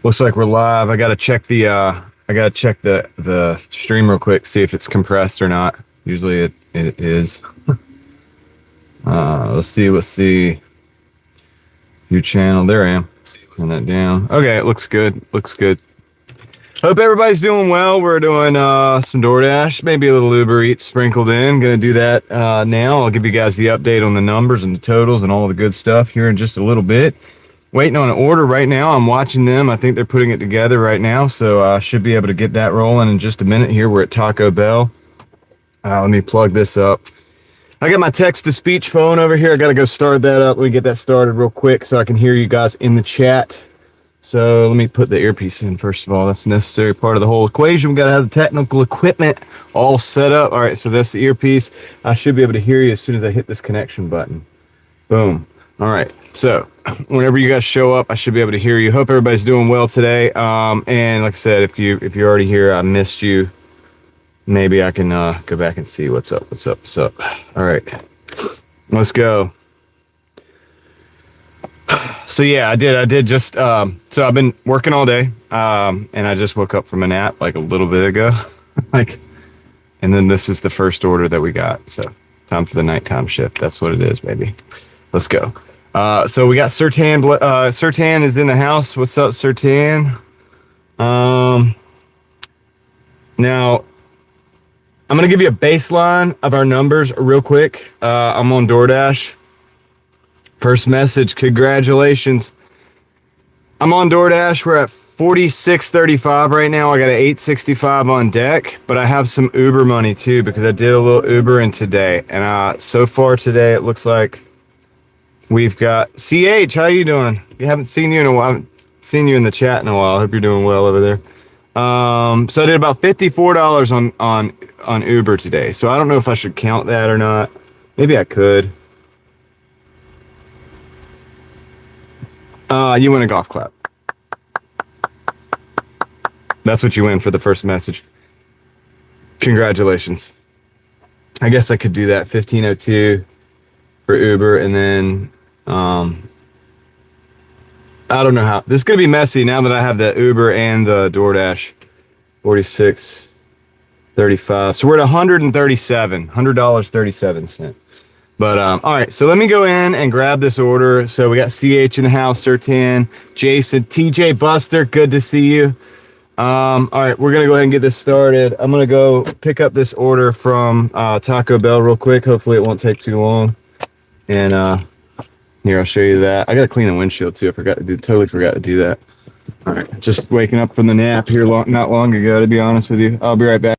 Looks like we're live. I gotta check the stream real quick, see if it's compressed or not. Usually it is. Let's see. View channel. There I am. Turn that down. Okay, it looks good. Hope everybody's doing well. We're doing some Doordash, maybe a little Uber Eats sprinkled in. Gonna do that now. I'll give you guys the update on the numbers and the totals and all the good stuff here in just a little bit. Waiting on an order right now. I'm watching them. I think they're putting it together right now, so I should be able to get that rolling in just a minute here. We're at Taco Bell. Let me plug this up. I got my text-to-speech phone over here. I got to go start that up. Let me get that started real quick so I can hear you guys in the chat. So let me put the earpiece in first of all. That's a necessary part of the whole equation. We got to have the technical equipment all set up. All right, so that's the earpiece. I should be able to hear you as soon as I hit this connection button. Boom. All right, so whenever you guys show up, I should be able to hear you. Hope everybody's doing well today. And like I said, if you're already here, I missed you. Maybe I can go back and see what's up. All right, let's go. So yeah, I did just so I've been working all day, and I just woke up from a nap like a little bit ago, and then this is the first order that we got. So time for the nighttime shift. That's what it is, baby. Let's go. So we got Sertan. Sertan is in the house. What's up, Sertan? Now I'm gonna give you a baseline of our numbers real quick. I'm on Doordash. First message, congratulations. I'm on Doordash. We're at 46.35 right now. I got an 8.65 on deck, but I have some Uber money too because I did a little Ubering today. And so far today, it looks like we've got CH. How you doing? We haven't seen you in a while. I haven't seen you in the chat in a while. I hope you're doing well over there. So I did about $54 on Uber today. So I don't know if I should count that or not. Maybe I could. You win a golf clap. That's what you win for the first message. Congratulations. I guess I could do that. 1502 for Uber, and then I don't know how. This is gonna be messy now that I have the Uber and the Doordash. 46.35. So we're at $137. But all right, so let me go in and grab this order. So we got CH in the house, Sertan, Jason, TJ Buster, good to see you. All right, we're gonna go ahead and get this started. I'm gonna go pick up this order from Taco Bell real quick. Hopefully it won't take too long. And here, I'll show you that. I gotta clean the windshield too. Totally forgot to do that. All right, just waking up from the nap here not long ago, to be honest with you. I'll be right back.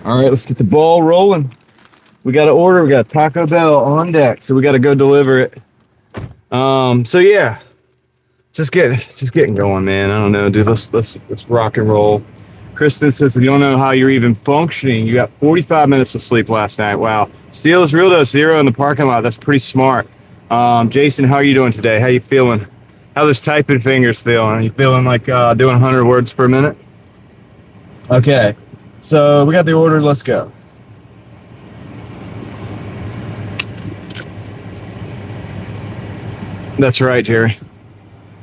All right, let's get the ball rolling. We got an order. We got Taco Bell on deck, so we got to go deliver it. So yeah, just getting going, man. I don't know, dude. Let's rock and roll. Kristen says, if you don't know how you're even functioning, you got 45 minutes of sleep last night. Wow. Steel is real to 0 in the parking lot. That's pretty smart. Jason, how are you doing today? How you feeling? How those typing fingers feeling? Are you feeling like doing 100 words per minute? Okay. So we got the order. Let's go. That's right, Jerry.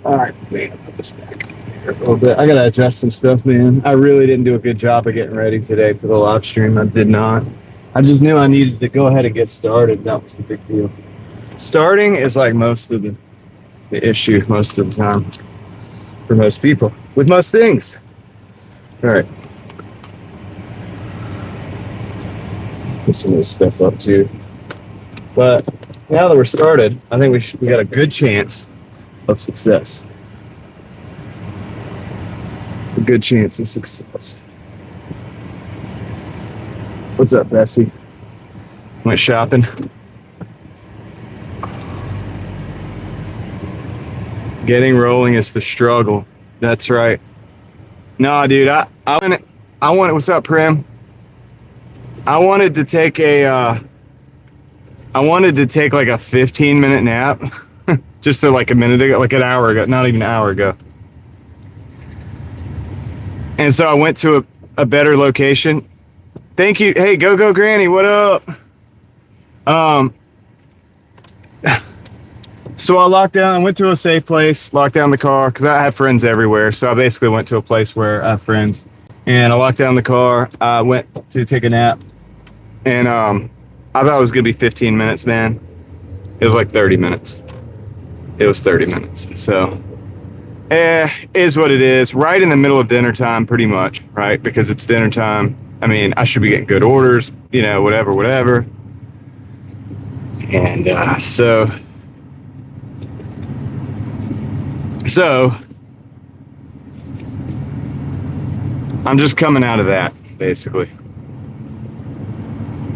All right, wait, I'll put this back. A little bit. I gotta adjust some stuff, man. I really didn't do a good job of getting ready today for the live stream. I did not. I just knew I needed to go ahead and get started. That was the big deal. Starting is like most of the issue most of the time for most people with most things. All right. Put some of this stuff up too. But now that we're started, I think we got a good chance of success. A good chance of success. What's up, Bessie? Went shopping. Getting rolling is the struggle. That's right. Nah, dude, I wanted. What's up, Prim? I wanted to take like a 15-minute nap, just like a minute ago, like an hour ago, not even an hour ago. And so I went to a better location. Thank you. Hey, go Granny, what up? So I locked down. I went to a safe place, locked down the car because I have friends everywhere. So I basically went to a place where I have friends, and I locked down the car. I went to take a nap, and I thought it was gonna be 15 minutes, man. It was like 30 minutes. It was 30 minutes. So, is what it is. Right in the middle of dinner time, pretty much, right? Because it's dinner time. I mean, I should be getting good orders, you know, whatever. And so I'm just coming out of that, basically.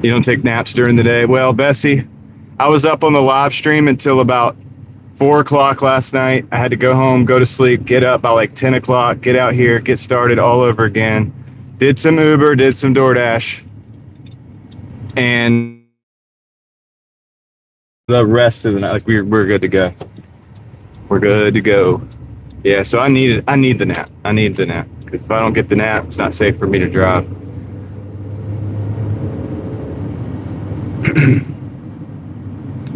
You don't take naps during the day? Well, Bessie, I was up on the live stream until about 4 o'clock last night. I had to go home, go to sleep, get up by like 10 o'clock, get out here, get started all over again. Did some Uber, did some Doordash. And the rest of the night, like we're good to go. We're good to go. Yeah, so I need the nap. I need the nap. Because if I don't get the nap, it's not safe for me to drive.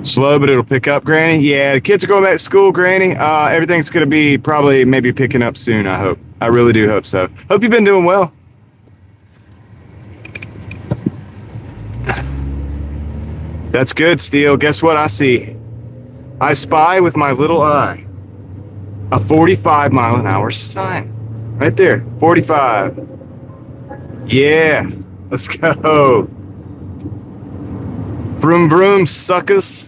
Slow, but it'll pick up, Granny. Yeah, the kids are going back to school, Granny. Everything's going to be probably maybe picking up soon, I hope. I really do hope so. Hope you've been doing well. That's good, Steele. Guess what I see? I spy with my little eye a 45-mile-an-hour sign. Right there, 45. Yeah, let's go. Vroom, vroom, suckers.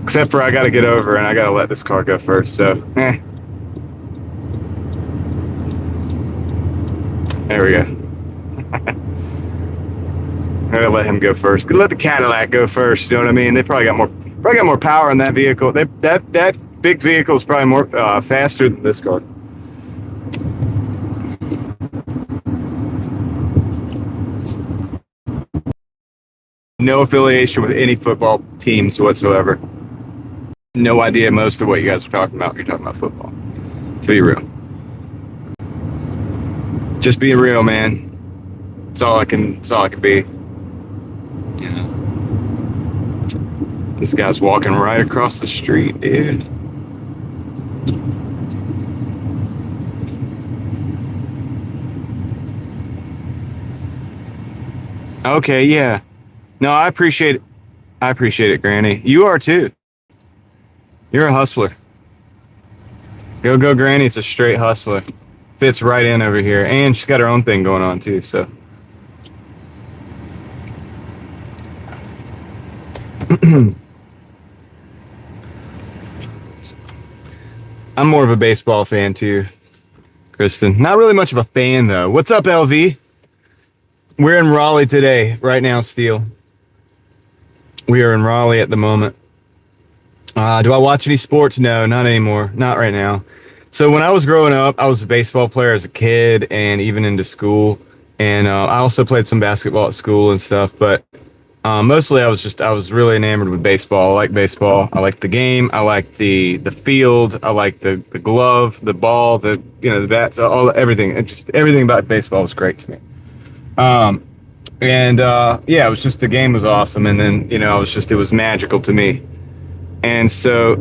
Except for I got to get over and I got to let this car go first, so, There we go. I'm gonna let him go first. Let the Cadillac go first. You know what I mean? They probably got more power in that vehicle. That big vehicle is probably more faster than this car. No affiliation with any football teams whatsoever. No idea most of what you guys are talking about. You're talking about football. To be real. Just being real, man. It's all I can be. You know. This guy's walking right across the street, dude. Okay, yeah. No, I appreciate it. I appreciate it, Granny. You are too. You're a hustler. Go, Granny's a straight hustler. Fits right in over here. And she's got her own thing going on too, so. I'm more of a baseball fan too, Kristen. Not really much of a fan though. What's up, LV? We're in Raleigh today, right now, Steele. We are in Raleigh at the moment. Do I watch any sports? No, not anymore. Not right now. So when I was growing up, I was a baseball player as a kid and even into school. And I also played some basketball at school and stuff. But mostly I was really enamored with baseball. I like baseball. I like the game. I like the field. I like the glove, the ball, the bats, everything. Everything about baseball was great to me. Yeah, it was just, the game was awesome. And then, it was magical to me. And so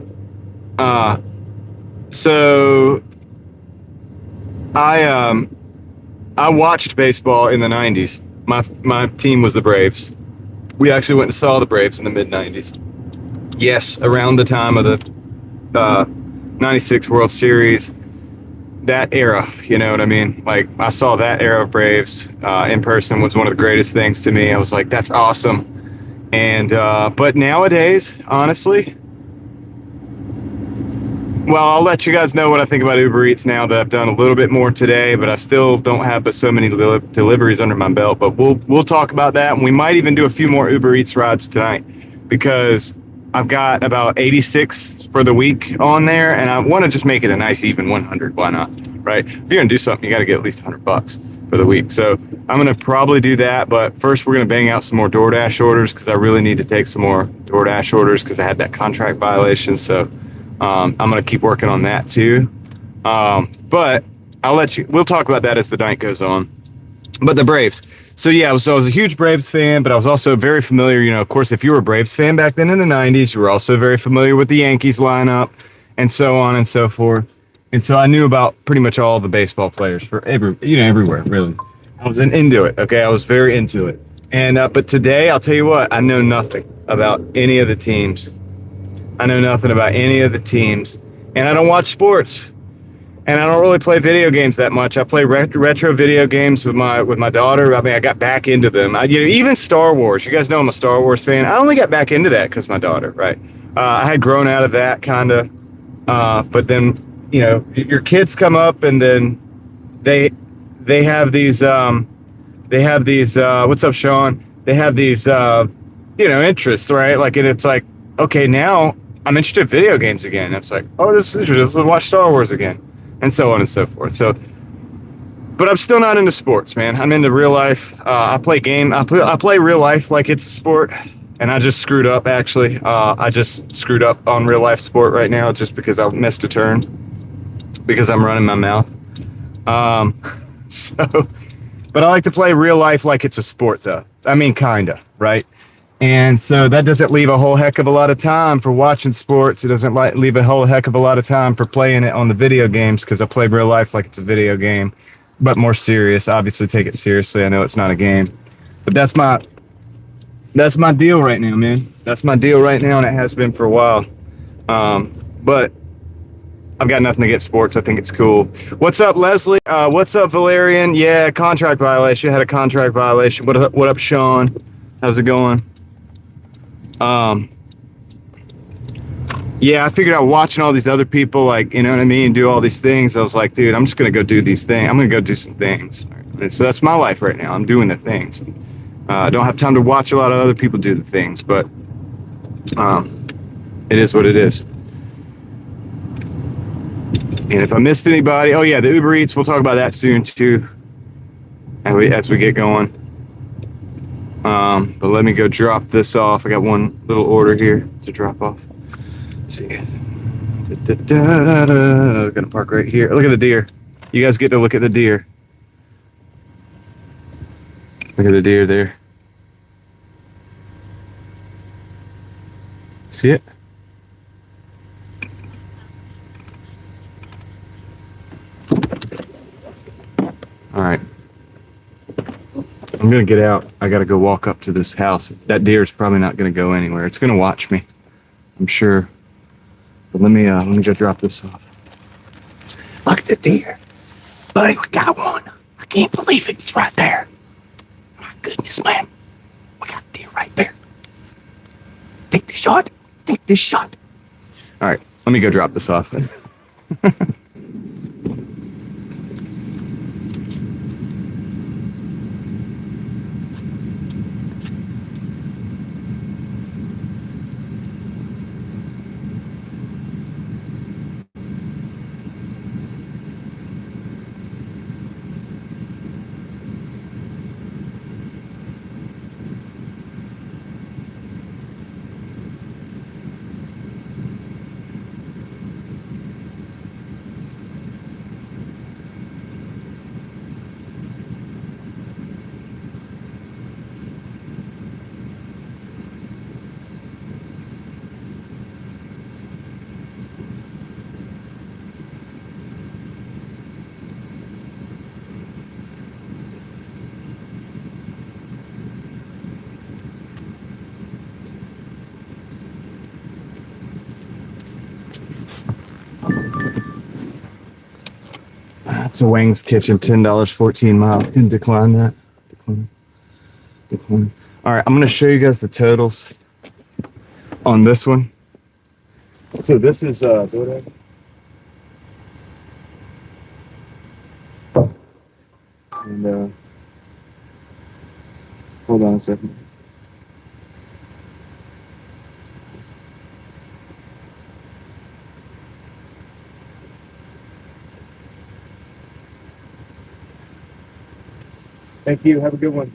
I watched baseball in the '90s. My team was the Braves. We actually went and saw the Braves in the mid '90s. Yes, around the time of the '96 World Series, that era. You know what I mean? Like I saw that era of Braves in person was one of the greatest things to me. I was like, that's awesome. And but nowadays, honestly, well, I'll let you guys know what I think about Uber Eats now that I've done a little bit more today, but I still don't have but so many deliveries under my belt. But we'll talk about that, and we might even do a few more Uber Eats rides tonight because I've got about 86 for the week on there, and I want to just make it a nice even 100. Why not? Right? If you're gonna do something, you got to get at least $100 for the week. So I'm gonna probably do that, but first we're gonna bang out some more DoorDash orders because I really need to take some more DoorDash orders because I had that contract violation. So. I'm going to keep working on that too. But we'll talk about that as the night goes on. But the Braves. So yeah, so I was a huge Braves fan, but I was also very familiar, you know, of course, if you were a Braves fan back then in the '90s, you were also very familiar with the Yankees lineup and so on and so forth. And so I knew about pretty much all the baseball players for everywhere, really. I was into it. Okay. I was very into it. And, but today I'll tell you what, I know nothing about any of the teams. I know nothing about any of the teams, and I don't watch sports, and I don't really play video games that much. I play retro video games with my daughter. I mean, I got back into them. Even Star Wars. You guys know I'm a Star Wars fan. I only got back into that because my daughter, right? I had grown out of that kind of, but then your kids come up, and then they have these what's up, Sean? They have these interests, right? Like, and it's like, okay, now I'm interested in video games again. It's like, oh, this is interesting. Let's watch Star Wars again, and so on and so forth. So, but I'm still not into sports, man. I'm into real life. I play real life like it's a sport, and I just screwed up. Actually, I just screwed up on real life sport right now just because I missed a turn because I'm running my mouth. But I like to play real life like it's a sport, though. I mean, kinda, right? And so that doesn't leave a whole heck of a lot of time for watching sports. It doesn't leave a whole heck of a lot of time for playing it on the video games because I play real life like it's a video game, but more serious. Obviously, take it seriously. I know it's not a game, but that's my deal right now, man. That's my deal right now, and it has been for a while. But I've got nothing against sports. I think it's cool. What's up, Leslie? What's up, Valerian? Yeah, contract violation. Had a contract violation. What up, Sean? How's it going? Yeah, I figured out watching all these other people, like, you know what I mean, do all these things. I was like, dude, I'm just going to go do these things. I'm going to go do some things. And so that's my life right now. I'm doing the things. I don't have time to watch a lot of other people do the things, but it is what it is. And if I missed anybody, oh yeah, the Uber Eats, we'll talk about that soon too, as we get going. But let me go drop this off. I got one little order here to drop off. Let's see. Gonna park right here. Look at the deer. You guys get to look at the deer. Look at the deer there. See it? All right. I'm gonna get out. I gotta go walk up to this house. That deer is probably not gonna go anywhere. It's gonna watch me, I'm sure. But let me go drop this off. Look at the deer, buddy. We got one. I can't believe it. It's right there. My goodness, man. We got a deer right there. Take the shot. Take this shot. All right. Let me go drop this off. That's a Wang's Kitchen, $10, 14 miles. Can decline that. Decline. All right, I'm gonna show you guys the totals on this one. So this is Doordash. And hold on a second. Thank you. Have a good one.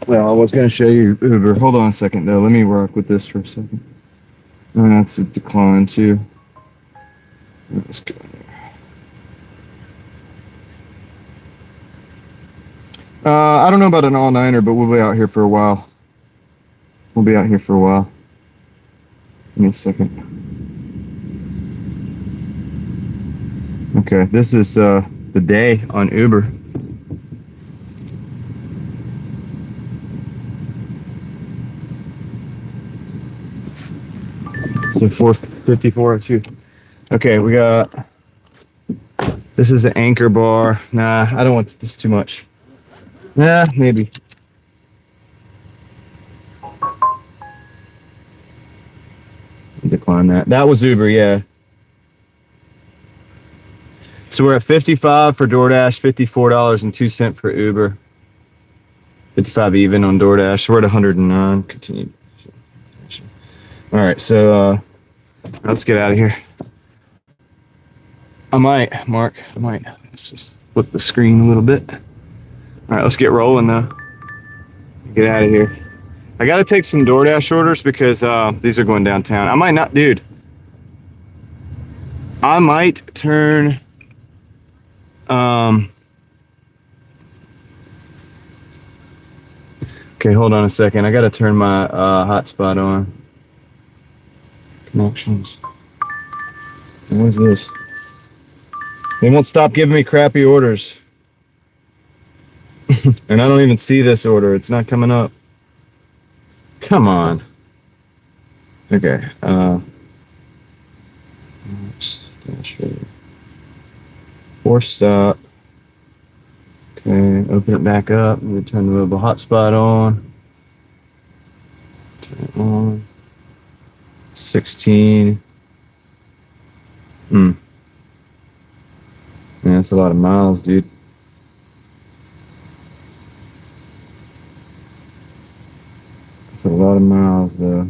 Well, I was going to show you Uber. Hold on a second, though. Let me rock with this for a second. And that's a decline, too. Let's go there. I don't know about an all-nighter, but we'll be out here for a while. Give me a second. Okay, this is the day on Uber. So 454.02. Okay, we got. This is an anchor bar. Nah, I don't want this too much. Nah, maybe. Decline that. That was Uber, yeah. So we're at 55 for DoorDash, $54.02 for Uber. 55 even on DoorDash. So we're at 109. Continue. All right, so let's get out of here. Let's just flip the screen a little bit. All right, let's get rolling though. Get out of here. I got to take some DoorDash orders because these are going downtown. I might not, dude. I might turn. Okay, hold on a second. I got to turn my hotspot on. Connections. What is this? They won't stop giving me crappy orders. And I don't even see this order. It's not coming up. Come on. Okay. Force stop. Okay, open it back up. We turn the mobile hotspot on. Turn it on. 16. Man, that's a lot of miles, dude. That's a lot of miles, though.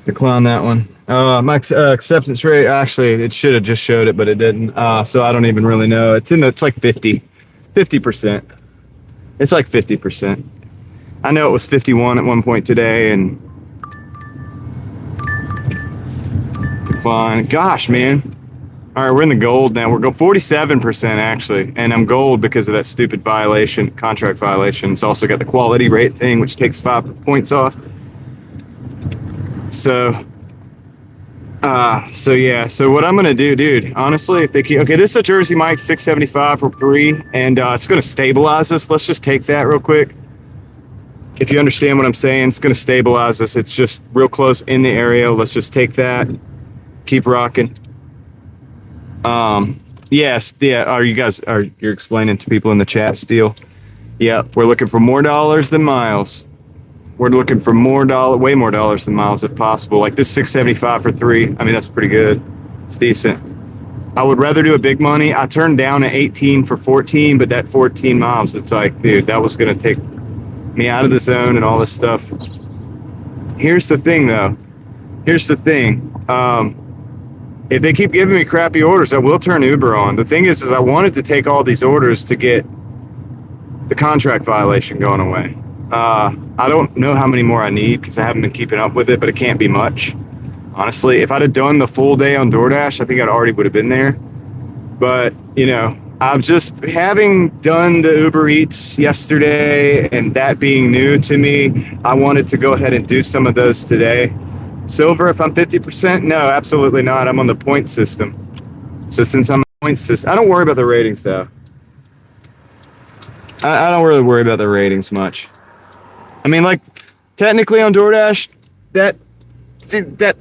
Decline that one. My acceptance rate, actually, it should have just showed it, but it didn't. So I don't even really know. It's like 50%. It's like 50%. I know it was 51 at one point today, and decline. Gosh, man. All right, we're in the gold now. We're 47% actually, and I'm gold because of that stupid violation, contract violation. It's also got the quality rate thing, which takes 5 points off. So yeah. So what I'm gonna do, dude, honestly, if they keep, okay, this is a Jersey Mike 675 for 3, and it's gonna stabilize us. Let's just take that real quick. If you understand what I'm saying, it's gonna stabilize us. It's just real close in the area. Let's just take that. Keep rocking. Yes, yeah. You're explaining to people in the chat still? Yeah, we're looking for more dollars than miles. We're looking for way more dollars than miles if possible. Like this 675 for 3. I mean, that's pretty good. It's decent. I would rather do a big money. I turned down an 18 for 14, but that 14 miles, it's like, dude, that was gonna take me out of the zone and all this stuff. Here's the thing, though. If they keep giving me crappy orders, I will turn Uber on. The thing is I wanted to take all these orders to get the contract violation going away. I don't know how many more I need because I haven't been keeping up with it, but it can't be much. Honestly, if I'd have done the full day on DoorDash, I think I'd already would have been there. But, you know, I've just, having done the Uber Eats yesterday and that being new to me, I wanted to go ahead and do some of those today. Silver, if I'm 50%? No, absolutely not. I'm on the point system. So since I'm on the point system, I don't worry about the ratings though. I don't really worry about the ratings much. I mean, like, technically on DoorDash, that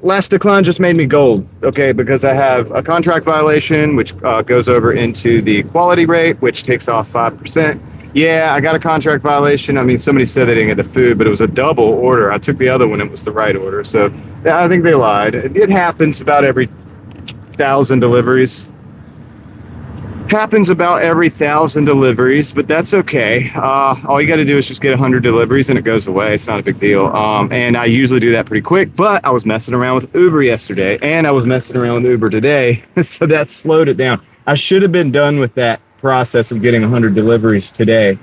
last decline just made me gold, okay? Because I have a contract violation, which goes over into the quality rate, which takes off 5%. Yeah, I got a contract violation. I mean, somebody said they didn't get the food, but it was a double order. I took the other one. It was the right order. So yeah, I think they lied. It happens about every 1,000 deliveries. Happens about every 1,000 deliveries, but that's okay. All you got to do is just get 100 deliveries and it goes away. It's not a big deal. And I usually do that pretty quick, but I was messing around with Uber yesterday and I was messing around with Uber today. So that slowed it down. I should have been done with that process of getting 100 deliveries today.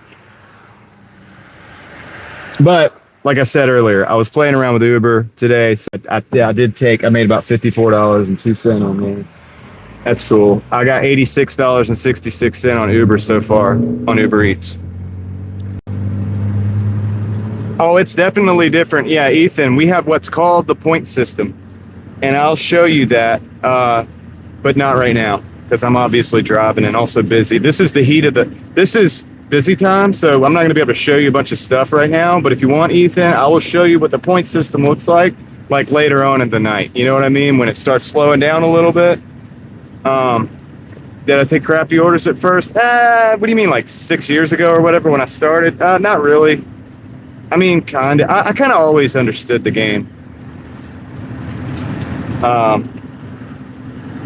But like I said earlier, I was playing around with Uber today. So I made about $54.02 on there. That's cool. I got $86.66 on Uber so far, on Uber Eats. Oh, it's definitely different. Yeah, Ethan, we have what's called the point system. And I'll show you that, but not right now, because I'm obviously driving and also busy. This is the heat of this is busy time, so I'm not going to be able to show you a bunch of stuff right now. But if you want, Ethan, I will show you what the point system looks like later on in the night. You know what I mean? When it starts slowing down a little bit. Did I take crappy orders at first? What do you mean, like 6 years ago or whatever when I started? Not really. I mean, kind of. I kind of always understood the game.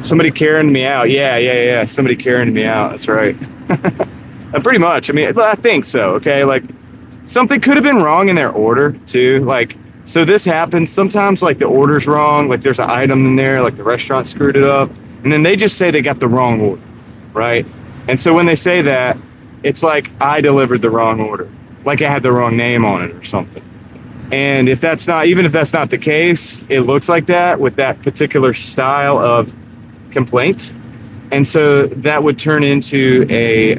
Somebody carrying me out. Yeah. Somebody carrying me out. That's right. Pretty much. I mean, I think so. Okay. Like something could have been wrong in their order too. Like, so this happens sometimes, like the order's wrong. Like there's an item in there, like the restaurant screwed it up. And then they just say they got the wrong order, right? And so when they say that, it's like I delivered the wrong order, like I had the wrong name on it or something. And if that's not, even if that's not the case, it looks like that with that particular style of complaint. And so that would turn into a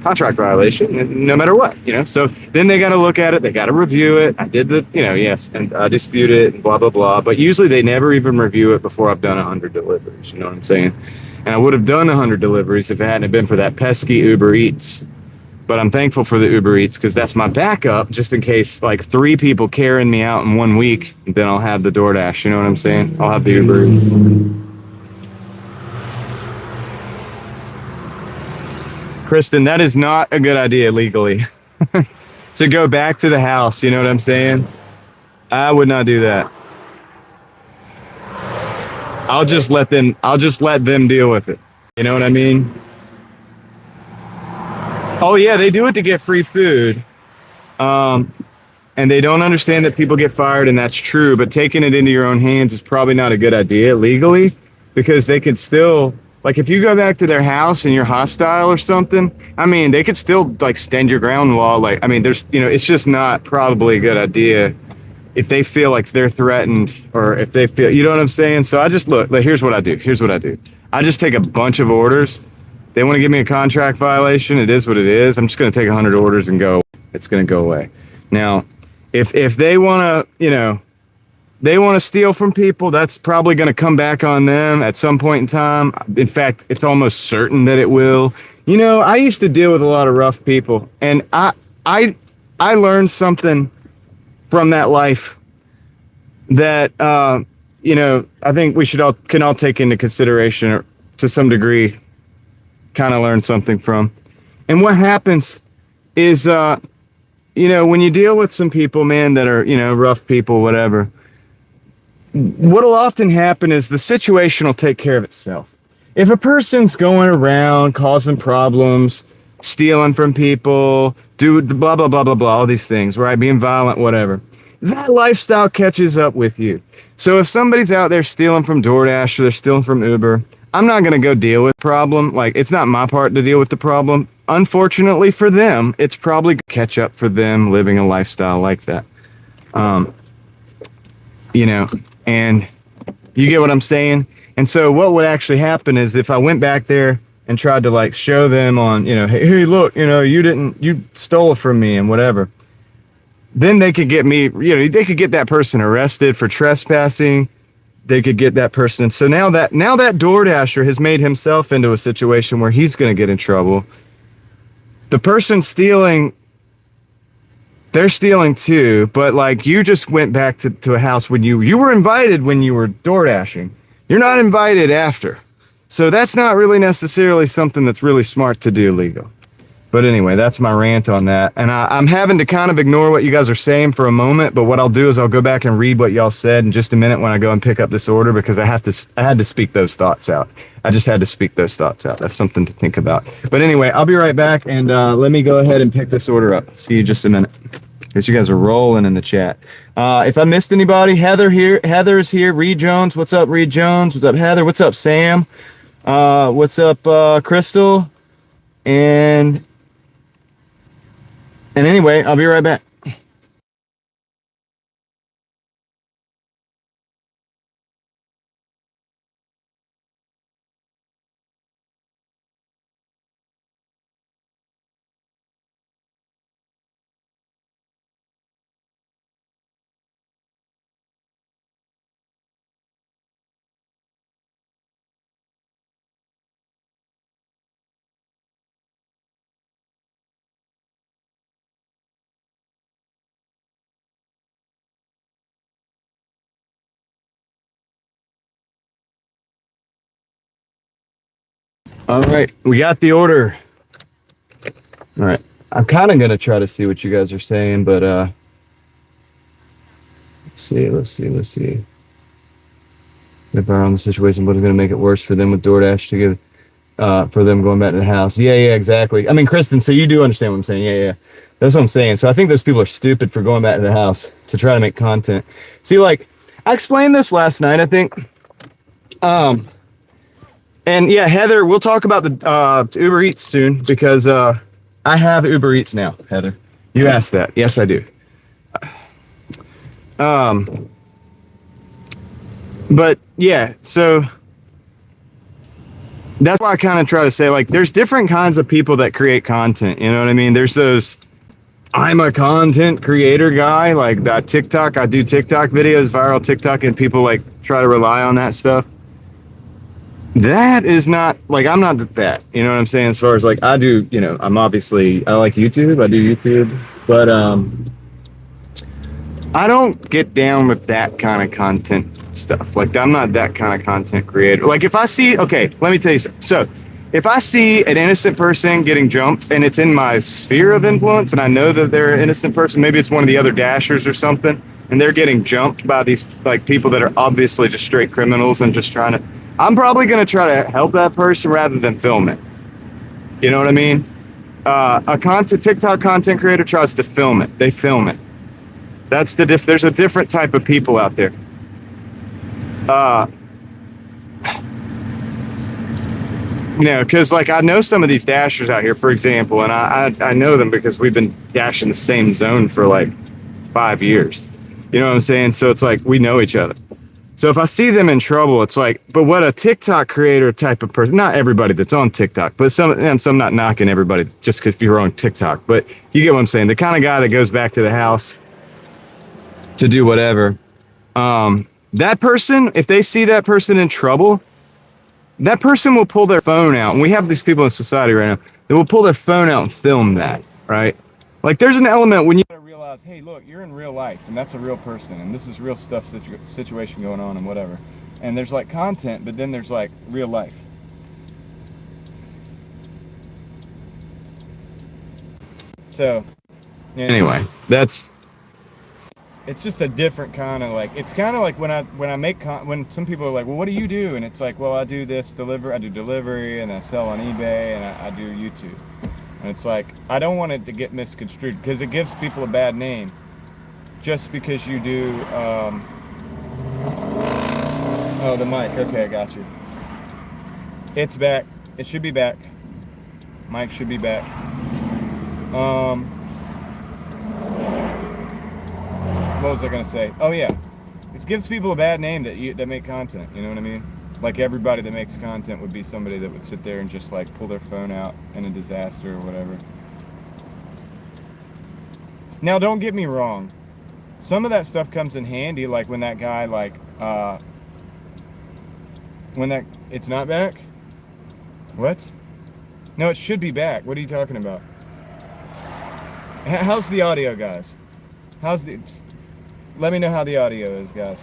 contract violation, no matter what, you know? So then they got to look at it, they got to review it. I did the, yes, and I dispute it and blah, blah, blah. But usually they never even review it before I've done 100 deliveries, you know what I'm saying? And I would have done 100 deliveries if it hadn't been for that pesky Uber Eats. But I'm thankful for the Uber Eats because that's my backup just in case like 3 people carrying me out in 1 week, then I'll have the Doordash, you know what I'm saying? I'll have the Uber Eats. Kristen, that is not a good idea legally to go back to the house. You know what I'm saying? I would not do that. I'll just let them deal with it. You know what I mean? Oh yeah, they do it to get free food. And they don't understand that people get fired, and that's true, but taking it into your own hands is probably not a good idea legally because they could still, like if you go back to their house and you're hostile or something, I mean, they could still like stand your ground law. Like, I mean, there's, it's just not probably a good idea if they feel like they're threatened or if they feel, you know what I'm saying? So I just look, like, here's what I do. I just take a bunch of orders. They want to give me a contract violation. It is what it is. I'm just going to take 100 orders and go. It's going to go away. Now, if they want to, they want to steal from people, that's probably going to come back on them at some point in time. In fact, it's almost certain that it will. I used to deal with a lot of rough people, and I learned something from that life that I think we can all take into consideration, or to some degree kind of learn something from. And what happens is when you deal with some people, man, that are rough people, whatever, what'll often happen is the situation will take care of itself. If a person's going around causing problems, stealing from people, do blah, blah, blah, blah, blah, all these things, right? Being violent, whatever. That lifestyle catches up with you. So if somebody's out there stealing from DoorDash or they're stealing from Uber, I'm not going to go deal with the problem. Like, it's not my part to deal with the problem. Unfortunately for them, it's probably catch up for them living a lifestyle like that. And you get what I'm saying? And so what would actually happen is if I went back there and tried to like show them on, hey, look, you stole it from me and whatever, then they could get me, they could get that person arrested for trespassing. They could get that person. So now that DoorDasher has made himself into a situation where he's going to get in trouble. the person stealing, they're stealing too, but like you just went back to a house when you were invited when you were Doordashing. You're not invited after. So that's not really necessarily something that's really smart to do legal. But anyway, that's my rant on that. And I'm having to kind of ignore what you guys are saying for a moment, but what I'll do is I'll go back and read what y'all said in just a minute when I go and pick up this order, because I had to speak those thoughts out. I just had to speak those thoughts out. That's something to think about. But anyway, I'll be right back, and let me go ahead and pick this order up. See you in just a minute, because you guys are rolling in the chat. If I missed anybody, Heather's here. Reed Jones, what's up, Reed Jones? What's up, Heather? What's up, Sam? What's up, Crystal? And anyway, I'll be right back. All right, we got the order. All right, I'm kind of gonna try to see what you guys are saying, but let's see. If I'm on the situation, what is gonna make it worse for them with DoorDash to give, for them going back to the house? Yeah, exactly. I mean, Kristen, so you do understand what I'm saying? Yeah. That's what I'm saying. So I think those people are stupid for going back to the house to try to make content. See, like, I explained this last night, I think. And yeah, Heather, we'll talk about the Uber Eats soon, because I have Uber Eats now, Heather. You asked that. Yes, I do. But yeah, so that's why I kind of try to say, like, there's different kinds of people that create content. You know what I mean? There's those, I'm a content creator guy, like that TikTok. I do TikTok videos, viral TikTok, and people like try to rely on that stuff. That is not, like, I'm not that, you know what I'm saying? As far as like, I do, you know, I like YouTube, I do YouTube, but I don't get down with that kind of content stuff. Like, I'm not that kind of content creator. Like, if I see, okay, let me tell you something. So if I see an innocent person getting jumped and it's in my sphere of influence and I know that they're an innocent person, maybe it's one of the other dashers or something, and they're getting jumped by these like people that are obviously just straight criminals and just trying to, I'm probably going to try to help that person rather than film it. You know what I mean? TikTok content creator tries to film it. They film it. That's the there's a different type of people out there. You know, because like I know some of these dashers out here, for example, and I know them because we've been dashing the same zone for like 5 years. You know what I'm saying? So it's like we know each other. So if I see them in trouble, it's like, but what a TikTok creator type of person, not everybody that's on TikTok, but some, and I'm not knocking everybody just because you're on TikTok, but you get what I'm saying. The kind of guy that goes back to the house to do whatever. That person, if they see that person in trouble, that person will pull their phone out. And we have these people in society right now. They will pull their phone out and film that, right? Like there's an element when you realize, hey, look, you're in real life and that's a real person and this is real stuff, situation going on and whatever. And there's like content, but then there's like real life. So anyway, it's just a different kind of like, it's kind of like when some people are like, well, what do you do? And it's like, well, I do this I do delivery and I sell on eBay and I do YouTube. And it's like, I don't want it to get misconstrued because it gives people a bad name just because you do, oh, the mic. Okay, I got you. It's back. It should be back. Mic should be back. What was I gonna say? Oh yeah, it gives people a bad name that make content. You know what I mean? Like everybody that makes content would be somebody that would sit there and just like pull their phone out in a disaster or whatever. Now, don't get me wrong. Some of that stuff comes in handy, like when that guy it's not back. What? No, it should be back. What are you talking about? How's the audio, guys? Let me know how the audio is, guys.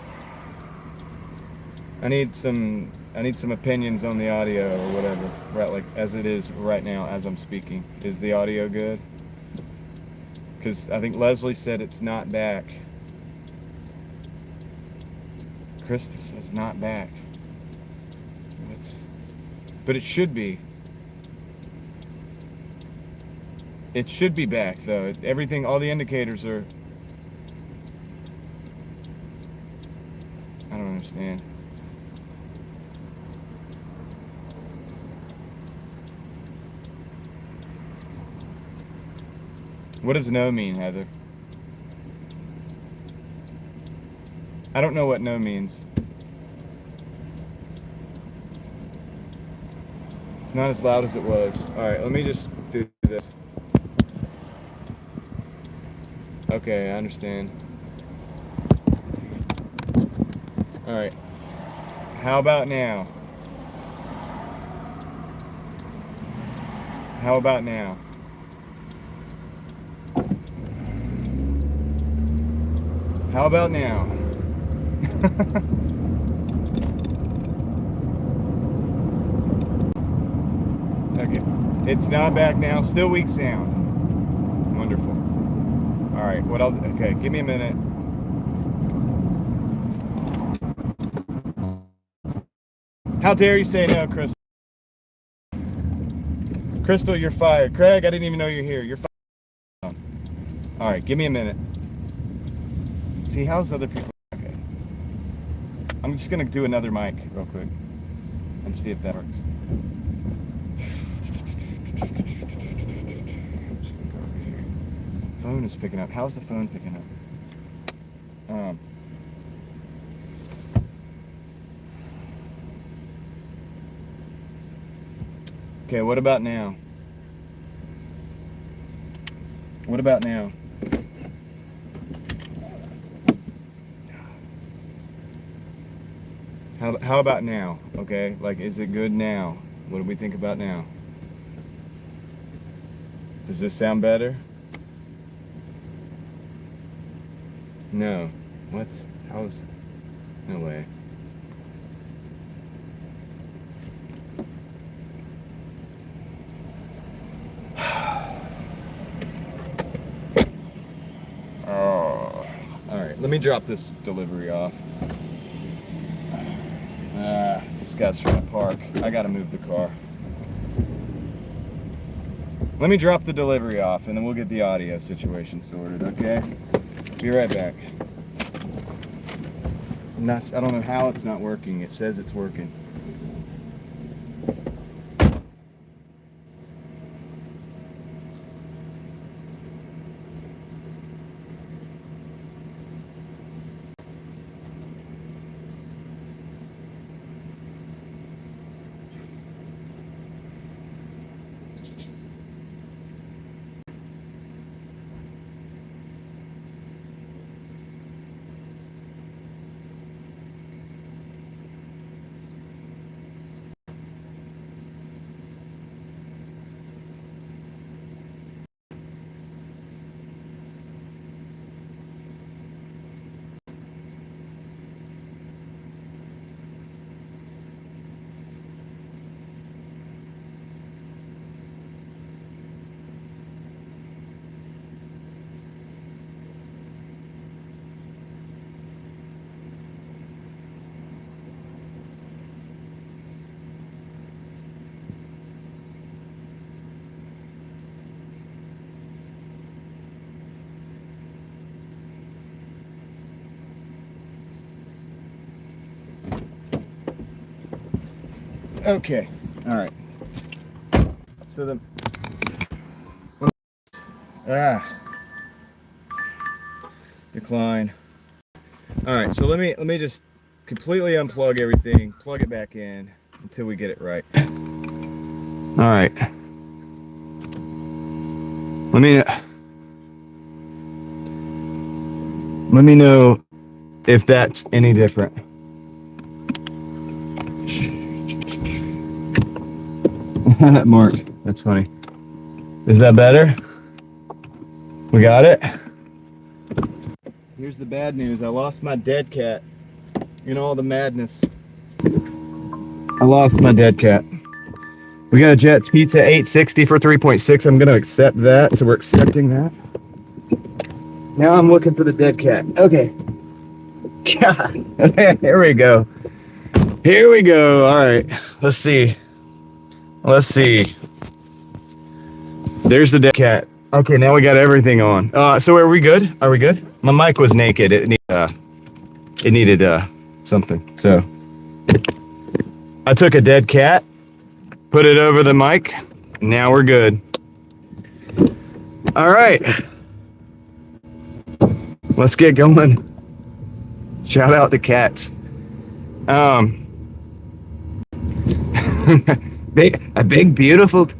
I need some opinions on the audio or whatever, right? Like as it is right now, as I'm speaking. Is the audio good? Because I think Leslie said it's not back. Krista says not back. But it should be. It should be back though. Everything, all the indicators are. I don't understand. What does no mean, Heather? I don't know what no means. It's not as loud as it was. Alright, let me just do this. Okay, I understand. Alright. How about now? How about now? How about now? Okay. It's not back now. Still weak sound. Wonderful. Alright, okay, give me a minute. How dare you say no, Crystal? Crystal, you're fired. Craig, I didn't even know you're here. You're fired. Alright, give me a minute. See, how's other people? Okay. I'm just going to do another mic real quick and see if that works. Phone is picking up. How's the phone picking up? Okay, what about now? What about now? How about now? Okay, like, is it good now? What do we think about now? Does this sound better? No. What? How's... No way. Oh. Alright, let me drop this delivery off. This guy's trying to park. I gotta move the car. Let me drop the delivery off and then we'll get the audio situation sorted, okay? Be right back. I don't know how it's not working. It says it's working. Okay, all right. So decline. All right, so let me just completely unplug everything, plug it back in until we get it right. All right. Let me know if that's any different. Mark, that's funny. Is that better? We got it. Here's the bad news. I lost my dead cat. In all the madness, I lost my dead cat. We got a Jets Pizza 860 for 3.6. I'm going to accept that, so we're accepting that. Now I'm looking for the dead cat. Okay. God. Here we go. Here we go. All right. Let's see. Let's see. There's the dead cat. Okay, now we got everything on. So are we good? Are we good? My mic was naked. It needed something. So I took a dead cat, put it over the mic. Now we're good. All right. Let's get going. Shout out to cats. A big, beautiful.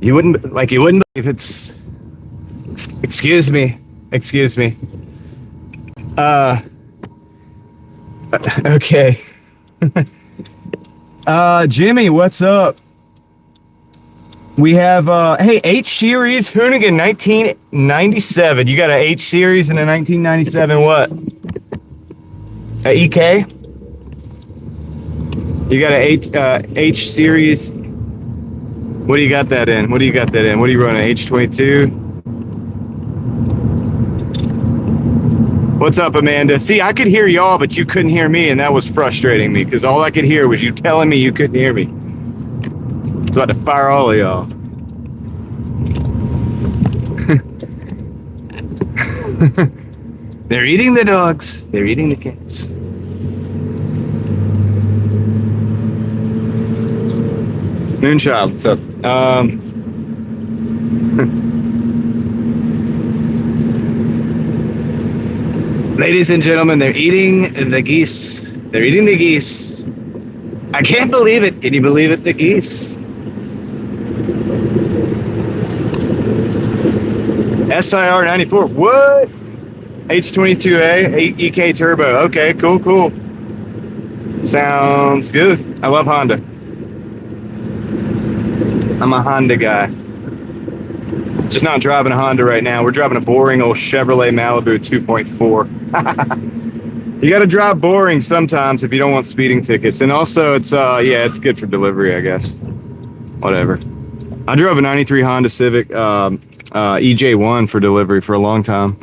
You wouldn't believe it's. Excuse me. Okay. Jimmy, what's up? We have hey, H series Hoonigan 1997. You got a H series and a 1997 what? A EK? You got a H series. What do you got that in? What are you running? H22? What's up, Amanda? See, I could hear y'all, but you couldn't hear me, and that was frustrating me because all I could hear was you telling me you couldn't hear me. I was about to fire all of y'all. They're eating the dogs. They're eating the cats. Moonchild, what's up? Ladies and gentlemen, they're eating the geese. They're eating the geese. I can't believe it. Can you believe it? The geese. SIR 94. What? H22A, EK Turbo. Okay, cool. Sounds good. I love Honda. I'm a Honda guy. Just not driving a Honda right now. We're driving a boring old Chevrolet Malibu 2.4. You got to drive boring sometimes if you don't want speeding tickets. And also, it's it's good for delivery, I guess. Whatever. I drove a 93 Honda Civic EJ1 for delivery for a long time.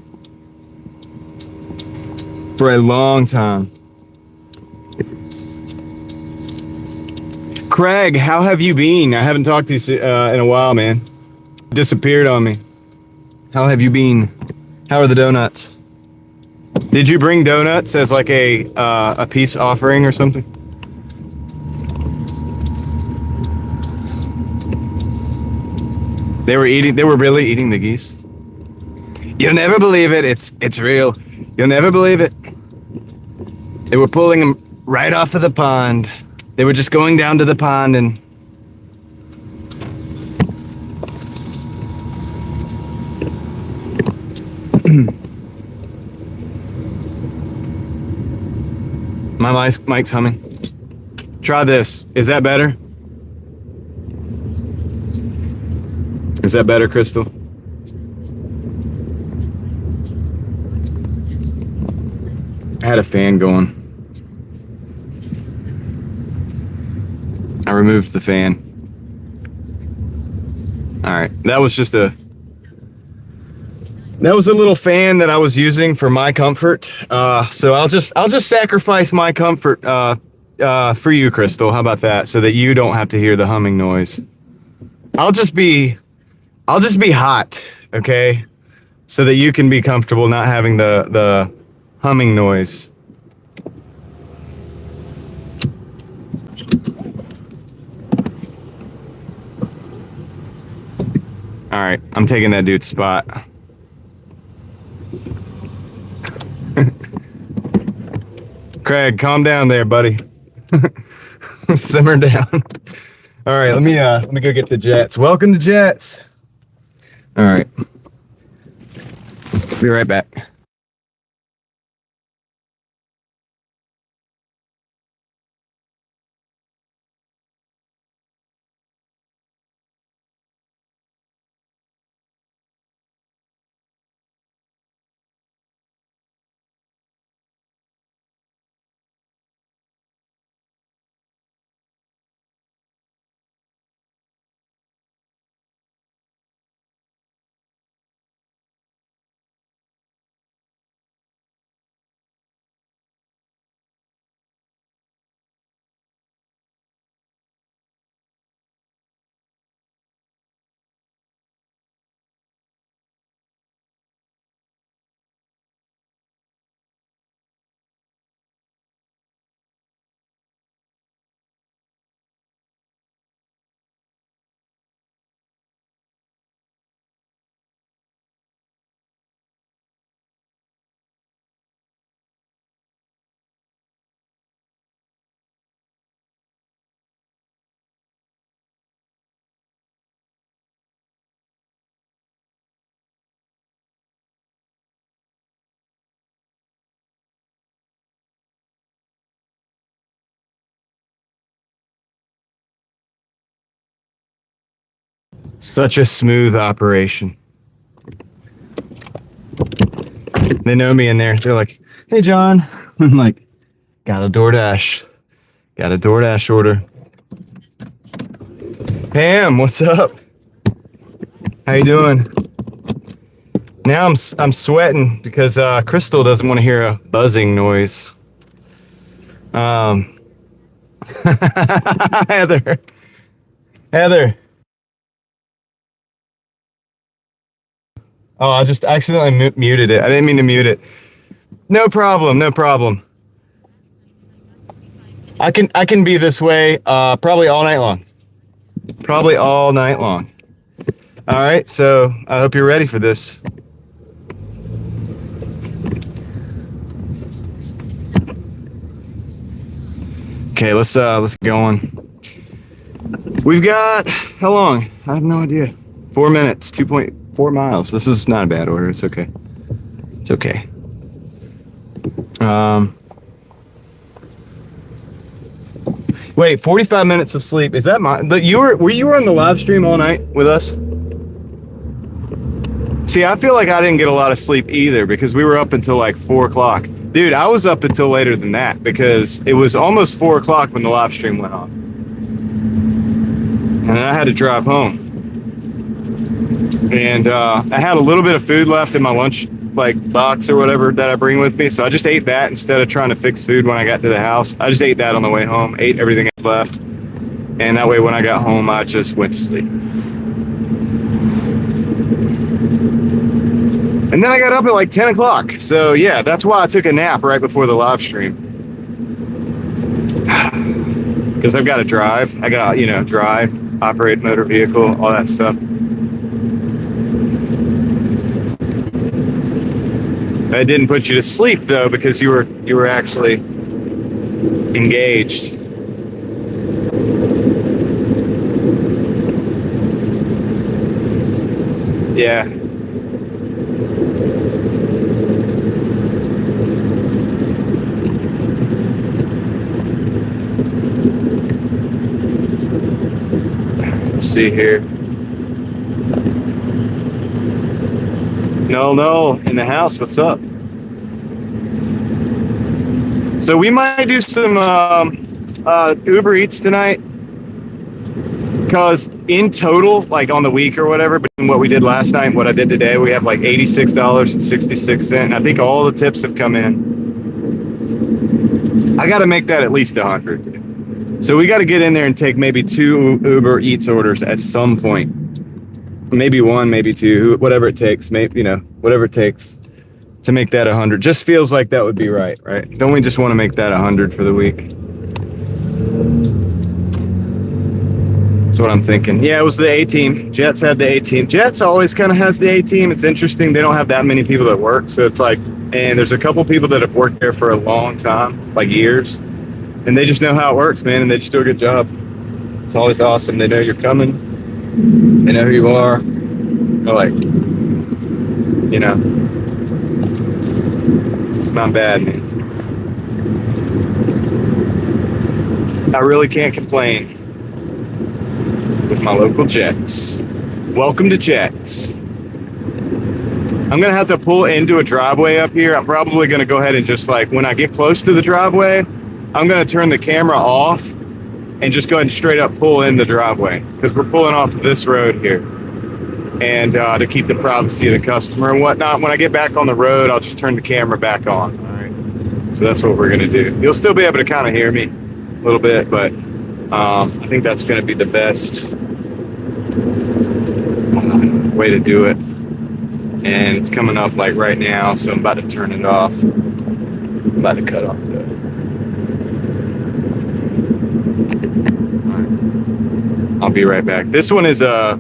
Craig, how have you been? I haven't talked to you in a while, man. Disappeared on me. How have you been? How are the donuts? Did you bring donuts as like a peace offering or something? They were really eating the geese. You'll never believe it. It's real. You'll never believe it. They were pulling them right off of the pond. They were just going down to the pond and my mic's humming. Try this. Is that better? Is that better, Crystal? I had a fan going. I removed the fan. All right, that was a little fan that I was using for my comfort. So I'll just sacrifice my comfort for you, Crystal. How about that? So that you don't have to hear the humming noise. I'll just be hot, okay? So that you can be comfortable not having the humming noise. All right, I'm taking that dude's spot. Craig, calm down there, buddy. Simmer down. All right, let me go get the Jets. Welcome to Jets. All right. Be right back. Such a smooth operation. They know me in there. They're like, "Hey, John." I'm like, "Got a DoorDash. Got a DoorDash order." Pam, what's up? How you doing? Now I'm sweating because Crystal doesn't want to hear a buzzing noise. Heather. Oh, I just accidentally muted it. I didn't mean to mute it. No problem. I can be this way probably all night long. All right, so I hope you're ready for this. Okay, let's get going. We've got how long? I have no idea. 4 minutes, 2.4 miles. This is not a bad order. It's okay. Wait, 45 minutes of sleep. Is that were you on the live stream all night with us? See, I feel like I didn't get a lot of sleep either because we were up until like 4 o'clock. Dude, I was up until later than that because it was almost 4 o'clock when the live stream went off. And then I had to drive home. And I had a little bit of food left in my lunch box or whatever that I bring with me. So I just ate that instead of trying to fix food when I got to the house. I just ate that on the way home, ate everything that's left. And that way when I got home, I just went to sleep. And then I got up at like 10 o'clock. So yeah, that's why I took a nap right before the live stream. Because I've got to drive. I got to, drive, operate motor vehicle, all that stuff. That didn't put you to sleep though, because you were actually engaged. Yeah. Let's see here. No, in the house. What's up? So we might do some Uber Eats tonight, because in total, like on the week or whatever, between what we did last night and what I did today, we have like $86.66, and I think all the tips have come in. I got to make that at least 100. So we got to get in there and take maybe 2 Uber Eats orders at some point. Maybe 1, maybe 2, whatever it takes. Maybe, whatever it takes to make that 100. Just feels like that would be right? Don't we just want to make that 100 for the week? That's what I'm thinking. Yeah, it was the A-team. Jets had the A-team. Jets always kind of has the A-team. It's interesting. They don't have that many people that work. So it's like, and there's a couple people that have worked there for a long time, like years. And they just know how it works, man. And they just do a good job. It's always awesome. They know you're coming. They know who you are. They're like, it's not bad, man. I really can't complain with my local Jets. Welcome to Jets. I'm going to have to pull into a driveway up here. I'm probably going to go ahead and just when I get close to the driveway, I'm going to turn the camera off and just go ahead and straight up pull in the driveway, because we're pulling off this road here. And to keep the privacy of the customer and whatnot, when I get back on the road, I'll just turn the camera back on. All right. So that's what we're going to do. You'll still be able to kind of hear me a little bit, but I think that's going to be the best way to do it. And it's coming up right now, so I'm about to turn it off. I'm about to cut off the... I'll be right back. This one is a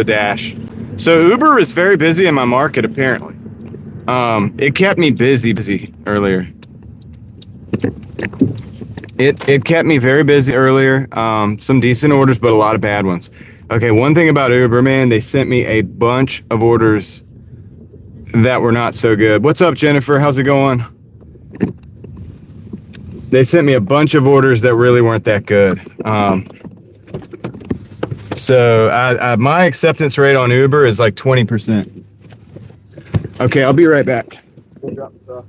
Dash. So Uber is very busy in my market, apparently. It kept me busy earlier. It kept me very busy earlier. Some decent orders, but a lot of bad ones. Okay, one thing about Uber, man, they sent me a bunch of orders that were not so good. What's up, Jennifer? How's it going? They sent me a bunch of orders that really weren't that good. So my acceptance rate on Uber is like 20%. Okay, I'll be right back. We'll drop this off.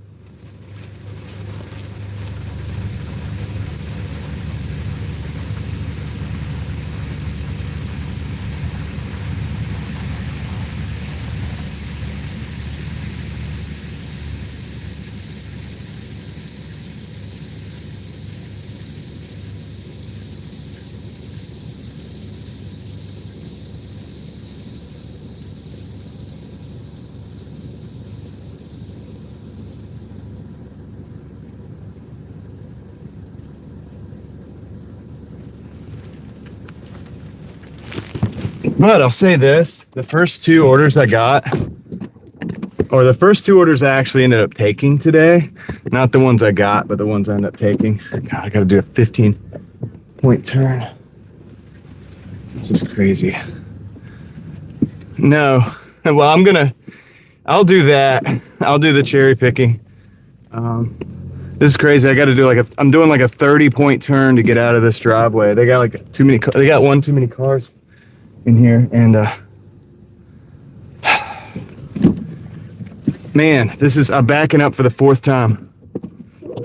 But I'll say this, the first two orders I got, or the first two orders I actually ended up taking today, not the ones I got, but the ones I ended up taking. God, I gotta do a 15-point turn. This is crazy. No, well, I'll do that. I'll do the cherry picking. This is crazy. I got to do I'm doing like a 30-point turn to get out of this driveway. They got like they got one too many cars in here, and man, I'm backing up for the fourth time.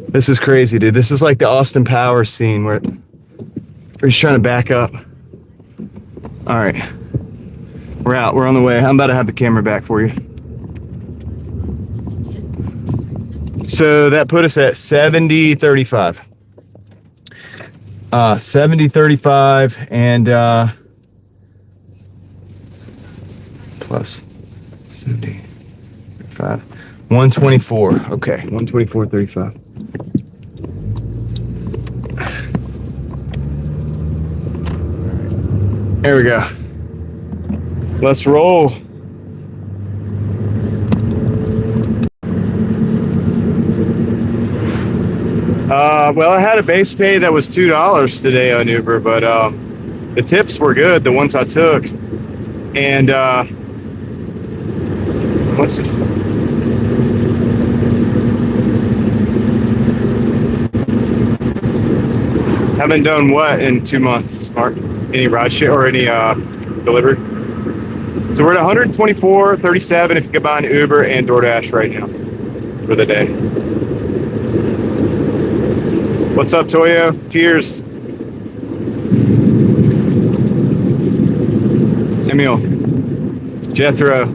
This is crazy, dude. This is like the Austin Powers scene where he's trying to back up. All right, we're out. We're on the way. I'm about to have the camera back for you. So that put us at 70-35. 70-35 and plus 70-35. 124. Okay, 124.35. There we go. Let's roll. Well, I had a base pay that was $2 today on Uber, but the tips were good, the ones I took. And what's the haven't done what in 2 months, Mark? Any ride share or any delivery? So we're at 124.37 if you combine Uber and Doordash right now for the day. What's up, Toyo? Cheers. Samuel. Jethro.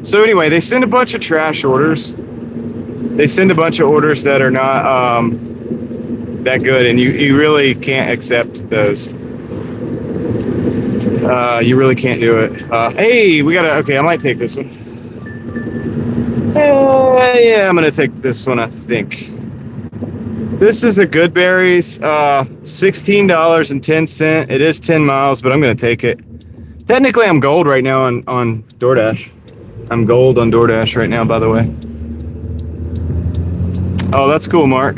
So anyway, they send a bunch of trash orders. They send a bunch of orders that are not that good, and you really can't accept those. You really can't do it. Hey, okay, I might take this one. Yeah, I'm gonna take this one, I think. This is a Goodberry's, $16.10. It is 10 miles, but I'm gonna take it. Technically, I'm gold right now on Doordash. I'm gold on Doordash right now, by the way. Oh, that's cool, Mark.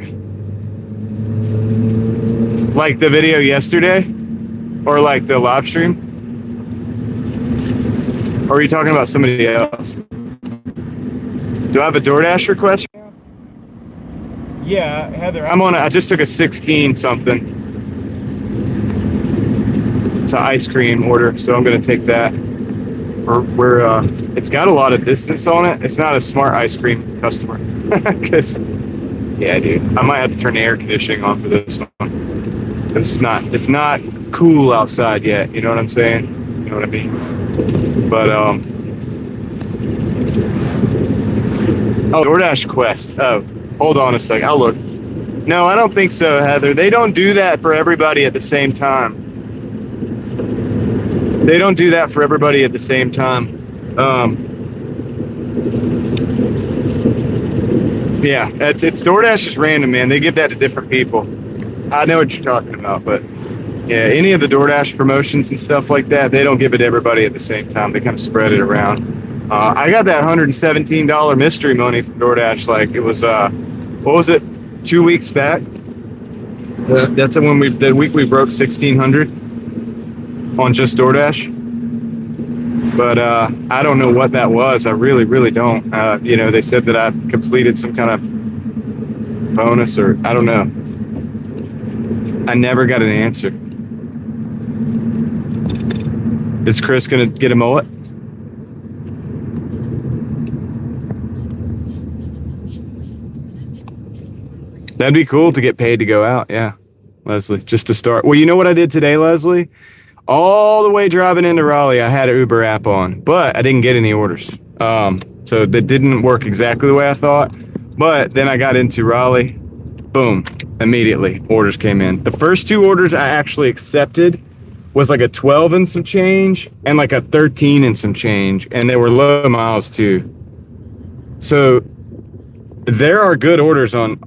Like the video yesterday? Or like the live stream? Or are you talking about somebody else? Do I have a Doordash request? Yeah, Heather, I just took a 16 something. It's an ice cream order, so I'm gonna take that. It's got a lot of distance on it. It's not a smart ice cream customer. Cause yeah, dude, I might have to turn the air conditioning on for this one. It's not cool outside yet, you know what I'm saying? You know what I mean? But oh, DoorDash Quest. Oh, hold on a second. I'll look. No, I don't think so, Heather. They don't do that for everybody at the same time. They don't do that for everybody at the same time. Yeah, it's DoorDash is random, man. They give that to different people. I know what you're talking about, but yeah, any of the DoorDash promotions and stuff like that, they don't give it to everybody at the same time. They kind of spread it around. I got that $117 mystery money from DoorDash. Like it was, what was it? 2 weeks back. That's when the week we broke 1,600 on just DoorDash. But I don't know what that was. I really don't. You know, they said that I completed some kind of bonus, or I don't know. I never got an answer. Is Chris gonna get a mullet? That'd be cool to get paid to go out, yeah, Leslie, just to start. Well, you know what I did today, Leslie? All the way driving into Raleigh, I had an Uber app on, but I didn't get any orders. So that didn't work exactly the way I thought. But then I got into Raleigh, boom, immediately orders came in. The first 2 orders I actually accepted was like a 12 and some change and like a 13 and some change, and they were low miles too. So there are good orders on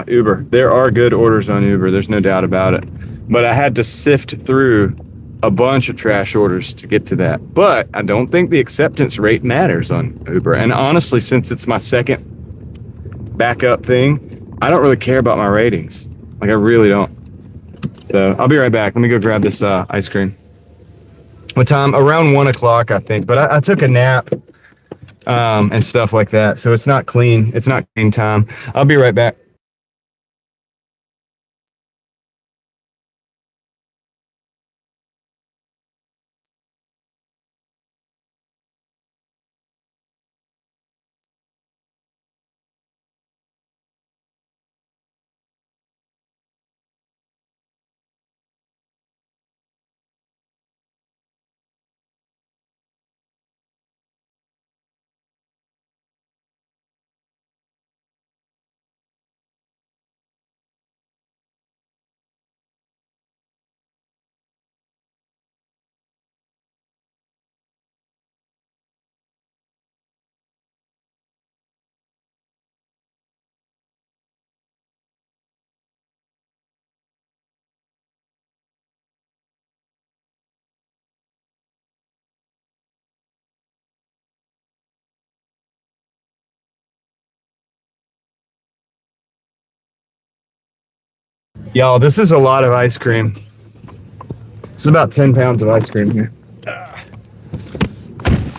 Uber. There are good orders on Uber. There's no doubt about it. But I had to sift through a bunch of trash orders to get to that. But I don't think the acceptance rate matters on Uber. And honestly, since it's my second backup thing, I don't really care about my ratings. Like, I really don't. So I'll be right back. Let me go grab this ice cream. What time? Around 1 o'clock, I think. But I took a nap and stuff like that. So it's not clean. It's not clean time. I'll be right back. Y'all, this is a lot of ice cream. This is about 10 pounds of ice cream here.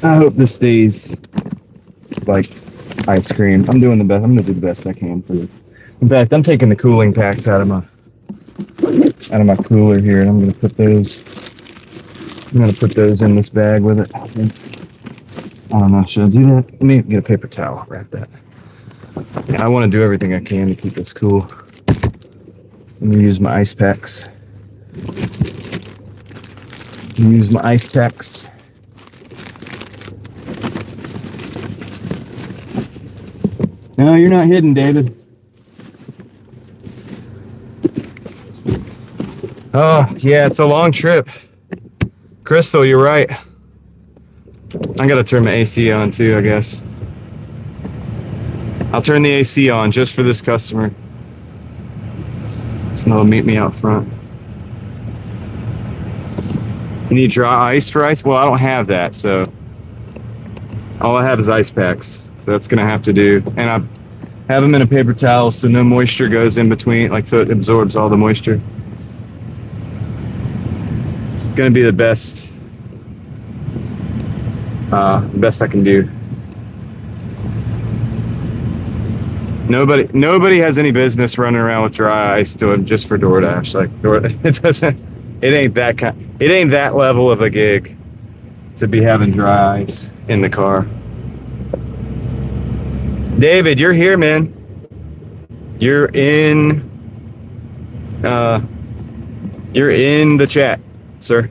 I hope this stays like ice cream. I'm doing the best. I'm gonna do the best I can for this. In fact, I'm taking the cooling packs out of my cooler here, and I'm gonna put those in this bag with it. I don't know. Should I do that? Let me get a paper towel. Wrap that. I want to do everything I can to keep this cool. I'm gonna use my ice packs. No, you're not hidden, David. Oh, yeah, it's a long trip. Crystal, you're right. I gotta turn my AC on too, I guess. I'll turn the AC on just for this customer. So they'll meet me out front. You need dry ice for ice? Well, I don't have that, so all I have is ice packs. So that's gonna have to do. And I have them in a paper towel so no moisture goes in between, like so it absorbs all the moisture. It's gonna be the best I can do. Nobody has any business running around with dry ice to them just for Doordash. Like it ain't that level of a gig to be having dry ice in the car. David, you're here, man. You're in the chat, sir.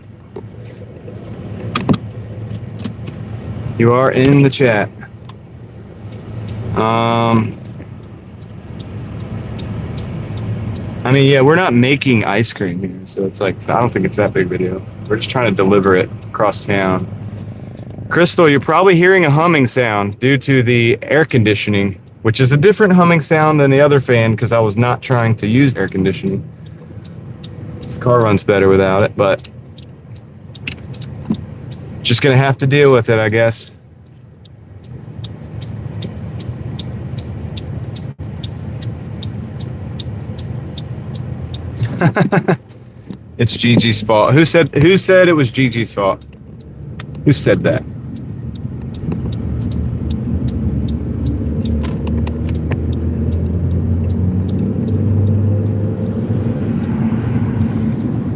You are in the chat. I mean, yeah, we're not making ice cream here, so it's like, I don't think it's that big of a deal. We're just trying to deliver it across town. Crystal, you're probably hearing a humming sound due to the air conditioning, which is a different humming sound than the other fan because I was not trying to use air conditioning. This car runs better without it, but just gonna have to deal with it, I guess. It's Gigi's fault. Who said it was Gigi's fault? Who said that?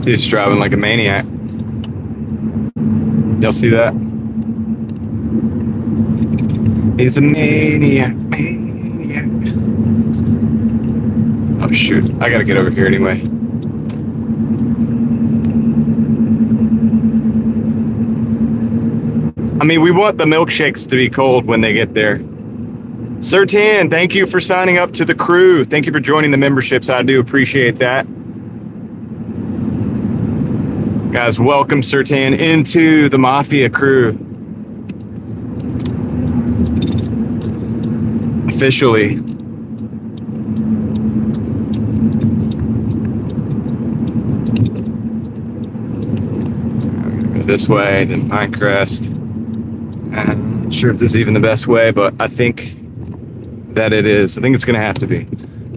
Dude's driving like a maniac. Y'all see that? He's a maniac. Oh shoot, I gotta get over here anyway. I mean, we want the milkshakes to be cold when they get there. Sir Tan, thank you for signing up to the crew. Thank you for joining the memberships. I do appreciate that. Guys, welcome Sir Tan into the Mafia crew. Officially. Go this way, then Pinecrest. I'm not sure if this is even the best way, but I think that it is. I think it's gonna have to be.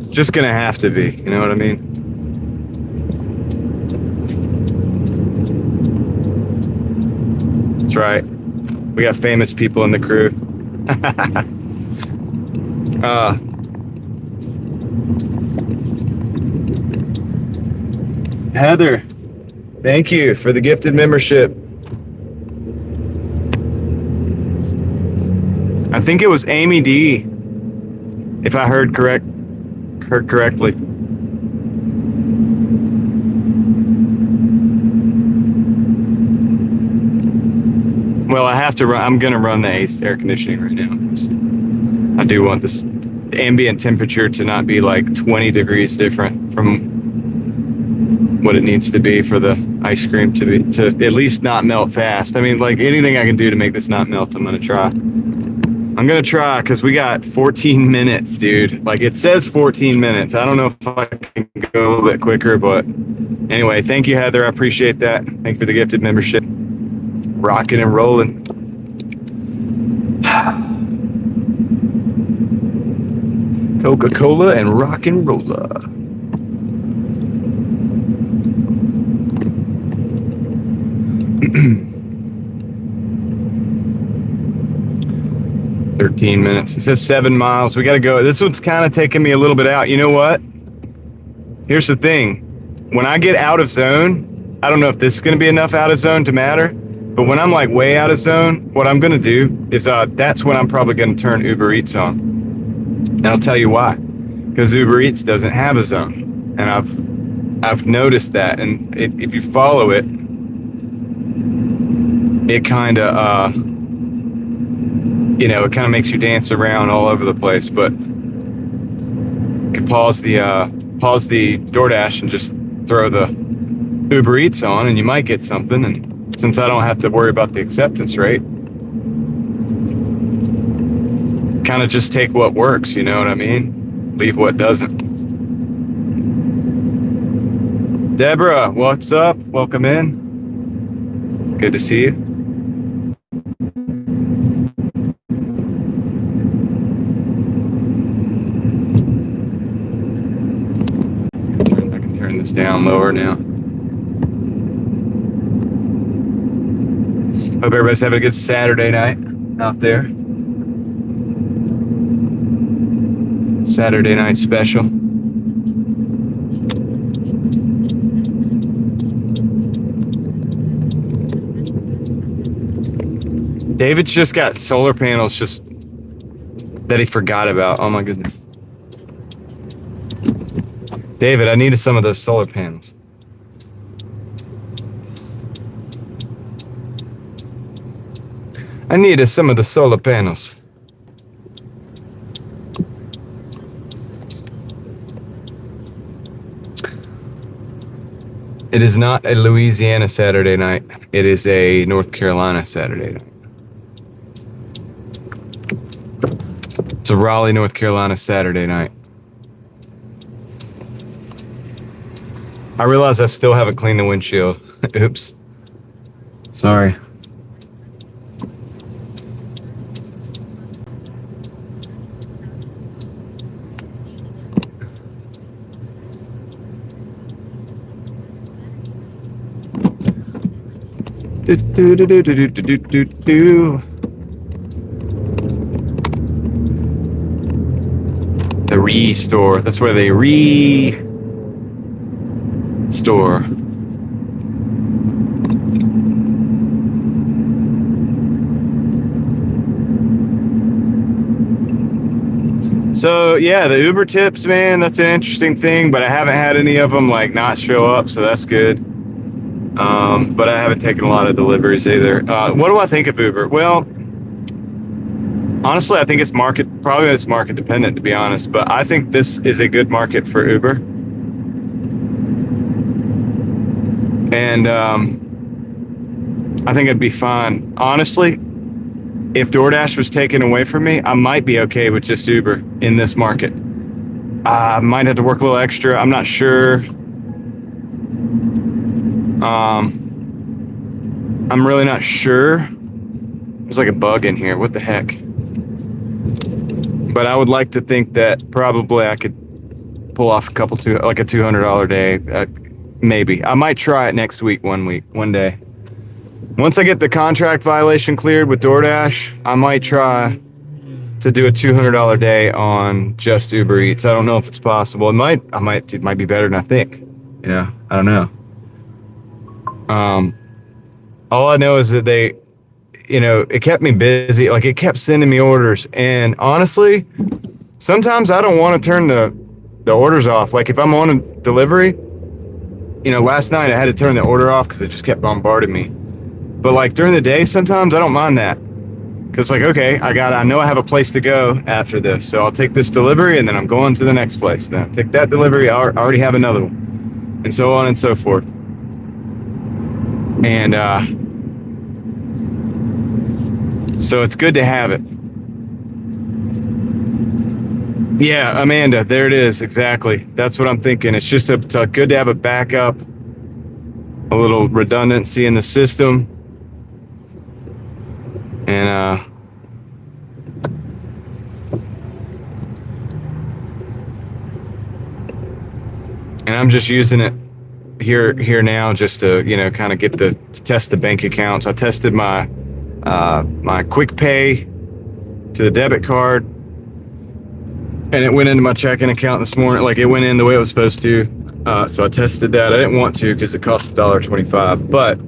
Just gonna have to be, you know what I mean? That's right. We got famous people in the crew. Heather, thank you for the gifted membership. I think it was Amy D, if I heard correctly. Well, I have to run. I'm gonna run the AC air conditioning right now because I do want this ambient temperature to not be like 20 degrees different from what it needs to be for the ice cream to at least not melt fast. I mean, like anything I can do to make this not melt, I'm gonna try. I'm gonna try because we got 14 minutes, dude. Like it says 14 minutes. I don't know if I can go a little bit quicker, but anyway, thank you, Heather. I appreciate that. Thank you for the gifted membership. Rocking and rolling. Coca-Cola and rock and roller. $13 minutes. It says 7 miles. We got to go. This one's kind of taking me a little bit out. You know what? Here's the thing. When I get out of zone, I don't know if this is going to be enough out of zone to matter, but when I'm like way out of zone, what I'm going to do is that's when I'm probably going to turn Uber Eats on. And I'll tell you why. Because Uber Eats doesn't have a zone. And I've noticed that. And if you follow it, it kind of, it kind of makes you dance around all over the place. But you can pause the DoorDash and just throw the Uber Eats on, and you might get something. And since I don't have to worry about the acceptance rate, kind of just take what works, you know what I mean? Leave what doesn't. Deborah, what's up? Welcome in. Good to see you. I can turn this down lower now. Hope everybody's having a good Saturday night out there. Saturday night special. David's just got solar panels just that he forgot about. Oh my goodness. David, I needed some of those solar panels. I needed some of the solar panels. It is not a Louisiana Saturday night. It is a North Carolina Saturday night. It's a Raleigh, North Carolina Saturday night. I realize I still haven't cleaned the windshield. Oops. Sorry. The restore. That's where they restore. So yeah, the Uber tips, man, that's an interesting thing, but I haven't had any of them like not show up, so that's good. But I haven't taken a lot of deliveries either. What do I think of Uber? Well, honestly, I think it's market dependent, to be honest, but I think this is a good market for Uber. And I think it'd be fine. Honestly, if Doordash was taken away from me, I might be okay with just Uber in this market. I might have to work a little extra. I'm not sure. I'm really not sure. There's like a bug in here. What the heck? But I would like to think that probably I could pull off like a $200 day. Maybe. I might try it next week, one day. Once I get the contract violation cleared with DoorDash, I might try to do a $200 day on just Uber Eats. I don't know if it's possible. It might be better than I think. Yeah, I don't know. All I know is that it kept me busy. Like, it kept sending me orders. And honestly, sometimes I don't want to turn the orders off. Like, if I'm on a delivery, last night I had to turn the order off because it just kept bombarding me. But like during the day, sometimes I don't mind that. Because like, okay, I know I have a place to go after this. So I'll take this delivery and then I'm going to the next place. Then I'll take that delivery, I already have another one. And so on and so forth. And so it's good to have it. Yeah, Amanda, there it is. Exactly. That's what I'm thinking. It's just it's good to have a backup, a little redundancy in the system. And I'm just using it here now just to, kind of to test the bank accounts. I tested my quick pay to the debit card, and it went into my checking account this morning. Like, it went in the way it was supposed to. So I tested that. I didn't want to because it cost $1.25. But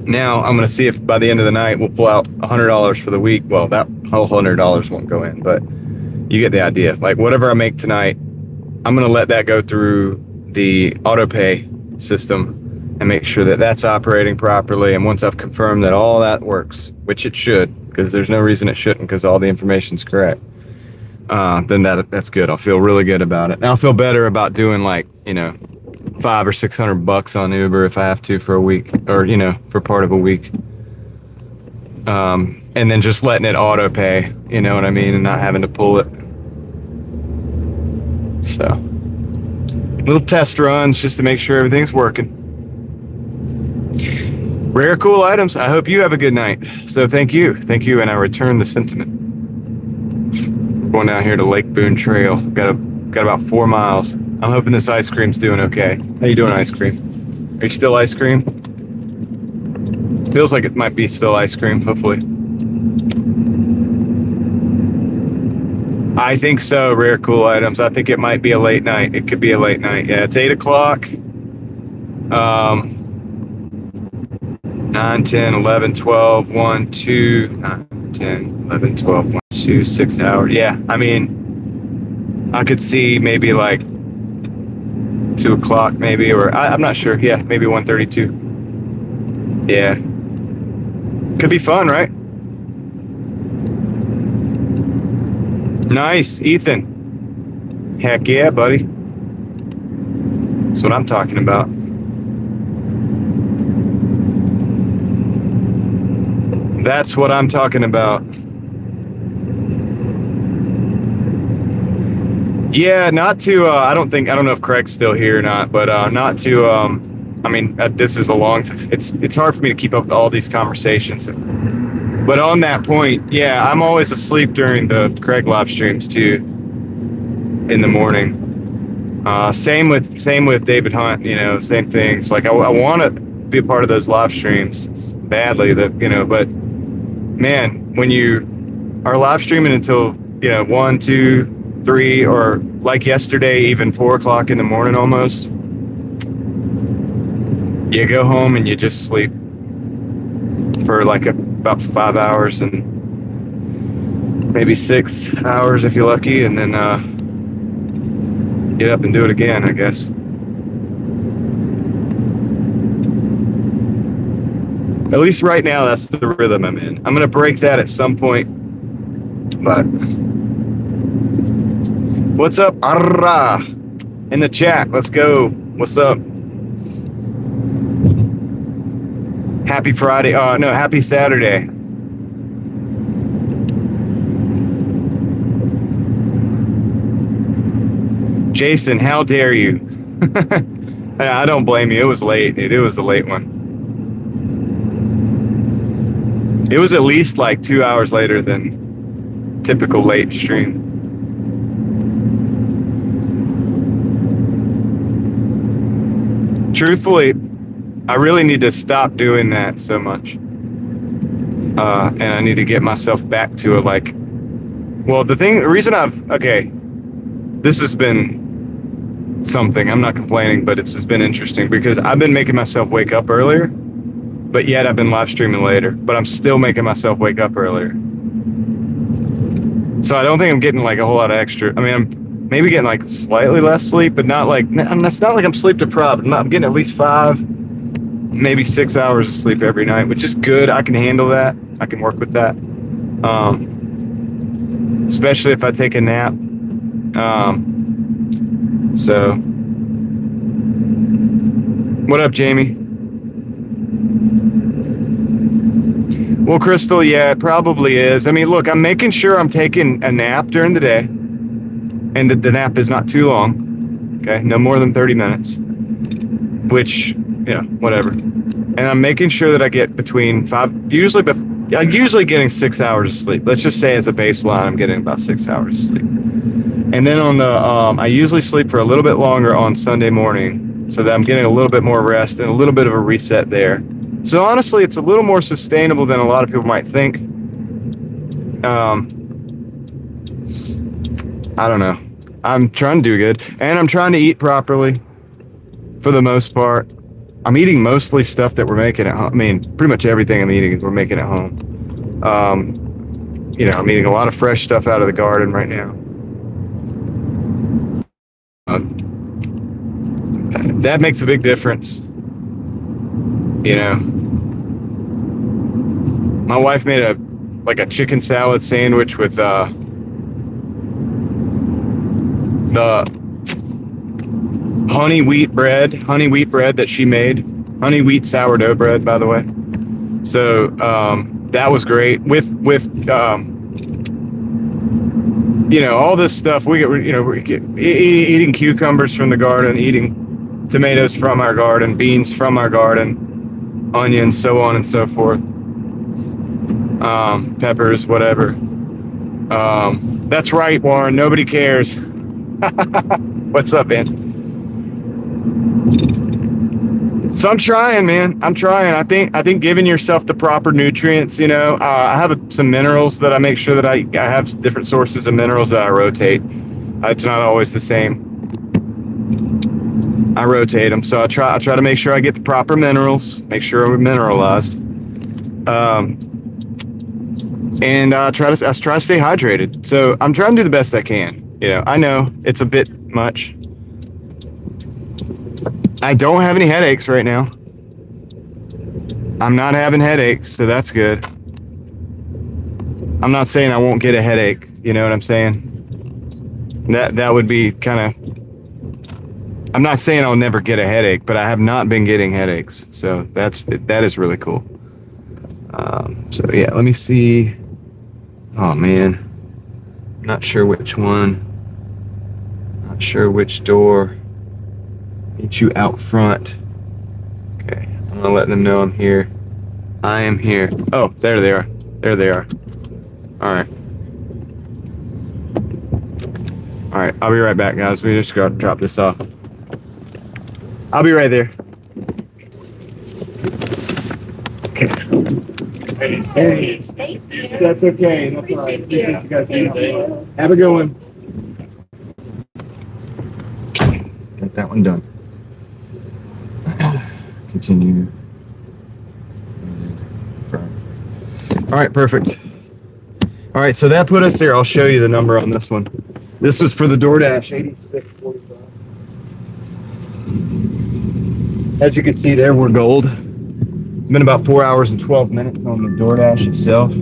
now I'm going to see if by the end of the night we'll pull out $100 for the week. Well, that whole $100 won't go in, but you get the idea. Like, whatever I make tonight, I'm going to let that go through the auto pay system and make sure that that's operating properly. And once I've confirmed that all that works, which it should, because there's no reason it shouldn't, because all the information's correct, then that's good. I'll feel really good about it. And I'll feel better about doing like, $500 or $600 on Uber if I have to for a week, or, for part of a week. And then just letting it auto pay, you know what I mean? And not having to pull it. So, little test runs just to make sure everything's working. Rare cool items. I hope you have a good night. So thank you. And I return the sentiment. Going down here to Lake Boone Trail. Got about 4 miles. I'm hoping this ice cream's doing okay. How you doing, ice cream? Are you still ice cream? Feels like it might be still ice cream, hopefully. I think so, rare cool items. I think it might be a late night. It could be a late night. Yeah, it's 8 o'clock. 9, 10, 11, 12, 1, 2, 9, 10, 11, 12, 1, 2, 6 hours. Yeah, I mean, I could see maybe like 2 o'clock maybe, or I'm not sure. Yeah, maybe 1:32. Yeah. Could be fun, right? Nice, Ethan. Heck yeah, buddy. That's what I'm talking about. That's what I'm talking about. Yeah, not to, I don't know if Craig's still here or not, but not to, I mean, this is a long time. It's hard for me to keep up with all these conversations. But on that point, yeah, I'm always asleep during the Craig live streams too, in the morning. Same with David Hunt, same things. Like, I want to be a part of those live streams badly, but man, when you are live streaming until, 1, 2, 3, or like yesterday, even 4 o'clock in the morning almost, you go home and you just sleep for like about 5 hours, and maybe 6 hours if you're lucky, and then get up and do it again, I guess. At least right now, that's the rhythm I'm in. I'm gonna break that at some point, but what's up, Arra? In the chat, let's go. What's up? Happy Friday. No, happy Saturday. Jason, how dare you? I don't blame you. It was late. It was a late one. It was at least like 2 hours later than typical late stream. Truthfully, I really need to stop doing that so much. And I need to get myself back to it. Like, well, the reason okay, this has been something. I'm not complaining, but it's just been interesting because I've been making myself wake up earlier, but yet I've been live streaming later, but I'm still making myself wake up earlier. So I don't think I'm getting like a whole lot of extra. I mean, I'm maybe getting like slightly less sleep, but not like, it's not like I'm sleep deprived. I'm getting at least 5, maybe 6 hours of sleep every night, which is good. I can handle that. I can work with that. Especially if I take a nap. So, what up, Jamie? Well, Crystal, yeah, it probably is. I mean, look, I'm making sure I'm taking a nap during the day, and the nap is not too long. Okay, no more than 30 minutes, which, whatever. And I'm making sure that I get between 5, I'm usually getting 6 hours of sleep. Let's just say as a baseline, I'm getting about 6 hours of sleep. And then on the, I usually sleep for a little bit longer on Sunday morning so that I'm getting a little bit more rest and a little bit of a reset there. So honestly, it's a little more sustainable than a lot of people might think. I don't know. I'm trying to do good, and I'm trying to eat properly for the most part. I'm eating mostly stuff that we're making at home. I mean, pretty much everything I'm eating is we're making at home. I'm eating a lot of fresh stuff out of the garden right now. That makes a big difference. My wife made a chicken salad sandwich with the honey wheat bread that she made. Honey wheat sourdough bread, by the way. So that was great with all this stuff. We get eating cucumbers from the garden, eating tomatoes from our garden, beans from our garden, onions, so on and so forth. Peppers, whatever. That's right, Warren. Nobody cares. What's up, man? So I'm trying, man. I'm trying. I think giving yourself the proper nutrients. I have some minerals that I make sure that I have different sources of minerals that I rotate. It's not always the same. I rotate them, so I try to make sure I get the proper minerals, make sure we're mineralized, and I try to stay hydrated. So I'm trying to do the best I can. I know it's a bit much. I don't have any headaches right now. I'm not having headaches, so that's good. I'm not saying I won't get a headache. You know what I'm saying? That would be kind of. I'm not saying I'll never get a headache, but I have not been getting headaches, so that is really cool. So yeah, let me see. Oh man, not sure which one. Not sure which door. Meet you out front. Okay, I'm gonna let them know I'm here. I am here. Oh, there they are. There they are. All right. All right, I'll be right back, guys. We just gotta drop this off. I'll be right there. Okay. Hey, that's okay. That's all right. Appreciate you guys being here. Have a good one. Okay, got that one done. Continue. All right, perfect. All right, so that put us here. I'll show you the number on this one. This was for the Doordash 8645. As you can see there, we're gold. Been about 4 hours and 12 minutes on the Doordash itself.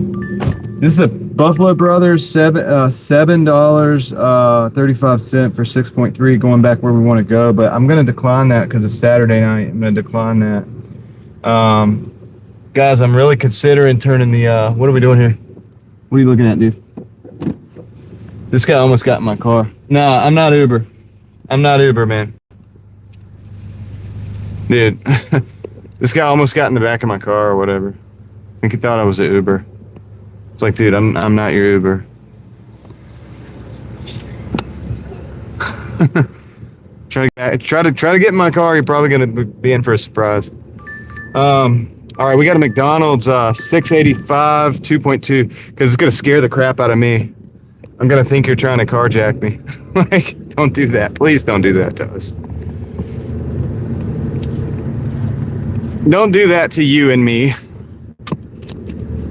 This is a Buffalo Brothers $7.35 for 6.3, going back where we want to go. But I'm gonna decline that because it's Saturday night. I'm gonna decline that. Guys, I'm really considering turning the. What are we doing here? What are you looking at, dude? This guy almost got in my car. Nah, I'm not Uber. I'm not Uber, man. Dude, this guy almost got in the back of my car or whatever. I think he thought I was an Uber. It's like, dude, I'm not your Uber. try to get in my car. You're probably gonna be in for a surprise. All right, we got a McDonald's 685 2.2 because it's gonna scare the crap out of me. I'm gonna think you're trying to carjack me. Like, don't do that. Please don't do that to us. Don't do that to you and me.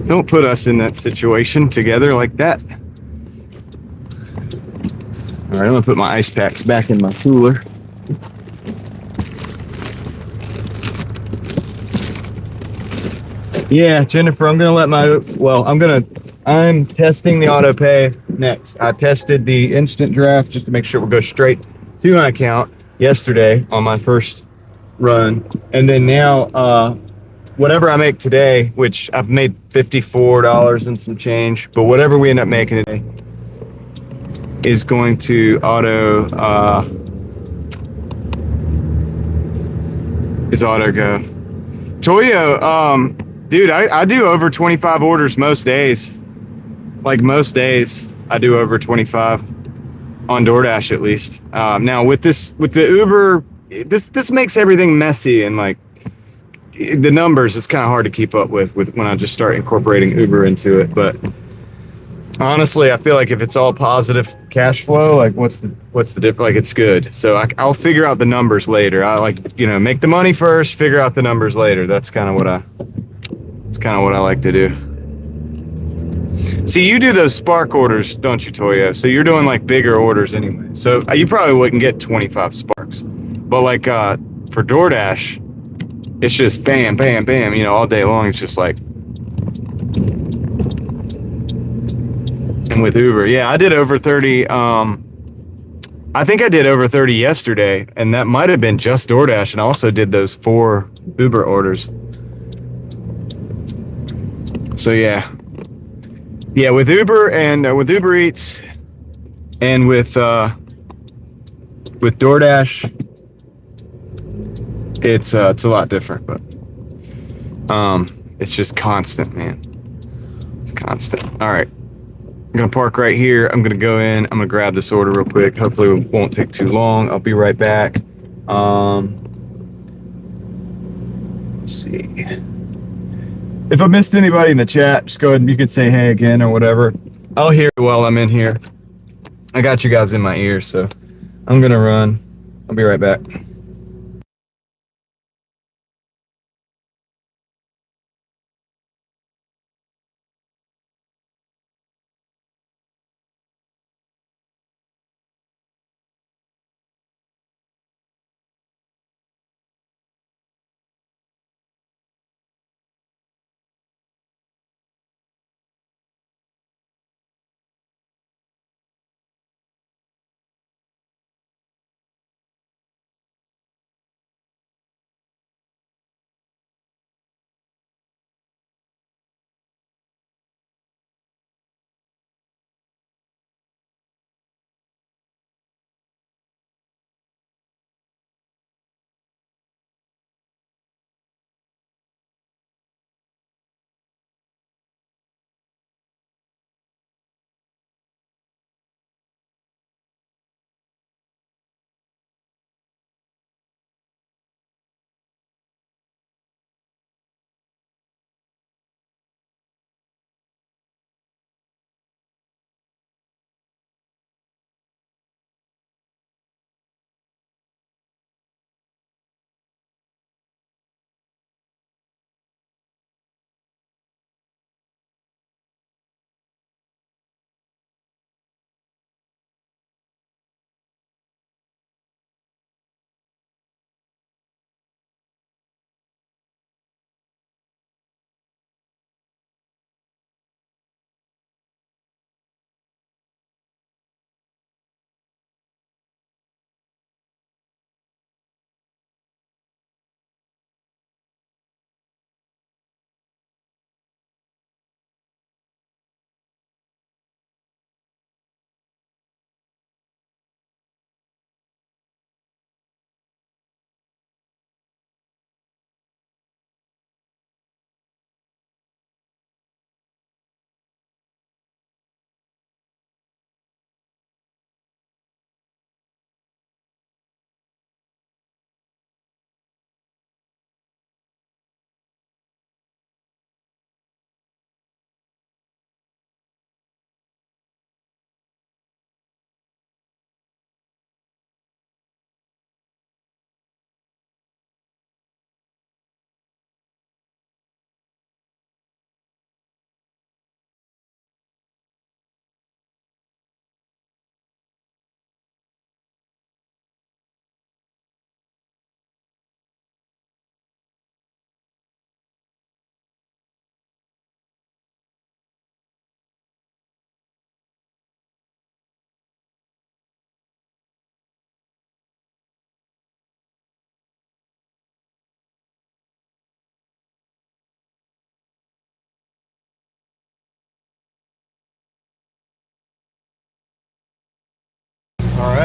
Don't put us in that situation together like that. All right, I'm gonna put my ice packs back in my cooler. Yeah, Jennifer, I'm testing the auto pay next. I tested the instant draft just to make sure it will go straight to my account yesterday on my first run. And then now, whatever I make today, which I've made $54 and some change, but whatever we end up making today is going to auto go. Toyo, dude, I do over 25 orders most days. Like most days, I do over 25 on DoorDash at least. Now with the Uber, this makes everything messy and like the numbers. It's kind of hard to keep up with when I just start incorporating Uber into it. But honestly, I feel like if it's all positive cash flow, like what's the difference? Like it's good. So I'll figure out the numbers later. I like, make the money first, figure out the numbers later. That's kind of what I like to do. See, you do those Spark orders, don't you, Toya? So you're doing like bigger orders anyway. So you probably wouldn't get 25 Sparks. But like for DoorDash, it's just bam, bam, bam, all day long. It's just like. And with Uber, yeah, I did over 30. I think I did over 30 yesterday, and that might have been just DoorDash, and I also did those 4 Uber orders. So yeah, with Uber and with Uber Eats and with DoorDash, it's a lot different, but it's just constant, man. It's constant. All right, I'm gonna park right here. I'm gonna go in. I'm gonna grab this order real quick. Hopefully, it won't take too long. I'll be right back. Let's see. If I missed anybody in the chat, just go ahead and you can say hey again or whatever. I'll hear it while I'm in here. I got you guys in my ear, so I'm gonna run. I'll be right back.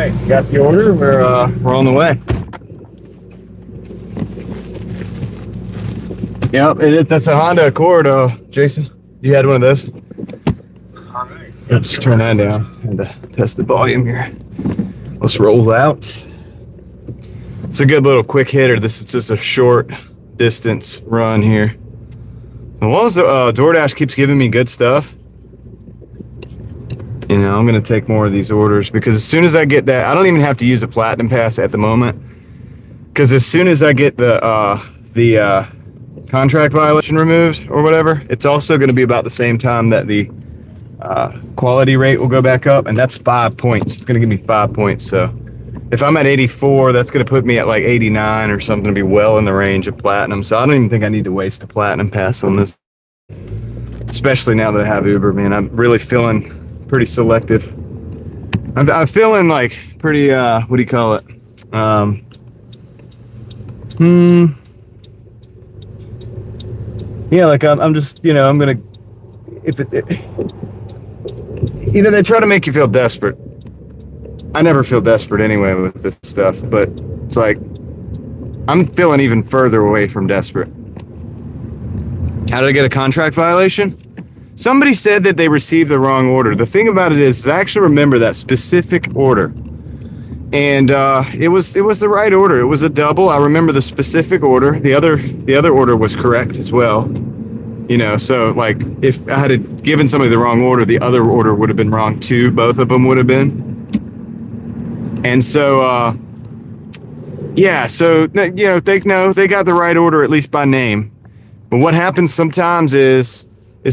right, got the order. We're on the way. Yep, that's a Honda Accord. Jason, you had one of those? All right. Let's turn that down and test the volume here. Let's roll out. It's a good little quick hitter. This is just a short distance run here. So as long as the Doordash keeps giving me good stuff, you know, I'm going to take more of these orders, because as soon as I get that, I don't even have to use a Platinum Pass at the moment, because as soon as I get the contract violation removed or whatever, it's also going to be about the same time that the quality rate will go back up, and that's 5 points. It's going to give me 5 points. So if I'm at 84, that's going to put me at like 89 or something, to be well in the range of platinum. So I don't even think I need to waste a Platinum Pass on this, especially now that I have Uber, man. I'm really feeling pretty selective. I'm feeling like pretty, what do you call it? Yeah, like I'm just, you know, I'm gonna, you know, they try to make you feel desperate. I never feel desperate anyway with this stuff, but it's like, I'm feeling even further away from desperate. How did I get a contract violation? Somebody said that they received the wrong order. The thing about it is I actually remember that specific order. And it was the right order. It was a double. I remember the specific order. The other order was correct as well. You know, so like if I had given somebody the wrong order, the other order would have been wrong too. Both of them would have been. And so yeah, so you know, they got the right order, at least by name. But what happens sometimes is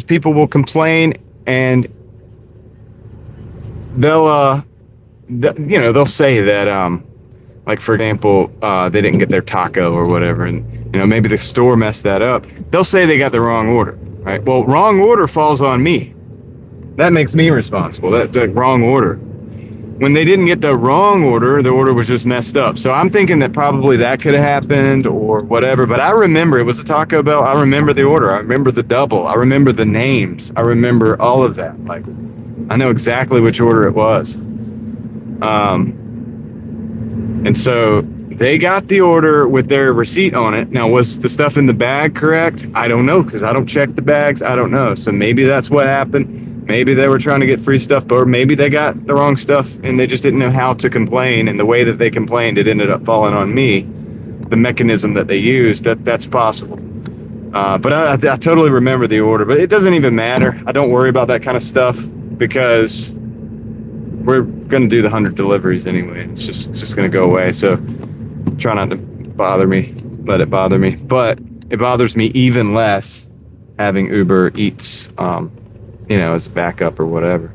people will complain, and they'll you know, they'll say that like, for example, they didn't get their taco or whatever, and you know, maybe the store messed that up. They'll say they got the wrong order, right? Well, wrong order falls on me. That makes me responsible. That wrong order. When they didn't get the wrong order, the order was just messed up. So I'm thinking that probably that could have happened or whatever. But I remember it was a Taco Bell. I remember the order. I remember the double. I remember the names. I remember all of that. Like, I know exactly which order it was. And so they got the order with their receipt on it. Now, was the stuff in the bag correct? I don't know, because I don't check the bags. I don't know. So maybe that's what happened. Maybe they were trying to get free stuff, or maybe they got the wrong stuff and they just didn't know how to complain. And the way that they complained, it ended up falling on me. The mechanism that they used, that's possible. But I totally remember the order. But it doesn't even matter. I don't worry about that kind of stuff, because we're going to do the 100 deliveries anyway. It's just going to go away. So try not to let it bother me. But it bothers me even less having Uber Eats, you know, as a backup or whatever.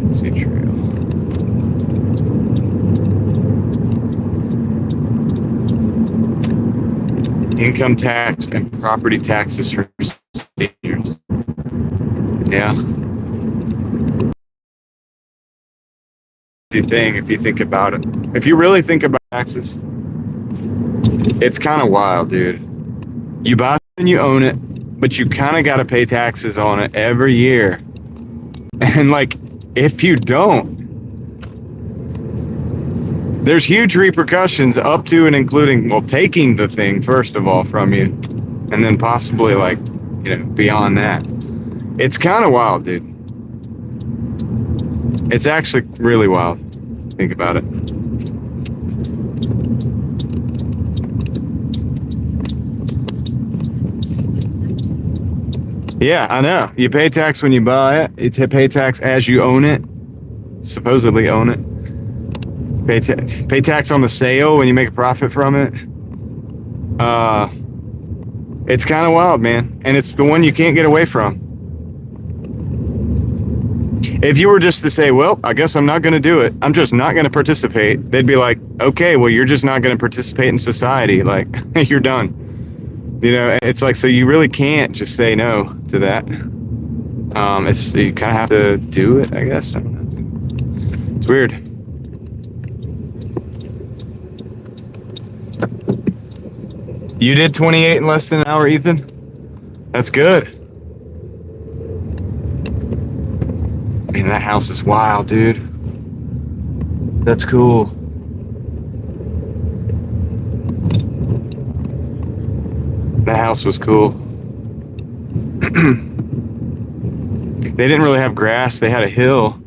Let's see, trail. Income tax and property taxes for seniors. Yeah. Thing, if you think about it, if you really think about taxes, it's kind of wild, dude. You buy it and you own it, but you kind of got to pay taxes on it every year. And like, if you don't, there's huge repercussions up to and including, well, taking the thing first of all from you, and then possibly, like, you know, beyond that. It's kind of wild, dude. It's actually really wild. Think about it. Yeah, I know. You pay tax when you buy it. You pay tax as you own it. Supposedly own it. Pay tax on the sale when you make a profit from it. It's kind of wild, man. And it's the one you can't get away from. If you were just to say, well, I guess I'm not going to do it, I'm just not going to participate, they'd be like, okay, well, you're just not going to participate in society. Like, you're done. You know, it's like, so you really can't just say no to that. You kind of have to do it, I guess. I don't know. It's weird. You did 28 in less than an hour, Ethan? That's good. Man, that house is wild, dude. That's cool. That house was cool. They didn't really have grass. They had a hill.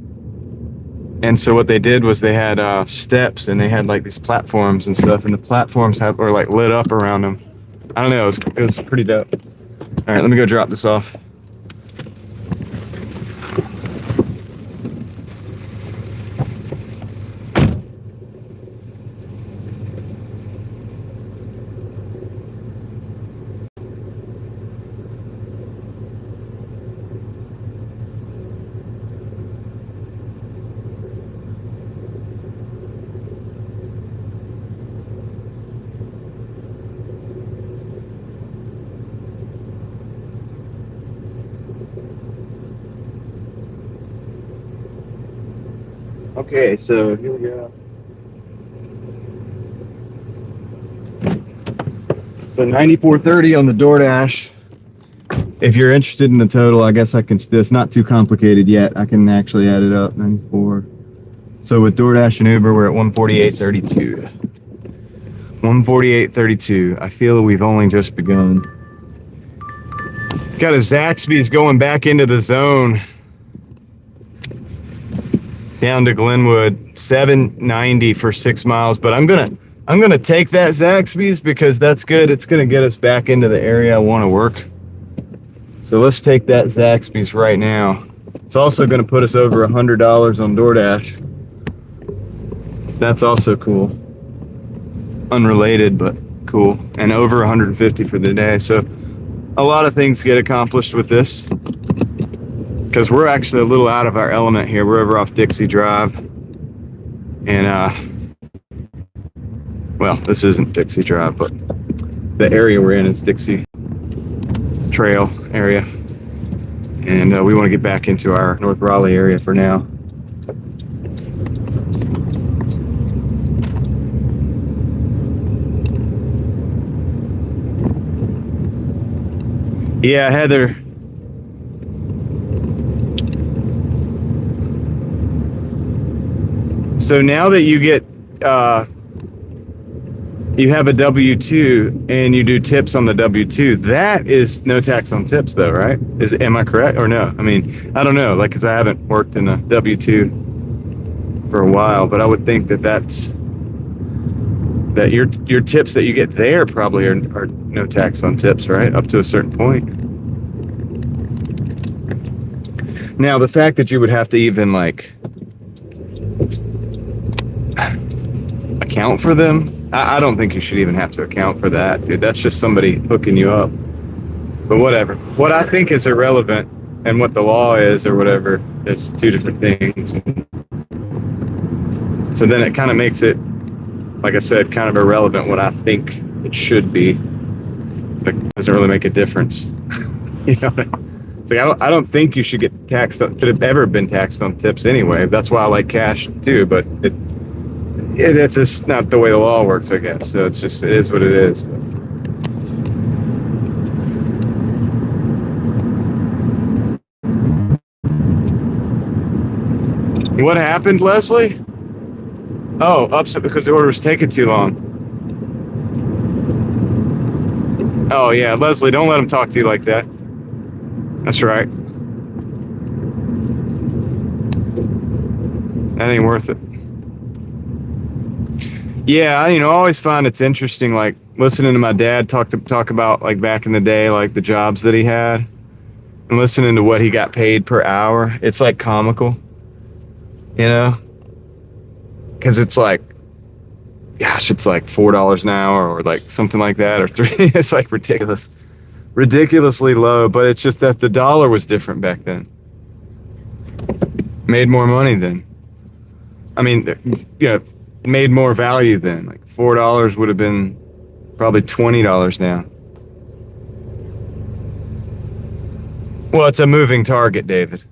And so what they did was they had steps, and they had like these platforms and stuff, and the platforms were like lit up around them. I don't know. It was pretty dope. All right, let me go drop this off. Okay, so here we go. So 94.30 on the Doordash. If you're interested in the total, I guess I can. It's not too complicated yet. I can actually add it up. 94. So with Doordash and Uber, we're at 148.32. 148.32. I feel we've only just begun. Got a Zaxby's going back into the zone. Down to Glenwood, 790 for 6 miles. But I'm gonna take that Zaxby's because that's good. It's gonna get us back into the area I want to work. So let's take that Zaxby's right now. It's also gonna put us over $100 on DoorDash. That's also cool. Unrelated, but cool. And over 150 for the day. So a lot of things get accomplished with this. Because we're actually a little out of our element here. We're over off Dixie Drive. And, well, this isn't Dixie Drive, but the area we're in is Dixie Trail area. And we want to get back into our North Raleigh area for now. Yeah, Heather. So now that you get, you have a W-2 and you do tips on the W-2, that is no tax on tips though, right? Am I correct or no? I mean, I don't know, like, cause I haven't worked in a W-2 for a while, but I would think that your tips that you get there probably are no tax on tips, right? Up to a certain point. Now, the fact that you would have to even like account for them, I don't think you should even have to account for that, dude. That's just somebody hooking you up. But whatever. What I think is irrelevant and what the law is or whatever, it's two different things. So then it kind of makes it, like I said, kind of irrelevant what I think it should be. Like, it doesn't really make a difference. You know, it's like I don't think you should get taxed. Should have ever been taxed on tips anyway. That's why I like cash too. But it's just not the way the law works, I guess. So it is what it is. What happened, Leslie? Oh, upset because the order was taking too long. Oh yeah, Leslie, don't let him talk to you like that. That's right. That ain't worth it. Yeah, I always find it's interesting, like listening to my dad talk about like back in the day, like the jobs that he had, and listening to what he got paid per hour. It's like comical, because it's like, gosh, it's like $4 an hour or like something like that, or $3. It's like ridiculously low. But it's just that the dollar was different back then. Made more money then. I mean, made more value then. Like $4 would have been probably $20 now. Well, it's a moving target, David.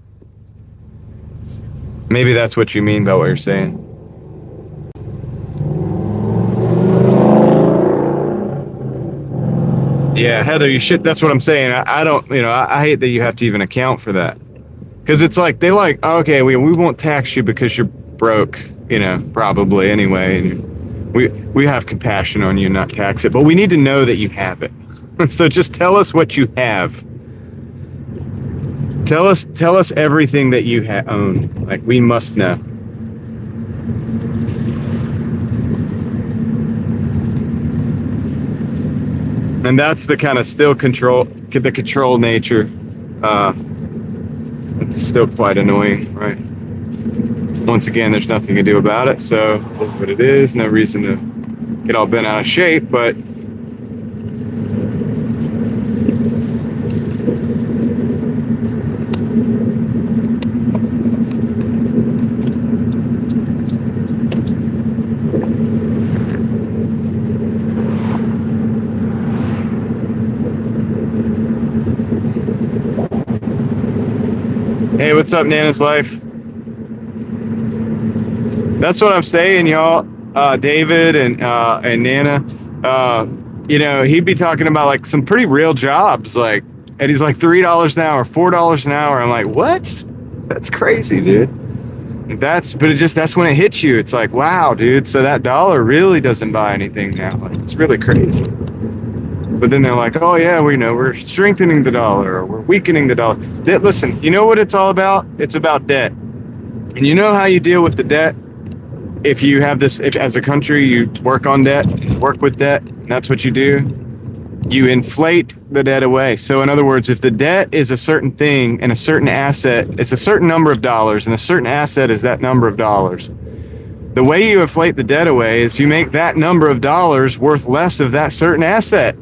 Maybe that's what you mean by what you're saying. Yeah, Heather, you should. That's what I'm saying. I don't, I hate that you have to even account for that. Because it's like, they like, okay, we won't tax you because you're broke, probably anyway. And we have compassion on you, not tax it. But we need to know that you have it. So just tell us what you have. Tell us everything that you own. Like, we must know. And that's the kind of still the control nature. It's still quite annoying, right? Once again, there's nothing to do about it, so that's what it is. No reason to get all bent out of shape, but hey, what's up, Nana's Life? That's what I'm saying, y'all. David and Nana, he'd be talking about like some pretty real jobs, like, and he's like $3 an hour, $4 an hour. I'm like, what? That's crazy, dude. That's when it hits you. It's like, wow, dude. So that dollar really doesn't buy anything now. Like, it's really crazy. But then they're like, oh yeah, we're strengthening the dollar, or we're weakening the dollar. Listen, you know what it's all about? It's about debt. And you know how you deal with the debt? If you have this, if as a country you work on debt, work with debt, and that's what you do, you inflate the debt away. So in other words, if the debt is a certain thing and a certain asset, it's a certain number of dollars, and a certain asset is that number of dollars. The way you inflate the debt away is you make that number of dollars worth less of that certain asset.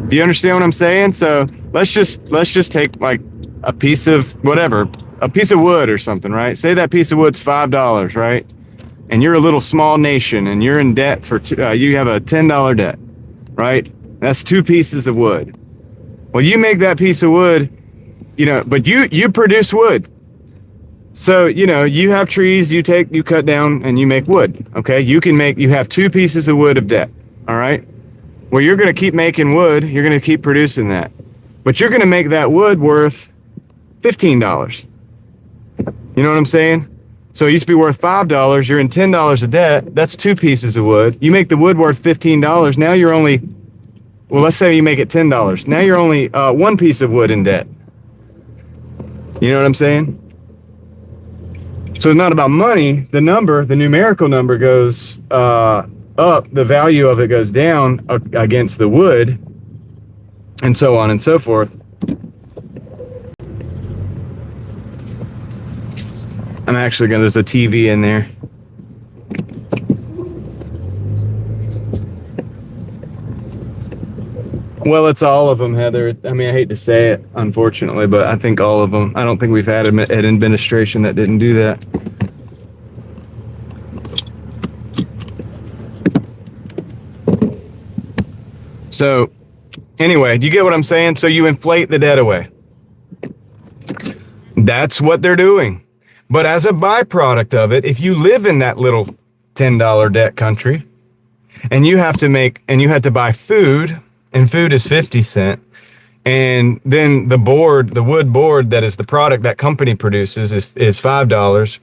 Do you understand what I'm saying? So let's just take like a piece of whatever, a piece of wood or something, right? Say that piece of wood's $5, right? And you're a little small nation, and you're in debt for you have a $10 debt, right? That's 2 pieces of wood. Well, you make that piece of wood, but you produce wood. So, you have trees, you cut down and you make wood. Okay, you have 2 pieces of wood of debt. All right. Well, you're going to keep making wood. You're going to keep producing that, but you're going to make that wood worth $15. You know what I'm saying? So it used to be worth $5. You're in $10 of debt. That's 2 pieces of wood. You make the wood worth $15. Now you're only, well, let's say you make it $10. Now you're only 1 piece of wood in debt. You know what I'm saying? So it's not about money. The numerical number goes up. The value of it goes down against the wood, and so on and so forth. I'm actually there's a TV in there. Well, it's all of them, Heather. I mean, I hate to say it, unfortunately, but I think all of them. I don't think we've had an administration that didn't do that. So, anyway, do you get what I'm saying? So you inflate the debt away. That's what they're doing. But as a byproduct of it, if you live in that little $10 debt country, and you have to buy food, and food is 50 cents, and then the wood board that is the product that company produces is $5,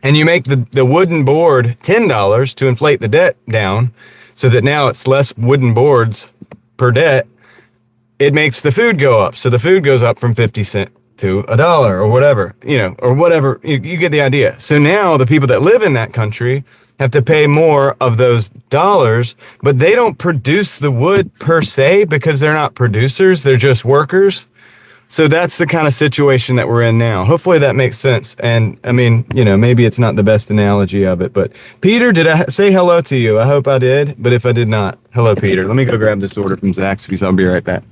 and you make the wooden board $10 to inflate the debt down, so that now it's less wooden boards per debt, it makes the food go up. So the food goes up from 50 cents to $1 or whatever, or whatever. You get the idea. So now the people that live in that country have to pay more of those dollars, but they don't produce the wood per se because they're not producers. They're just workers. So that's the kind of situation that we're in now. Hopefully that makes sense. And I mean, maybe it's not the best analogy of it, but Peter, did I say hello to you? I hope I did. But if I did not, hello, Peter. Let me go grab this order from Zaxby's. I'll be right back.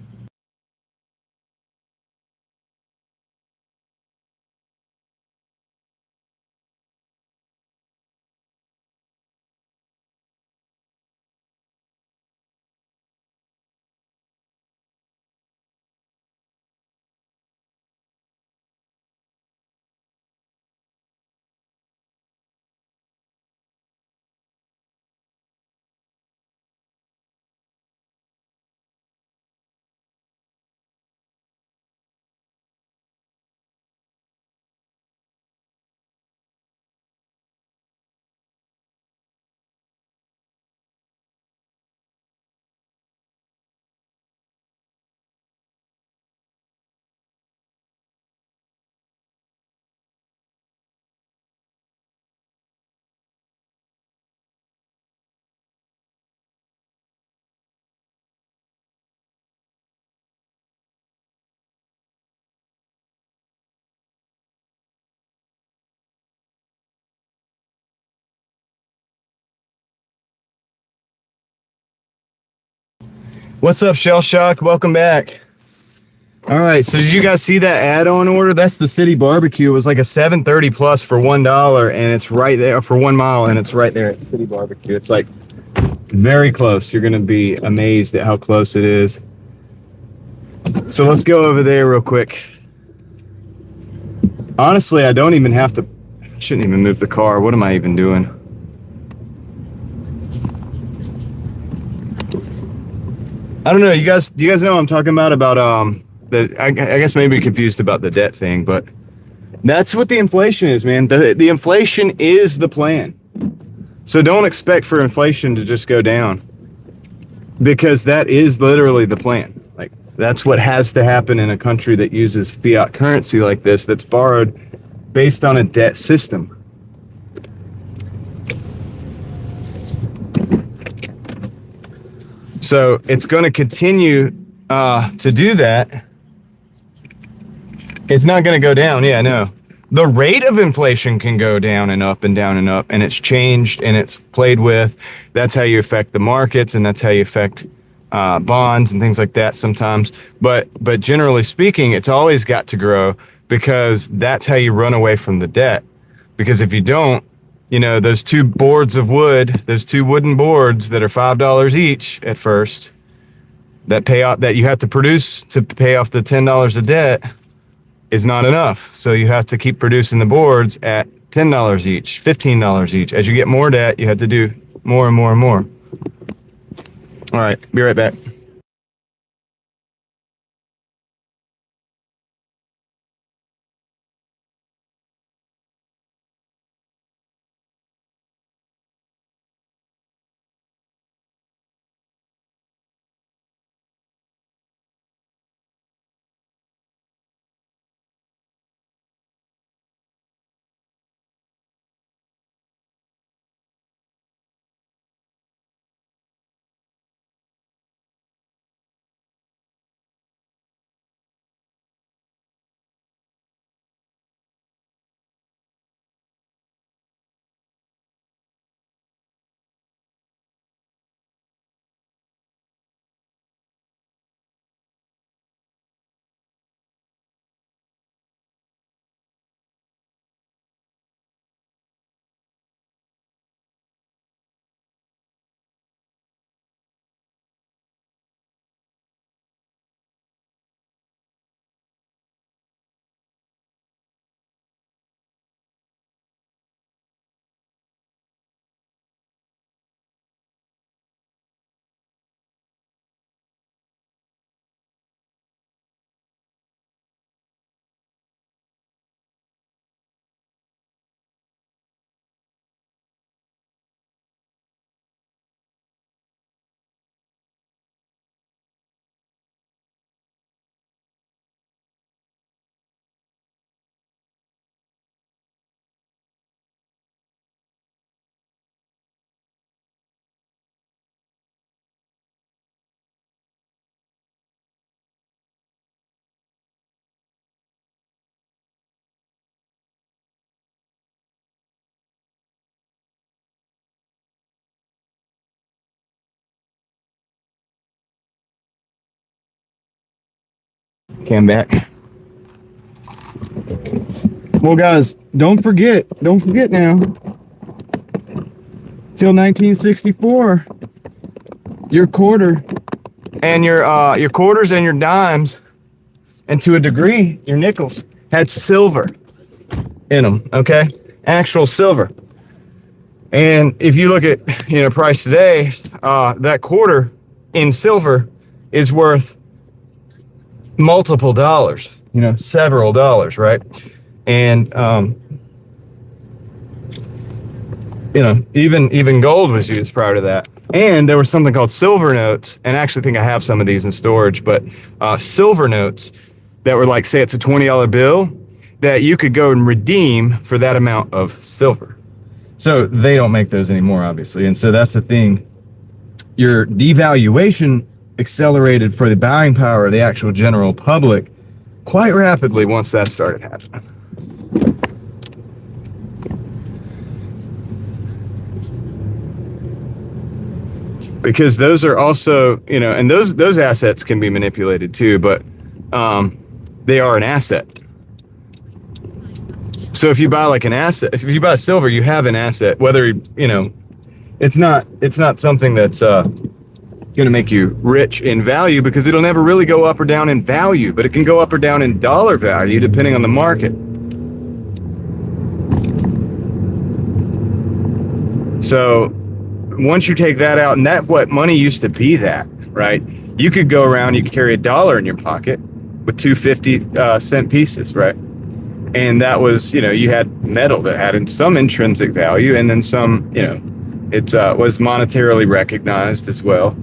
What's up, Shell Shock? Welcome back. All right, so did you guys see that add-on order? That's the City Barbecue. It was like a 730 plus for $1, and it's right there for 1 mile, and it's right there at City Barbecue. It's like very close. You're gonna be amazed at how close it is. So let's go over there real quick. Honestly, I don't even have to. I shouldn't even move the car. What am I even doing? I don't know. Do you guys know what I'm talking about I guess maybe confused about the debt thing, but that's what the inflation is, man. The inflation is the plan. So don't expect for inflation to just go down, because that is literally the plan. Like, that's what has to happen in a country that uses fiat currency like this, that's borrowed based on a debt system. So it's going to continue to do that. It's not going to go down. Yeah, no. The rate of inflation can go down and up and down and up, and it's changed and it's played with. That's how you affect the markets, and that's how you affect bonds and things like that sometimes. But generally speaking, it's always got to grow, because that's how you run away from the debt. Because if you don't, you know, those two boards of wood, those two wooden boards that are $5 each at first, that pay off, that you have to produce to pay off the $10 of debt, is not enough. So you have to keep producing the boards at $10 each, $15 each. As you get more debt, you have to do more and more and more. All right, be right back. Okay, I'm back. Well, guys, don't forget now, till 1964, your quarter and your quarters and your dimes, and to a degree, your nickels, had silver in them, okay? Actual silver. And if you look at, you know, price today, that quarter in silver is worth multiple dollars, you know, several dollars, right? And you know, even gold was used prior to that. And there was something called silver notes, and I actually think I have some of these in storage, but silver notes that were like, say it's a $20 bill, that you could go and redeem for that amount of silver. So they don't make those anymore, obviously. And so that's the thing. Your devaluation accelerated for the buying power of the actual general public quite rapidly once that started happening. because those are also, and those assets can be manipulated too, but they are an asset. So if you buy like an asset, if you buy silver, you have an asset, whether, it's not something that's going to make you rich in value, because it'll never really go up or down in value, but it can go up or down in dollar value depending on the market. So once you take that out, and that what money used to be, that, right? You could go around, you could carry $1 in your pocket with two 50-cent pieces, right? And that was, you had metal that had some intrinsic value, and then some, it was monetarily recognized as well.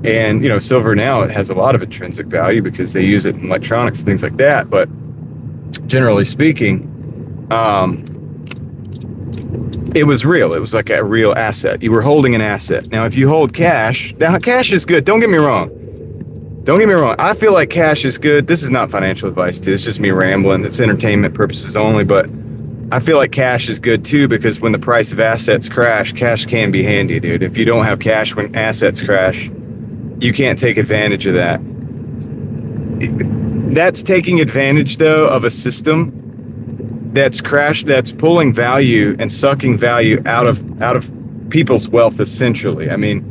And silver now, it has a lot of intrinsic value because they use it in electronics and things like that. But generally speaking, it was real. It was like a real asset. You were holding an asset. Now, if you hold cash, now cash is good. Don't get me wrong. I feel like cash is good. This is not financial advice, too. It's just me rambling. It's entertainment purposes only. But I feel like cash is good, too, because when the price of assets crash, cash can be handy, dude. If you don't have cash when assets crash, you can't take advantage of that. That's taking advantage, though, of a system that's pulling value and sucking value out of people's wealth, essentially. I mean,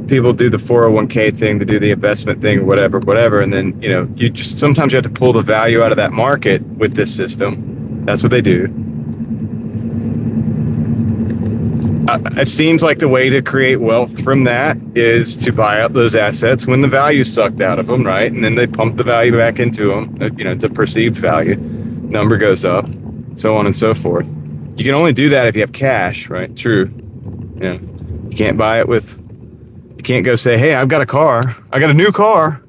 people do the 401k thing, to do the investment thing, or whatever, and then sometimes you have to pull the value out of that market with this system. That's what they do. It seems like the way to create wealth from that is to buy up those assets when the value's sucked out of them, right? And then they pump the value back into them, the perceived value. Number goes up, so on and so forth. You can only do that if you have cash, right? True. You can't buy it with, you can't go say, hey, I've got a car. I got a new car.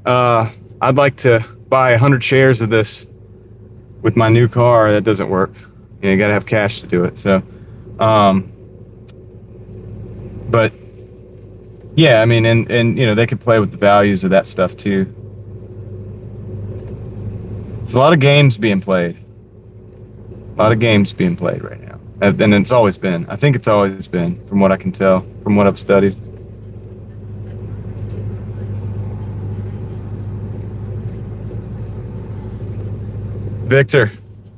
I'd like to buy 100 shares of this with my new car. That doesn't work. You got to have cash to do it. So, but yeah, I mean, and they could play with the values of that stuff too. There's a lot of games being played. right now. And it's always been. I think it's always been, from what I can tell, from what I've studied. Victor,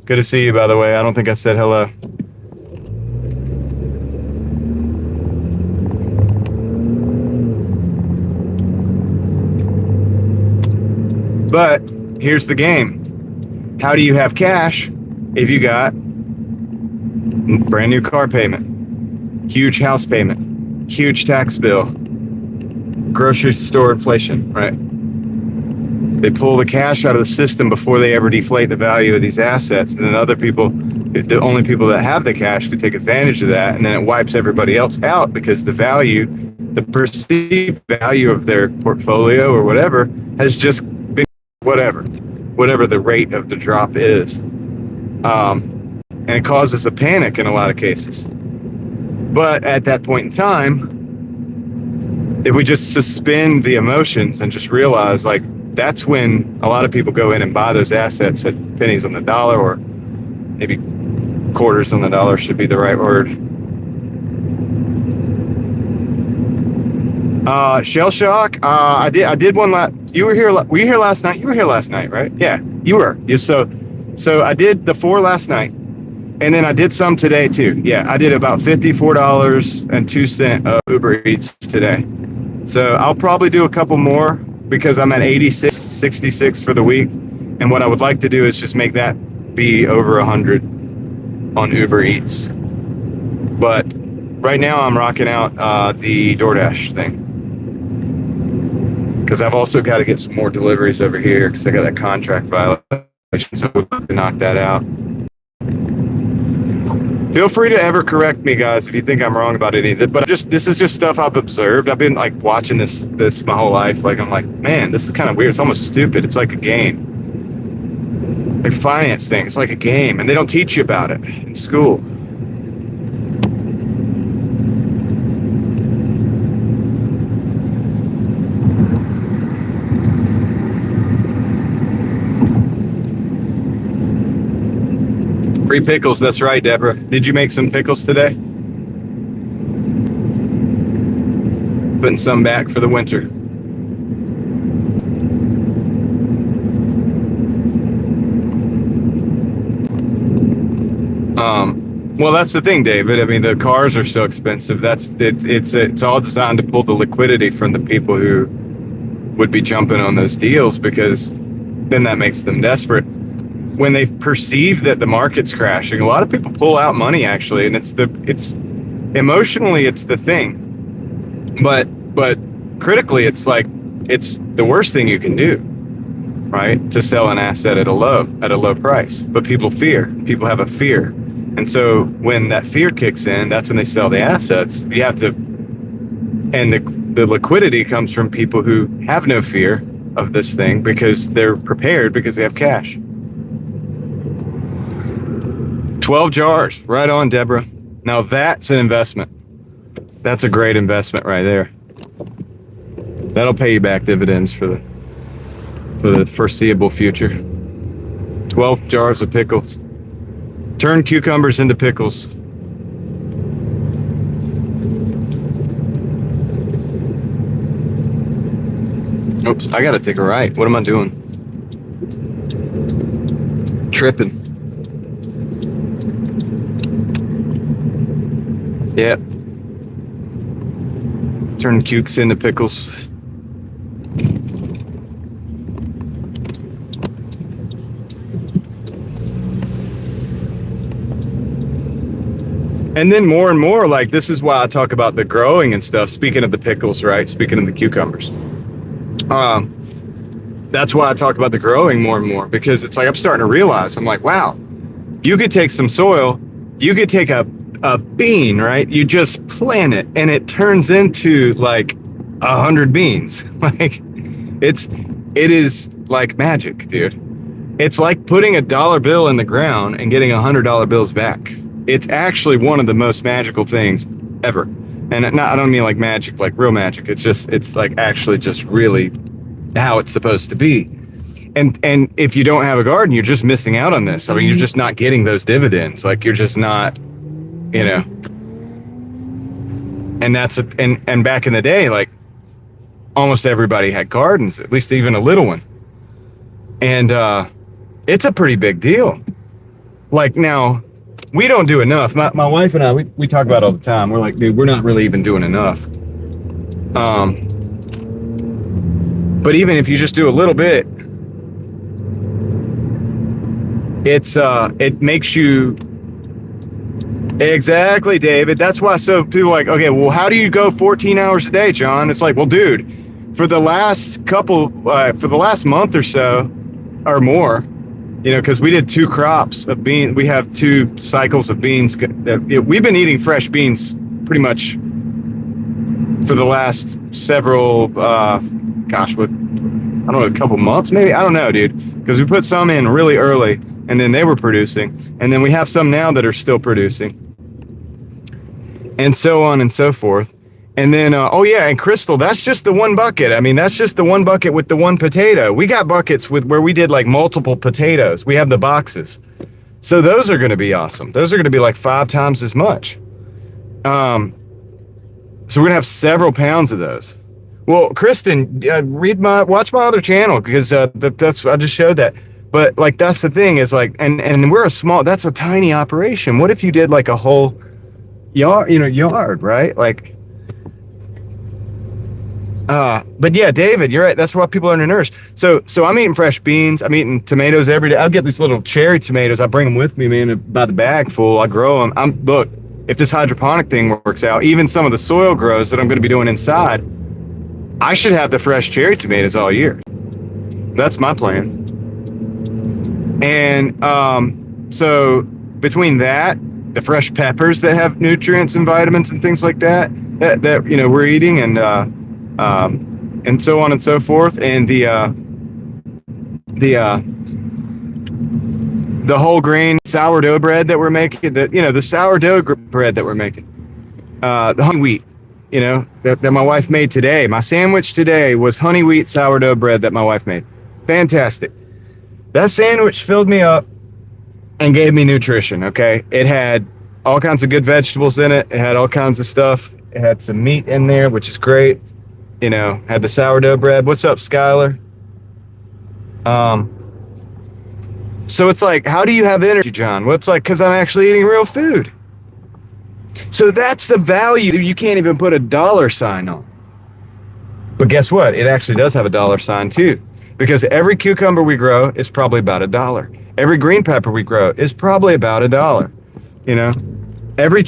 good to see you, by the way. I don't think I said hello. But here's the game. How do you have cash if you got brand new car payment, huge house payment, huge tax bill, grocery store inflation, right? They pull the cash out of the system before they ever deflate the value of these assets. And then other people, the only people that have the cash, could take advantage of that. And then it wipes everybody else out because the value, the perceived value of their portfolio or whatever has just been whatever the rate of the drop is. And it causes a panic in a lot of cases. But at that point in time, if we just suspend the emotions and just realize, like, that's when a lot of people go in and buy those assets at pennies on the dollar, or maybe quarters on the dollar should be the right word. Shell shock. I did one last. You were here. Were you here last night? You were here last night, right? Yeah, you were. So I did the 4 last night, and then I did some today too. Yeah, I did about $54.02 of Uber Eats today. So I'll probably do a couple more, because I'm at 66 for the week. And what I would like to do is just make that be over 100 on Uber Eats. But right now I'm rocking out the Doordash thing, because I've also got to get some more deliveries over here, because I got that contract violation, so we'll have to knock that out. Feel free to ever correct me, guys, if you think I'm wrong about any of it. But this is just stuff I've observed. I've been like watching this my whole life. Like, I'm like, man, this is kind of weird. It's almost stupid. It's like a game. Like finance thing. It's like a game, and they don't teach you about it in school. Free pickles, that's right, Deborah. Did you make some pickles today? putting some back for the winter. Well, that's the thing, David. I mean, the cars are so expensive. It's all designed to pull the liquidity from the people who would be jumping on those deals, because then that makes them desperate. When they perceive that the market's crashing, a lot of people pull out money, actually, and it's emotionally it's the thing. But critically, it's the worst thing you can do, right? To sell an asset at a low price. But people have a fear. And so when that fear kicks in, that's when they sell the assets. You have to, and the liquidity comes from people who have no fear of this thing because they're prepared, because they have cash. 12 jars, right on, Deborah. Now that's an investment. That's a great investment right there. That'll pay you back dividends for the foreseeable future. 12 jars of pickles. Turn cucumbers into pickles. Oops, I gotta take a right. What am I doing? Tripping. Yep. Turn cukes into pickles. And then more and more, like, this is why I talk about the growing and stuff. Speaking of the pickles, right? Speaking of the cucumbers. That's why I talk about the growing more and more, because it's like I'm starting to realize, I'm like, wow, you could take some soil, you could take a bean, right? You just plant it and it turns into like 100 beans. Like it is like magic, dude. It's like putting a dollar bill in the ground and getting $100 bills back. It's actually one of the most magical things ever. And I don't mean like magic, like real magic. It's like actually just really how it's supposed to be. And if you don't have a garden, you're just missing out on this. I mean, you're just not getting those dividends. Like, you're just not, you know. And and back in the day, like, almost everybody had gardens, at least even a little one. And it's a pretty big deal. Like, now, we don't do enough. My wife and I, we talk about it all the time. We're like, dude, we're not really even doing enough. But even if you just do a little bit, it makes you, exactly, David. That's why, so people are like, okay, well, how do you go 14 hours a day, John? It's like, well, dude, for the last month or so or more, you know, because we did 2 crops of beans. We have 2 cycles of beans. We've been eating fresh beans pretty much for the last several, I don't know, a couple months maybe? I don't know, dude. Because we put some in really early, and then they were producing. And then we have some now that are still producing. And so on and so forth. And then, oh yeah, and Crystal, that's just the one bucket. I mean, that's just the one bucket with the one potato. We got buckets where we did like multiple potatoes. We have the boxes. So those are going to be awesome. Those are going to be like 5 times as much. So we're going to have several pounds of those. Well, Kristen, watch my other channel, because that's, I just showed that. But like, that's the thing, is like, and we're that's a tiny operation. What if you did like a whole yard, right? Like, but yeah, David, you're right. That's why people are undernourished. So I'm eating fresh beans. I'm eating tomatoes every day. I'll get these little cherry tomatoes. I bring them with me, man, by the bag full. I grow them. Look, if this hydroponic thing works out, even some of the soil grows that I'm going to be doing inside, I should have the fresh cherry tomatoes all year. That's my plan. And so between that, the fresh peppers that have nutrients and vitamins and things like that you know, we're eating, and so on and so forth, and the whole grain sourdough bread that we're making, the sourdough bread that we're making, the honey wheat, you know, that my wife made today. My sandwich today was honey wheat sourdough bread that my wife made. Fantastic. That sandwich filled me up and gave me nutrition, okay? It had all kinds of good vegetables in it. It had all kinds of stuff. It had some meat in there, which is great. You know, had the sourdough bread. What's up, Skylar? So it's like, how do you have energy, John? Well, it's like, because I'm actually eating real food. So that's the value you can't even put a dollar sign on. But guess what? It actually does have a dollar sign too. Because every cucumber we grow is probably about $1. Every green pepper we grow is probably about $1. You know? Every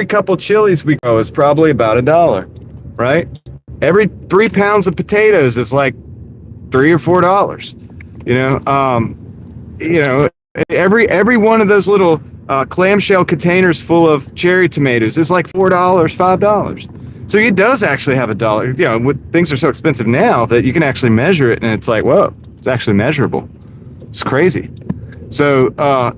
couple chilies we grow is probably about $1, right? Every 3 pounds of potatoes is like $3 or $4. Every one of those little clamshell containers full of cherry tomatoes is like $4, $5. So it does actually have $1. You know, things are so expensive now that you can actually measure it, and it's like, whoa, it's actually measurable. It's crazy. So, I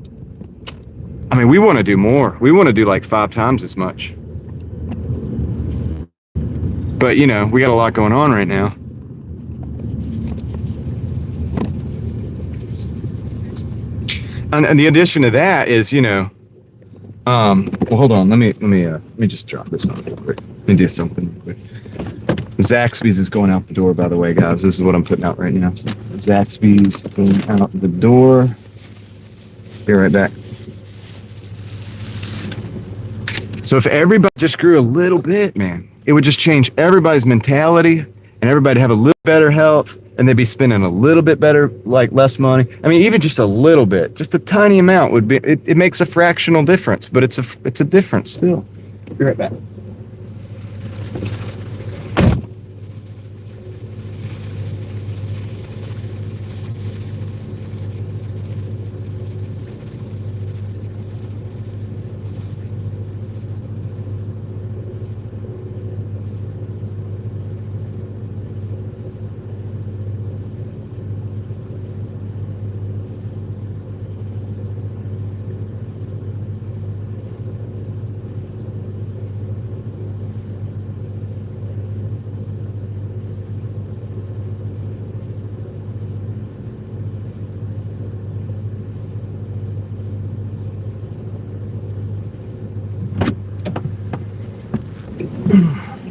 mean, we want to do more. We want to do like 5 times as much. But, you know, we got a lot going on right now. And the addition to that is, you know, well, hold on. Let me just drop this on real quick. Let me do something real quick. Zaxby's is going out the door, by the way, guys. This is what I'm putting out right now. So Zaxby's going out the door. Be right back. So if everybody just grew a little bit, man, it would just change everybody's mentality, and everybody have a little better health, and they'd be spending a little bit better, like less money. I mean, even just a little bit, just a tiny amount would be, it makes a fractional difference, but it's a difference still. Be right back.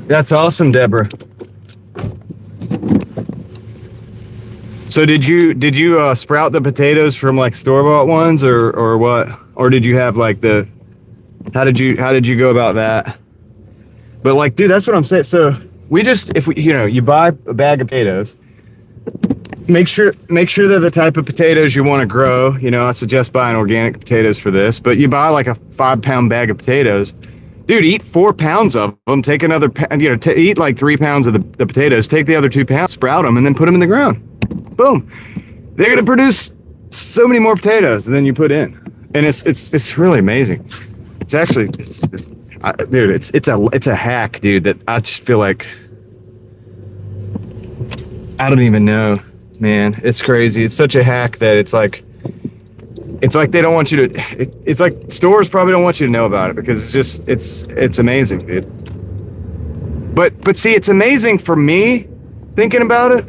That's awesome, Deborah. So did you sprout the potatoes from like store-bought ones or what? Or did you have like how did you go about that? But like, dude, that's what I'm saying. So you buy a bag of potatoes, make sure they're the type of potatoes you want to grow. You know, I suggest buying organic potatoes for this, but you buy like a 5-pound bag of potatoes. Dude, eat 4 pounds of them, take another, eat like 3 pounds of the potatoes, take the other 2 pounds, sprout them, and then put them in the ground. Boom. They're going to produce so many more potatoes than you put in. And it's really amazing. It's actually, dude, it's a hack, dude, that I just feel like, I don't even know, man. It's crazy. It's such a hack that it's like they don't want you to, it's like stores probably don't want you to know about it because it's amazing, dude. But see, it's amazing for me thinking about it.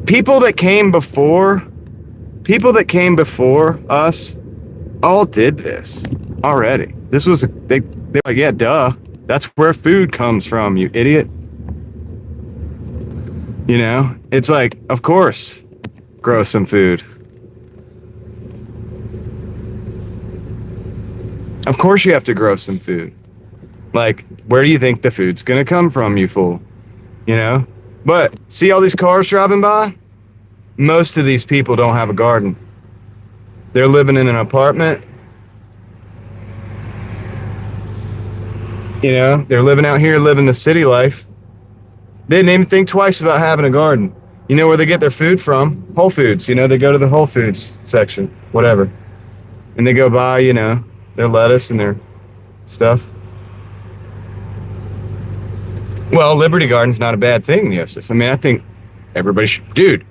People that came before us all did this already. This was, they're like, yeah, duh. That's where food comes from, you idiot. You know, it's like, of course, grow some food. Of course you have to grow some food. Like, where do you think the food's gonna come from, you fool? You know? But, see all these cars driving by? Most of these people don't have a garden. They're living in an apartment. You know, they're living out here, living the city life. They didn't even think twice about having a garden. You know where they get their food from? Whole Foods. You know, they go to the Whole Foods section, whatever. And they go buy, you know, their lettuce and their stuff. Well, Liberty Garden's not a bad thing, Yosef. I mean, I think everybody should, dude,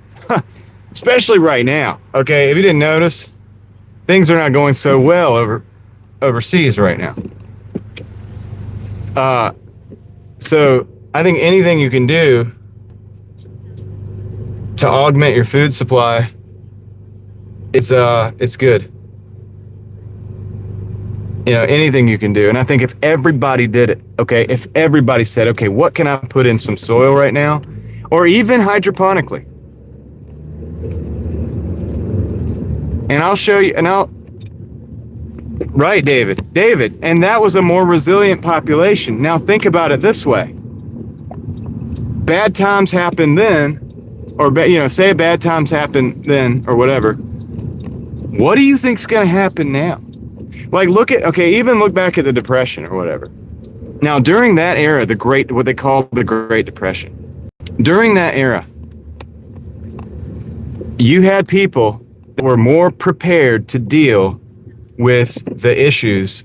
especially right now. Okay, if you didn't notice, things are not going so well overseas right now. So I think anything you can do to augment your food supply, it's good. anything you can do. And I think if everybody did it, okay, if everybody said, okay, what can I put in some soil right now, or even hydroponically, and I'll show you, right, David, and that was a more resilient population. Now think about it this way: bad times happen then, or say bad times happen then, or whatever. What do you think's going to happen now? Like, even look back at the Depression or whatever. Now, during that era, what they call the Great Depression, during that era, you had people that were more prepared to deal with the issues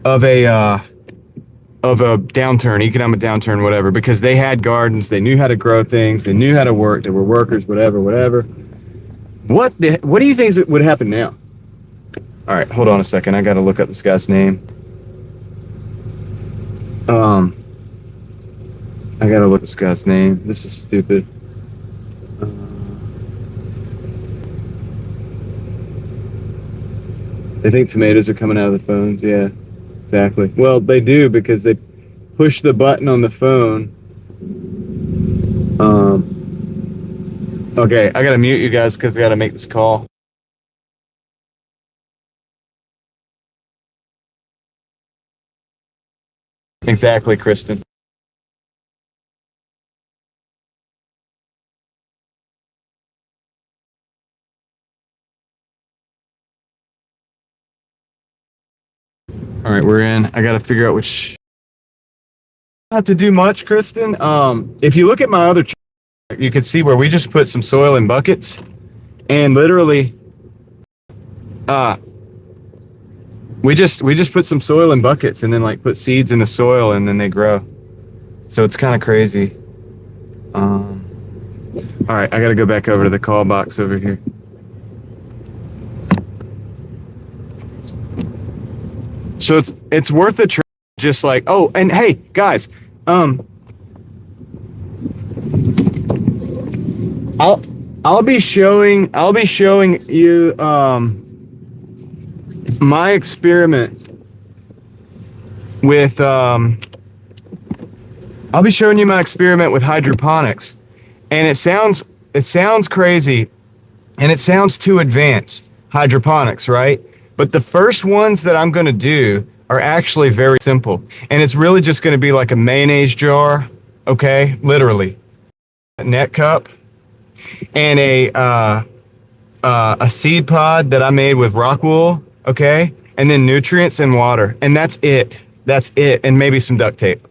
of a downturn, economic downturn, whatever, because they had gardens, they knew how to grow things, they knew how to work, they were workers, whatever. What do you think would happen now? All right, hold on a second. I got to look up this guy's name. I got to look up this guy's name. This is stupid. They think tomatoes are coming out of the phones. Yeah, exactly. Well, they do because they push the button on the phone. Okay, I got to mute you guys because I got to make this call. Exactly, Kristen. All right, we're in. I got to figure out which. Not to do much, Kristen. If you look at my other chart, you can see where we just put some soil in buckets, and literally, we just put some soil in buckets, and then like put seeds in the soil, and then they grow. So it's kind of crazy. All right, I got to go back over to the call box over here. So it's worth the try. Just like, oh, and hey guys, I'll be showing you my experiment with I'll be showing you my experiment with hydroponics, and it sounds crazy, and it sounds too advanced, hydroponics, right? But the first ones that I'm going to do are actually very simple, and it's really just going to be like a mayonnaise jar, okay, literally, a net cup, and a seed pod that I made with rock wool, okay, and then nutrients and water, and that's it, and maybe some duct tape.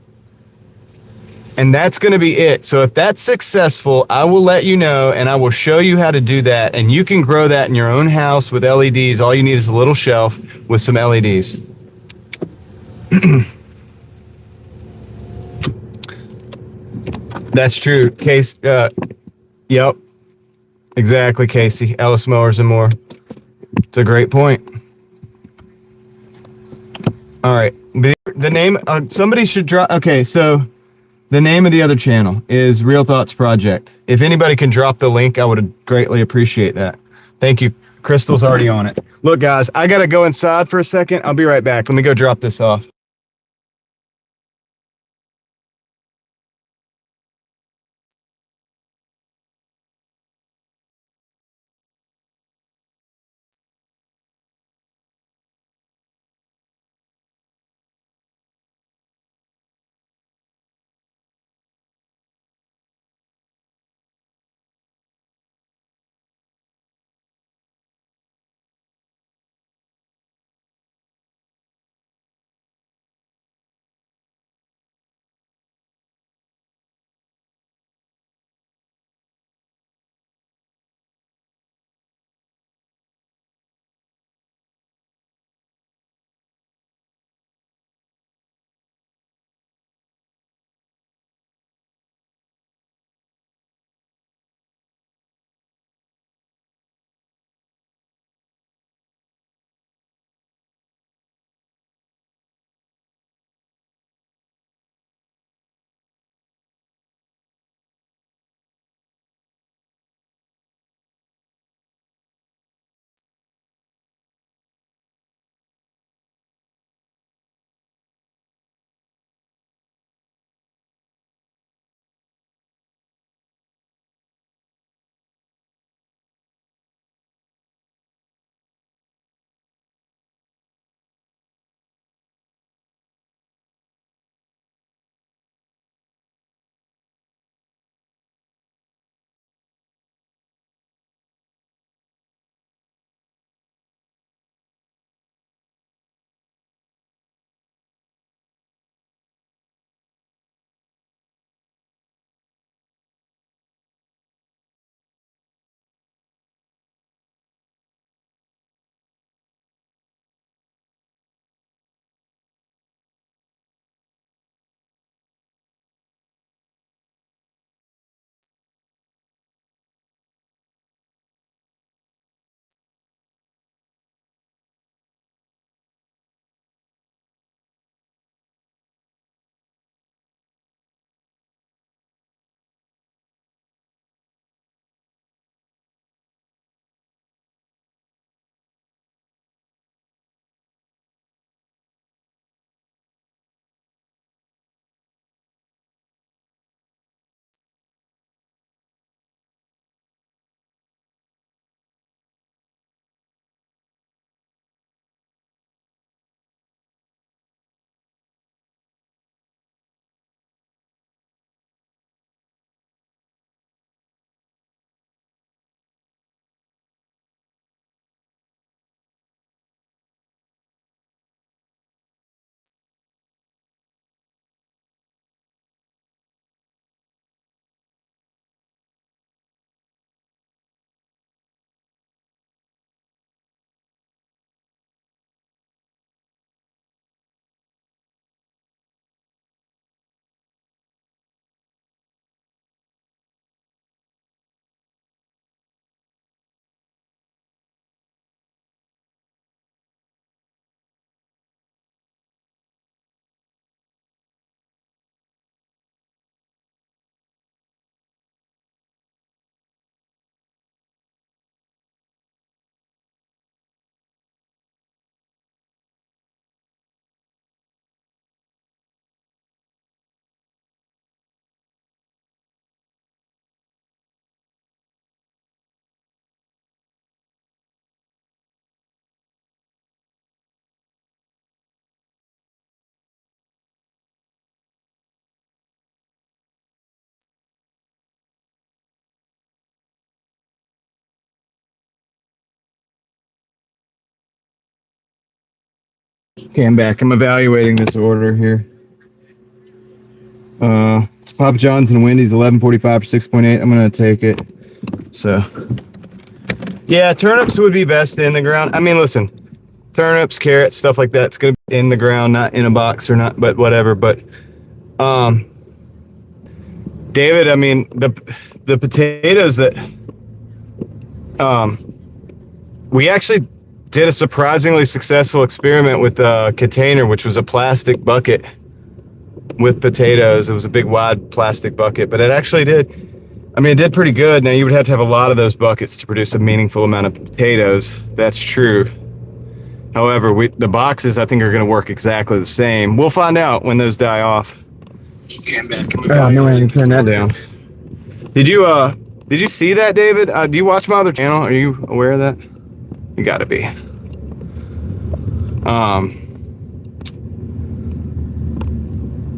And that's going to be it. So if that's successful, I will let you know, and I will show you how to do that. And you can grow that in your own house with LEDs. All you need is a little shelf with some LEDs. That's true. Case, yep. Exactly, Casey. Ellis Mowers and more. It's a great point. All right. The name, somebody should drop. Okay, so the name of the other channel is Real Thoughts Project. If anybody can drop the link, I would greatly appreciate that. Thank you. Crystal's already on it. Look, guys, I got to go inside for a second. I'll be right back. Let me go drop this off. Okay, I'm back. I'm evaluating this order here. It's Papa John's and Wendy's 11.45 for 6.8. I'm gonna take it. So, yeah, turnips would be best in the ground. I mean, listen, turnips, carrots, stuff like that. It's gonna be in the ground, not in a box or not, but whatever. But, David, I mean, the potatoes that, we actually did a surprisingly successful experiment with a container, which was a plastic bucket with potatoes. It was a big wide plastic bucket, but it actually did, I mean, it did pretty good. Now you would have to have a lot of those buckets to produce a meaningful amount of potatoes. That's true. However, the boxes I think are going to work exactly the same. We'll find out when those die off. Okay, I'm back. Oh, no way to turn that down. Did you see that, David? Do you watch my other channel? Are you aware of that? You gotta be.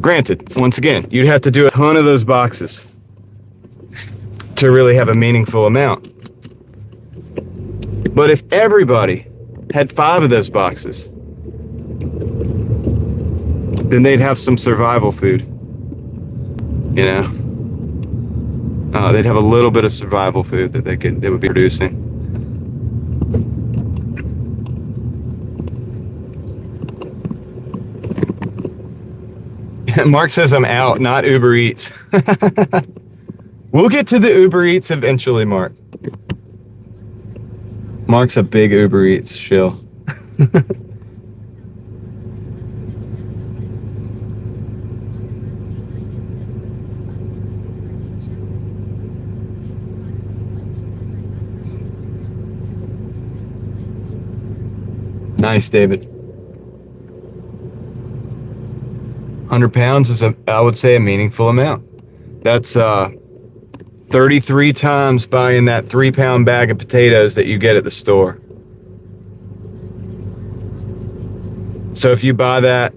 Granted, once again, you'd have to do a ton of those boxes to really have a meaningful amount. But if everybody had 5 of those boxes, then they'd have some survival food. You know? They'd have a little bit of survival food that they would be producing. Mark says I'm out, not Uber Eats. We'll get to the Uber Eats eventually, Mark. Mark's a big Uber Eats shill. Nice, David. 100 pounds is, I would say, a meaningful amount. That's 33 times buying that 3-pound bag of potatoes that you get at the store. So if you buy that,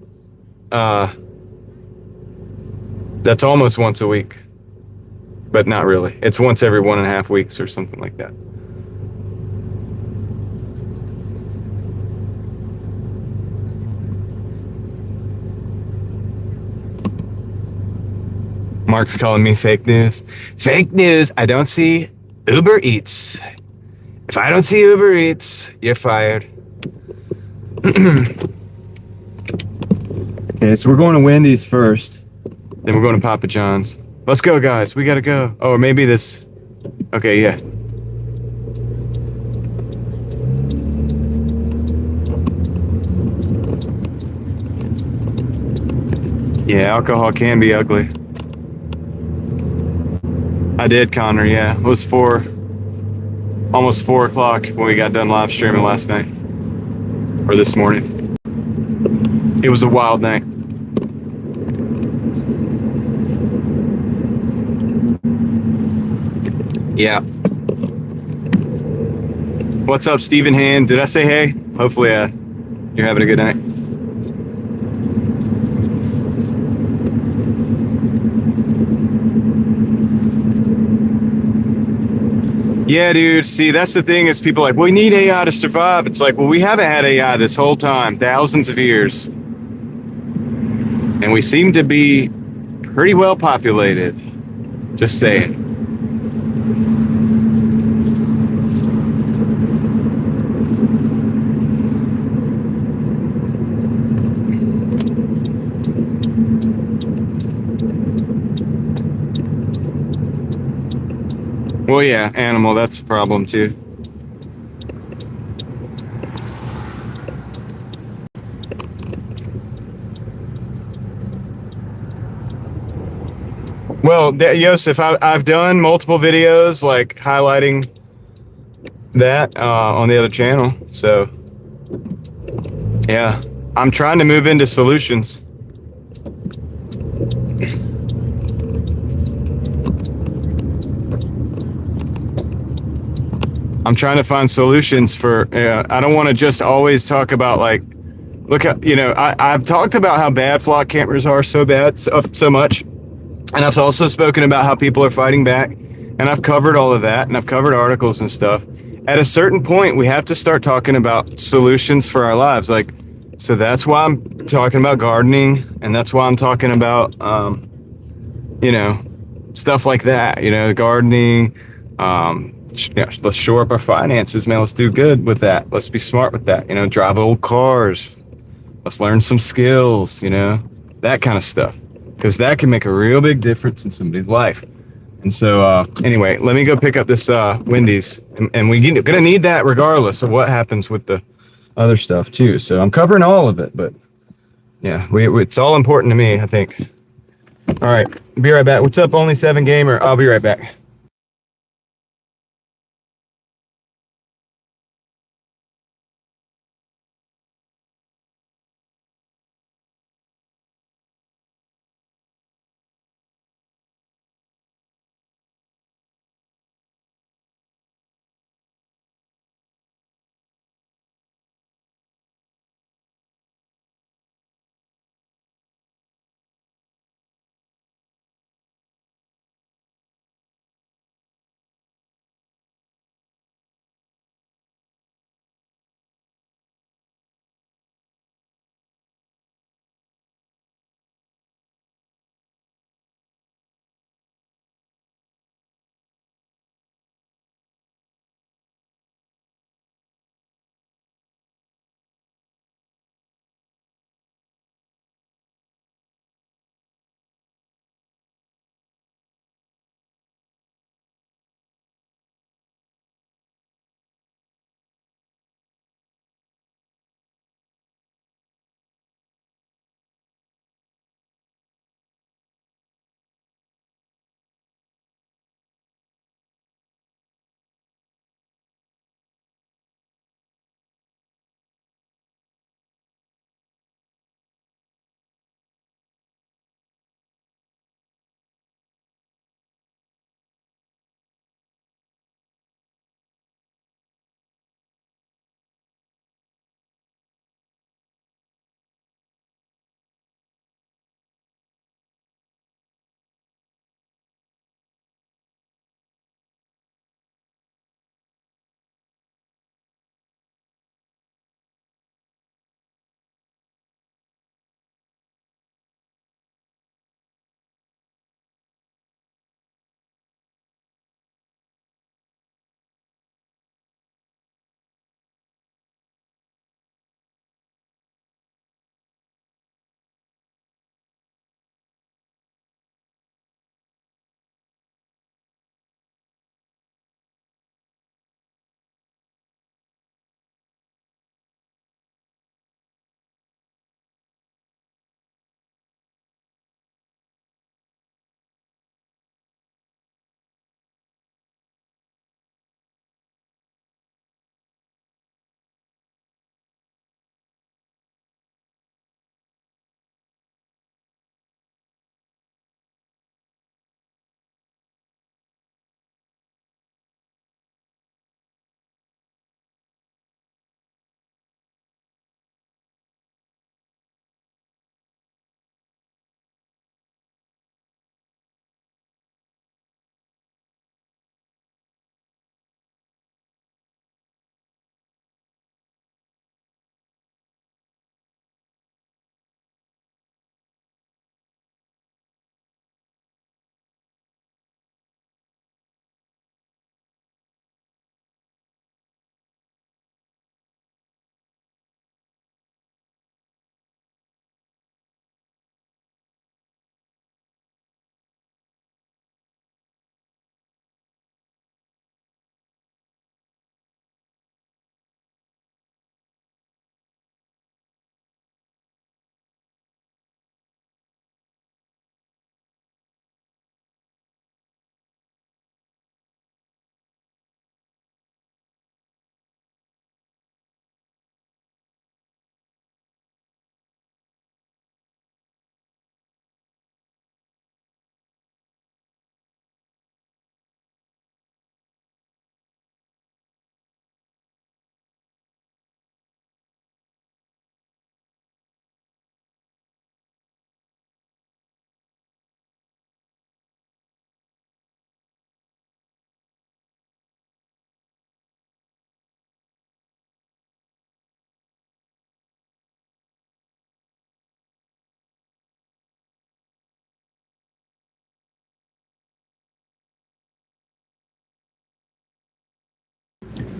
that's almost once a week, but not really. It's once every 1.5 weeks or something like that. Mark's calling me fake news. Fake news. I don't see Uber Eats. If I don't see Uber Eats, you're fired. Okay, so we're going to Wendy's first. Then we're going to Papa John's. Let's go, guys. We gotta go. Oh, or maybe this. Okay, yeah. Yeah, alcohol can be ugly. I did, Connor, yeah. It was almost 4 o'clock when we got done live streaming last night. Or this morning. It was a wild night. Yeah. What's up, Stephen Hand? Did I say hey? Hopefully you're having a good night. Yeah, dude. See, that's the thing is people are like, we need AI to survive. It's like, well, we haven't had AI this whole time, thousands of years. And we seem to be pretty well populated. Just saying. Well, yeah, animal, that's a problem too. Well, Yosef, I've done multiple videos like highlighting that on the other channel. So, yeah, I'm trying to move into solutions. I'm trying to find solutions for, I don't want to just always talk about like, look at, I've talked about how bad flock campers are so much. And I've also spoken about how people are fighting back. And I've covered all of that. And I've covered articles and stuff. At a certain point, we have to start talking about solutions for our lives. Like, So that's why I'm talking about gardening, and that's why I'm talking about, you know, stuff like that. You know, gardening. Yeah, let's shore up our finances, man. Let's do good with that. Let's be smart with that. You know, drive old cars. Let's learn some skills. You know, that kind of stuff, because that can make a real big difference in somebody's life. And so, anyway, let me go pick up this Wendy's, and we're gonna need that regardless of what happens with the other stuff too. So I'm covering all of it, but yeah, it's all important to me, I think. All right, be right back. What's up, Only Seven Gamer? I'll be right back.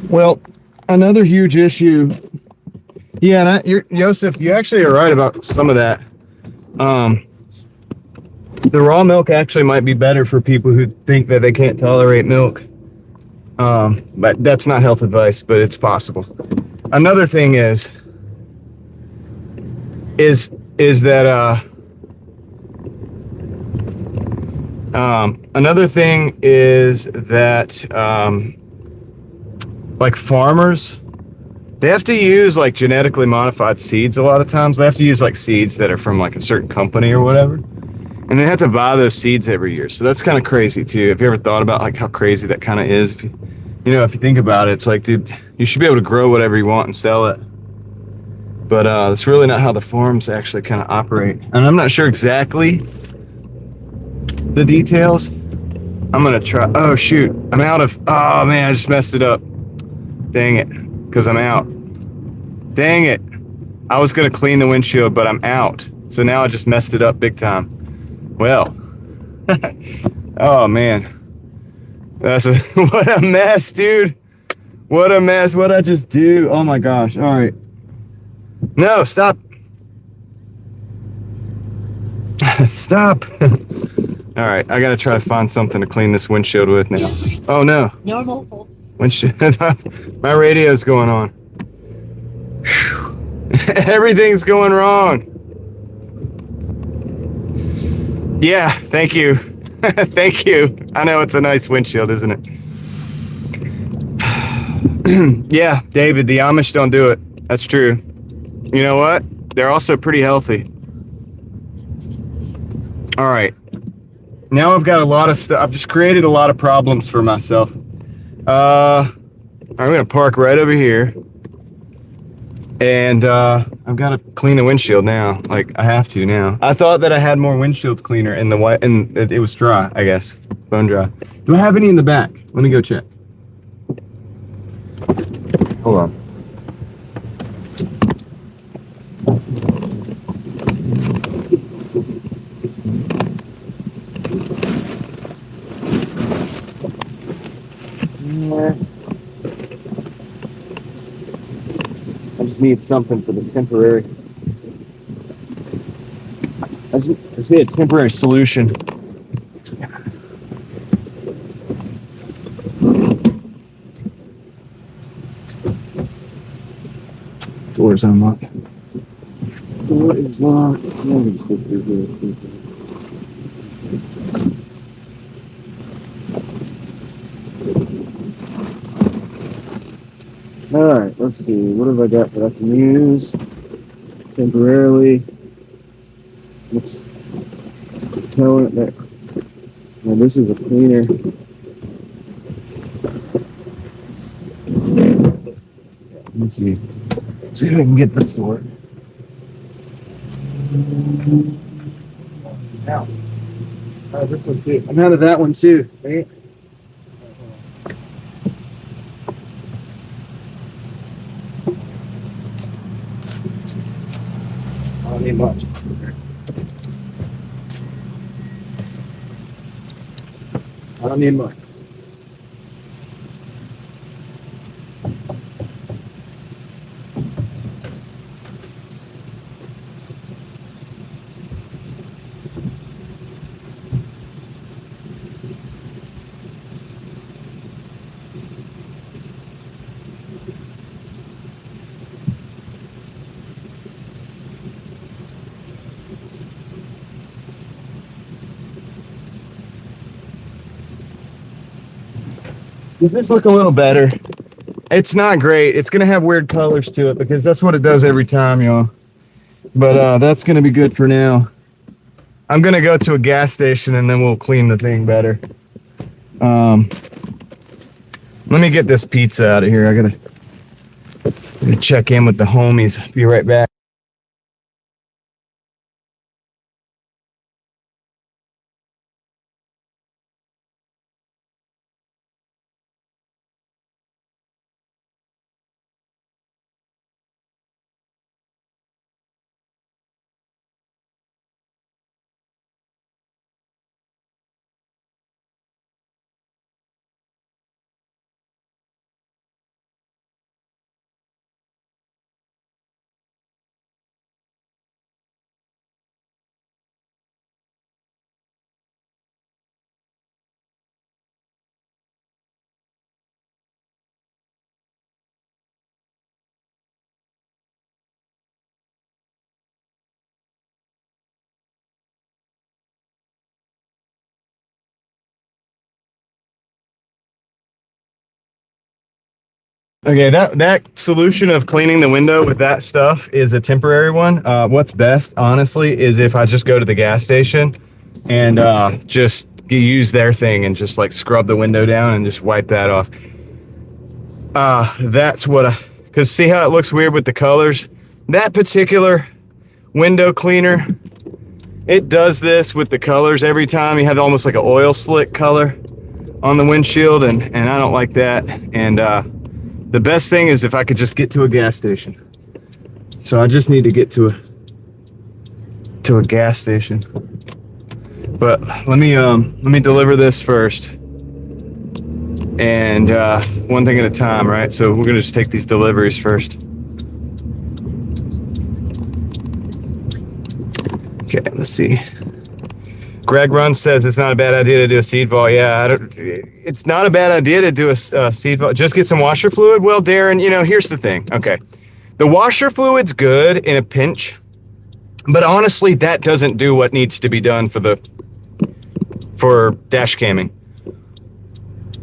Well, another huge issue. Yeah, and Joseph, you actually are right about some of that. The raw milk actually might be better for people who think that they can't tolerate milk. But that's not health advice, but it's possible. Another thing is that another thing is that like farmers, they have to use like genetically modified seeds a lot of times. They have to use like seeds that are from like a certain company or whatever. And they have to buy those seeds every year. So that's kind of crazy too. Have you ever thought about like how crazy that kind of is? If you think about it, it's like, dude, you should be able to grow whatever you want and sell it. But that's really not how the farms actually kind of operate. And I'm not sure exactly the details. I'm gonna try. Oh shoot, I'm out of. Oh man, I just messed it up. Dang it, because I'm out. Dang it. I was gonna clean the windshield, but I'm out. So now I just messed it up big time. Well, oh man, that's a what a mess, dude. What a mess. What'd I just do? Oh my gosh. All right. No, stop. Stop. All right, I gotta try to find something to clean this windshield with now. Oh no. Normal. Windshield. My radio's going on. Everything's going wrong. Yeah, thank you. Thank you. I know it's a nice windshield, isn't it? Yeah, David, the Amish don't do it. That's true. You know what? They're also pretty healthy. All right. Now I've got a lot of stuff. I've just created a lot of problems for myself. I'm gonna park right over here. And I've got to clean the windshield now. Like, I have to now. I thought that I had more windshield cleaner in the white, and it was dry, I guess. Bone dry. Do I have any in the back? Let me go check. Hold on. I just need something for the temporary. I just need a temporary solution. Door's unlocked. Door is locked. All right, let's see. What have I got that I can use temporarily? Let's tell it that. Now this is a cleaner. Let's see. See if I can get this to work. Now, this one too. I'm out of that one too. Right? I don't need much. I don't need much. Does this look a little better? It's not great. It's gonna have weird colors to it because that's what it does every time, y'all. But that's gonna be good for now. I'm gonna go to a gas station and then we'll clean the thing better. Let me get this pizza out of here. I gotta check in with the homies. Be right back. Okay, that solution of cleaning the window with that stuff is a temporary one. What's best, honestly, is if I just go to the gas station and just use their thing and just like scrub the window down and just wipe that off. That's what because see how it looks weird with the colors? That particular window cleaner, it does this with the colors every time. You have almost like an oil slick color on the windshield, and I don't like that. And the best thing is if I could just get to a gas station. So I just need to get to a gas station. But let me deliver this first. And one thing at a time, right? So we're gonna just take these deliveries first. Okay, let's see. Greg Run says it's not a bad idea to do a seed vault. Yeah, it's not a bad idea to do a seed vault. Just get some washer fluid. Well, Darren, here's the thing. Okay, the washer fluid's good in a pinch, but honestly, that doesn't do what needs to be done for dash camming.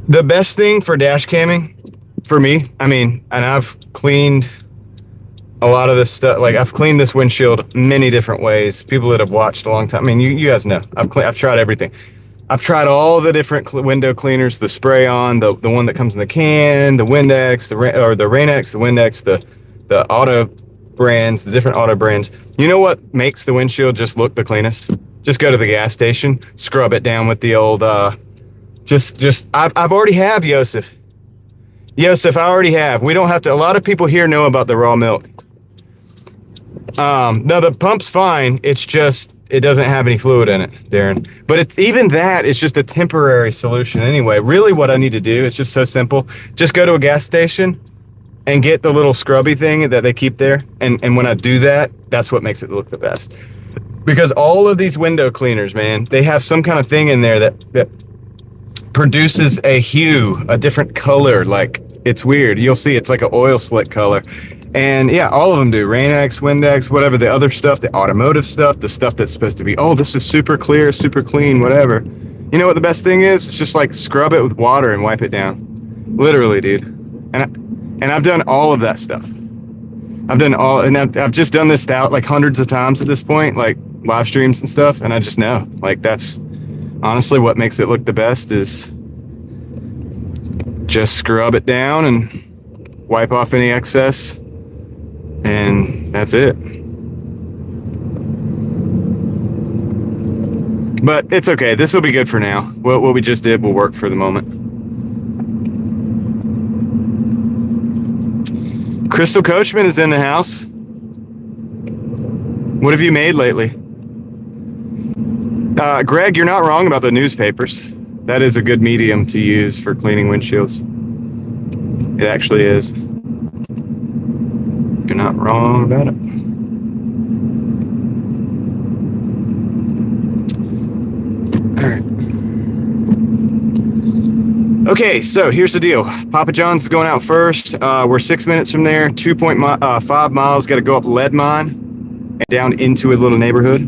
The best thing for dash camming, for me, and I've cleaned a lot of this stuff. Like I've cleaned this windshield many different ways. People that have watched a long time. You guys know. I've tried everything. I've tried all the different window cleaners, the spray on, the one that comes in the can, the Windex, the Rain-X, the Windex, the auto brands, the different auto brands. You know what makes the windshield just look the cleanest? Just go to the gas station, scrub it down with the old. I've already have Yosef. Yosef, I already have. We don't have to. A lot of people here know about the raw milk. No, the pump's fine. It's just, it doesn't have any fluid in it, Darren. But it's even that, it's just a temporary solution anyway. Really what I need to do, it's just so simple. Just go to a gas station and get the little scrubby thing that they keep there. And when I do that, that's what makes it look the best. Because all of these window cleaners, man, they have some kind of thing in there that produces a hue, a different color. Like, it's weird. You'll see it's like an oil slick color. And yeah, all of them do. Rain-X, Windex, whatever, the other stuff, the automotive stuff, the stuff that's supposed to be, oh, this is super clear, super clean, whatever. You know what the best thing is? It's just like scrub it with water and wipe it down. Literally, dude. And I've done all of that stuff. I've just done this out like hundreds of times at this point, like live streams and stuff, and I just know. Like, that's honestly what makes it look the best is just scrub it down and wipe off any excess. And that's it. But it's okay. This will be good for now. What we just did will work for the moment. Crystal Coachman is in the house. What have you made lately? Greg, you're not wrong about the newspapers. That is a good medium to use for cleaning windshields. It actually is. You're not wrong about it. All right. Okay, so here's the deal. Papa John's is going out first. We're 6 minutes from there. 2.5 miles. Got to go up lead mine and down into a little neighborhood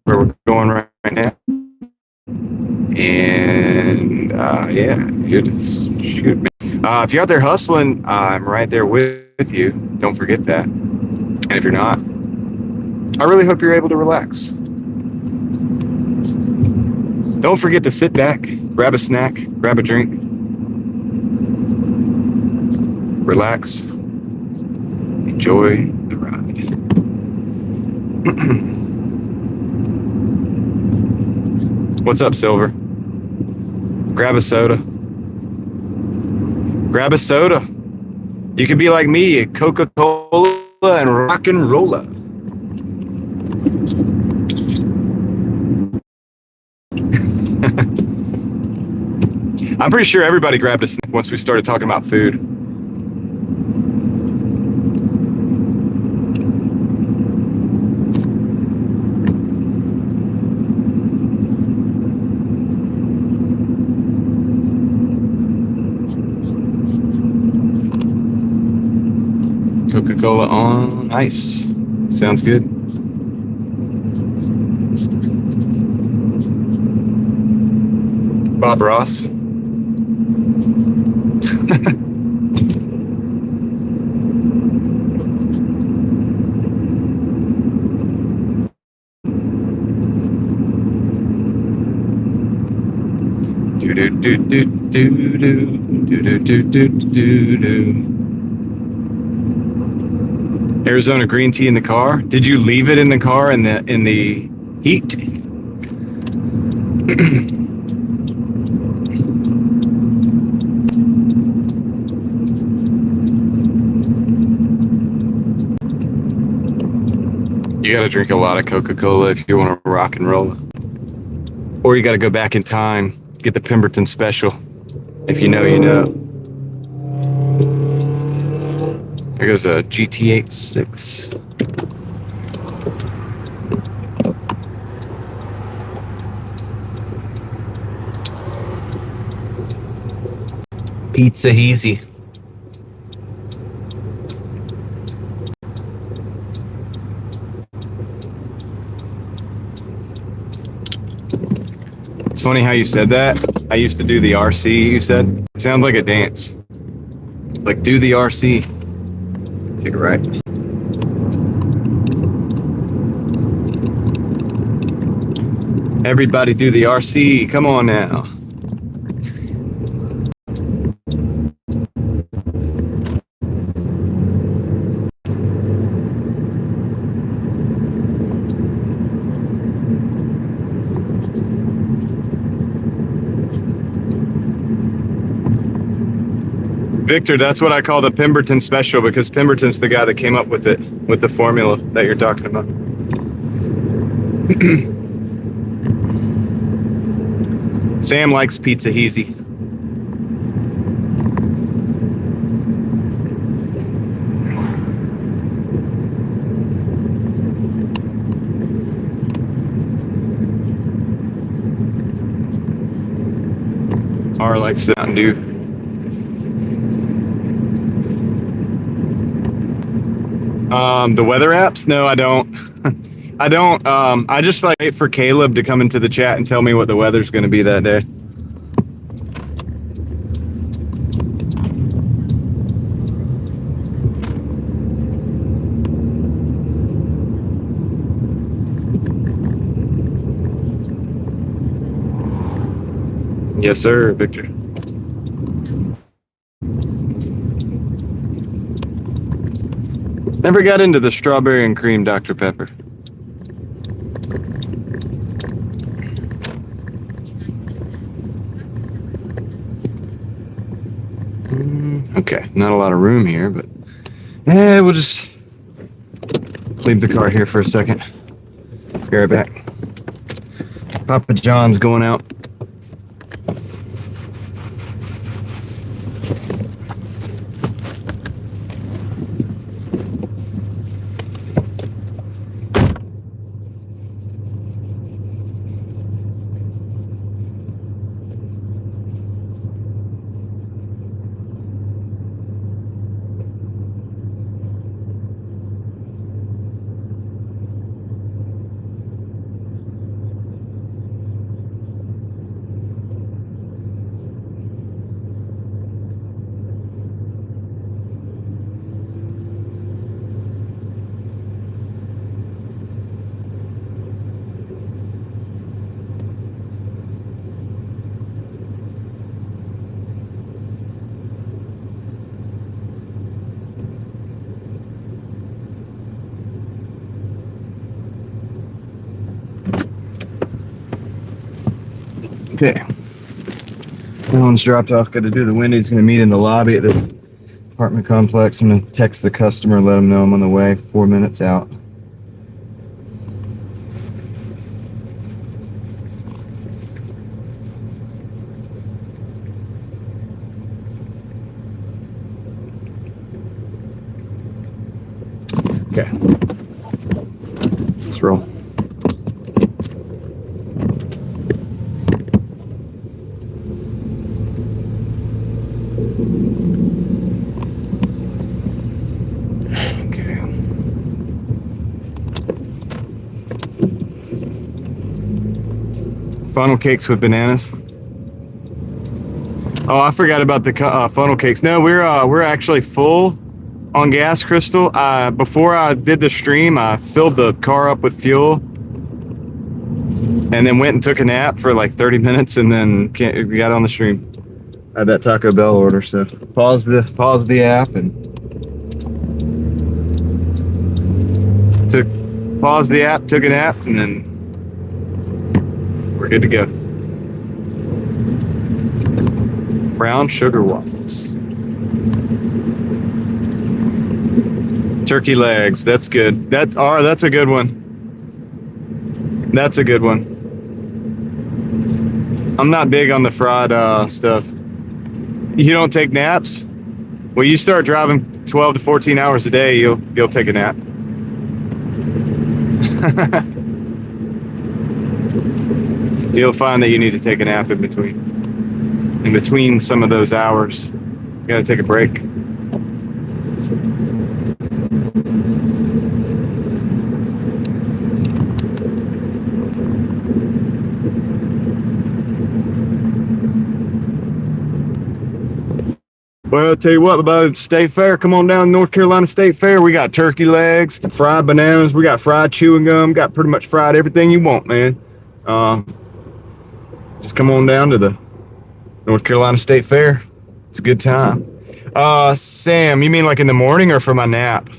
where we're going right now. And yeah, shoot me. If you're out there hustling, I'm right there with you. Don't forget that. And if you're not, I really hope you're able to relax. Don't forget to sit back, grab a snack, grab a drink, relax, enjoy the ride. What's up, Silver? Grab a soda. Grab a soda. You could be like me, a Coca-Cola and rock and rolla. I'm pretty sure everybody grabbed a snack once we started talking about food. Coca-Cola on ice. Sounds good. Bob Ross. do do do do do do do do do. Arizona green tea in the car. Did you leave it in the car in the heat? You gotta drink a lot of Coca-Cola if you want to rock and roll. Or you gotta go back in time, get the Pemberton special. If you know, you know. There goes a GT86. Pizza easy. It's funny how you said that. I used to do the RC, you said. It sounds like a dance. Like, do the RC. Take it right. Everybody do the RC. Come on now. Victor, that's what I call the Pemberton special, because Pemberton's the guy that came up with it, with the formula that you're talking about. Sam likes pizza easy. R likes Mountain Dew. The weather apps? No, I don't. I don't. I just like wait for Caleb to come into the chat and tell me what the weather's going to be that day. Yes, sir, Victor. Never got into the strawberry and cream Dr. Pepper. Okay, not a lot of room here, but we'll just leave the car here for a second. Be right back. Papa John's going out. Okay. That one's dropped off. Got to do the window. He's going to meet in the lobby at this apartment complex. I'm going to text the customer, let him know I'm on the way. 4 minutes out. Okay. Let's roll. Funnel cakes with bananas. Oh, I forgot about the funnel cakes. No, we're actually full on gas, Crystal. Before I did the stream, I filled the car up with fuel. and then went and took a nap for like 30 minutes, and then got on the stream. I had that Taco Bell order, so pause the app and paused the app, took a nap, and then we're good to go. Brown sugar waffles. Turkey legs, that's good. That's a good one. That's a good one. I'm not big on the fried stuff. You don't take naps? Well, you start driving 12 to 14 hours a day, you'll take a nap. You'll find that you need to take a nap in between some of those hours. You gotta take a break. Well, I'll tell you what, about State Fair. Come on down to North Carolina State Fair. We got turkey legs, fried bananas. We got fried chewing gum. Got pretty much fried everything you want, man. Just come on down to the North Carolina State Fair. It's a good time. Sam, you mean like in the morning or for my nap?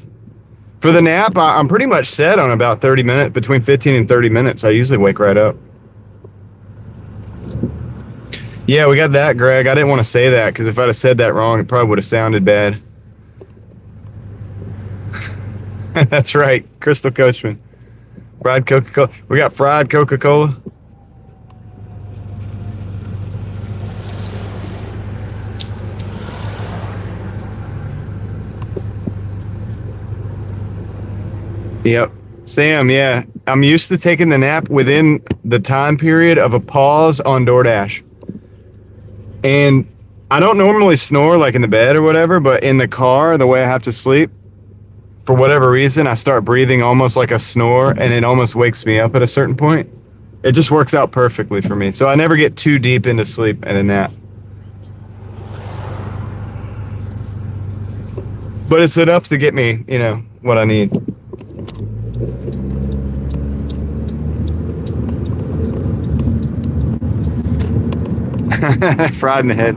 For the nap, I'm pretty much set on about 30 minutes, between 15 and 30 minutes. I usually wake right up. Yeah, we got that, Greg. I didn't want to say that because if I'd have said that wrong, it probably would have sounded bad. That's right, Crystal Coachman. Fried Coca-Cola. We got fried Coca-Cola. Yep. Sam, yeah. I'm used to taking the nap within the time period of a pause on Doordash. And I don't normally snore like in the bed or whatever, but in the car, the way I have to sleep, for whatever reason, I start breathing almost like a snore, and it almost wakes me up at a certain point. It just works out perfectly for me. So I never get too deep into sleep in a nap. But it's enough to get me, what I need. Fried in the head.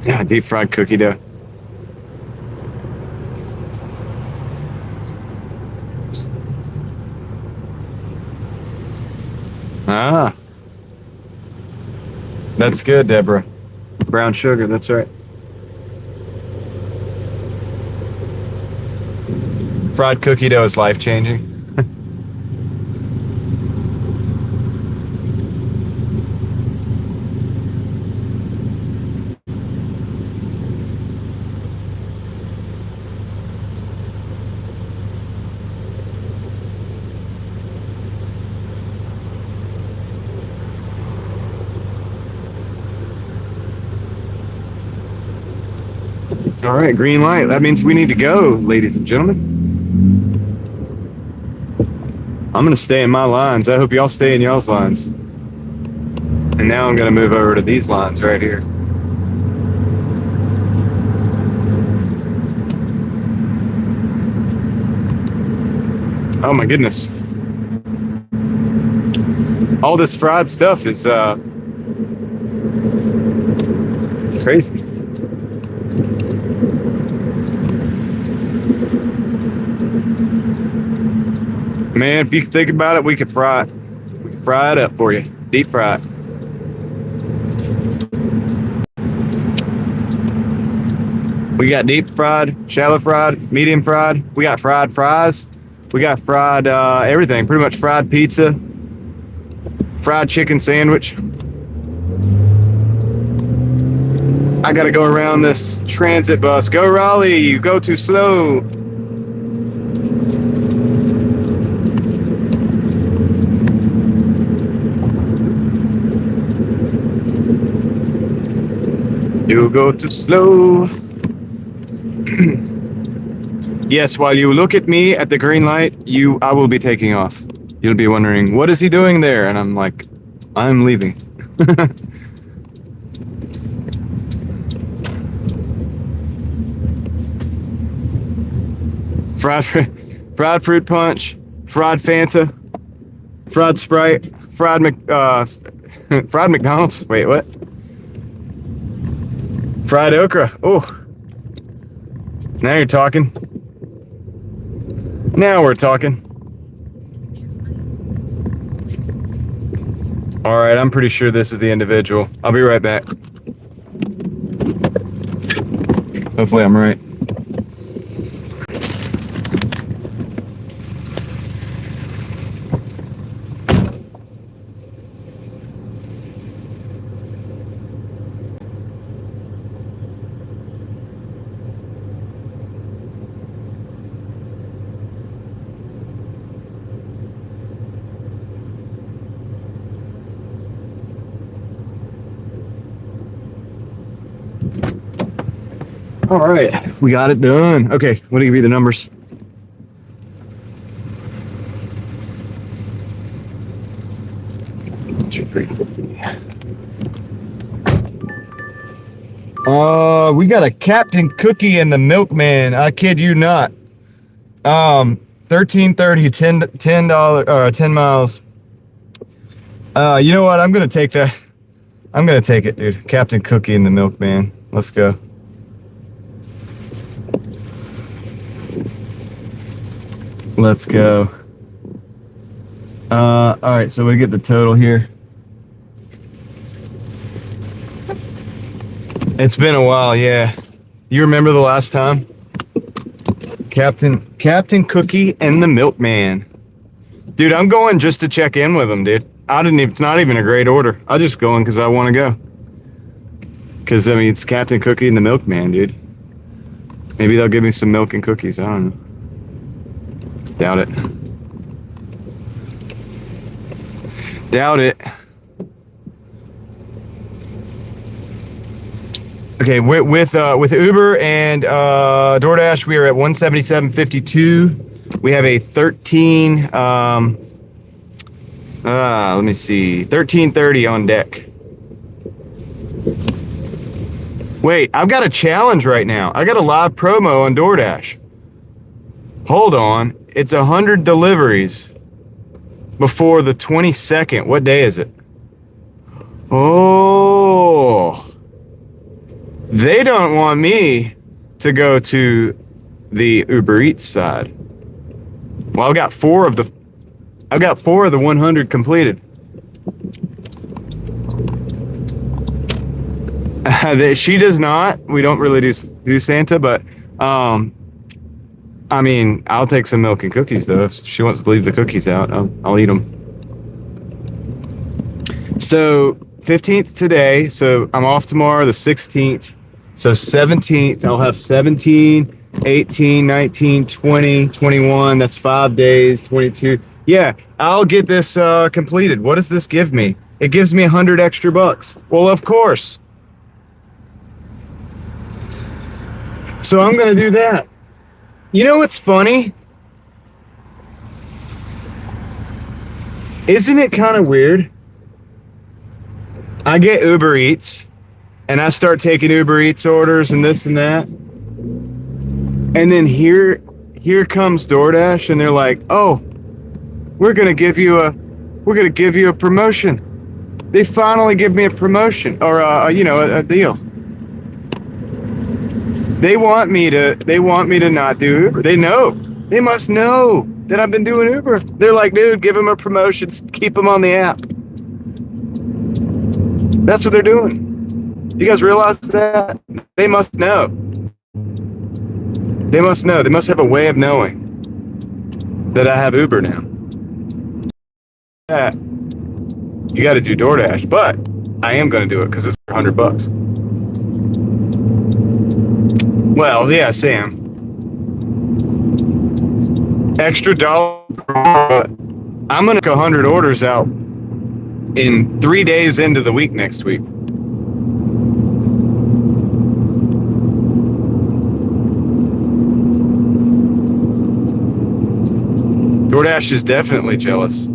Yeah, deep fried cookie dough. Ah. That's good, Deborah. Brown sugar, that's right. Fried cookie dough is life-changing. All right, green light. That means we need to go, ladies and gentlemen. I'm going to stay in my lines. I hope y'all stay in y'all's lines. And now I'm going to move over to these lines right here. Oh my goodness. All this fried stuff is crazy. Man, if you think about it, we could fry it. We could fry it up for you. Deep fry it. We got deep fried, shallow fried, medium fried. We got fried fries. We got fried everything. Pretty much fried pizza. Fried chicken sandwich. I gotta go around this transit bus. Go Raleigh, you go too slow. You go too slow. Yes, while you look at me at the green light, I will be taking off. You'll be wondering, what is he doing there? And I'm like, I'm leaving. fried fruit punch, fried Fanta, fried Sprite, fried McDonald's. Wait, what? Fried okra. Oh, now you're talking. Now we're talking. All right, I'm pretty sure this is the individual. I'll be right back. Hopefully I'm right. All right, we got it done. Okay, what do you give you the numbers? We got a Captain Cookie and the Milkman. I kid you not. 1330, $10, 10 miles. You know what? I'm gonna take that. I'm gonna take it, dude. Captain Cookie and the Milkman. Let's go. Let's go. All right, so we get the total here. It's been a while, yeah. You remember the last time? Captain Cookie and the Milkman. Dude, I'm going just to check in with them, dude. It's not even a great order. I'm just going because I want to go. Because, I mean, it's Captain Cookie and the Milkman, dude. Maybe they'll give me some milk and cookies. I don't know. Doubt it. Doubt it. Okay, with Uber and DoorDash, we are at 177.52. We have a 13. Let me see, 1330 on deck. Wait, I've got a challenge right now. I got a live promo on DoorDash. Hold on. It's 100 deliveries before the 22nd. What day is it? Oh. They don't want me to go to the Uber Eats side. Well, I've got four of the 100 completed. She does not. We don't really do Santa, but I mean, I'll take some milk and cookies, though. If she wants to leave the cookies out, I'll eat them. So, 15th today. So, I'm off tomorrow, the 16th. So, 17th, I'll have 17, 18, 19, 20, 21. That's 5 days, 22. Yeah, I'll get this completed. What does this give me? It gives me 100 extra bucks. Well, of course. So, I'm going to do that. You know what's funny? Isn't it kind of weird? I get Uber Eats, and I start taking Uber Eats orders and this and that. And then here comes DoorDash, and they're like, "Oh, we're gonna give you a promotion." They finally give me a promotion or a deal. They want me to not do Uber. They must know that I've been doing Uber. They're like, dude, give them a promotion, keep them on the app. That's what they're doing. You guys realize that? They must know. They must know. They must have a way of knowing that I have Uber now. Yeah. You got to do DoorDash, but I am going to do it because it's $100. Well, yeah, Sam. Extra dollar. I'm going to go 100 orders out in 3 days into the week next week. DoorDash is definitely jealous.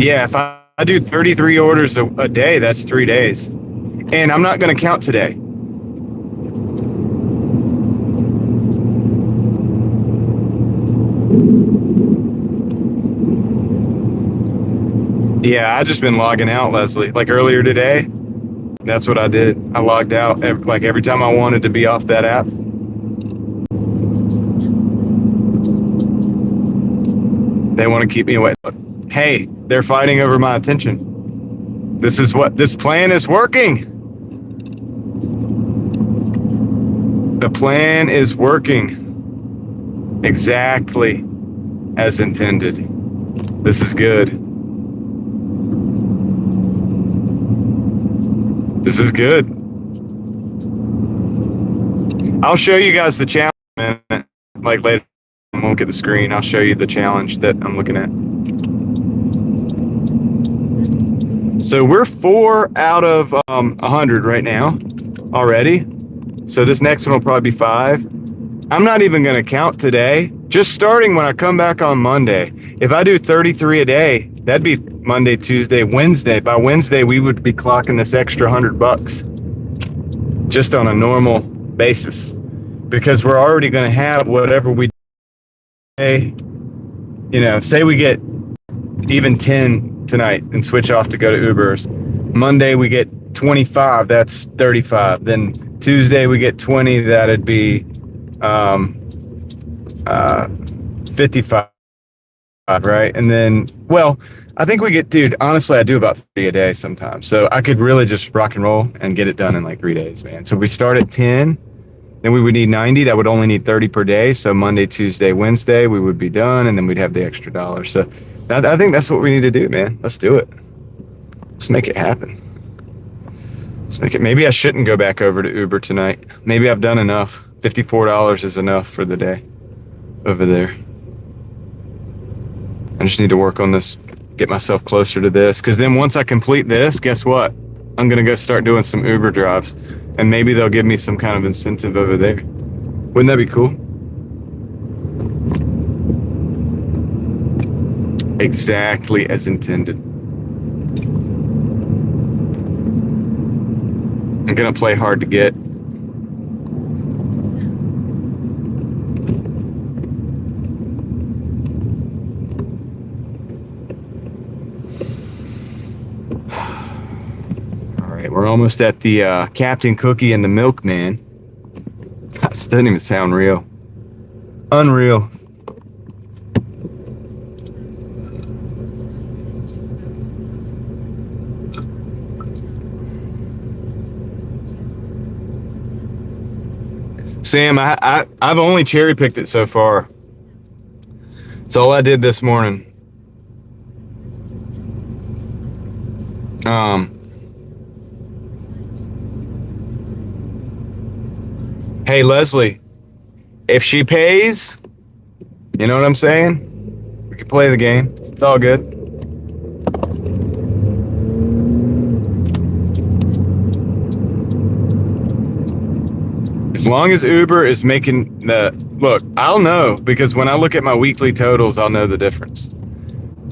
Yeah, if I do 33 orders a day, that's 3 days. And I'm not going to count today. Yeah, I just been logging out, Leslie. Like earlier today, that's what I did. I logged out every time I wanted to be off that app. They want to keep me away. Hey, they're fighting over my attention. This plan is working. The plan is working exactly as intended. This is good. This is good. I'll show you guys the challenge in a minute, like later. I won't get the screen. I'll show you the challenge that I'm looking at. So we're 4 out of 100 right now already. So this next one will probably be 5. I'm not even going to count today. Just starting when I come back on Monday. If I do 33 a day, that'd be Monday, Tuesday, Wednesday. By Wednesday, we would be clocking this extra $100 just on a normal basis, because we're already going to have whatever we say. You know, say we get even 10 tonight and switch off to go to Ubers. Monday we get 25, that's 35. Then Tuesday we get 20, that'd be 55, right? And then, well, I think we get, dude, honestly, I do about 30 a day sometimes. So I could really just rock and roll and get it done in like 3 days, man. So we start at 10, then we would need 90. That would only need 30 per day. So Monday, Tuesday, Wednesday, we would be done, and then we'd have the extra $1. So I think that's what we need to do, man. Let's do it. Let's make it happen. Let's make it. Maybe I shouldn't go back over to Uber tonight. Maybe I've done enough. $54 is enough for the day over there. I just need to work on this, get myself closer to this, because then once I complete this, guess what? I'm going to go start doing some Uber drives, and maybe they'll give me some kind of incentive over there. Wouldn't that be cool? Exactly as intended. I'm going to play hard to get. We're almost at the Captain Cookie and the Milkman. That doesn't even sound real. Unreal. Sam, I've only cherry picked it so far. It's all I did this morning. Hey, Leslie, if she pays, you know what I'm saying? We can play the game. It's all good. As long as Uber is making the, look, I'll know, because when I look at my weekly totals, I'll know the difference,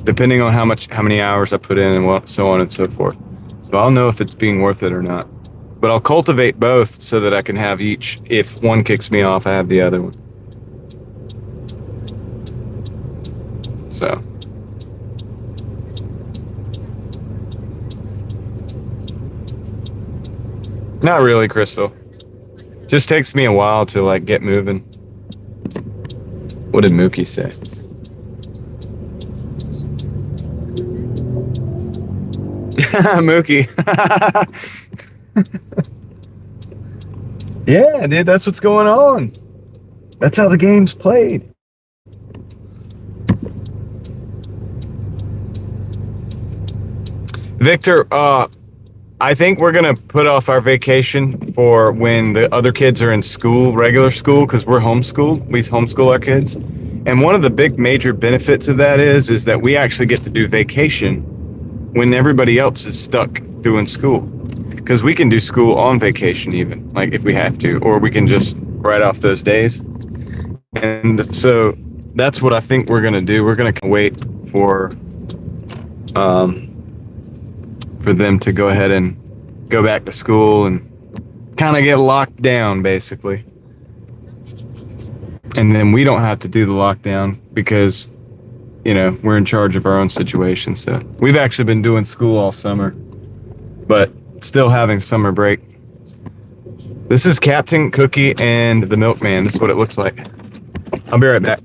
depending on how many hours I put in and so on and so forth. So I'll know if it's being worth it or not. But I'll cultivate both so that I can have each. If one kicks me off, I have the other one. So. Not really, Crystal. Just takes me a while to like get moving. What did Mookie say? Mookie. Yeah, dude, that's what's going on. That's how the game's played. Victor, I think we're going to put off our vacation for when the other kids are in school, regular school, because we're homeschooled. We homeschool our kids. And one of the big major benefits of that is that we actually get to do vacation when everybody else is stuck doing school. Because we can do school on vacation even, like if we have to, or we can just write off those days. And so that's what I think we're going to do. We're going to wait for them to go ahead and go back to school and kind of get locked down, basically. And then we don't have to do the lockdown because we're in charge of our own situation. So we've actually been doing school all summer, but still having summer break. This is Captain Cookie and the Milkman. This is what it looks like. I'll be right back.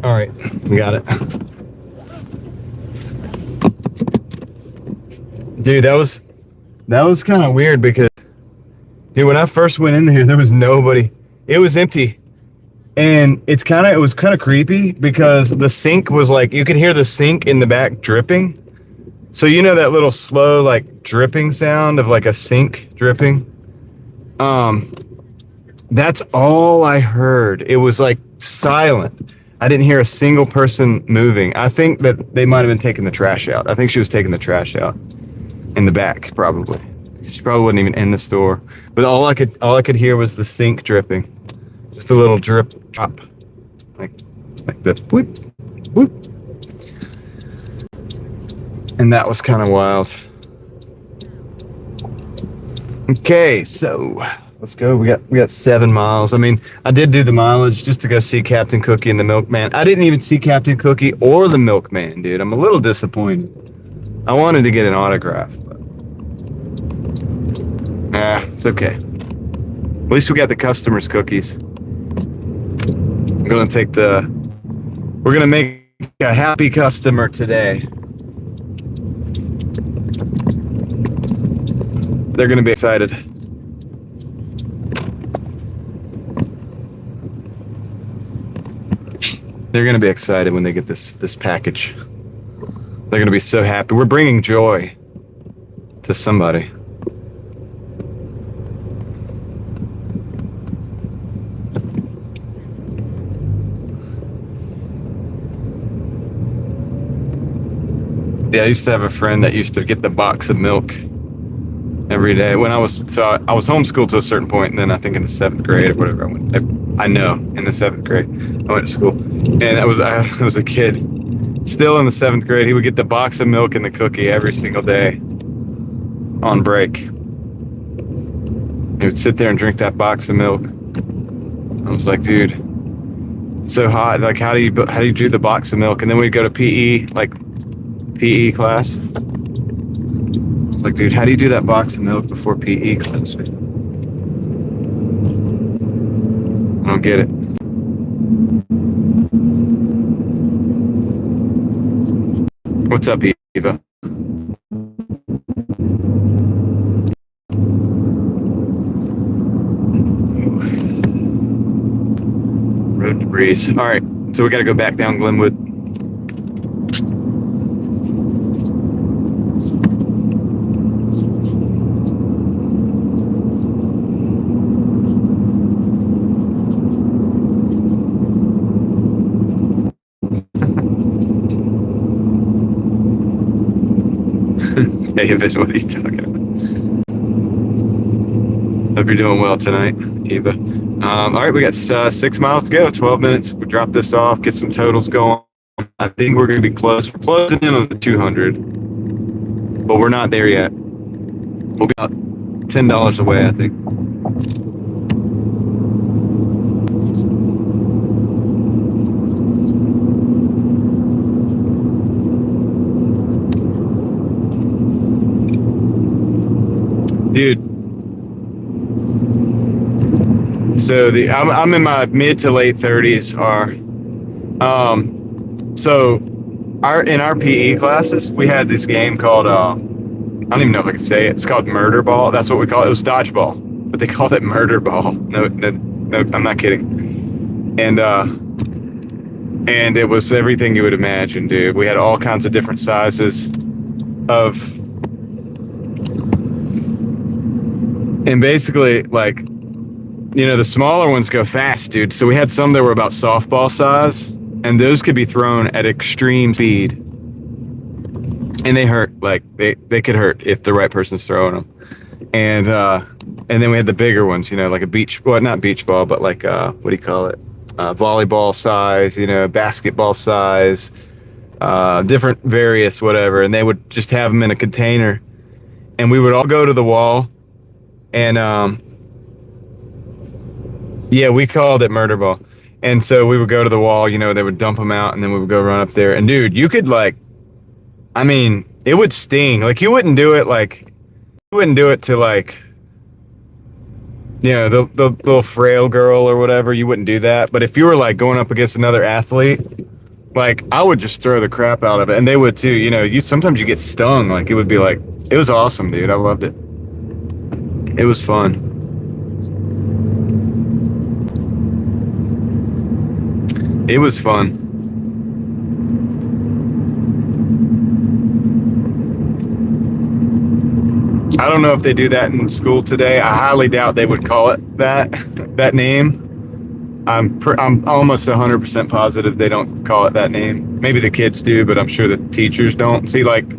All right, we got it. Dude, that was kind of weird because, dude, when I first went in there was nobody. It was empty. And it was kind of creepy because the sink was like, you could hear the sink in the back dripping. So that little slow like dripping sound of like a sink dripping? That's all I heard. It was like silent. I didn't hear a single person moving. I think that they might have been taking the trash out. I think she was taking the trash out in the back, probably. She probably wasn't even in the store. But all I could hear was the sink dripping. Just a little drip drop. Like the whoop, whoop. And that was kind of wild. Okay, so let's go. We got 7 miles. I mean, I did do the mileage just to go see Captain Cookie and the Milkman. I didn't even see Captain Cookie or the Milkman, dude. I'm a little disappointed. I wanted to get an autograph, but it's okay. At least we got the customers' cookies. We're gonna make a happy customer today. They're gonna be excited. They're gonna be excited when they get this package. They're gonna be so happy. We're bringing joy to somebody. Yeah, I used to have a friend that used to get the box of milk every day when I was homeschooled to a certain point, and then I think in the 7th grade or whatever in the 7th grade I went to school, and I was a kid still in the 7th grade. He would get the box of milk and the cookie every single day on break. He would sit there and drink that box of milk. I was like, dude, it's so hot. Like, how do you do the box of milk? And then we'd go to PE class. It's like, dude, how do you do that box of milk before PE class? I don't get it. What's up, Eva? breeze. All right, so we got to go back down Glenwood. David, what are you talking about? Hope you're doing well tonight, Eva. All right, we got 6 miles to go, 12 minutes. We'll drop this off, get some totals going. I think we're going to be close. We're closing in on the 200, but we're not there yet. We'll be about $10 away, I think. Dude, so I'm in my mid to late 30s. So in our PE classes we had this game called I don't even know if I can say it. It's called murder ball. That's what we call it. It was dodgeball, but they called it murder ball. No, I'm not kidding. And it was everything you would imagine, dude. We had all kinds of different sizes of. And basically, like, you know, the smaller ones go fast, dude. So we had some that were about softball size, and those could be thrown at extreme speed. And they hurt, like, they could hurt if the right person's throwing them. And then we had the bigger ones, you know, like not beach ball, but like, what do you call it? Volleyball size, you know, basketball size, different various whatever. And they would just have them in a container. And we would all go to the wall. And yeah, we called it murder ball. And so we would go to the wall, you know, they would dump them out, and then we would go run up there. And dude, you could, like, I mean, it would sting. Like, you wouldn't do it to, like, you know, the little frail girl or whatever. You wouldn't do that. But if you were, like, going up against another athlete, like, I would just throw the crap out of it. And they would too. You know, sometimes you get stung. Like, it would be like, it was awesome, dude. I loved it. It was fun. It was fun. I don't know if they do that in school today. I highly doubt they would call it that name. I'm almost 100% positive they don't call it that name. Maybe the kids do, but I'm sure the teachers don't. See, like,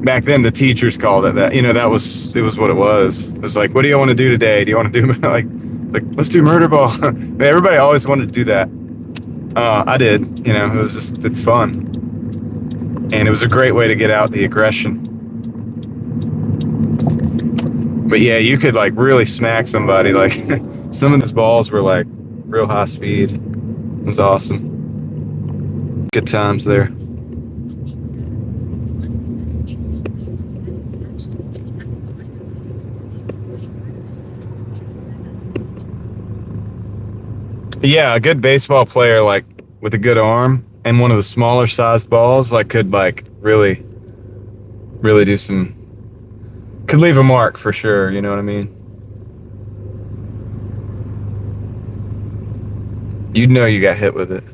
back then the teachers called it that. You know, it was what it was. It was like, what do you want to do today? Do you want to do, like, it's like, let's do murder ball. Everybody always wanted to do that. I did, you know, it was just, it's fun. And it was a great way to get out the aggression. But yeah, you could, like, really smack somebody. Like, some of those balls were, like, real high speed. It was awesome. Good times there. Yeah, a good baseball player, like, with a good arm and one of the smaller sized balls, like, could, like, really do some, could leave a mark for sure, you know what I mean? You'd know you got hit with it.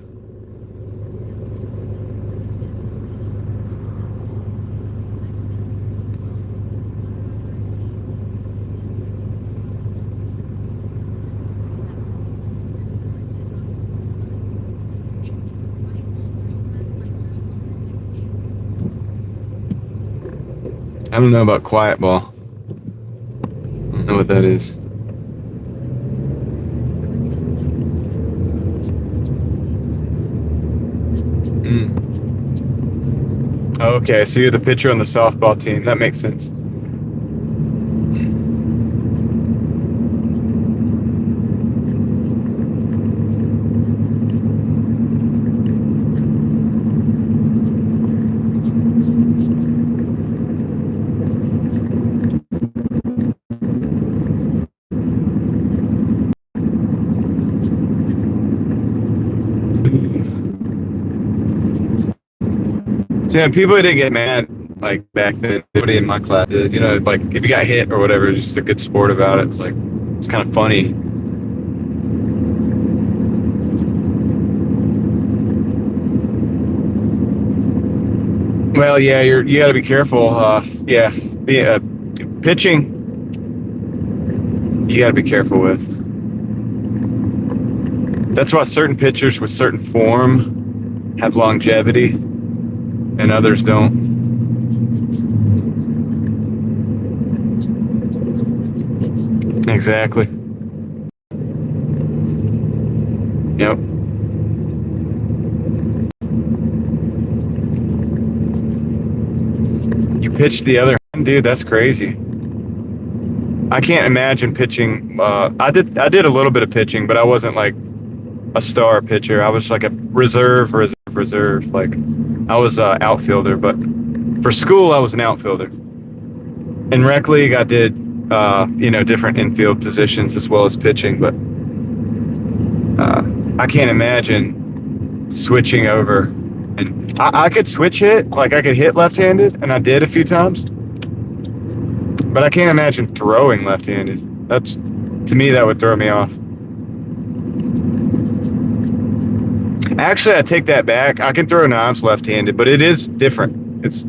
I don't know about quiet ball. I don't know what that is. Okay, so you're the pitcher on the softball team. That makes sense. Yeah, people didn't get mad, like, back then. Nobody in my class did. You know, like, if you got hit or whatever, it's just a good sport about it. It's like, it's kind of funny. Well, yeah, you got to be careful. Yeah, pitching, you got to be careful with. That's why certain pitchers with certain form have longevity, and others don't. Exactly. Yep. You pitched the other hand, dude. That's crazy. I can't imagine pitching. I did a little bit of pitching, but I wasn't like a star pitcher. I was like a reserve. Like I was an outfielder, but for school I was an outfielder. In rec league, I did different infield positions as well as pitching, but I can't imagine switching over. And I could switch hit, like I could hit left-handed, and I did a few times. But I can't imagine throwing left-handed. To me, that would throw me off. Actually, I take that back. I can throw knives left-handed, but it is different. It's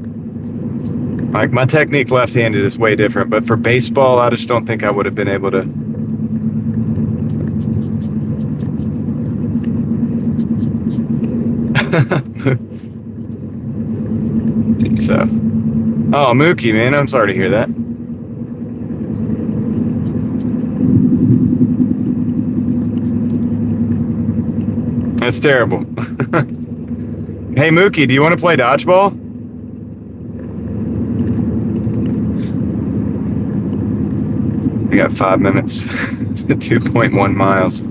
like my technique left-handed is way different. But for baseball, I just don't think I would have been able to. So, oh, Mookie, man, I'm sorry to hear that. That's terrible. Hey, Mookie, do you want to play dodgeball? I got 5 minutes, 2.1 miles.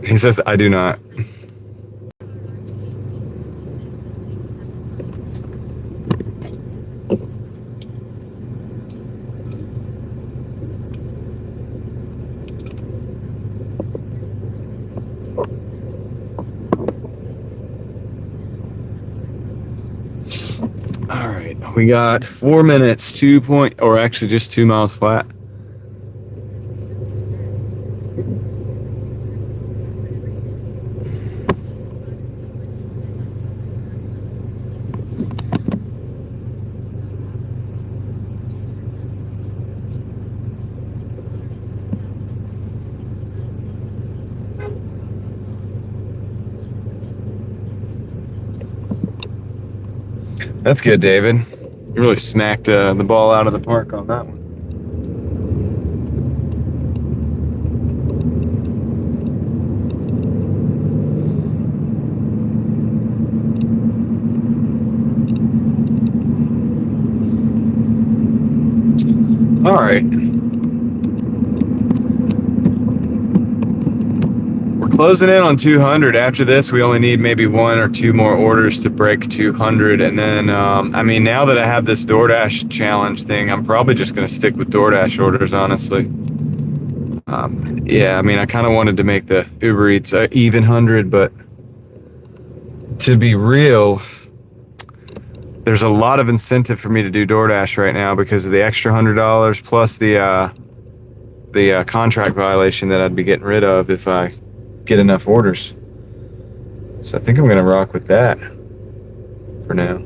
He says, I do not. All right, we got 4 minutes, just 2 miles flat. That's good, David. You really smacked the ball out of the park on that one. All right. We're closing in on 200. After this, we only need maybe 1 or 2 more orders to break 200. And then, now that I have this Doordash challenge thing, I'm probably just going to stick with Doordash orders, honestly. I kind of wanted to make the Uber Eats even 100, but to be real, there's a lot of incentive for me to do Doordash right now because of the extra $100 plus the contract violation that I'd be getting rid of if I get enough orders. So I think I'm gonna rock with that for now.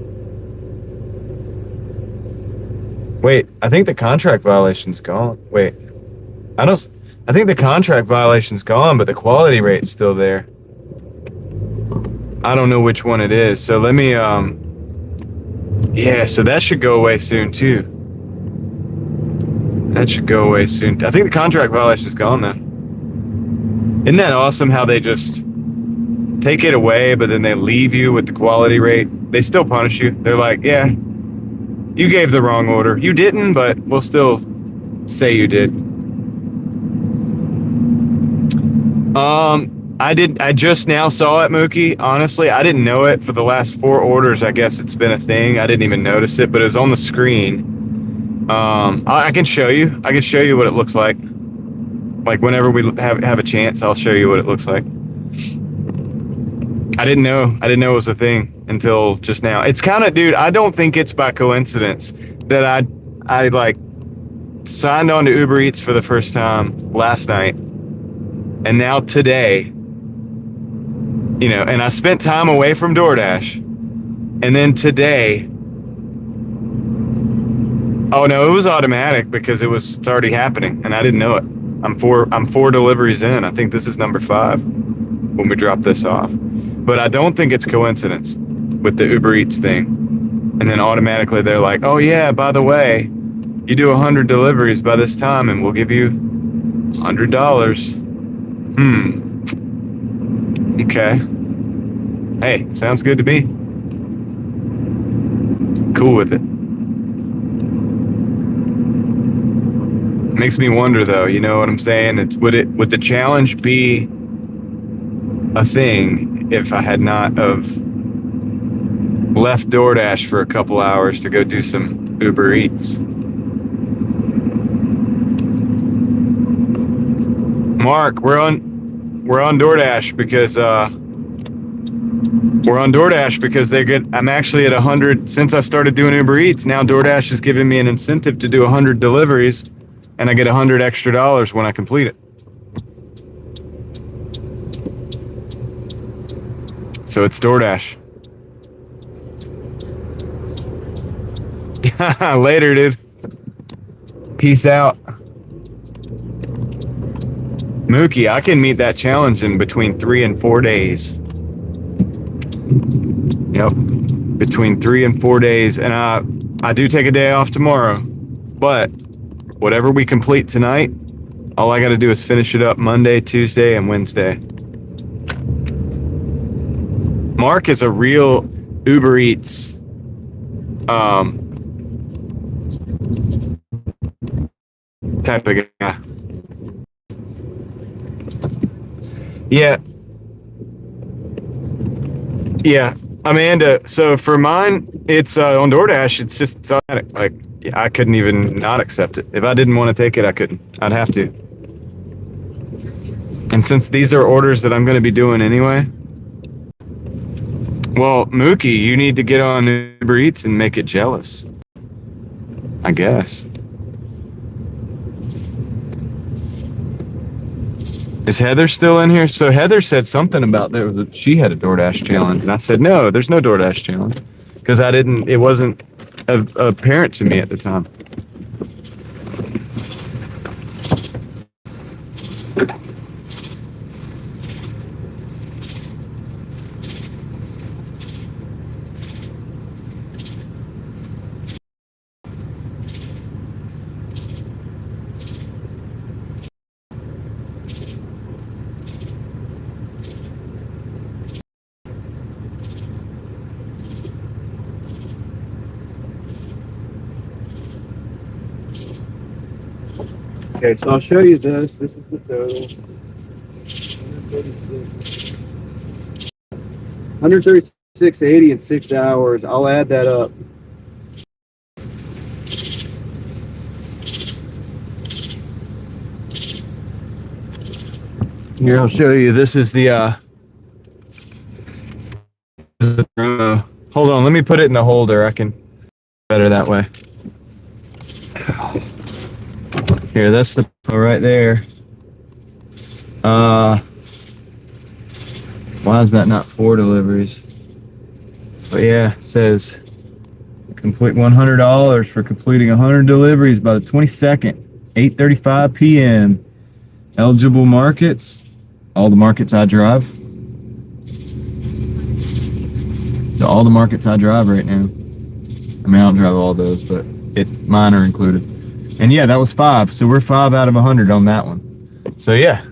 Wait, I think the contract violation's gone. Wait, I think the contract violation's gone, but the quality rate's still there. I don't know which one it is. So let me so that should go away soon too. That should go away soon. I think the contract violation is gone though. Isn't that awesome how they just take it away, but then they leave you with the quality rate? They still punish you. They're like, yeah, you gave the wrong order. You didn't, but we'll still say you did. I just now saw it, Mookie. Honestly, I didn't know it for the last 4 orders. I guess it's been a thing. I didn't even notice it, but it was on the screen. I can show you. I can show you what it looks like. Like whenever we have a chance, I'll show you what it looks like. I didn't know it was a thing until just now. It's kind of, dude, I don't think it's by coincidence that I like signed on to Uber Eats for the first time last night, and now today, and I spent time away from DoorDash, and then today, oh no, it was automatic because it's already happening, and I didn't know it. I'm four deliveries in. I think this is number 5 when we drop this off, but I don't think it's coincidence with the Uber Eats thing. And then automatically they're like, oh yeah, by the way, you do 100 deliveries by this time and we'll give you $100. Okay. Hey, sounds good to me. Cool with it. Makes me wonder though, you know what I'm saying? Would the challenge be a thing if I had not of left DoorDash for a couple hours to go do some Uber Eats? Mark, we're on DoorDash because I'm actually at 100 since I started doing Uber Eats. Now DoorDash is giving me an incentive to do 100 deliveries, and I get $100 extra when I complete it. So it's DoorDash. Later, dude. Peace out. Mookie, I can meet that challenge in between 3 and 4 days. Yep. Between 3 and 4 days. And I do take a day off tomorrow. But whatever we complete tonight, all I got to do is finish it up Monday, Tuesday, and Wednesday. Mark is a real Uber Eats type of guy. Yeah, Amanda. So for mine, it's on DoorDash. It's just automatic. Like I couldn't even not accept it. If I didn't want to take it, I couldn't. I'd have to. And since these are orders that I'm going to be doing anyway, well, Mookie, you need to get on Uber Eats and make it jealous, I guess. Is Heather still in here? So Heather said something about that she had a DoorDash challenge, and I said no, there's no DoorDash challenge because it wasn't apparent to me at the time. Okay, so I'll show you this. This is the total. 136.80 in 6 hours. I'll add that up. Here, I'll show you. This is the hold on, let me put it in the holder. I can better that way. Here, that's the right there. Why is that not 4 deliveries? But yeah, it says complete $100 for completing 100 deliveries by the 22nd, 8:35 p.m. Eligible markets, all the markets I drive. So all the markets I drive right now. I mean, I don't drive all those, but mine are included. And yeah, that was 5. So we're 5 out of 100 on that one. So yeah.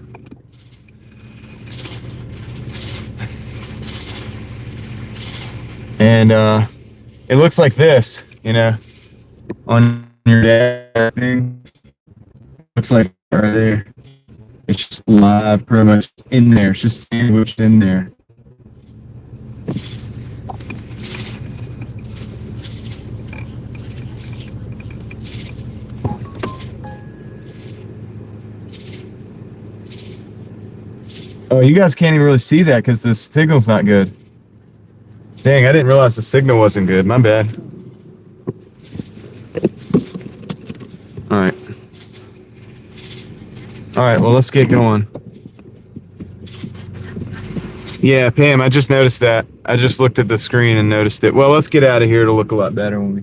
And it looks like this, on your dad thing. Looks like right there. It's just live, pretty much in there. It's just sandwiched in there. Oh, you guys can't even really see that because the signal's not good. Dang, I didn't realize the signal wasn't good. My bad. All right. All right, well, let's get going. Yeah, Pam, I just noticed that. I just looked at the screen and noticed it. Well, let's get out of here. It'll look a lot better when we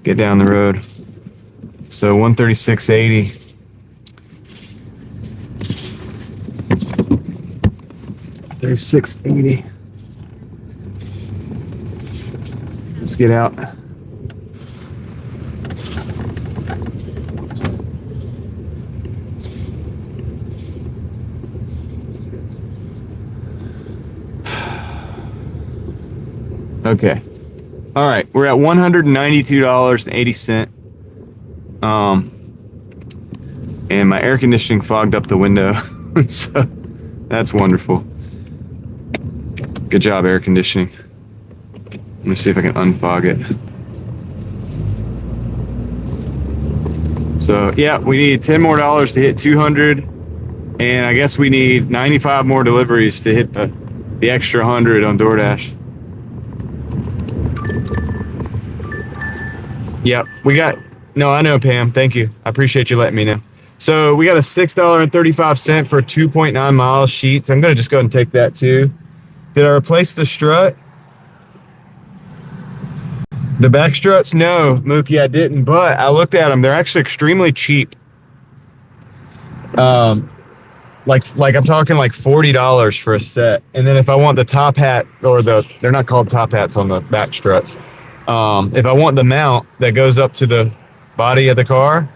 get down the road. So 136.80. $36.80. Let's get out. Okay. All right, we're at $192.80. And my air conditioning fogged up the window, so that's wonderful. Good job, air conditioning. Let me see if I can unfog it. So yeah, we need $10 more to hit 200, and I guess we need 95 more deliveries to hit the extra 100 on Doordash. Yep, we got. No, I know, Pam. Thank you. I appreciate you letting me know. So we got a $6.35 for 2.9 miles sheets. I'm gonna just go ahead and take that too. Did I replace the strut? The back struts? No, Mookie, I didn't. But I looked at them. They're actually extremely cheap. Like I'm talking like $40 for a set. And then if I want the top hat or they're not called top hats on the back struts. If I want the mount that goes up to the body of the car,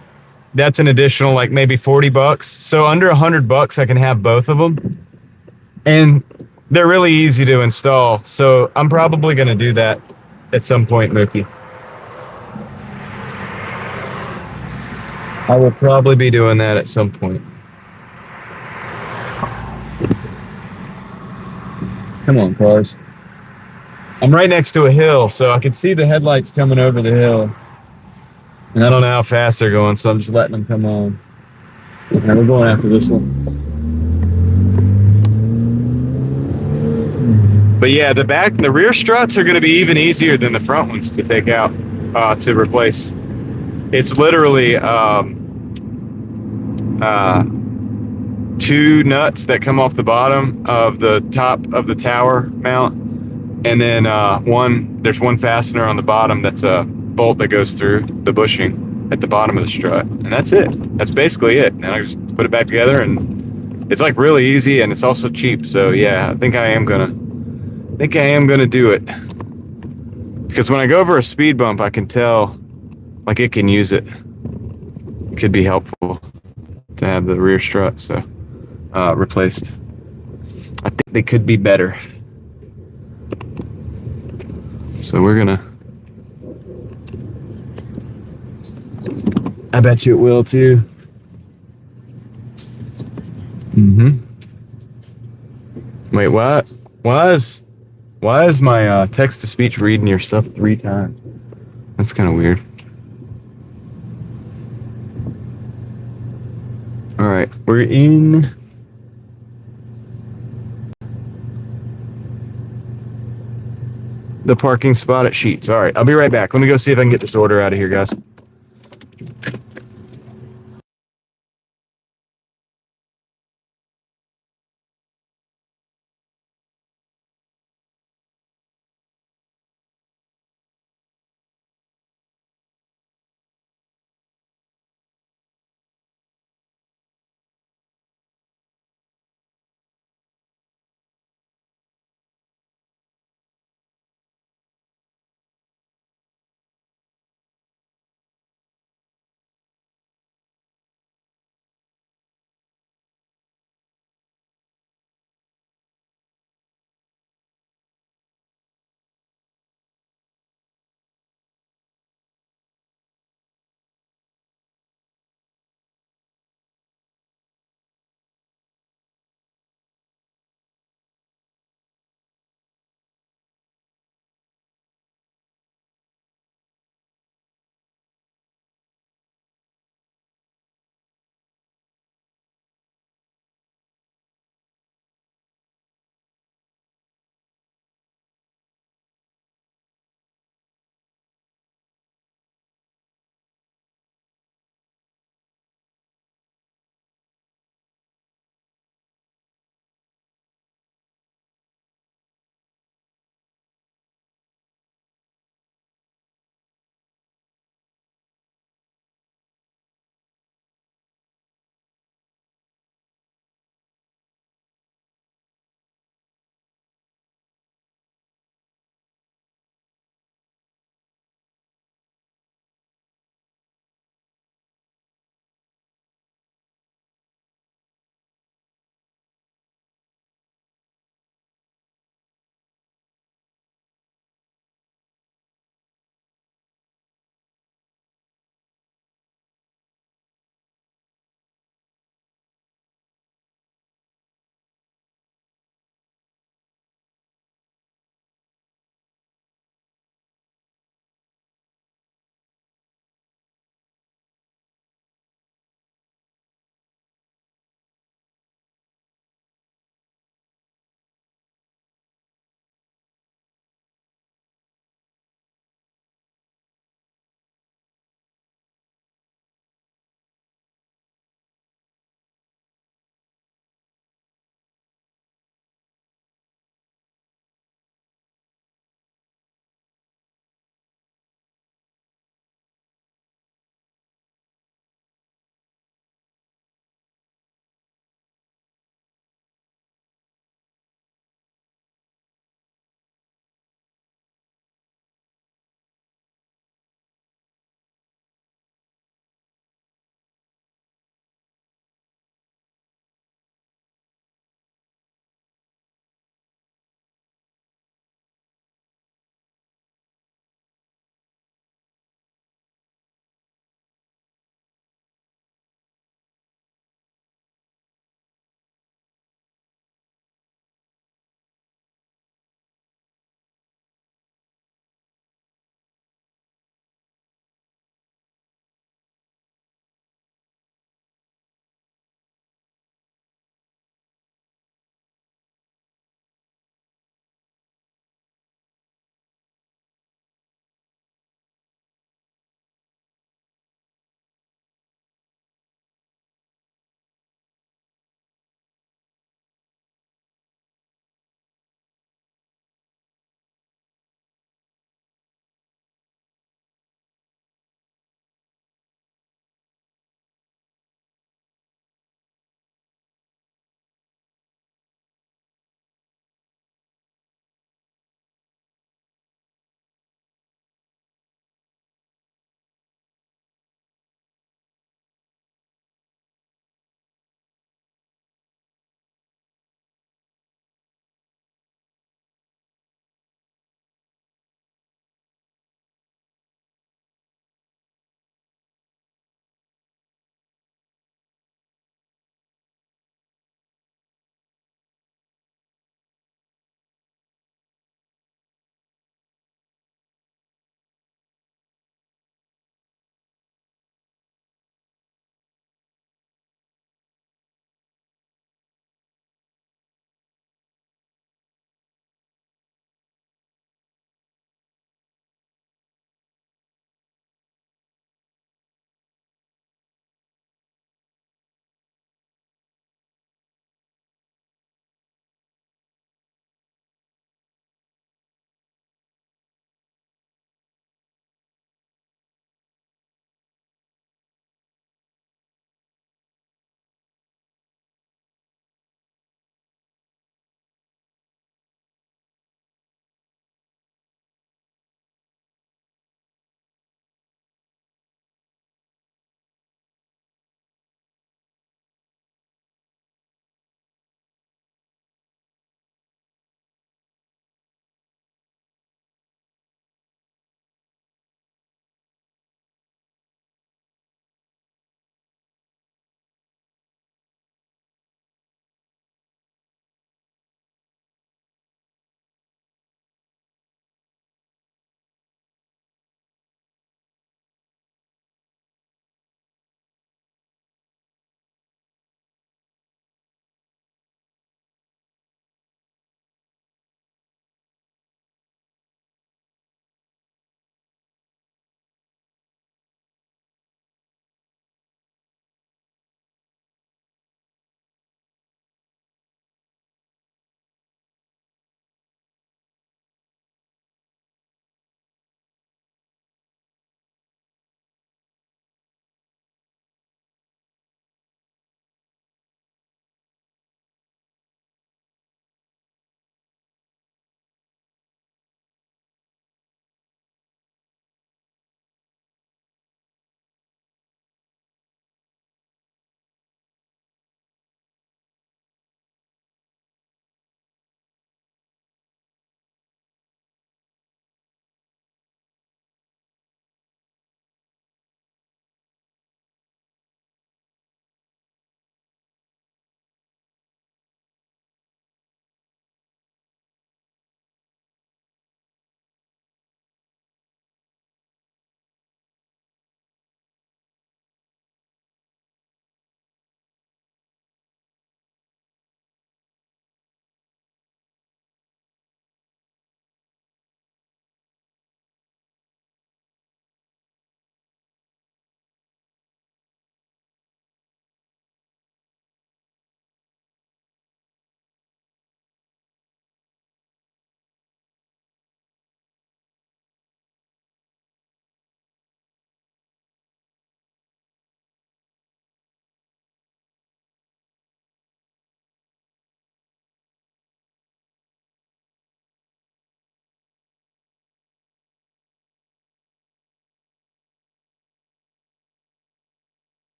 that's an additional like maybe $40. So under $100, I can have both of them. And they're really easy to install. So I'm probably going to do that at some point, Mookie. I will probably be doing that at some point. Come on, cars. I'm right next to a hill, so I can see the headlights coming over the hill. And I don't know how fast they're going, so I'm just letting them come on. And we're going after this one. But yeah, the rear struts are going to be even easier than the front ones to take out, to replace. It's literally two nuts that come off the bottom of the top of the tower mount, and then there's one fastener on the bottom that's a bolt that goes through the bushing at the bottom of the strut, and that's it. That's basically it. And I just put it back together, and it's like really easy, and it's also cheap. So yeah, I think I am gonna do it, because when I go over a speed bump, I can tell like it can use it. It could be helpful to have the rear strut replaced. I think they could be better. So we're gonna. I bet you it will too. Wait, what? Why is my text to speech reading your stuff 3 times? That's kind of weird. All right, we're in. The parking spot at Sheets. All right, I'll be right back. Let me go see if I can get this order out of here, guys.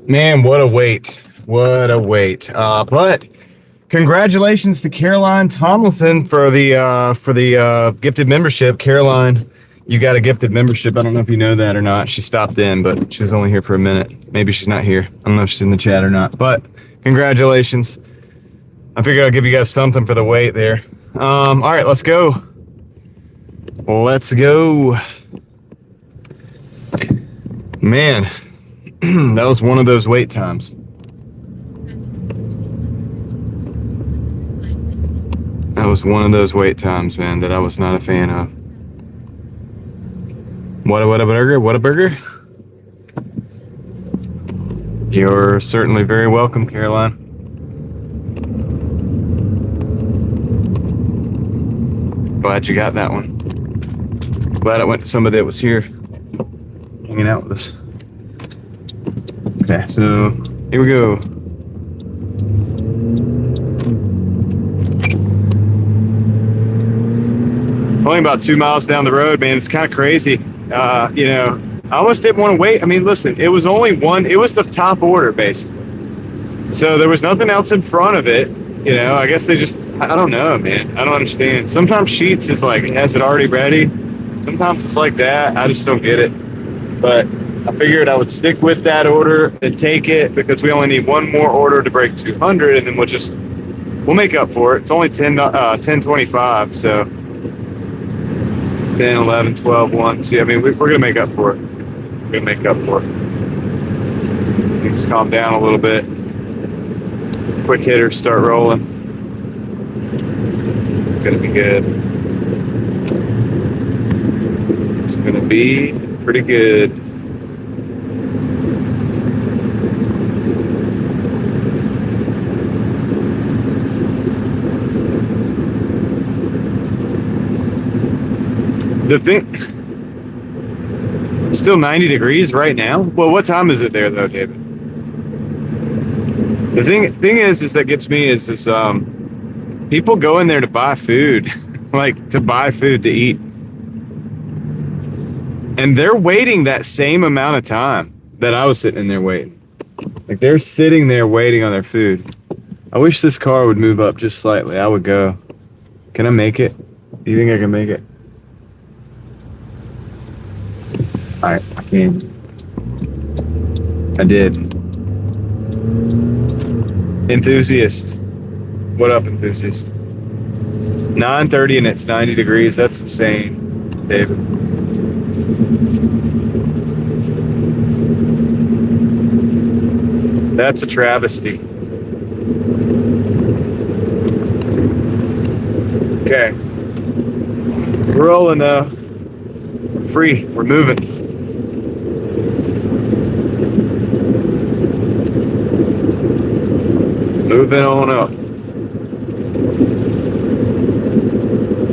Man, what a wait. What a wait. But congratulations to Caroline Tomlinson for the gifted membership. Caroline, you got a gifted membership. I don't know if you know that or not. She stopped in, but she was only here for a minute. Maybe she's not here. I don't know if she's in the chat or not. But congratulations. I figured I'd give you guys something for the wait there. All right, let's go. Let's go. Man, that was one of those wait times. That was one of those wait times, man, that I was not a fan of. What a burger? What a burger? You're certainly very welcome, Caroline. Glad you got that one. Glad I went to somebody that was here hanging out with us. Okay, so here we go. Only about 2 miles down the road, man. It's kind of crazy. You know, I almost didn't want to wait. I mean, listen, it was only one. It was the top order, basically. So there was nothing else in front of it. You know, I guess they just, I don't know, man. I don't understand. Sometimes Sheets is like, has it already ready. Sometimes it's like that. I just don't get it. But I figured I would stick with that order and take it because we only need one more order to break 200, and then we'll make up for it. It's only 10:25, so 10, 11, 12, 1, 2. I mean, we're going to make up for it. We're going to make up for it. Things calm down a little bit. Quick hitters start rolling. It's going to be good. It's going to be pretty good. The thing, still 90 degrees right now. Well, what time is it there though, David? The thing is that gets me is people go in there to buy food, like to buy food to eat. And they're waiting that same amount of time that I was sitting in there waiting. Like they're sitting there waiting on their food. I wish this car would move up just slightly. I would go. Can I make it? Do you think I can make it? I can. I did. Enthusiast. What up, enthusiast? 9:30 and it's 90 degrees. That's insane, David. That's a travesty. Okay. We're rolling though. We're free. We're moving. Moving on up.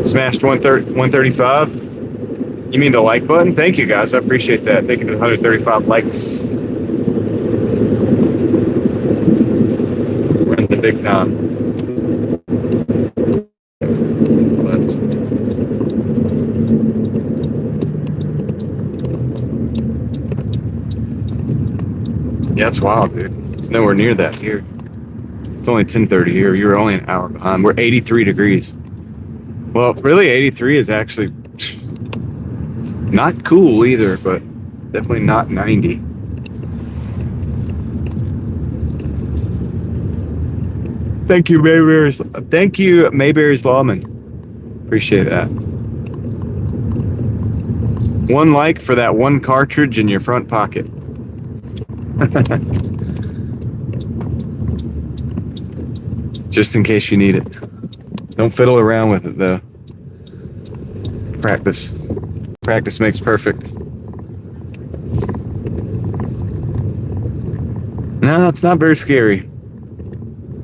Smashed 135. You mean the like button? Thank you guys. I appreciate that. Thank you for the 135 likes. We're in the big time. Left. Yeah, it's wild, dude. It's nowhere near that here. It's only 10:30 here. You're only an hour behind. We're 83 degrees. Well, really 83 is actually not cool either, but definitely not 90. Thank you, Mayberry's. Thank you, Mayberry's Lawman. Appreciate that. One like for that one cartridge in your front pocket. Just in case you need it. Don't fiddle around with it though. Practice. Practice makes perfect. No, it's not very scary.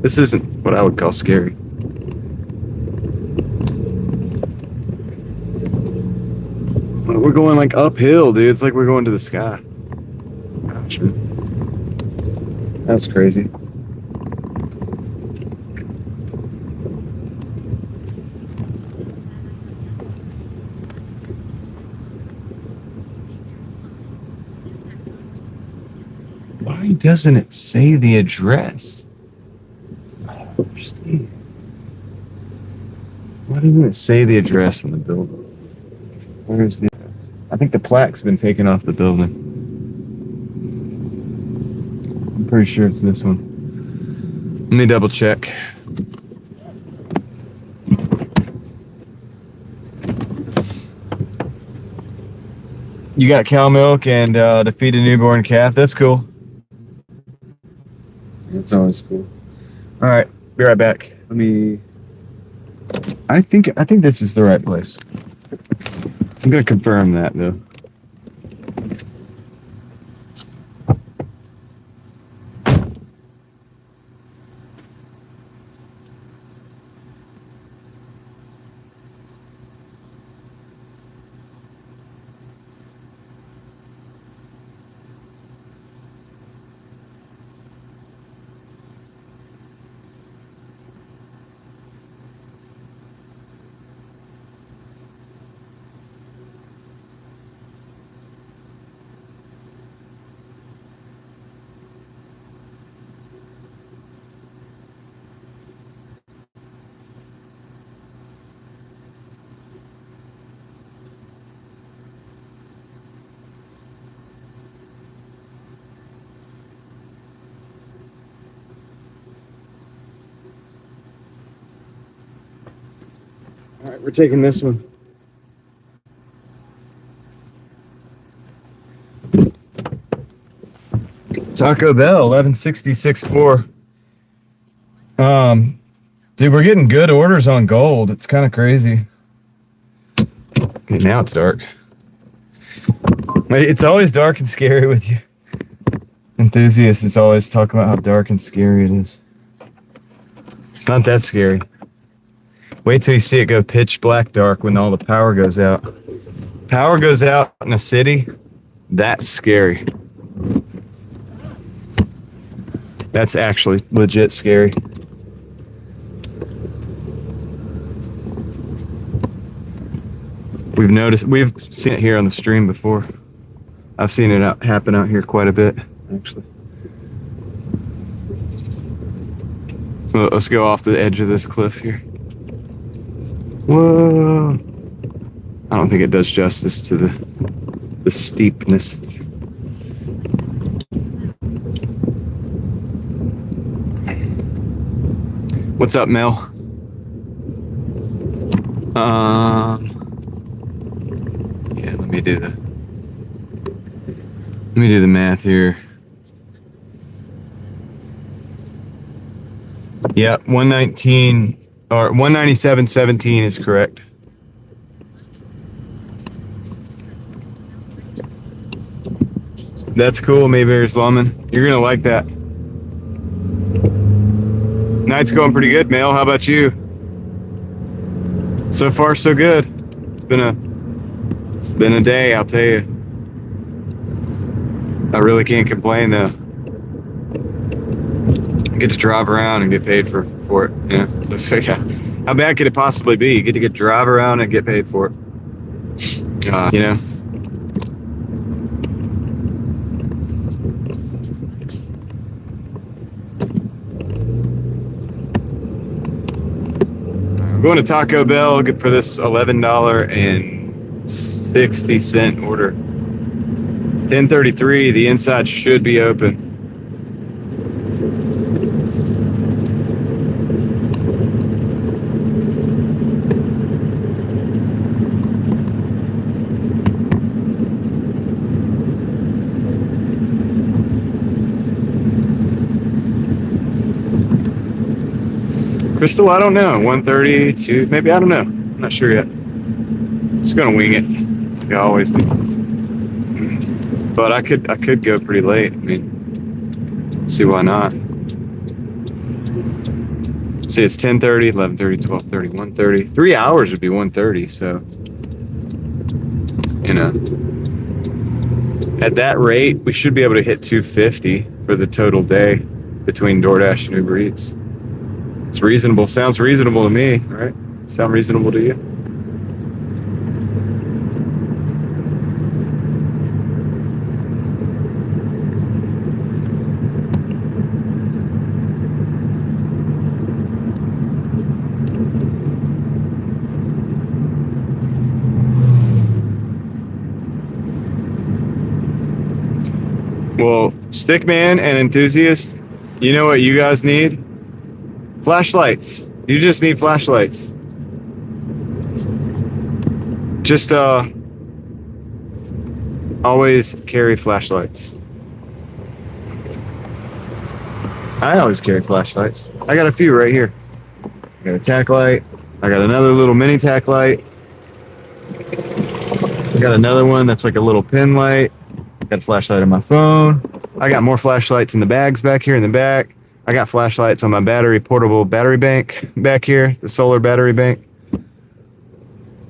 This isn't what I would call scary. Well, we're going like uphill, dude. It's like we're going to the sky. Gosh, man. That's crazy. Why doesn't it say the address? I don't understand. Why doesn't it say the address in the building? Where's the address? I think the plaque's been taken off the building. I'm pretty sure it's this one. Let me double check. You got cow milk and to feed a newborn calf. That's cool. That's always cool. All right, be right back. Let me. I think this is the right place. I'm gonna confirm that though. All right, we're taking this one. Taco Bell, 1166.4. Dude, we're getting good orders on gold. It's kind of crazy. Okay, now it's dark. It's always dark and scary with you. Enthusiasts is always talking about how dark and scary it is. It's not that scary. Wait till you see it go pitch black dark when all the power goes out. Power goes out in a city, that's scary. That's actually legit scary. We've seen it here on the stream before. I've seen it happen out here quite a bit, actually. Well, let's go off the edge of this cliff here. Whoa. I don't think it does justice to the steepness. What's up, Mel? Yeah, let me do the math here. Yeah, 119 or 197.17 is correct. That's cool, Mayberry's Lawman. You're gonna like that. Night's going pretty good, Mel. How about you? So far, so good. It's been a day, I'll tell you. I really can't complain though. I get to drive around and get paid for it. Yeah. So yeah. How bad could it possibly be? You get to drive around and get paid for it. You know. I'm going to Taco Bell for this $11.60 order. 10:33. The inside should be open. Crystal, I don't know. 132, maybe, I don't know. I'm not sure yet. Just gonna wing it. Like I always do. But I could go pretty late. I mean, see why not. See, it's 10:30, 11:30, 12:30, 1:30. 3 hours would be 1:30, so you know. At that rate, we should be able to hit 250 for the total day between Doordash and Uber Eats. It's reasonable. Sounds reasonable to me, right? Sound reasonable to you? Well, stickman and enthusiast, you know what you guys need? Flashlights. You just need flashlights. Just always carry flashlights. I always carry flashlights. I got a few right here. I got a tack light. I got another little mini tack light. I got another one that's like a little pin light. Got a flashlight on my phone. I got more flashlights in the bags back here in the back. I got flashlights on my portable battery bank back here, the solar battery bank.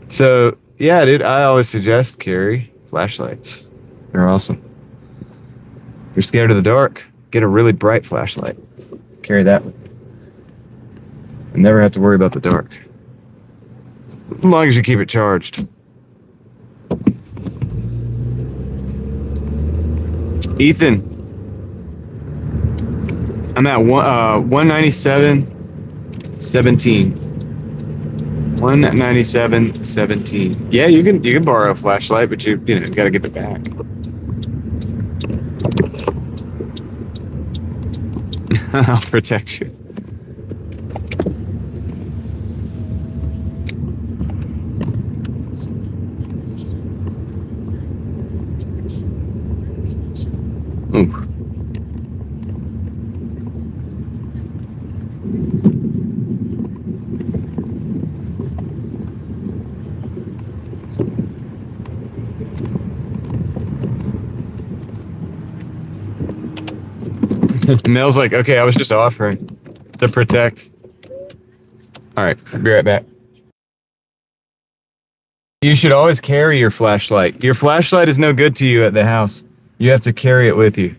So, yeah, dude, I always suggest carry flashlights. They're awesome. If you're scared of the dark, get a really bright flashlight. Carry that one. And never have to worry about the dark. As long as you keep it charged. Ethan, I'm at 197.17. 197.17. Yeah, you can borrow a flashlight, but you gotta get it back. I'll protect you. Oof. Mel's like, okay, I was just offering to protect. All right, I'll be right back. You should always carry your flashlight. Your flashlight is no good to you at the house. You have to carry it with you.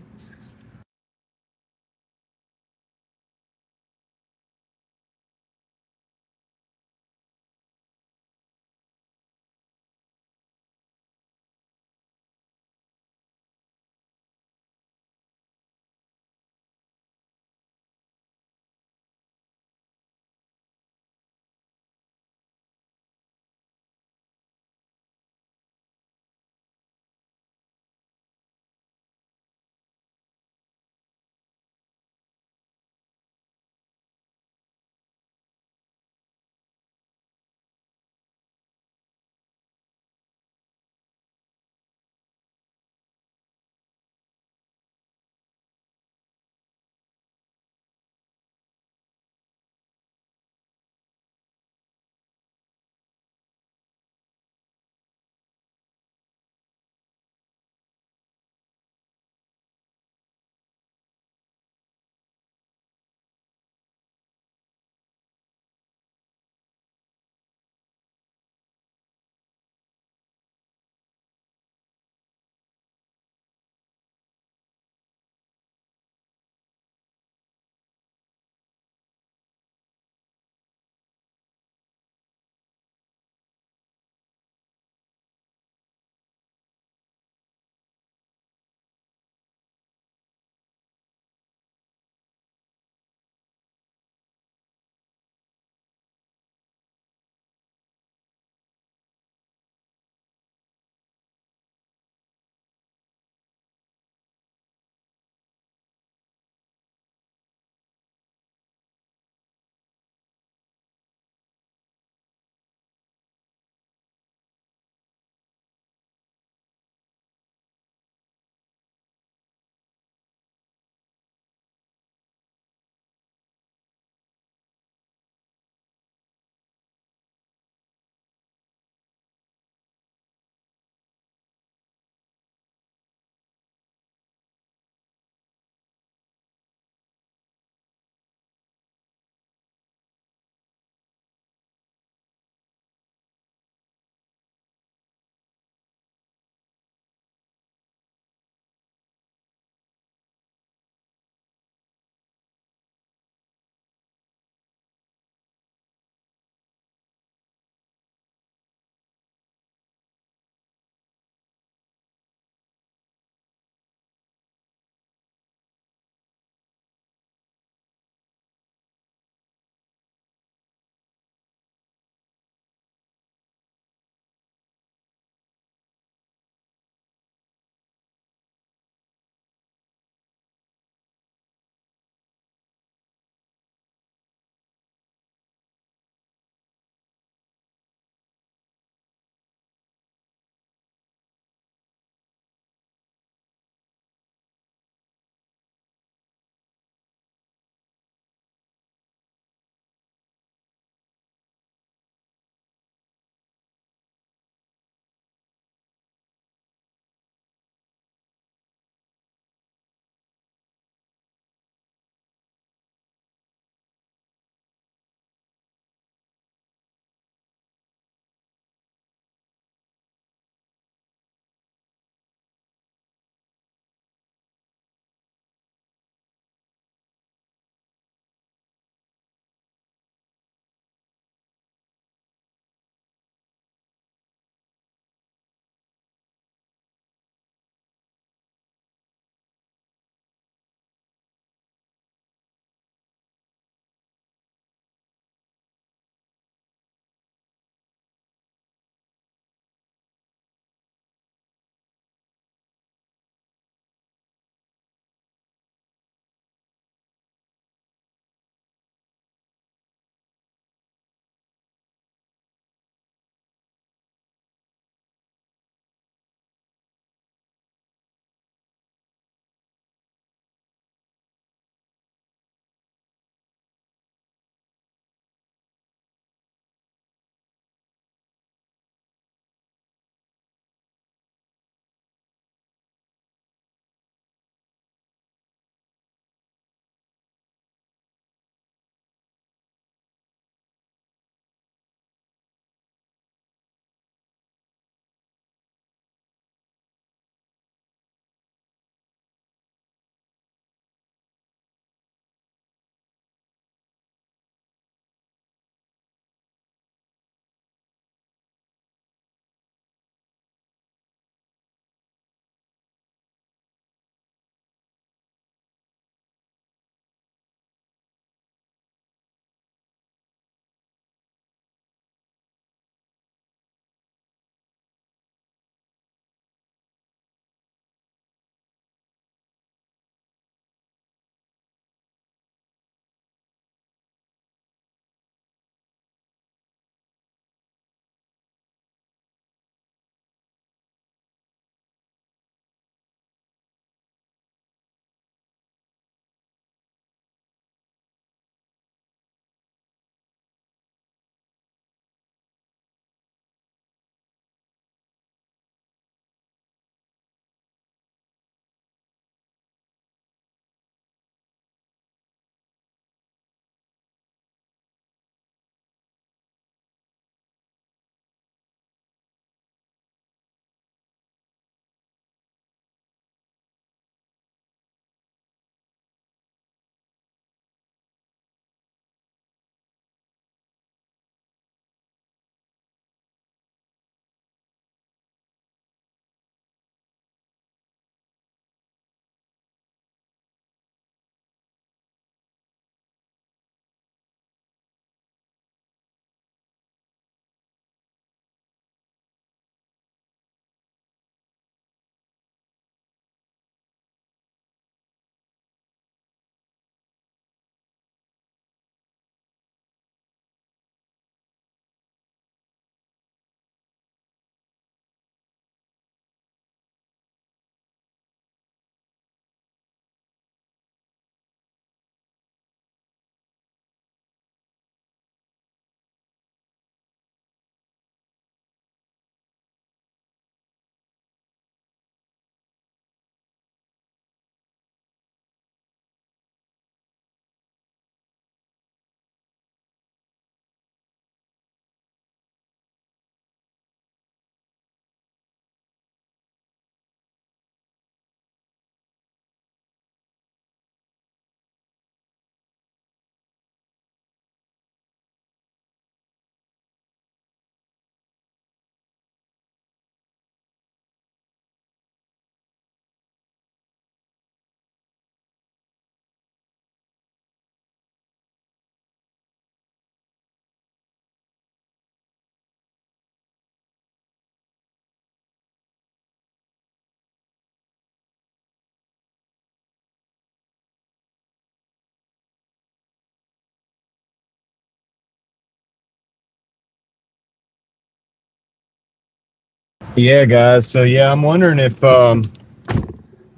Yeah, guys. So yeah, I'm wondering if I'm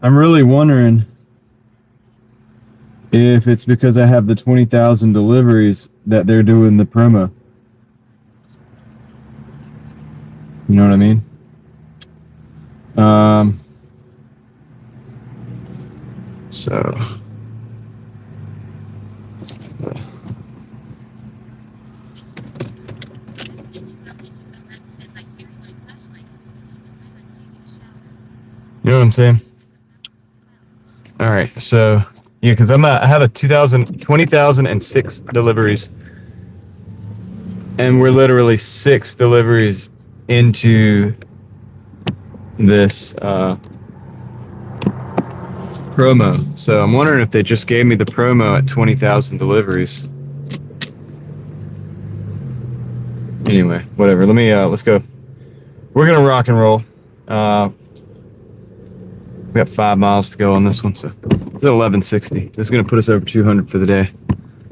really wondering if it's because I have the 20,000 deliveries that they're doing the promo. You know what I mean? So you know what I'm saying? All right. So yeah, because I have a 20,006 deliveries, and we're literally 6 deliveries into this promo. So I'm wondering if they just gave me the promo at 20,000 deliveries. Anyway, whatever. Let's go. We're gonna rock and roll. We got 5 miles to go on this one, so it's at 1160. This is gonna put us over 200 for the day.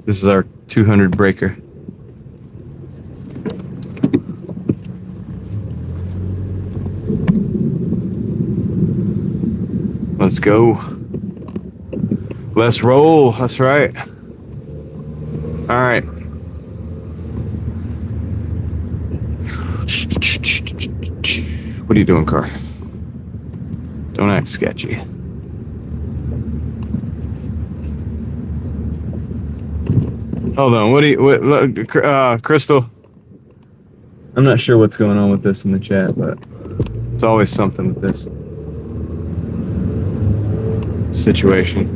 This is our 200 breaker. Let's go. Let's roll. That's right. All right. What are you doing, car? Don't act sketchy. Hold on. Crystal? I'm not sure what's going on with this in the chat, but it's always something with this situation.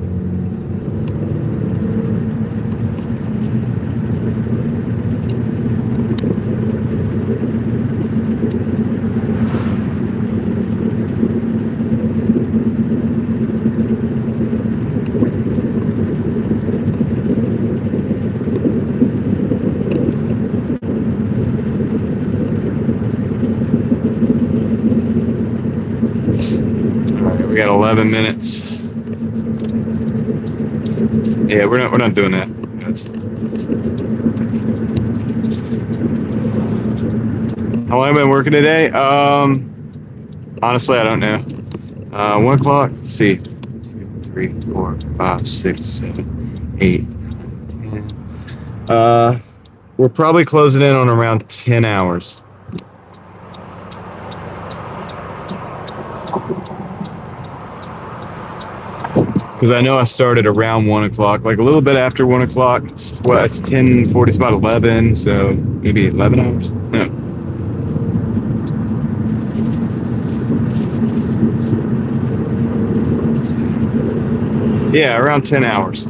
We got 11 minutes. Yeah, we're not doing that, guys. How long have I been working today? Honestly, I don't know. 1 o'clock. Let's see. 2, 3, 4, 5, 6, 7, 8, 10. We're probably closing in on around 10 hours. Because I know I started around 1 o'clock, like a little bit after 1 o'clock. It's 10:40, it's about 11, so maybe 11 hours? No. Yeah, around 10 hours.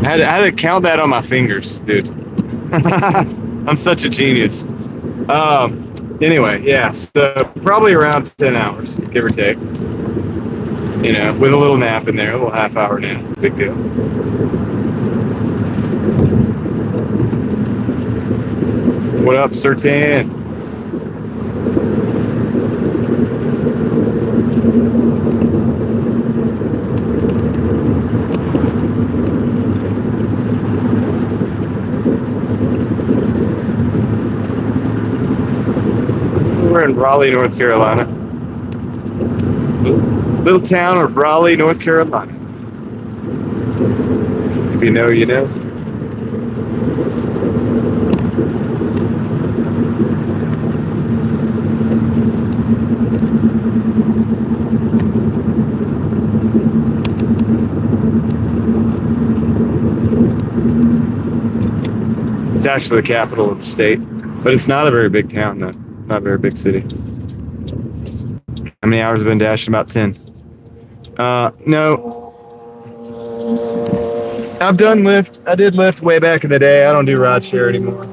I had to count that on my fingers, dude. I'm such a genius. Anyway, yeah, so probably around 10 hours, give or take. You know, with a little nap in there, a little half-hour nap. Big deal. What up, Sertan? We're in Raleigh, North Carolina. Little town of Raleigh, North Carolina. If you know, you know. It's actually the capital of the state, but it's not a very big town, though. Not a very big city. How many hours have been dashed? About 10. No. I've done Lyft. I did Lyft way back in the day. I don't do rideshare anymore.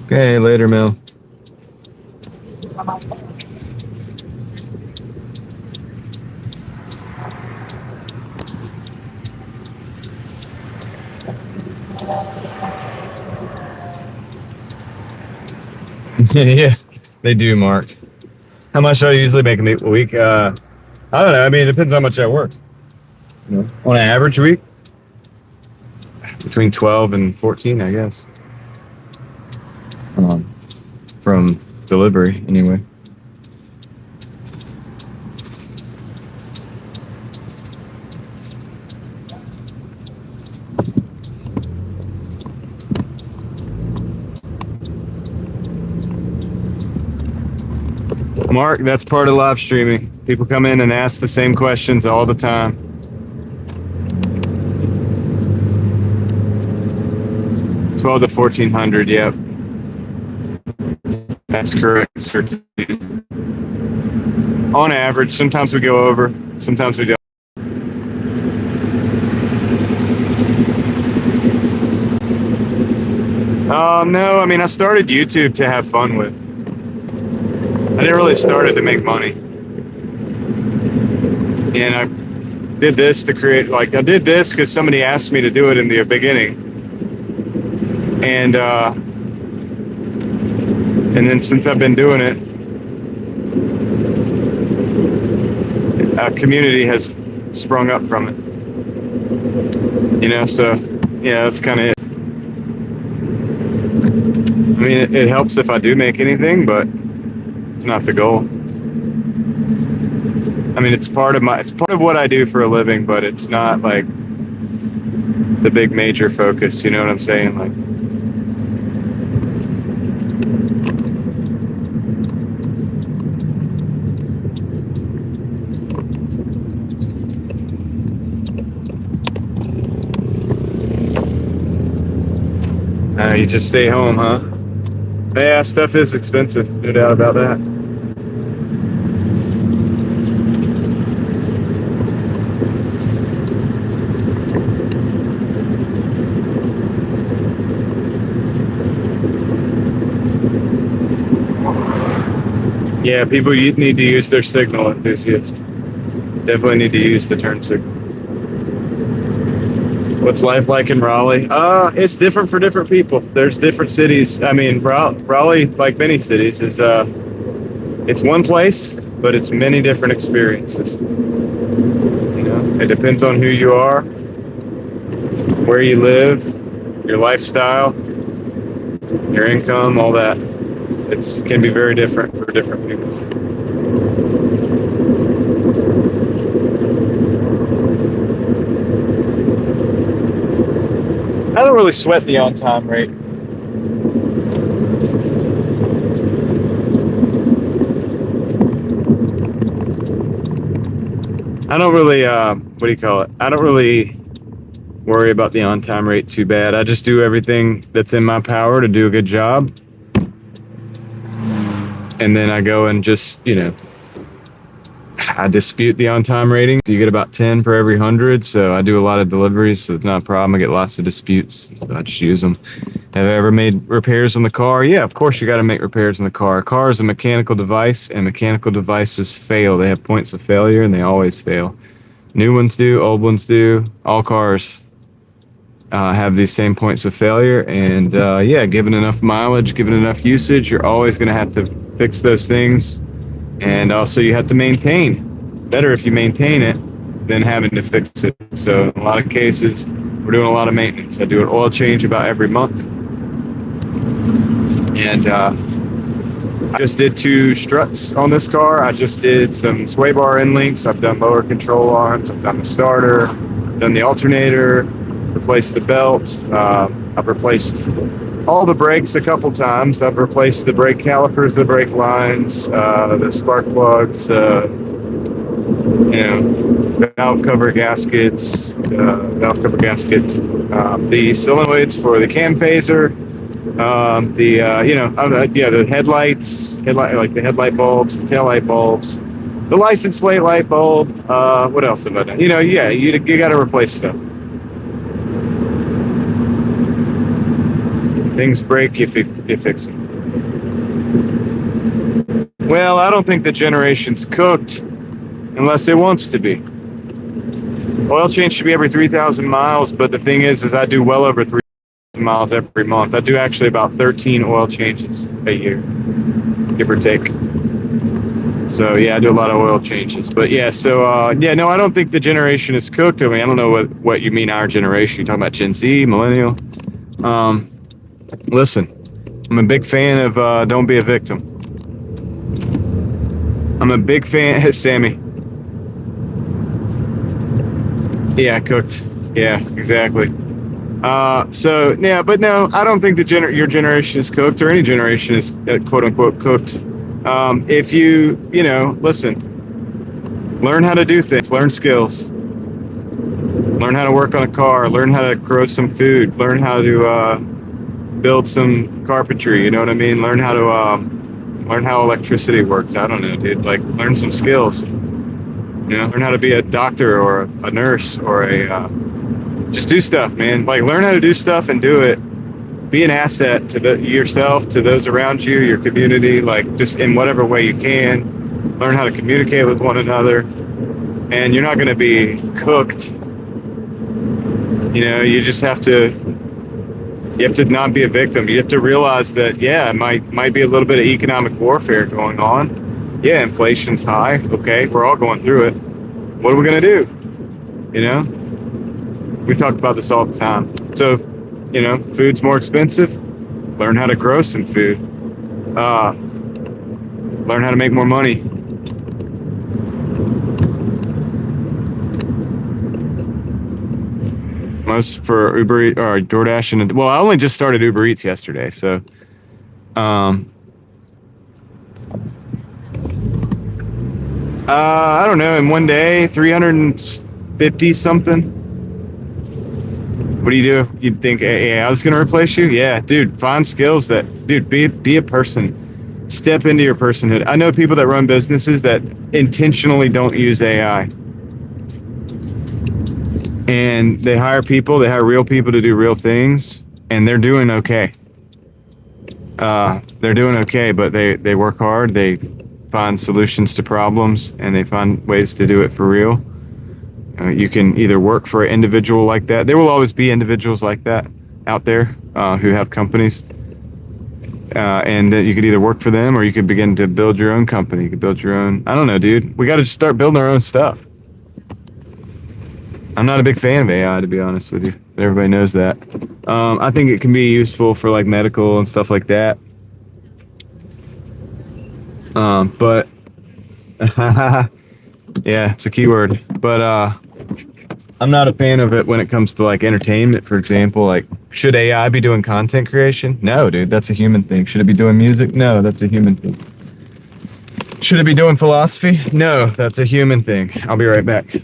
Okay, later, Mel. Yeah, they do, Mark. How much do I usually make a week? I don't know. I mean, it depends how much I work. On an average week, between 12 and 14, I guess. From delivery, anyway. Mark, that's part of live streaming. People come in and ask the same questions all the time. $1,200 to $1,400, yep. That's correct, sir. On average, sometimes we go over, sometimes we don't. No, I mean, I started YouTube to have fun with. I didn't really start it to make money. And I did this to create, like, I did this because somebody asked me to do it in the beginning. And then since I've been doing it, a community has sprung up from it. You know, so yeah, that's kind of it. I mean, it helps if I do make anything, but it's not the goal. I mean, it's part of what I do for a living, but it's not like the big major focus. You know what I'm saying? Like, you just stay home, huh? Yeah, stuff is expensive, no doubt about that. Yeah, people need to use their signal enthusiasts. Definitely need to use the turn signal. What's life like in Raleigh? It's different for different people. There's different cities. I mean, Raleigh, like many cities, is it's one place, but it's many different experiences. You know, it depends on who you are, where you live, your lifestyle, your income, all that. It can be very different for different people. I don't really sweat the on-time rate. I don't really, what do you call it? I don't really worry about the on-time rate too bad. I just do everything that's in my power to do a good job. And then I go and just, you know, I dispute the on-time rating. You get about 10 for every 100, so I do a lot of deliveries, so it's not a problem. I get lots of disputes, so I just use them. Have I ever made repairs on the car? Yeah, of course you got to make repairs on the car. A car is a mechanical device, and mechanical devices fail. They have points of failure, and they always fail. New ones do, old ones do. All cars have these same points of failure, and yeah, given enough mileage, given enough usage, you're always going to have to fix those things. And also you have to maintain. It's better if you maintain it than having to fix it. So in a lot of cases, we're doing a lot of maintenance. I do an oil change about every month. And I just did 2 struts on this car. I just did some sway bar end links. I've done lower control arms. I've done the starter, done the alternator, replaced the belt. I've replaced all the brakes a couple times. I've replaced the brake calipers, the brake lines, the spark plugs, you know, valve cover gaskets, the solenoids for the cam phaser, you know, yeah, the headlights, like the headlight bulbs, the tail light bulbs, the license plate light bulb. What else have I done? You know, yeah, you got to replace stuff. Things break, you fix them. Well, I don't think the generation's cooked unless it wants to be. Oil change should be every 3,000 miles, but the thing is I do well over 3,000 miles every month. I do actually about 13 oil changes a year, give or take. So yeah, I do a lot of oil changes. But yeah, so yeah, no, I don't think the generation is cooked. I mean, I don't know what you mean our generation. You talking about Gen Z, millennial? Listen, I'm a big fan of don't be a victim. I'm a big fan. Hey, Sammy. Yeah, cooked. Yeah, exactly. So yeah, but no, I don't think your generation is cooked, or any generation is quote unquote cooked. If you listen, learn how to do things, learn skills, learn how to work on a car, learn how to grow some food, learn how to build some carpentry. You know what I mean? Learn how to learn how electricity works. I don't know, dude. Like, learn some skills. Learn how to be a doctor or a nurse or just do stuff, man. Like, learn how to do stuff and do it. Be an asset to yourself, to those around you, your community, like, just in whatever way you can. Learn how to communicate with one another. And you're not going to be cooked. You just have to not be a victim. You have to realize that, yeah, it might be a little bit of economic warfare going on. Yeah, inflation's high. Okay, we're all going through it. What are we going to do? We talk about this all the time. So, food's more expensive. Learn how to grow some food. Learn how to make more money. Most for Uber Eats or Doordash, and well, I only just started Uber Eats yesterday, so I don't know. In one day, 350 something. What do you do if you think AI is going to replace you? Yeah, dude, find skills be a person. Step into your personhood. I know people that run businesses that intentionally don't use AI. And they hire real people to do real things, and they're doing okay. They're doing okay, but they work hard. They find solutions to problems, and they find ways to do it for real. You can either work for an individual like that. There will always be individuals like that out there who have companies, and that you could either work for them or you could begin to build your own company. You could build your own. I don't know, dude. We got to start building our own stuff. I'm not a big fan of AI, to be honest with you. Everybody knows that. I think it can be useful for like medical and stuff like that. But yeah, it's a keyword. But I'm not a fan of it when it comes to like entertainment, for example. Like, should AI be doing content creation? No, dude, that's a human thing. Should it be doing music? No, that's a human thing. Should it be doing philosophy? No, that's a human thing. I'll be right back.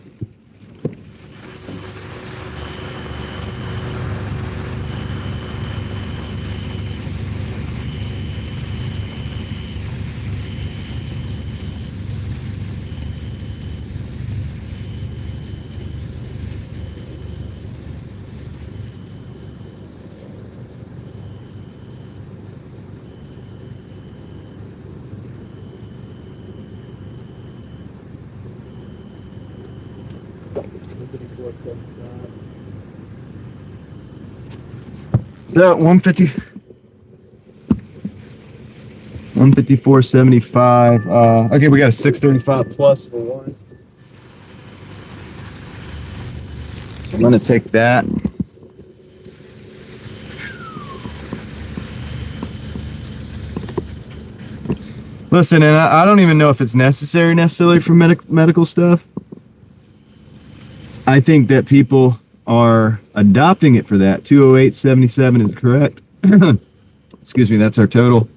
So 154.75. Okay, we got a 635 plus for one. So I'm gonna take that. Listen, and I don't even know if it's necessarily for medical stuff. I think that people are adopting it for that. 208.77 is correct. Excuse me, that's our total.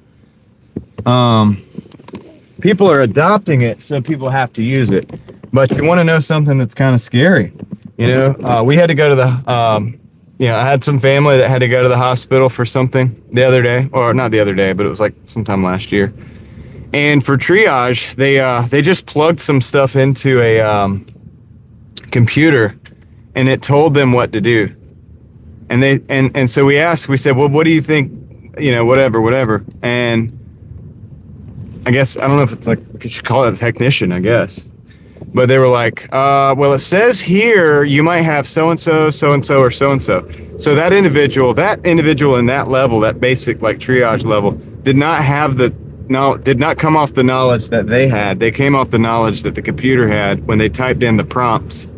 People are adopting it, so people have to use it. But you want to know something that's kind of scary? We had to go to the, I had some family that had to go to the hospital for something the other day, or not the other day, but it was like sometime last year. And for triage, they just plugged some stuff into a computer, and it told them what to do. And and so we said, well, what do you think? Whatever. And I guess, I don't know if it's like, we should call it a technician, I guess. But they were like, well, it says here you might have so-and-so, so-and-so, or so-and-so. So that individual in that level, that basic like triage level, did not have the did not come off the knowledge that they had. They came off the knowledge that the computer had when they typed in the prompts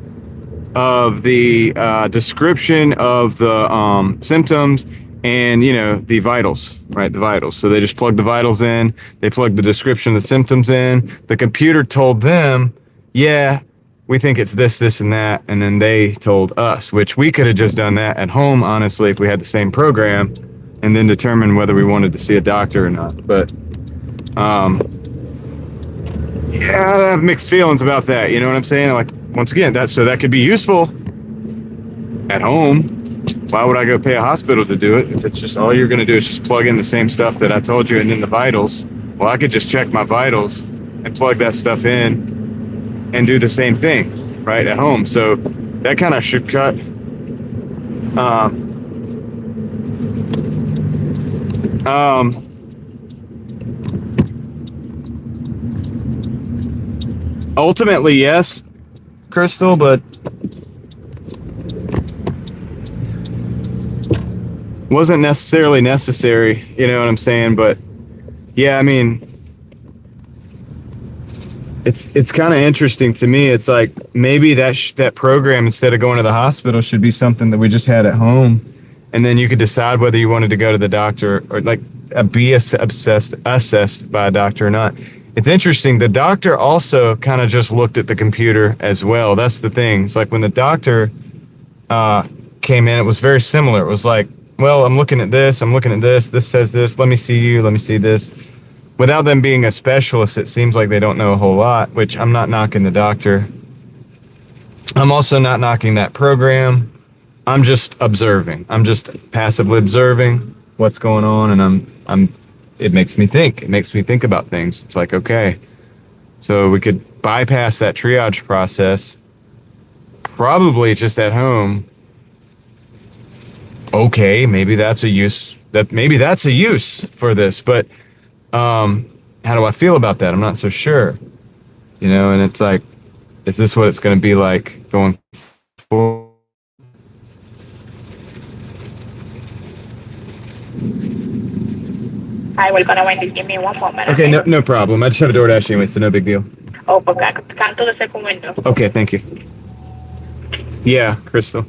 of the description of the symptoms and, you know, the vitals, right? The vitals. So they just plugged the vitals in. They plugged the description of the symptoms in. The computer told them, yeah, we think it's this, this, and that. And then they told us, which we could have just done that at home, honestly, if we had the same program, and then determine whether we wanted to see a doctor or not. But, yeah, I have mixed feelings about that. You know what I'm saying? Like, once again, that could be useful at home. Why would I go pay a hospital to do it if it's just all you're going to do is just plug in the same stuff that I told you and then the vitals? Well, I could just check my vitals and plug that stuff in and do the same thing, right, at home. So that kind of should cut ultimately, yes, Crystal, but wasn't necessarily necessary, you know what I'm saying? But yeah, I mean, it's kind of interesting to me. It's like maybe that program, instead of going to the hospital, should be something that we just had at home, and then you could decide whether you wanted to go to the doctor or like be assessed by a doctor or not. It's interesting. The doctor also kind of just looked at the computer as well. That's the thing. It's like when the doctor came in, it was very similar. It was like, well, I'm looking at this. This says this. Let me see you. Let me see this. Without them being a specialist, it seems like they don't know a whole lot, which I'm not knocking the doctor. I'm also not knocking that program. I'm just observing. I'm just passively observing what's going on, and it makes me think. It makes me think about things. It's like, okay, so we could bypass that triage process, probably just at home. Okay, maybe that's a use for this, but how do I feel about that? I'm not so sure, you know. And it's like, is this what it's going to be like going forward? I will gonna wait. Give me one moment. Okay, no problem. I just have a Doordash anyway, so no big deal. Oh, porque canto de ese momento. Okay, thank you. Yeah, Crystal.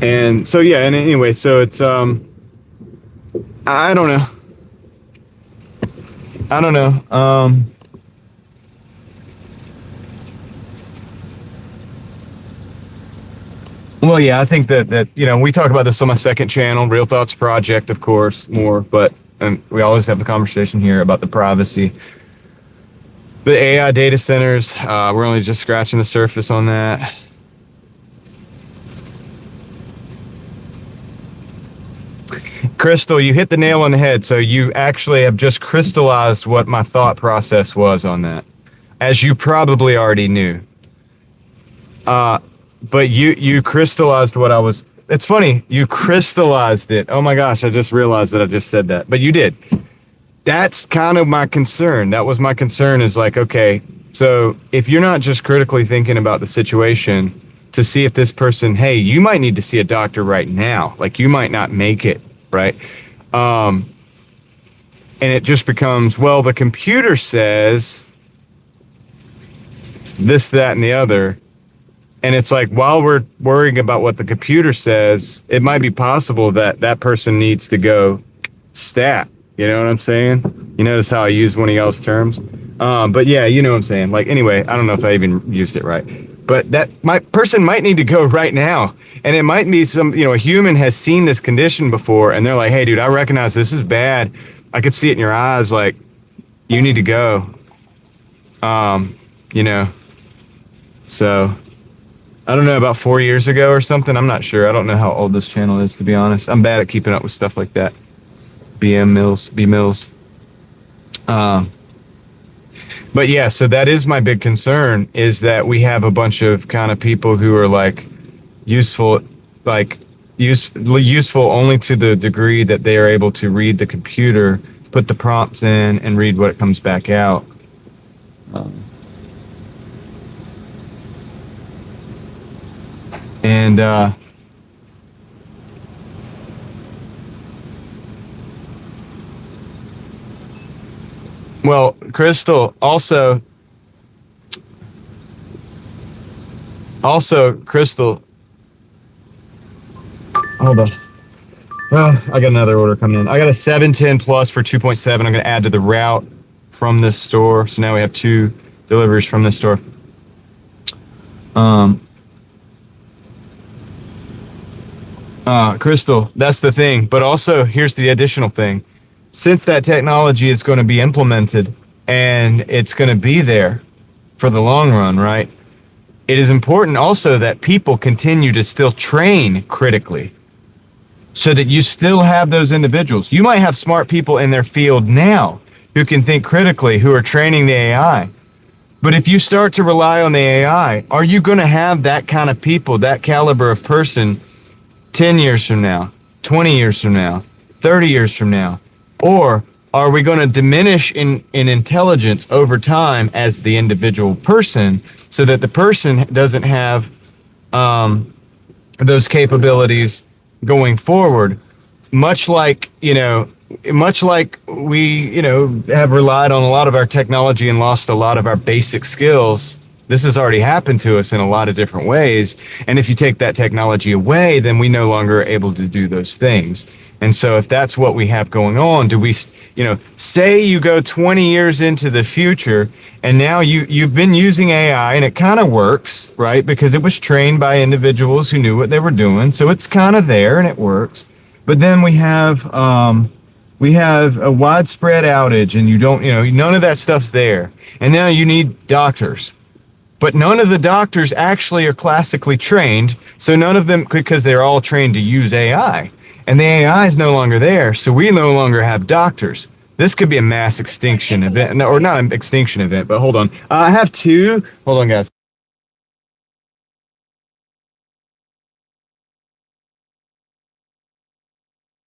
And so yeah, and anyway, so it's I don't know. Well, yeah, I think that you know, we talk about this on my second channel, Real Thoughts Project, of course, more, but we always have the conversation here about the privacy. The AI data centers, we're only just scratching the surface on that. Crystal, you hit the nail on the head. So you actually have just crystallized what my thought process was on that, as you probably already knew. But you crystallized what I was. It's funny, you crystallized it. Oh my gosh, I just realized that I just said that. But you did. That's kind of my concern. That was my concern, is like, okay, so if you're not just critically thinking about the situation to see if this person, hey, you might need to see a doctor right now. Like, you might not make it, right? And it just becomes, well, the computer says this, that, and the other. And it's like, while we're worrying about what the computer says, it might be possible that that person needs to go stat. You know what I'm saying? You notice how I used one of y'all's terms? But yeah, you know what I'm saying. Like, anyway, I don't know if I even used it right. But person might need to go right now. And it might be a human has seen this condition before, and they're like, hey, dude, I recognize this is bad. I could see it in your eyes. Like, you need to go. So I don't know, about 4 years ago or something. I'm not sure. I don't know how old this channel is, to be honest. I'm bad at keeping up with stuff like that. B Mills. But yeah, so that is my big concern, is that we have a bunch of kind of people who are like useful only to the degree that they are able to read the computer, put the prompts in, and read what comes back out. Well, Crystal, also, Crystal, hold on. I got another order coming in. I got a 710 plus for 2.7. I'm going to add to the route from this store. So now we have 2 deliveries from this store. Crystal, that's the thing. But also, here's the additional thing. Since that technology is going to be implemented and it's going to be there for the long run, right? It is important also that people continue to still train critically so that you still have those individuals. You might have smart people in their field now who can think critically, who are training the AI. But if you start to rely on the AI, are you going to have that kind of people, that caliber of person 10 years from now, 20 years from now, 30 years from now? Or are we going to diminish in intelligence over time as the individual person so that the person doesn't have those capabilities going forward? Much like we, have relied on a lot of our technology and lost a lot of our basic skills. This has already happened to us in a lot of different ways. And if you take that technology away, then we no longer are able to do those things. And so if that's what we have going on, do we, say you go 20 years into the future and now you've been using AI and it kind of works, right? Because it was trained by individuals who knew what they were doing. So it's kind of there and it works. But then we have a widespread outage and none of that stuff's there. And now you need doctors. But none of the doctors actually are classically trained. So none of them, because they're all trained to use AI. And the AI is no longer there, so we no longer have doctors. This could be a mass extinction event. No, or not an extinction event, but hold on. I have 2. Hold on, guys.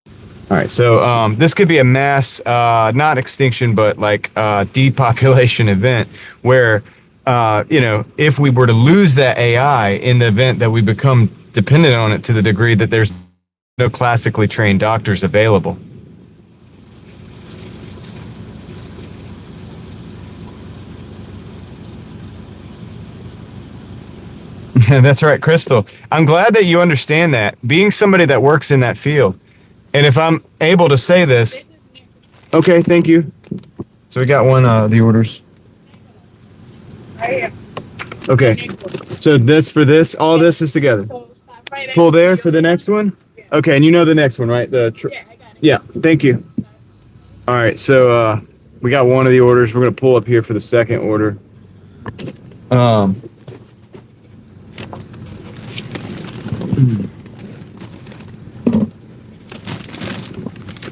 All right, so this could be a mass, not extinction, but like depopulation event where, if we were to lose that AI in the event that we become dependent on it to the degree that there's no classically trained doctors available. That's right, Crystal. I'm glad that you understand that. Being somebody that works in that field, and if I'm able to say this, okay, thank you. So we got one of the orders. Okay, so this for this, all this is together. Pull there for the next one. Okay, and you know the next one, right? Yeah, thank you. All right, so we got one of the orders. We're gonna pull up here for the second order.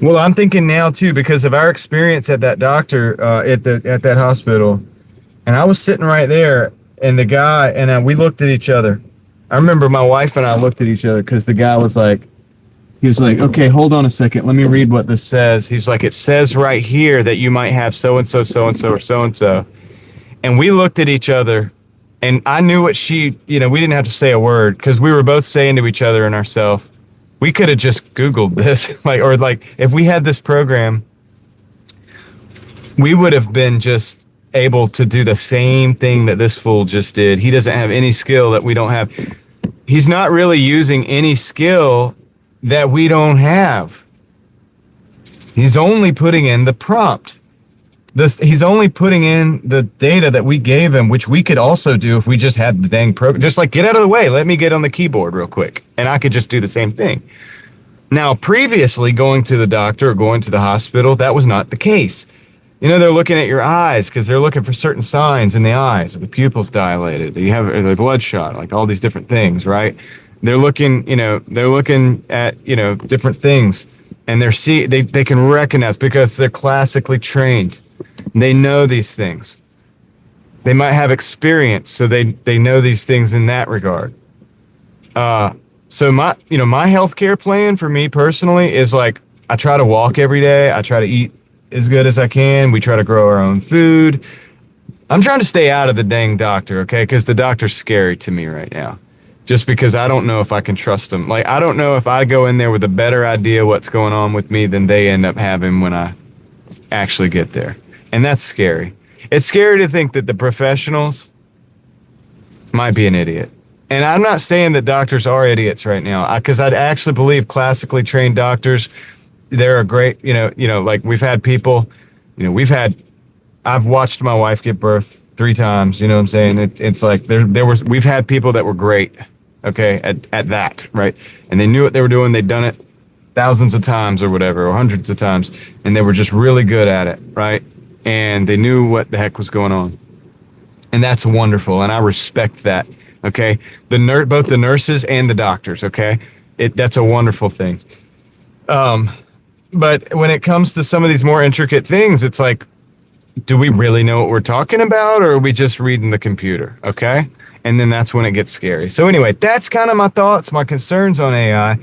Well, I'm thinking now too because of our experience at that doctor at that hospital, and I was sitting right there, and the guy and we looked at each other. I remember my wife and I looked at each other because the guy was like. He was like, okay, hold on a second. Let me read what this says. He's like, it says right here that you might have so-and-so, so-and-so, or so-and-so. And we looked at each other, and I knew what we didn't have to say a word because we were both saying to each other and ourselves, we could have just Googled this. If we had this program, we would have been just able to do the same thing that this fool just did. He doesn't have any skill that we don't have. He's not really using any skill that we don't have. He's only putting in the prompt. He's only putting in the data that we gave him, which we could also do if we just had the dang program. Just like, get out of the way. Let me get on the keyboard real quick. And I could just do the same thing. Now, previously, going to the doctor or going to the hospital, that was not the case. They're looking at your eyes because they're looking for certain signs in the eyes. The pupils dilated. You have the bloodshot, like all these different things, right? They're looking at, different things, and they can recognize because they're classically trained. They know these things. They might have experience, so they know these things in that regard. So my healthcare plan for me personally is like, I try to walk every day. I try to eat as good as I can. We try to grow our own food. I'm trying to stay out of the dang doctor, okay? Because the doctor's scary to me right now. Just because I don't know if I can trust them. Like, I don't know if I go in there with a better idea what's going on with me than they end up having when I actually get there. And that's scary. It's scary to think that the professionals might be an idiot. And I'm not saying that doctors are idiots right now, because I'd actually believe classically trained doctors, they're a great, like we've had people, I've watched my wife give birth 3 times, you know what I'm saying? It's like we've had people that were great, okay, at that, right? And they knew what they were doing. They'd done it thousands of times or whatever, or hundreds of times, and they were just really good at it, right? And they knew what the heck was going on. And that's wonderful, and I respect that. Okay, both the nurses and the doctors. Okay, that's a wonderful thing. But when it comes to some of these more intricate things, it's like, do we really know what we're talking about, or are we just reading the computer? Okay, and then that's when it gets scary. So anyway, that's kind of my thoughts, my concerns on AI.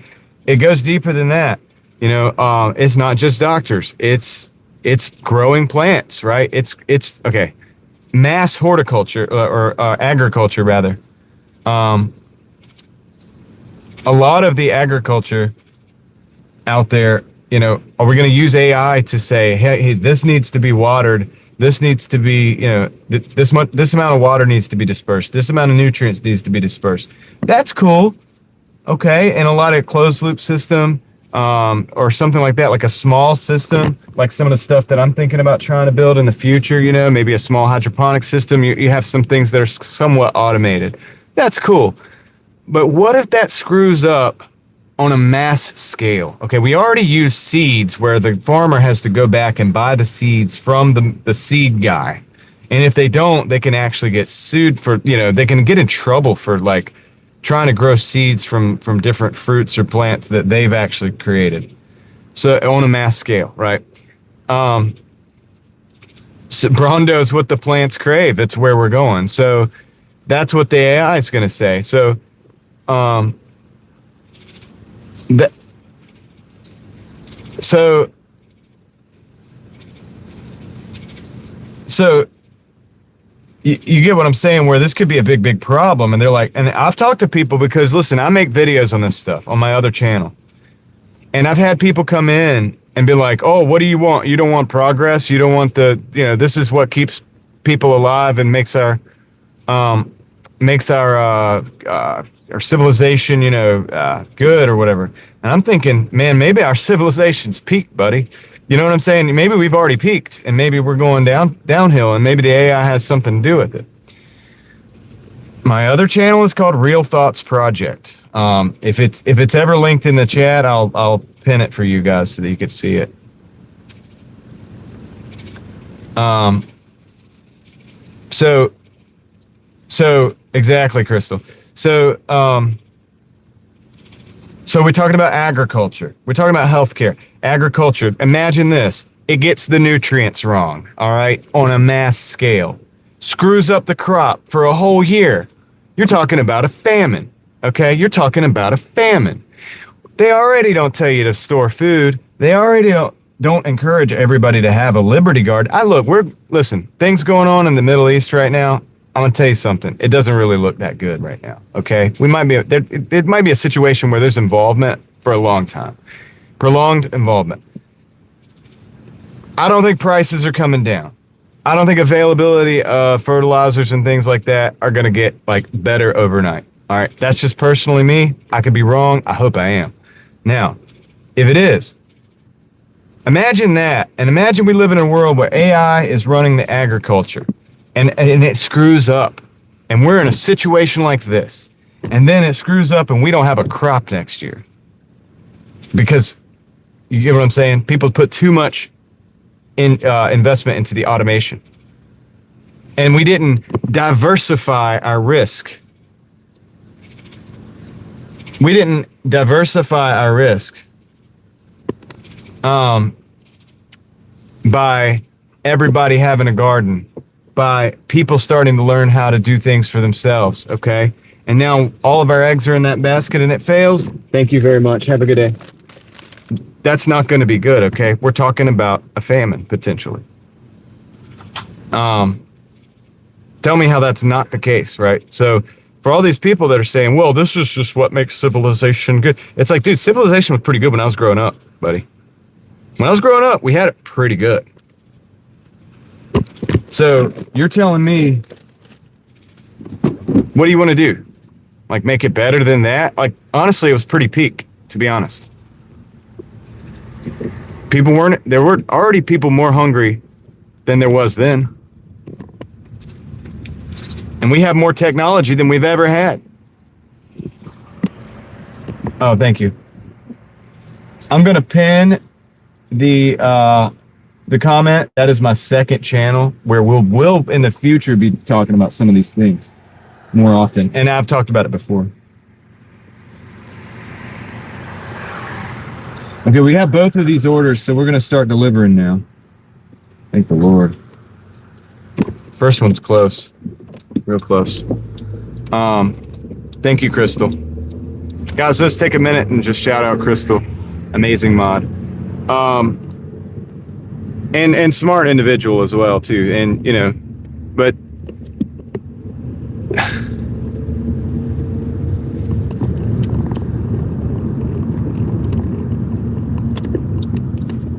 It goes deeper than that. It's not just doctors. It's growing plants, right? It's okay. Mass horticulture or agriculture rather. A lot of the agriculture out there, are we going to use AI to say, hey, this needs to be watered, this needs to be, this amount of water needs to be dispersed, this amount of nutrients needs to be dispersed. That's cool, okay, and a lot of closed loop system, or something like that, like a small system, like some of the stuff that I'm thinking about trying to build in the future, maybe a small hydroponic system. You have some things that are somewhat automated. That's cool. But what if that screws up on a mass scale? Okay, we already use seeds where the farmer has to go back and buy the seeds from the seed guy. And if they don't, they can actually get sued for, they can get in trouble for like trying to grow seeds from different fruits or plants that they've actually created. So on a mass scale, right? So Brondo's what the plants crave. That's where we're going. So that's what the AI is going to say. So, you get what I'm saying, where this could be a big problem. And they're like, and I've talked to people because listen, I make videos on this stuff on my other channel. And I've had people come in and be like, oh, what do you want? You don't want progress. You don't want this is what keeps people alive and makes our civilization, good or whatever. And I'm thinking, man, maybe our civilization's peaked, buddy. You know what I'm saying? Maybe we've already peaked, and maybe we're going downhill, and maybe the AI has something to do with it. My other channel is called Real Thoughts Project. If it's ever linked in the chat, I'll pin it for you guys so that you can see it. So exactly, Crystal. So we're talking about agriculture. We're talking about healthcare. Agriculture. Imagine this. It gets the nutrients wrong, all right, on a mass scale. Screws up the crop for a whole year. You're talking about a famine, okay? You're talking about a famine. They already don't tell you to store food. They already don't encourage everybody to have a Liberty Guard. Listen, things going on in the Middle East right now. I'm gonna tell you something. It doesn't really look that good right now. Okay, it might be a situation where there's involvement for a long time, prolonged involvement. I don't think prices are coming down. I don't think availability of fertilizers and things like that are gonna get like better overnight. All right, that's just personally me. I could be wrong. I hope I am. Now, if it is, imagine that, and imagine we live in a world where AI is running the agriculture. And it screws up, and we're in a situation like this, and then it screws up and we don't have a crop next year because, you get what I'm saying? People put too much investment into the automation, and we didn't diversify our risk. By everybody having a garden, by people starting to learn how to do things for themselves, okay? And now all of our eggs are in that basket and it fails. Thank you very much. Have a good day. That's not going to be good, okay? We're talking about a famine, potentially. Tell me how that's not the case, right? So for all these people that are saying, well, this is just what makes civilization good. It's like, dude, civilization was pretty good when I was growing up, buddy. When I was growing up, we had it pretty good. So you're telling me, what do you want to do? Like make it better than that? Like honestly, it was pretty peak, to be honest. There were already people more hungry than there was then. And we have more technology than we've ever had. Oh, thank you. I'm gonna pin the comment. That is my second channel where we'll in the future be talking about some of these things more often. And I've talked about it before. Okay, we have both of these orders, so we're gonna start delivering now. Thank the Lord. First one's close. Real close. Thank you, Crystal. Guys, let's take a minute and just shout out Crystal. Amazing mod. And smart individual as well too. And you know, but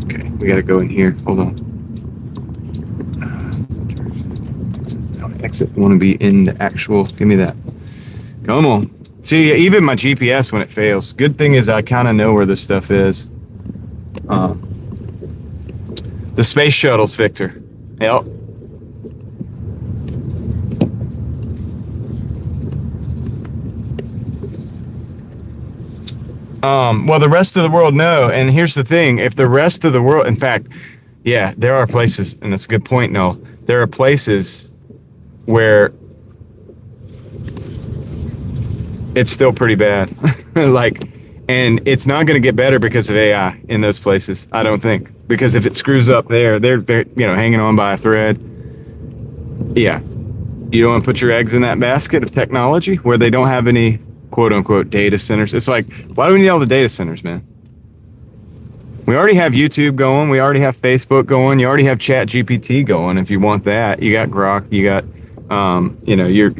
okay, we gotta go in here. Hold on. Exit. Want to be in the actual. Give me that. Come on. See, even my GPS when it fails. Good thing is I kind of know where this stuff is. The space shuttles, Victor. Yep. Well, the rest of the world, no. And here's the thing. If the rest of the world, in fact, yeah, there are places, and that's a good point, Noel. There are places where it's still pretty bad. Like, and it's not going to get better because of AI in those places, I don't think. Because if it screws up there, they're you know, hanging on by a thread. Yeah. You don't want to put your eggs in that basket of technology where they don't have any quote unquote data centers. It's like, why do we need all the data centers, man? We already have YouTube going. We already have Facebook going. You already have Chat GPT going. If you want that, you got Grok. You got, you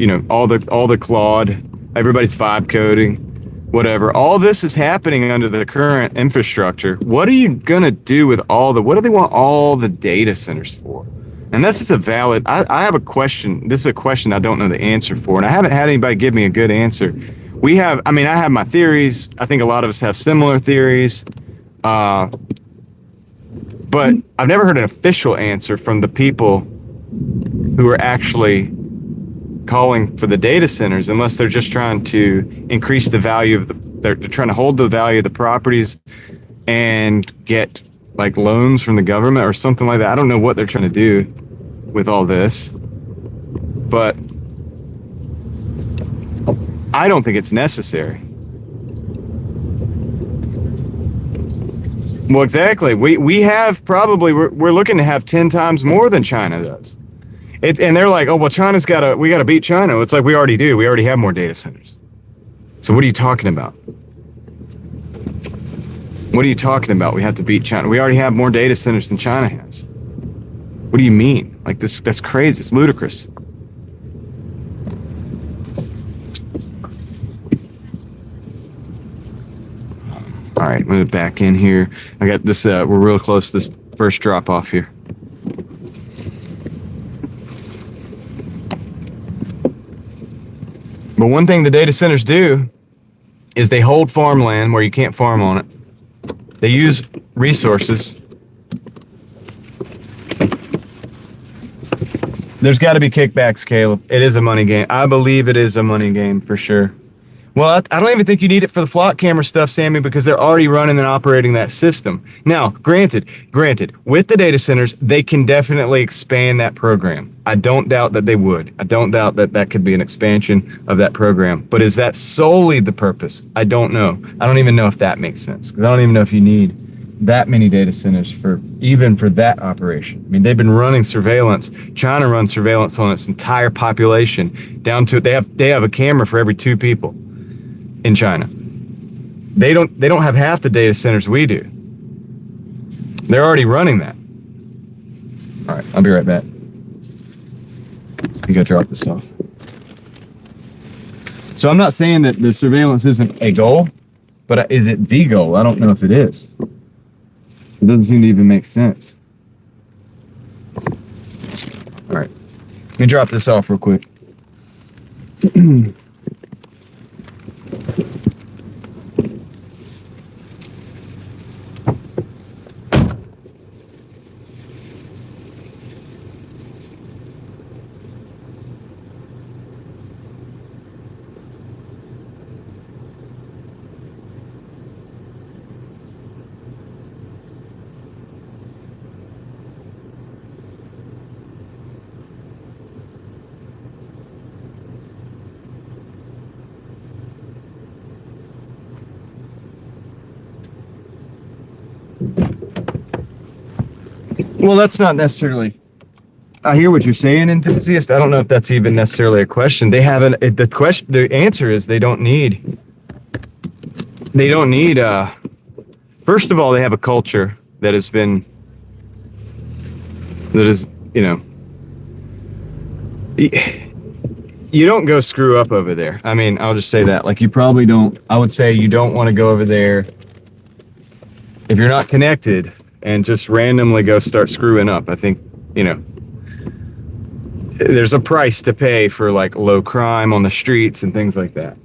know, all the Claude. Everybody's vibe coding, whatever. All this is happening under the current infrastructure. What are you gonna do with what do they want all the data centers for? And this is a valid, I have a question. This is a question I don't know the answer for, and I haven't had anybody give me a good answer. I have my theories. I think a lot of us have similar theories. But I've never heard an official answer from the people who are actually calling for the data centers, unless they're just trying to increase the value of they're trying to hold the value of the properties and get like loans from the government or something like that. I don't know what they're trying to do with all this, but I don't think it's necessary. Well, exactly. We have probably, we're looking to have 10 times more than China does. And they're like, oh, well, we got to beat China. It's like, we already do. We already have more data centers. So what are you talking about? What are you talking about? We have to beat China. We already have more data centers than China has. What do you mean? Like that's crazy. It's ludicrous. All right, move back in here. I got this, we're real close to this first drop off here. But one thing the data centers do is they hold farmland where you can't farm on it. They use resources. There's got to be kickbacks, Caleb. It is a money game. I believe it is a money game for sure. Well, I don't even think you need it for the flock camera stuff, Sammy, because they're already running and operating that system. Now, granted, with the data centers, they can definitely expand that program. I don't doubt that they would. I don't doubt that that could be an expansion of that program. But is that solely the purpose? I don't know. I don't even know if that makes sense, because I don't even know if you need that many data centers for that operation. I mean, they've been running surveillance. China runs surveillance on its entire population down to they have a camera for every 2 people. In China, they don't have half the data centers we do. They're already running that. All right, I'll be right back. You gotta drop this off. So I'm not saying that the surveillance isn't a goal, but is it the goal? I don't know if it is. It doesn't seem to even make sense. All right. Let me drop this off real quick. Well, that's not necessarily. I hear what you're saying, enthusiast. I don't know if that's even necessarily a question. They haven't. The question. The answer is they don't need. They don't need. First of all, they have a culture that has been. That is, you don't go screw up over there. I mean, I'll just say that. Like, you probably don't. I would say you don't want to go over there if you're not connected and just randomly go start screwing up. I think, there's a price to pay for like low crime on the streets and things like that.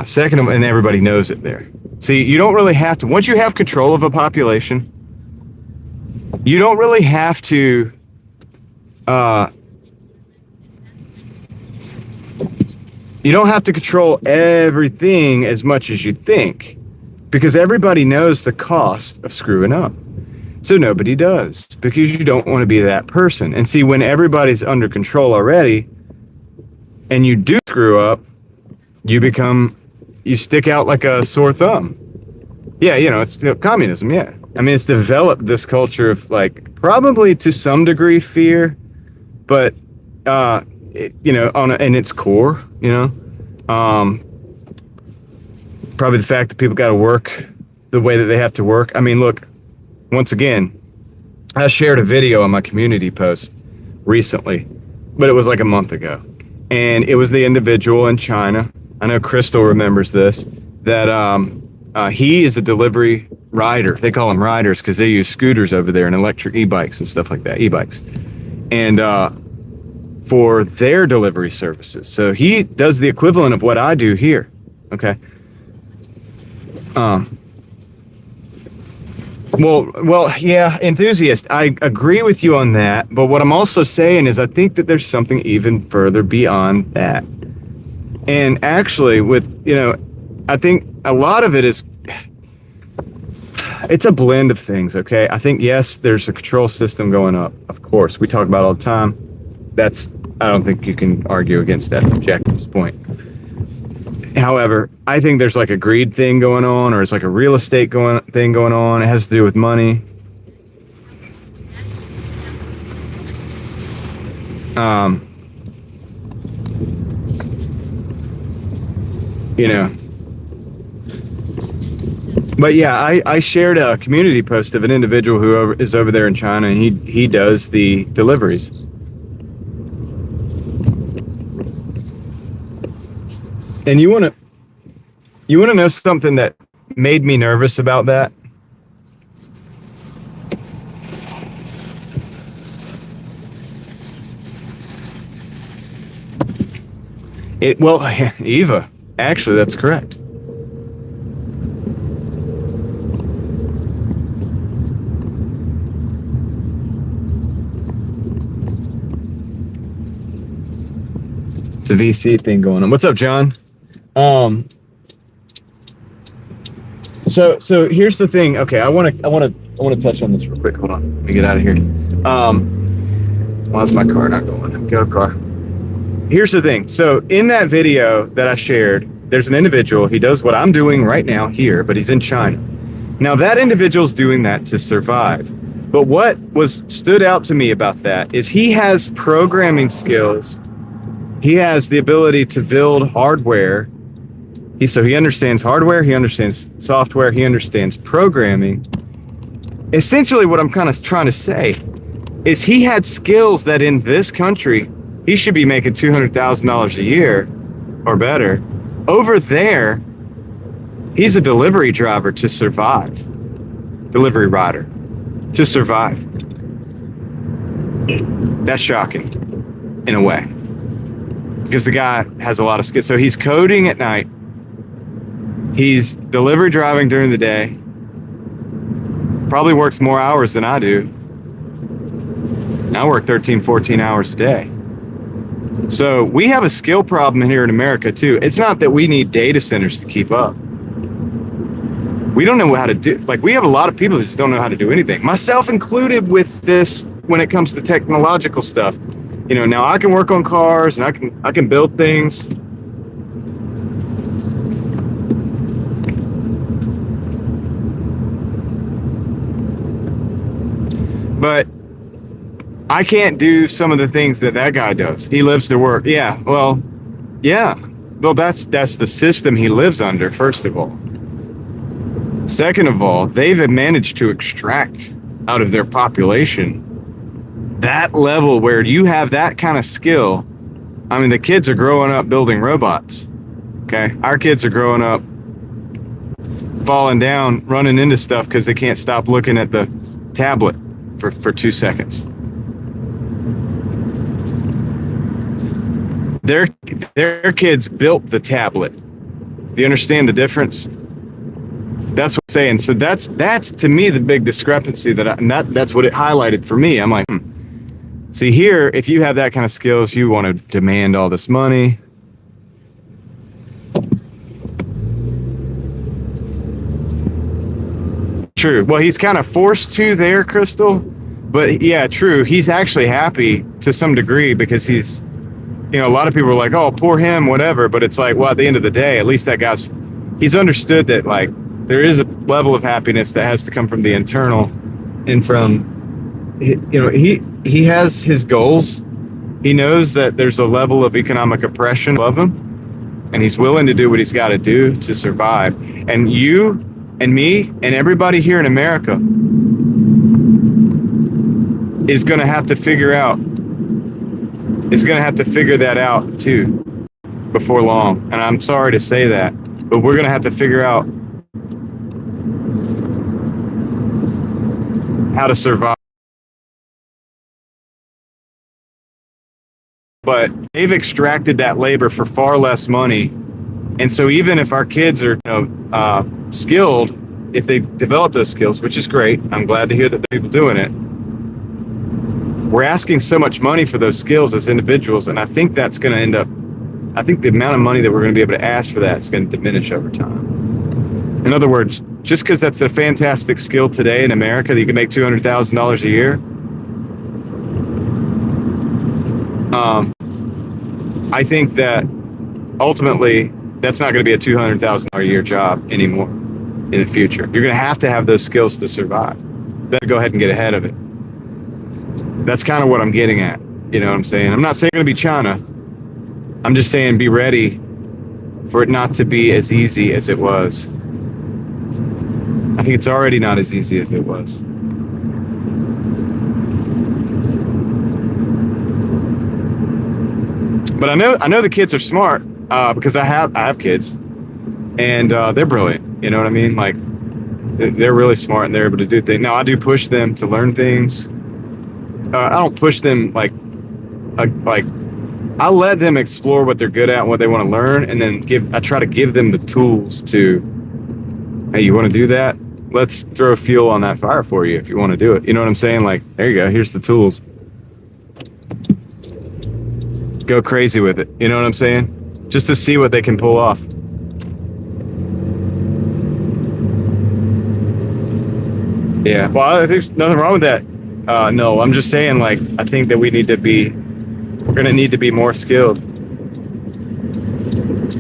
Second, and everybody knows it there. See, you don't really have to, once you have control of a population, you don't really have to, you don't have to control everything as much as you think, because everybody knows the cost of screwing up. So nobody does, because you don't want to be that person. And see, when everybody's under control already and you do screw up, you stick out like a sore thumb. Yeah, it's communism, yeah. I mean, it's developed this culture of, like, probably to some degree fear, but, in its core, probably the fact that people got to work the way that they have to work. I mean, look, once again, I shared a video on my community post recently, but it was like a month ago. And it was the individual in China. I know Crystal remembers this, that he is a delivery rider. They call them riders because they use scooters over there and electric e-bikes and stuff like that, e-bikes. And for their delivery services. So he does the equivalent of what I do here. Okay. Well, yeah, enthusiast, I agree with you on that. But what I'm also saying is I think that there's something even further beyond that. And actually, I think a lot of it is, it's a blend of things, okay? I think, yes, there's a control system going up. Of course, we talk about it all the time. I don't think you can argue against that objective point. However, I think there's like a greed thing going on, or it's like a real estate thing going on. It has to do with money. But yeah, I shared a community post of an individual who is over there in China, and he does the deliveries. And you want to know something that made me nervous about that? Eva, actually, that's correct. It's a VC thing going on. What's up, John? So here's the thing. Okay, I want to touch on this real quick. Hold on, let me get out of here. Why's my car not going? Go car. Here's the thing. So in that video that I shared, there's an individual. He does what I'm doing right now here, but he's in China. Now that individual's doing that to survive. But what stood out to me about that is he has programming skills. He has the ability to build hardware. So he understands hardware, he understands software, he understands programming. Essentially what I'm kind of trying to say is he had skills that in this country, he should be making $200,000 a year or better. Over there, he's a delivery driver to survive. Delivery rider to survive. That's shocking in a way, because the guy has a lot of skills. So he's coding at night. He's delivery driving during the day. Probably works more hours than I do. I work 13, 14 hours a day. So we have a skill problem here in America too. It's not that we need data centers to keep up. We don't know how to do, like, we have a lot of people that just don't know how to do anything, myself included with this when it comes to technological stuff. You know, now I can work on cars and I can build things. But I can't do some of the things that guy does. He lives to work. Yeah, well, that's the system he lives under, first of all. Second of all, they've managed to extract out of their population that level where you have that kind of skill. I mean, the kids are growing up building robots. Okay, our kids are growing up falling down, running into stuff because they can't stop looking at the tablet for 2 seconds. Their kids built the tablet. Do you understand the difference? That's what I'm saying. So that's to me the big discrepancy that's what it highlighted for me. I'm like, see here, if you have that kind of skills, you want to demand all this money. True. Well, he's kind of forced to there, Crystal. But yeah, true. He's actually happy to some degree because he's, you know, a lot of people are like, oh, poor him, whatever. But it's like, well, at the end of the day, at least that he's understood that, like, there is a level of happiness that has to come from the internal and from, you know, he has his goals. He knows that there's a level of economic oppression above him, and he's willing to do what he's got to do to survive. And you and me and everybody here in America is going to have to figure that out too before long. And I'm sorry to say that, but we're going to have to figure out how to survive. But they've extracted that labor for far less money. And so even if our kids are, skilled, if they develop those skills, which is great, I'm glad to hear that there are people doing it. We're asking so much money for those skills as individuals, and I think that's going to end up, I think the amount of money that we're going to be able to ask for that is going to diminish over time. In other words, just because that's a fantastic skill today in America that you can make $200,000 a year, I think that ultimately that's not going to be a $200,000 a year job anymore in the future. You're going to have those skills to survive. Better go ahead and get ahead of it. That's kind of what I'm getting at. You know what I'm saying? I'm not saying it's going to be China. I'm just saying be ready for it not to be as easy as it was. I think it's already not as easy as it was. But I know the kids are smart because I have kids, and they're brilliant. You know what I mean? Like, they're really smart and they're able to do things. Now I do push them to learn things. I don't push them like I let them explore what they're good at and what they want to learn, and then I try to give them the tools to, hey, you want to do that? Let's throw fuel on that fire for you if you want to do it. You know what I'm saying? Like, there you go. Here's the tools. Go crazy with it. You know what I'm saying? Just to see what they can pull off. Yeah. Well, I think there's nothing wrong with that. No, I'm just saying, like, I think that we're going to need to be more skilled.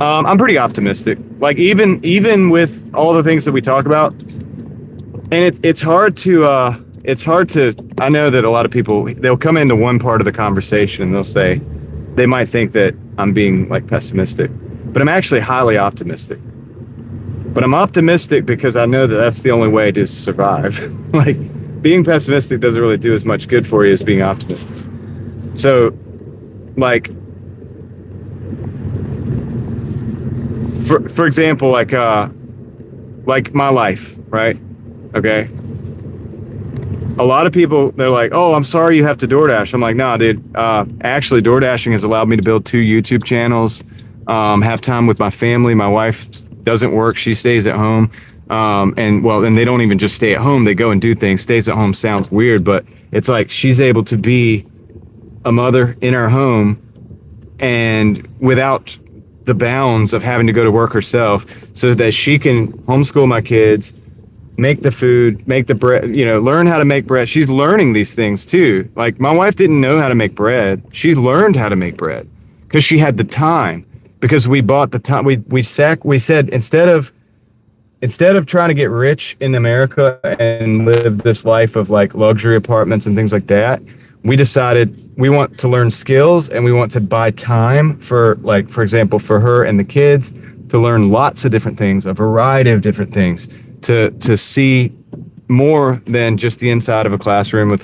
I'm pretty optimistic. Like, even with all the things that we talk about, and it's hard to, I know that a lot of people, they'll come into one part of the conversation and they'll say, they might think that I'm being like pessimistic, but I'm actually highly optimistic. But I'm optimistic because I know that that's the only way to survive. Like, being pessimistic doesn't really do as much good for you as being optimistic. So, like, for example, like my life, right? Okay. a lot of people, they're like, oh, I'm sorry you have to DoorDash. I'm like, nah, dude. Actually, DoorDashing has allowed me to build 2 YouTube channels, have time with my family. My wife doesn't work. She stays at home. And they don't even just stay at home. They go and do things. Stays at home sounds weird, but it's like she's able to be a mother in her home and without the bounds of having to go to work herself, so that she can homeschool my kids, make the food, make the bread, learn how to make bread. She's learning these things too. Like, my wife didn't know how to make bread. She learned how to make bread because she had the time, because we bought the time. We said, instead of trying to get rich in America and live this life of like luxury apartments and things like that, we decided we want to learn skills, and we want to buy time for, like, for example, for her and the kids to learn lots of different things, a variety of different things, to see more than just the inside of a classroom with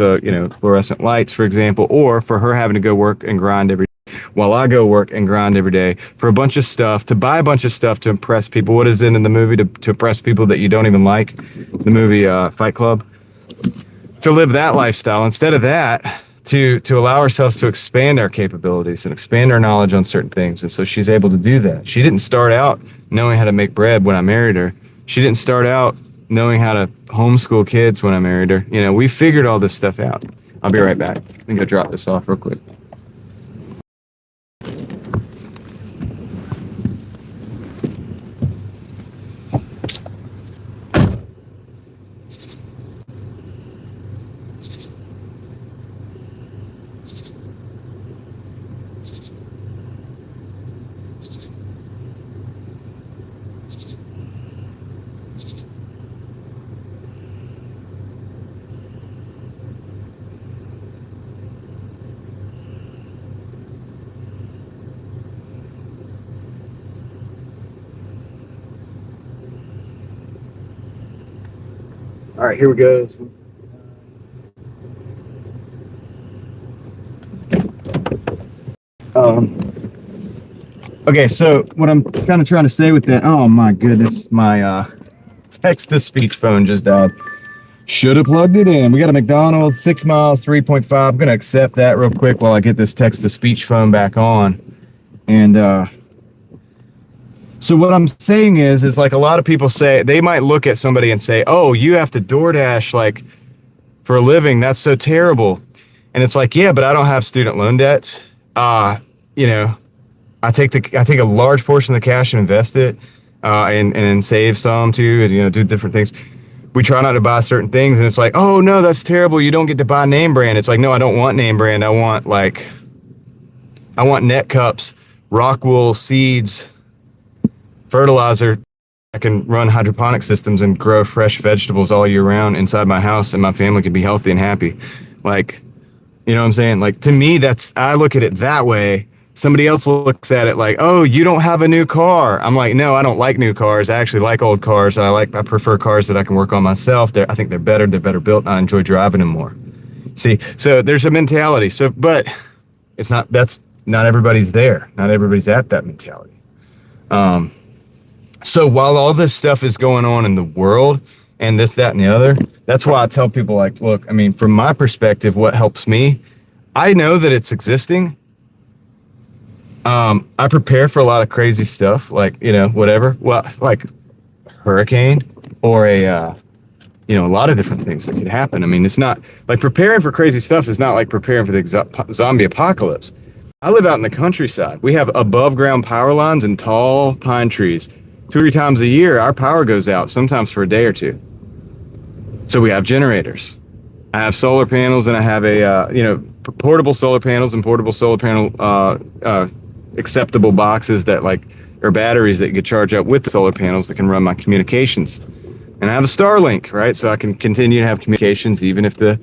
fluorescent lights, for example, or for her having to go work and grind every day while I go work and grind every day for a bunch of stuff, to buy a bunch of stuff to impress people. What is it in the movie to impress people that you don't even like? The movie Fight Club. To live that lifestyle. Instead of that, to allow ourselves to expand our capabilities and expand our knowledge on certain things. And so she's able to do that. She didn't start out knowing how to make bread when I married her. She didn't start out knowing how to homeschool kids when I married her. We figured all this stuff out. I'll be right back. I'm gonna go drop this off real quick. All right, here we go. Okay, so what I'm kind of trying to say with that, oh my goodness, my text-to-speech phone just died. Should have plugged it in. We got a McDonald's, 6 miles, 3.5. I'm going to accept that real quick while I get this text-to-speech phone back on. And so what I'm saying is like, a lot of people say, they might look at somebody and say, oh, you have to DoorDash like for a living. That's so terrible. And it's like, yeah, but I don't have student loan debts. I take a large portion of the cash and invest it, and save some too, and do different things. We try not to buy certain things, and it's like, oh no, that's terrible. You don't get to buy name brand. It's like, no, I don't want name brand. I want net cups, rock wool, seeds, fertilizer. I can run hydroponic systems and grow fresh vegetables all year round inside my house, and my family can be healthy and happy. Like, you know what I'm saying? Like, to me, I look at it that way. Somebody else looks at it like, oh, you don't have a new car. I'm like, no, I don't like new cars. I actually like old cars. I prefer cars that I can work on myself. I think they're better built. I enjoy driving them more. See, so there's a mentality. So, but that's not everybody's there. Not everybody's at that mentality. So while all this stuff is going on in the world and this, that, and the other, that's why I tell people, like, look, I mean, from my perspective, what helps me, I know that it's existing. I prepare for a lot of crazy stuff, like, whatever. Well, like hurricane or a lot of different things that could happen. I mean, it's not like preparing for crazy stuff is not like preparing for the zombie apocalypse. I live out in the countryside. We have above ground power lines and tall pine trees. 2 or 3 times a year, our power goes out, sometimes for a day or two. So we have generators. I have solar panels, and I have portable solar panels and portable solar panel acceptable boxes that or batteries that you could charge up with the solar panels that can run my communications. And I have a Starlink, right? So I can continue to have communications even if the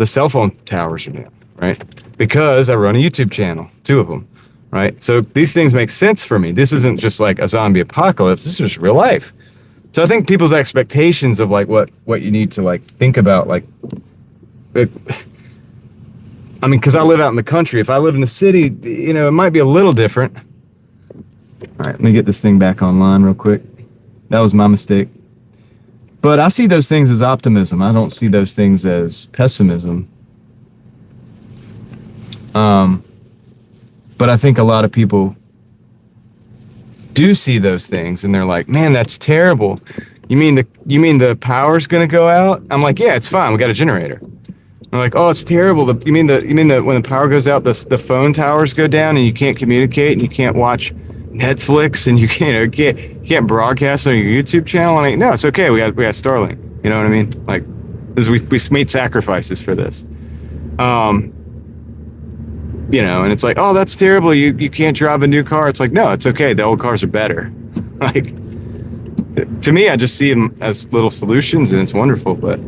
cell phone towers are down, right? Because I run a YouTube channel, 2 of them, right? So these things make sense for me. This isn't just like a zombie apocalypse. This is just real life. So I think people's expectations of like what you need to like think about, like, I mean, because I live out in the country. If I live in the city, it might be a little different. All right, let me get this thing back online real quick. That was my mistake. But I see those things as optimism. I don't see those things as pessimism. But I think a lot of people do see those things and they're like, man, that's terrible. You mean the power's gonna go out? I'm like, yeah, it's fine. We got a generator. I'm like, oh, it's terrible. You mean that when the power goes out, the phone towers go down and you can't communicate and you can't watch Netflix and you can't broadcast on your YouTube channel? I'm like, no, it's okay. We got Starlink. You know what I mean? Like, we made sacrifices for this. You know, and it's like, oh, that's terrible. You can't drive a new car. It's like, no, it's okay. The old cars are better. Like, to me, I just see them as little solutions, and it's wonderful. But,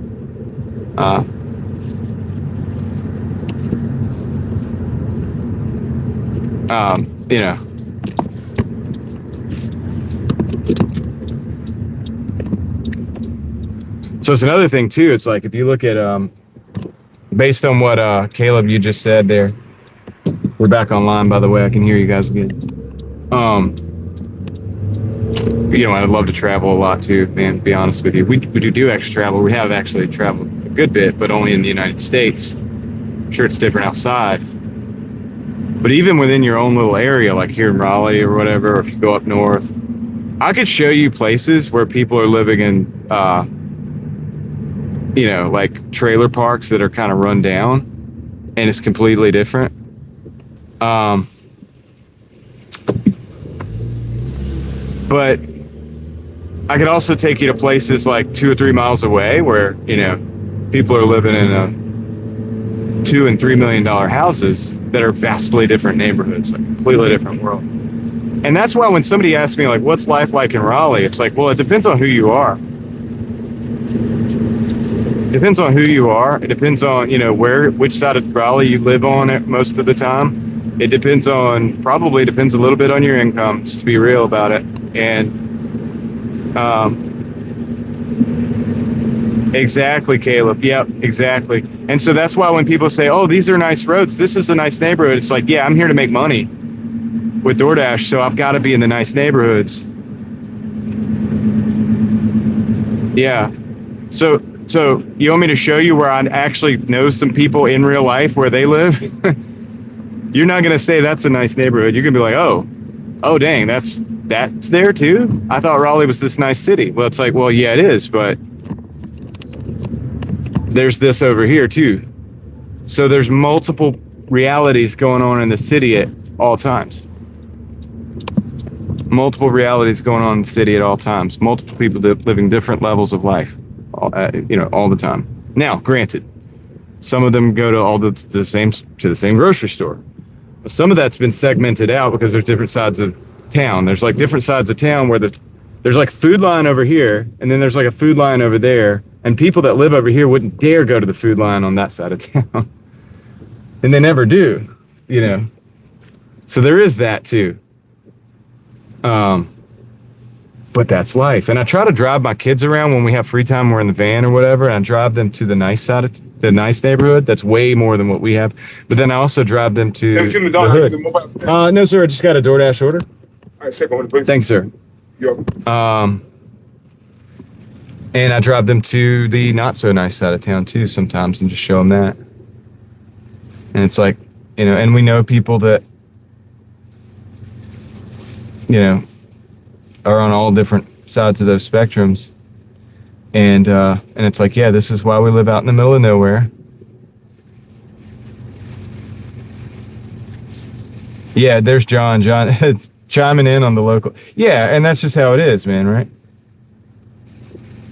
you know, so it's another thing too. It's like if you look at, based on what Caleb you just said there. We're back online, by the way. I can hear you guys again. You know, I'd love to travel a lot too, man, to be honest with you. We do actually travel. We have actually traveled a good bit, but only in the United States. I'm sure it's different outside. But even within your own little area, like here in Raleigh or whatever, or if you go up north, I could show you places where people are living in, you know, like trailer parks that are kind of run down, and it's completely different. But I could also take you to places like 2 or 3 miles away where, you know, people are living in $2 and $3 million houses that are vastly different neighborhoods, like completely different world. And that's why when somebody asks me, like, what's life like in Raleigh? It's like, well, it depends on who you are. It depends on who you are. It depends on, you know, which side of Raleigh you live on at most of the time. It probably depends a little bit on your income, just to be real about it. And exactly, Caleb. Yep, exactly. And so that's why when people say, oh, these are nice roads, this is a nice neighborhood, it's like, yeah, I'm here to make money with DoorDash, so I've got to be in the nice neighborhoods. Yeah. So you want me to show you where I actually know some people in real life where they live? You're not going to say that's a nice neighborhood. You're going to be like, oh, dang, that's there too? I thought Raleigh was this nice city. Well, it's like, well, yeah, it is, but there's this over here too. So there's multiple realities going on in the city at all times. Multiple realities going on in the city at all times. Multiple people living different levels of life, you know, all the time. Now, granted, some of them go to the same grocery store. Some of that's been segmented out because there's different sides of town. There's like different sides of town where there's like a food line over here, and then there's like a food line over there, and people that live over here wouldn't dare go to the food line on that side of town. And they never do, you know. So there is that too. But that's life. And I try to drive my kids around when we have free time, we're in the van or whatever, and I drive them to the nice side of the nice neighborhood. That's way more than what we have. But then I also drive them to the hood. No, sir, I just got a DoorDash order. All right, second one, please. Thanks, sir. You're welcome. And I drive them to the not so nice side of town too sometimes and just show them that. And it's like, you know, and we know people that, you know, are on all different sides of those spectrums. And it's like, yeah, this is why we live out in the middle of nowhere. Yeah, there's John chiming in on the local. Yeah, and that's just how it is, man, right?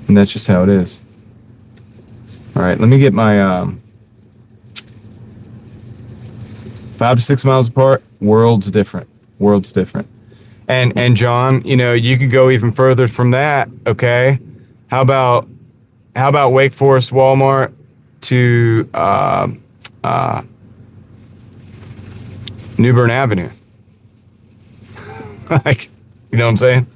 And that's just how it is. All right, let me get my 5 to 6 miles apart. World's different. And John, you know, you could go even further from that, okay? How about Wake Forest Walmart to New Bern Avenue? Like, you know what I'm saying?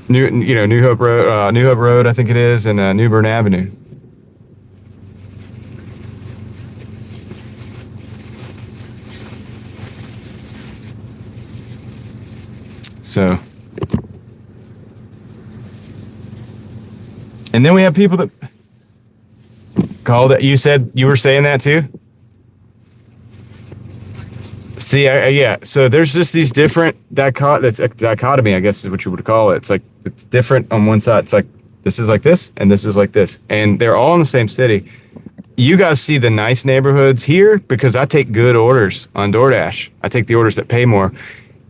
New Hope Road, I think it is, and New Bern Avenue. So And then we have people that called it. You said you were saying that too? See, yeah. So there's just these different dichotomy, I guess is what you would call it. It's like it's different on one side. It's like this is like this and this is like this. And they're all in the same city. You guys see the nice neighborhoods here because I take good orders on DoorDash. I take the orders that pay more.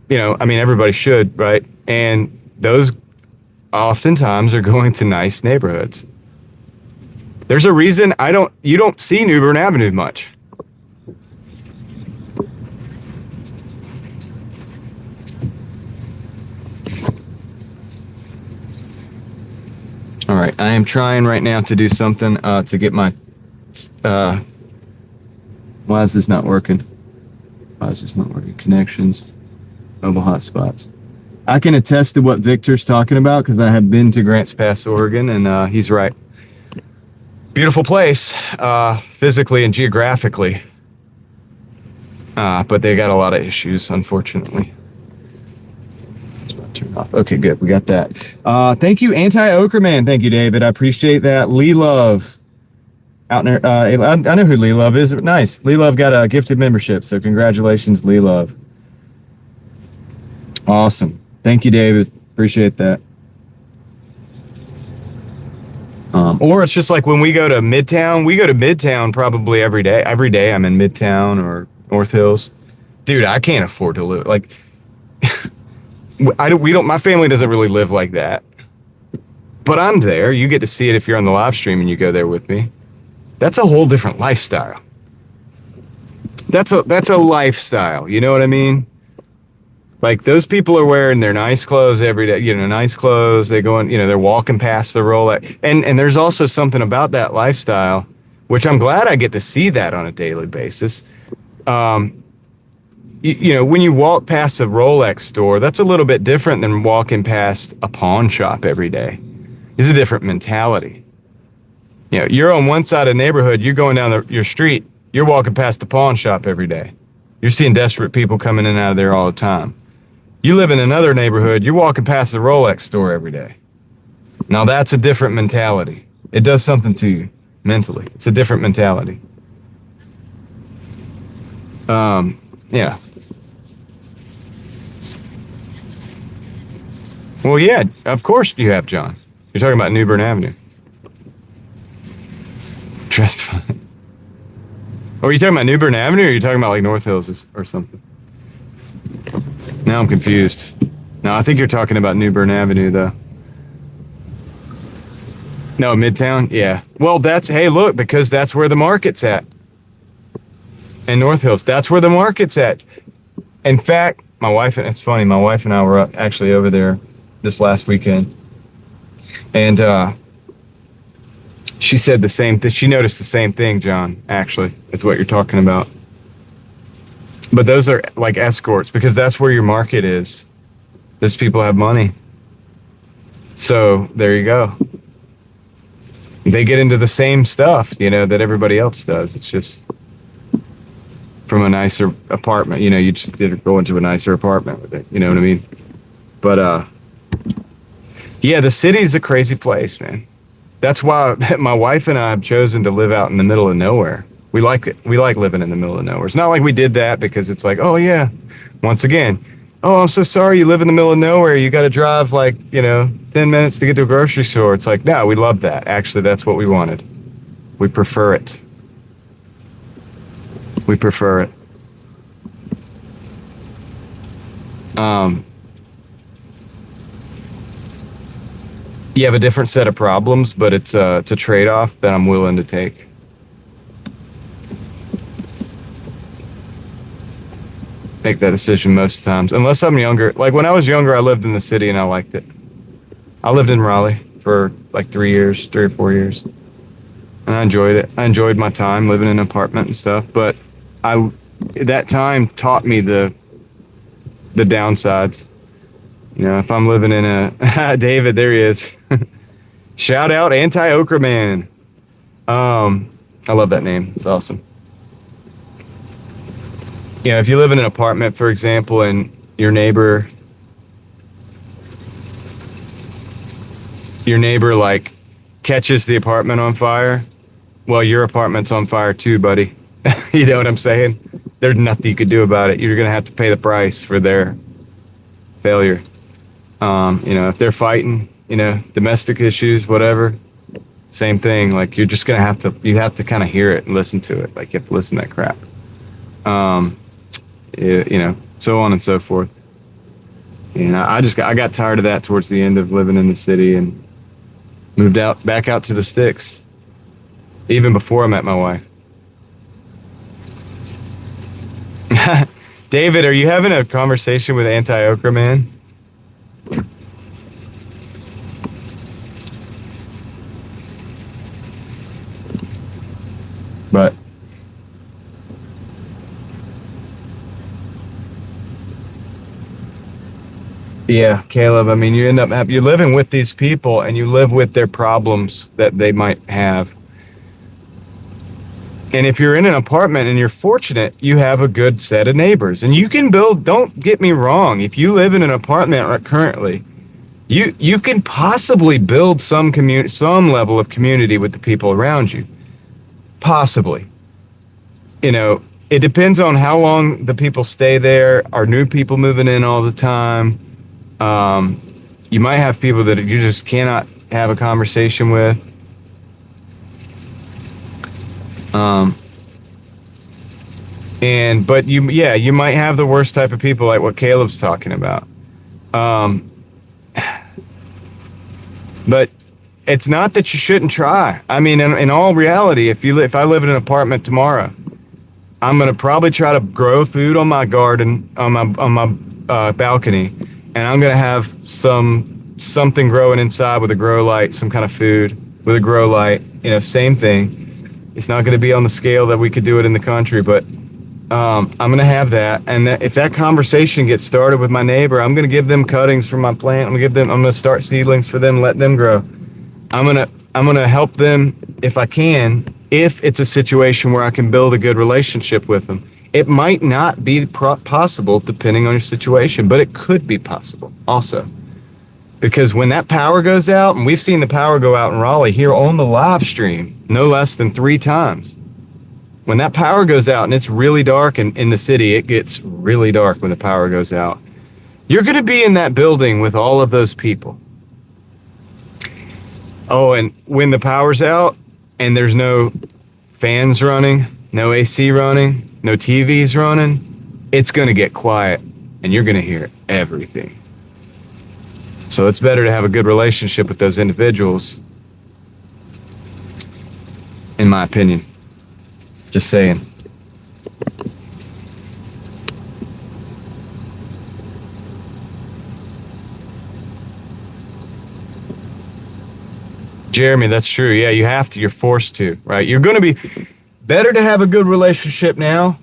You know, I mean, everybody should, right? And those oftentimes are going to nice neighborhoods. There's a reason you don't see New Bern Avenue much. All right, I am trying right now to do something to get my. Why is this not working? Why is this not working? Connections, mobile hotspots. I can attest to what Victor's talking about because I have been to Grants Pass, Oregon, and he's right. Beautiful place, physically and geographically, but they got a lot of issues, unfortunately. Turn off. Okay, good. We got that. Thank you, Anti-Okerman. Thank you, David. I appreciate that. Lee Love. Out there. I know who Lee Love is. Nice. Lee Love got a gifted membership, so congratulations, Lee Love. Awesome. Thank you, David. Appreciate that. Or it's just like when we go to Midtown Probably every day. Every day I'm in Midtown or North Hills. Dude, I can't afford to live. Like, my family doesn't really live like that. But I'm there. You get to see it if you're on the live stream and you go there with me. That's a whole different lifestyle. That's a lifestyle. You know what I mean? Like those people are wearing their nice clothes every day, nice clothes. They go in, they're walking past the Rolex. And there's also something about that lifestyle, which I'm glad I get to see that on a daily basis. When you walk past a Rolex store, that's a little bit different than walking past a pawn shop every day. It's a different mentality. You're on one side of the neighborhood, you're going down your street, you're walking past the pawn shop every day. You're seeing desperate people coming in and out of there all the time. You live in another neighborhood, you're walking past the Rolex store every day. Now that's a different mentality. It does something to you mentally. It's a different mentality. Yeah. Well, yeah, of course you have, John. You're talking about New Bern Avenue. Trust fund. Oh, are you talking about New Bern Avenue or are you talking about like North Hills or something? Now I'm confused. No, I think you're talking about New Bern Avenue, though. No, Midtown? Yeah. Well, hey, look, because that's where the market's at. And North Hills, that's where the market's at. In fact, it's funny, my wife and I were actually over there this last weekend. And she said the same thing. She noticed the same thing, John, actually. It's what you're talking about. But those are like escorts because that's where your market is. Those people have money. So there you go. They get into the same stuff, that everybody else does. It's just from a nicer apartment. You just go into a nicer apartment with it. You know what I mean? But yeah, the city's a crazy place, man. That's why my wife and I have chosen to live out in the middle of nowhere. We like it. We like living in the middle of nowhere. It's not like we did that because it's like, oh yeah, once again, oh, I'm so sorry you live in the middle of nowhere. You got to drive 10 minutes to get to a grocery store. It's like, no, we love that. Actually, that's what we wanted. We prefer it. We prefer it. You have a different set of problems, but it's a trade-off that I'm willing to take. Make that decision most times, unless I'm younger. Like when I was younger, I lived in the city and I liked it. I lived in Raleigh for like 3 or 4 years, and I enjoyed it. I enjoyed my time living in an apartment and stuff. But that time taught me the downsides. If I'm living in a David, there he is. Shout out Anti-Okerman. I love that name. It's awesome. If you live in an apartment, for example, and your neighbor catches the apartment on fire, well, your apartment's on fire too, buddy. You know what I'm saying? There's nothing you could do about it. You're going to have to pay the price for their failure. You know, if they're fighting, you know, domestic issues, whatever, same thing. Like, you're just going to have to kind of hear it and listen to it. Like, you have to listen to that crap. You know, so on and so forth. You know, I got tired of that towards the end of living in the city and moved back out to the sticks, even before I met my wife. David, are you having a conversation with Anti-Okra Man? But yeah, Caleb, I mean, you end up you're living with these people and you live with their problems that they might have. And if you're in an apartment and you're fortunate, you have a good set of neighbors. And you can build, don't get me wrong, if you live in an apartment currently, you can possibly build some level of community with the people around you. Possibly. You know, it depends on how long the people stay there. Are new people moving in all the time? You might have people that you just cannot have a conversation with. But you might have the worst type of people, like what Caleb's talking about. But it's not that you shouldn't try. I mean, in all reality, if I live in an apartment tomorrow, I'm gonna probably try to grow food on my garden, on my balcony, and I'm gonna have something growing inside with a grow light, some kind of food with a grow light. You know, same thing. It's not going to be on the scale that we could do it in the country, but I'm going to have that. And if that conversation gets started with my neighbor, I'm going to give them cuttings from my plant. I'm going to start seedlings for them, let them grow. I'm going to help them if I can, if it's a situation where I can build a good relationship with them. It might not be possible depending on your situation, but it could be possible also. Because when that power goes out, and we've seen the power go out in Raleigh here on the live stream, no less than 3 times. When that power goes out and it's really dark, and in the city, it gets really dark when the power goes out. You're going to be in that building with all of those people. Oh, and when the power's out and there's no fans running, no AC running, no TVs running, it's going to get quiet and you're going to hear everything. So it's better to have a good relationship with those individuals, in my opinion. Just saying. Jeremy, that's true. Yeah, you have to. You're forced to, right? You're going to be better to have a good relationship now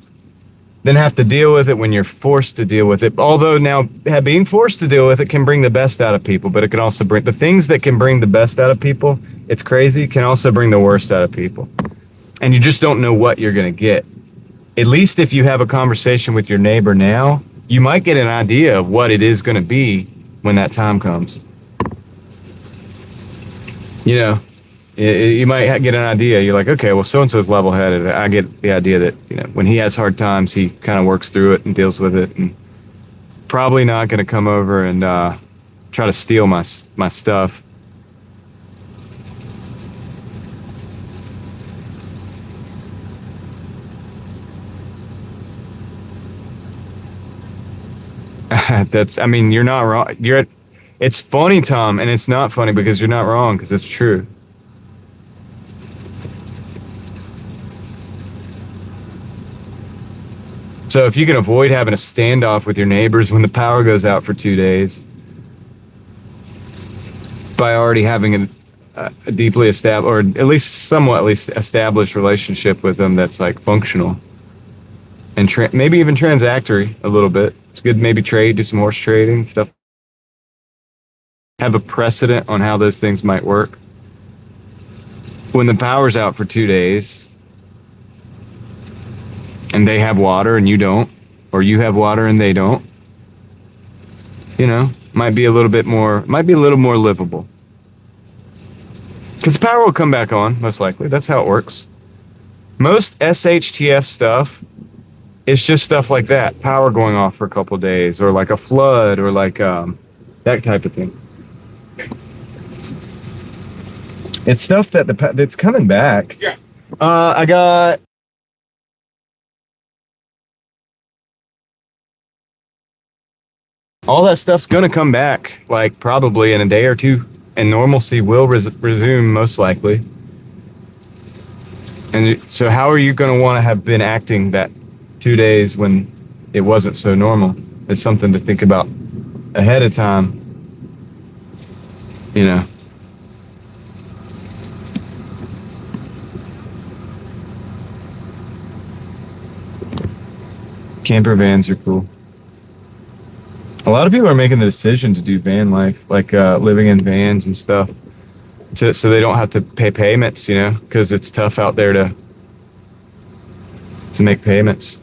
than have to deal with it when you're forced to deal with it. Although now being forced to deal with it can bring the best out of people, but it can also bring the things that can bring the best out of people. It's crazy. Can also bring the worst out of people. And you just don't know what you're going to get. At least if you have a conversation with your neighbor now, you might get an idea of what it is going to be when that time comes. You know, you might get an idea. You're like, okay, well, so-and-so's level-headed. I get the idea that, you know, when he has hard times, he kind of works through it and deals with it, and probably not going to come over and try to steal my stuff. I mean, you're not wrong. It's funny, Tom, and it's not funny because you're not wrong, because it's true. So if you can avoid having a standoff with your neighbors when the power goes out for 2 days by already having a deeply established, or at least established relationship with them that's like functional and maybe even transactory a little bit. It's good to maybe do some horse trading, stuff. Have a precedent on how those things might work. When the power's out for 2 days and they have water and you don't, or you have water and they don't, you know, might be a little more livable. Because the power will come back on, most likely. That's how it works. Most SHTF stuff is just stuff like that. Power going off for a couple of days, or like a flood, or like that type of thing. It's stuff that's coming back. Yeah. I got... all that stuff's gonna come back, like probably in a day or two, and normalcy will resume most likely. And so how are you gonna want to have been acting that 2 days when it wasn't so normal? It's something to think about ahead of time, you know. Camper vans are cool. A lot of people are making the decision to do van life, like living in vans and stuff, so they don't have to pay payments, you know, because it's tough out there to make payments.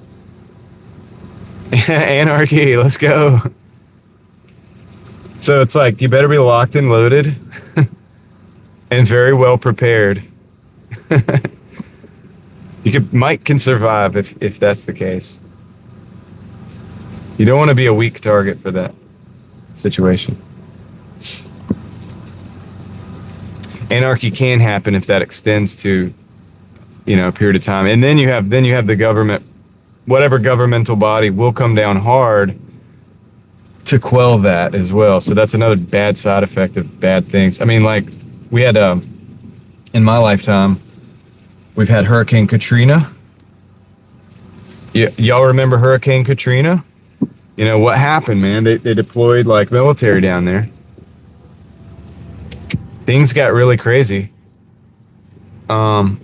Anarchy, let's go. So it's like you better be locked and loaded and very well prepared. Mike can survive if that's the case. You don't want to be a weak target for that situation. Anarchy can happen if that extends to, you know, a period of time. And then you have the government, whatever governmental body will come down hard to quell that as well. So that's another bad side effect of bad things. I mean, like we had in my lifetime, we've had Hurricane Katrina. Y'all remember Hurricane Katrina? You know, what happened, man? They deployed like military down there. Things got really crazy. Everyone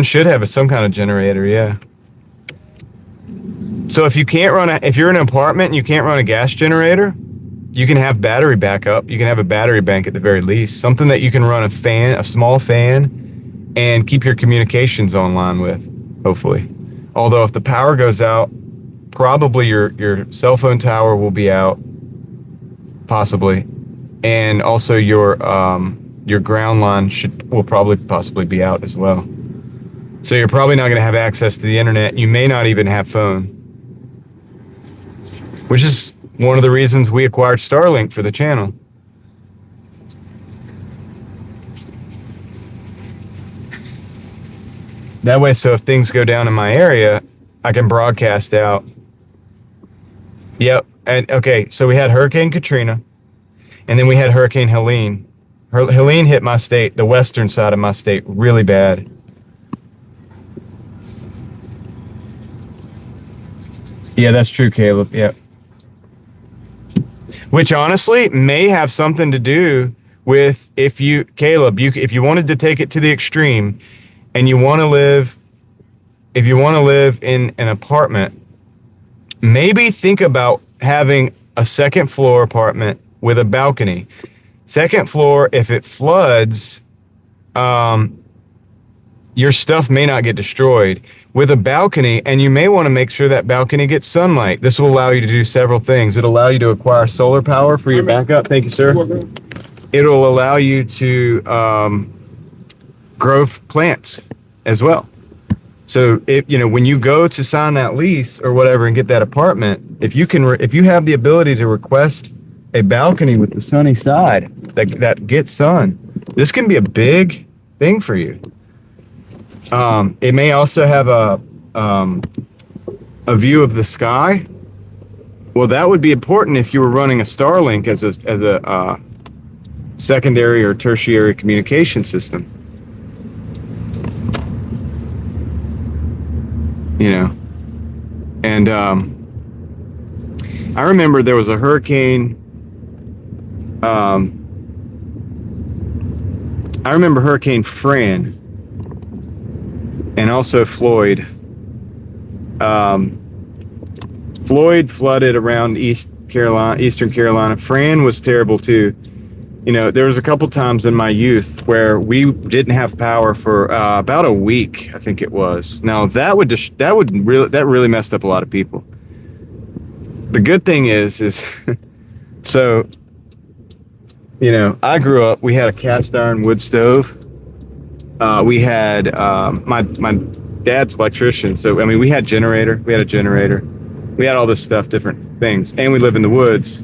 should have some kind of generator, yeah. So if you can't if you're in an apartment and you can't run a gas generator, you can have battery backup. You can have a battery bank at the very least. Something that you can run a small fan, and keep your communications online with, hopefully. Although if the power goes out, probably your cell phone tower will be out, possibly, and also your ground line will probably possibly be out as well. So you're probably not going to have access to the internet. You may not even have phone, which is one of the reasons we acquired Starlink for the channel. That way, so if things go down in my area, I can broadcast out. Yep. And okay, so we had Hurricane Katrina, and then we had Hurricane Helene. Helene hit my state, the western side of my state, really bad. Yeah, that's true, Caleb. Yep. Which honestly may have something to do with if you wanted to take it to the extreme, and you want to live, if you want to live in an apartment, maybe think about having a second floor apartment with a balcony. Second floor, if it floods, your stuff may not get destroyed. With a balcony, and you may want to make sure that balcony gets sunlight. This will allow you to do several things. It'll allow you to acquire solar power for your backup. Thank you, sir. It'll allow you to grow plants as well. So if when you go to sign that lease or whatever and get that apartment, if you have the ability to request a balcony with the sunny side that gets sun, this can be a big thing for you. It may also have a view of the sky. Well, that would be important if you were running a Starlink as a secondary or tertiary communication system. And I remember there was a hurricane. I remember Hurricane Fran and also Floyd. Floyd flooded around Eastern Carolina. Fran was terrible too. There was a couple times in my youth where we didn't have power for about a week, I think it was. Now that really messed up a lot of people. The good thing is so you know, I grew up, we had a cast iron wood stove. We had my dad's electrician, so I mean, we had a generator. We had all this stuff, different things, and we live in the woods.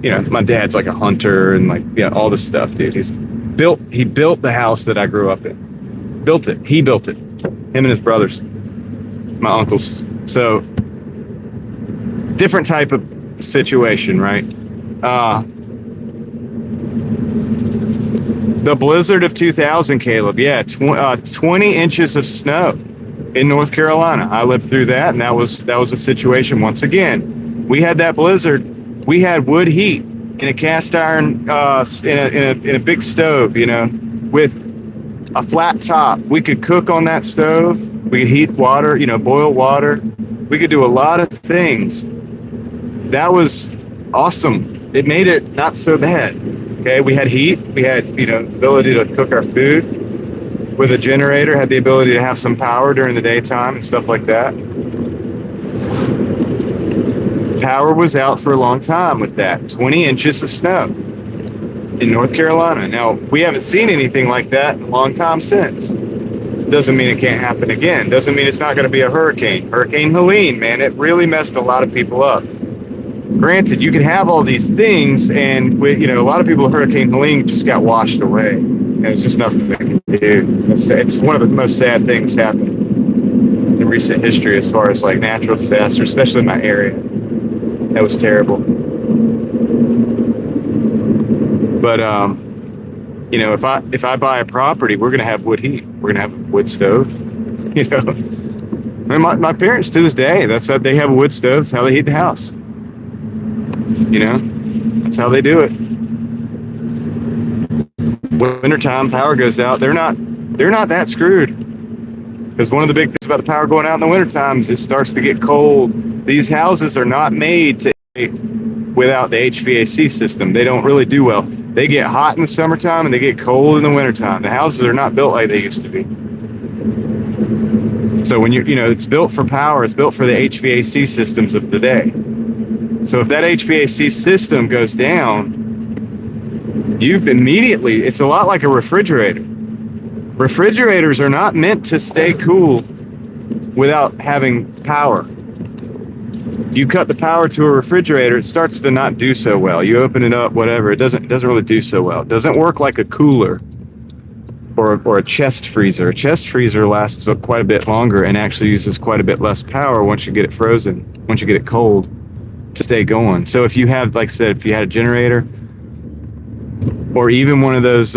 You know, my dad's like a hunter and like, yeah, all this stuff, dude. He built the house that I grew up in. He built it. Him and his brothers, my uncles. So different type of situation, right? The blizzard of 2000, Caleb. Yeah, 20 inches of snow in North Carolina. I lived through that, and that was a situation. Once again, we had that blizzard. We had wood heat in a cast iron, in a big stove, you know, with a flat top. We could cook on that stove. We could heat water, you know, boil water. We could do a lot of things. That was awesome. It made it not so bad. Okay, we had heat. We had, you know, ability to cook our food with a generator. Had the ability to have some power during the daytime and stuff like that. Power was out for a long time with that. 20 inches of snow in North Carolina. Now, we haven't seen anything like that in a long time since. Doesn't mean it can't happen again. Doesn't mean it's not going to be a hurricane. Hurricane Helene, man, it really messed a lot of people up. Granted, you can have all these things, and with, you know, a lot of people, Hurricane Helene just got washed away. There's just nothing they can do. It's one of the most sad things happened in recent history as far as like natural disaster, especially in my area. That was terrible. But you know, if I buy a property, we're gonna have wood heat. We're gonna have a wood stove. You know, I mean, my parents to this day, that's how they have a wood stove. That's how they heat the house. You know, that's how they do it. Wintertime, power goes out. They're not that screwed. Because one of the big things about the power going out in the wintertime is it starts to get cold. These houses are not made to without the HVAC system. They don't really do well. They get hot in the summertime and they get cold in the wintertime. The houses are not built like they used to be. So when you know, it's built for power, it's built for the HVAC systems of the day. So if that HVAC system goes down, you've immediately, it's a lot like a refrigerator. Refrigerators are not meant to stay cool without having power. You cut the power to a refrigerator, it starts to not do so well. You open it up, whatever, it doesn't really do so well. It doesn't work like a cooler or a chest freezer. A chest freezer lasts quite a bit longer and actually uses quite a bit less power once you get it frozen, once you get it cold, to stay going. So if you have, like I said, if you had a generator or even one of those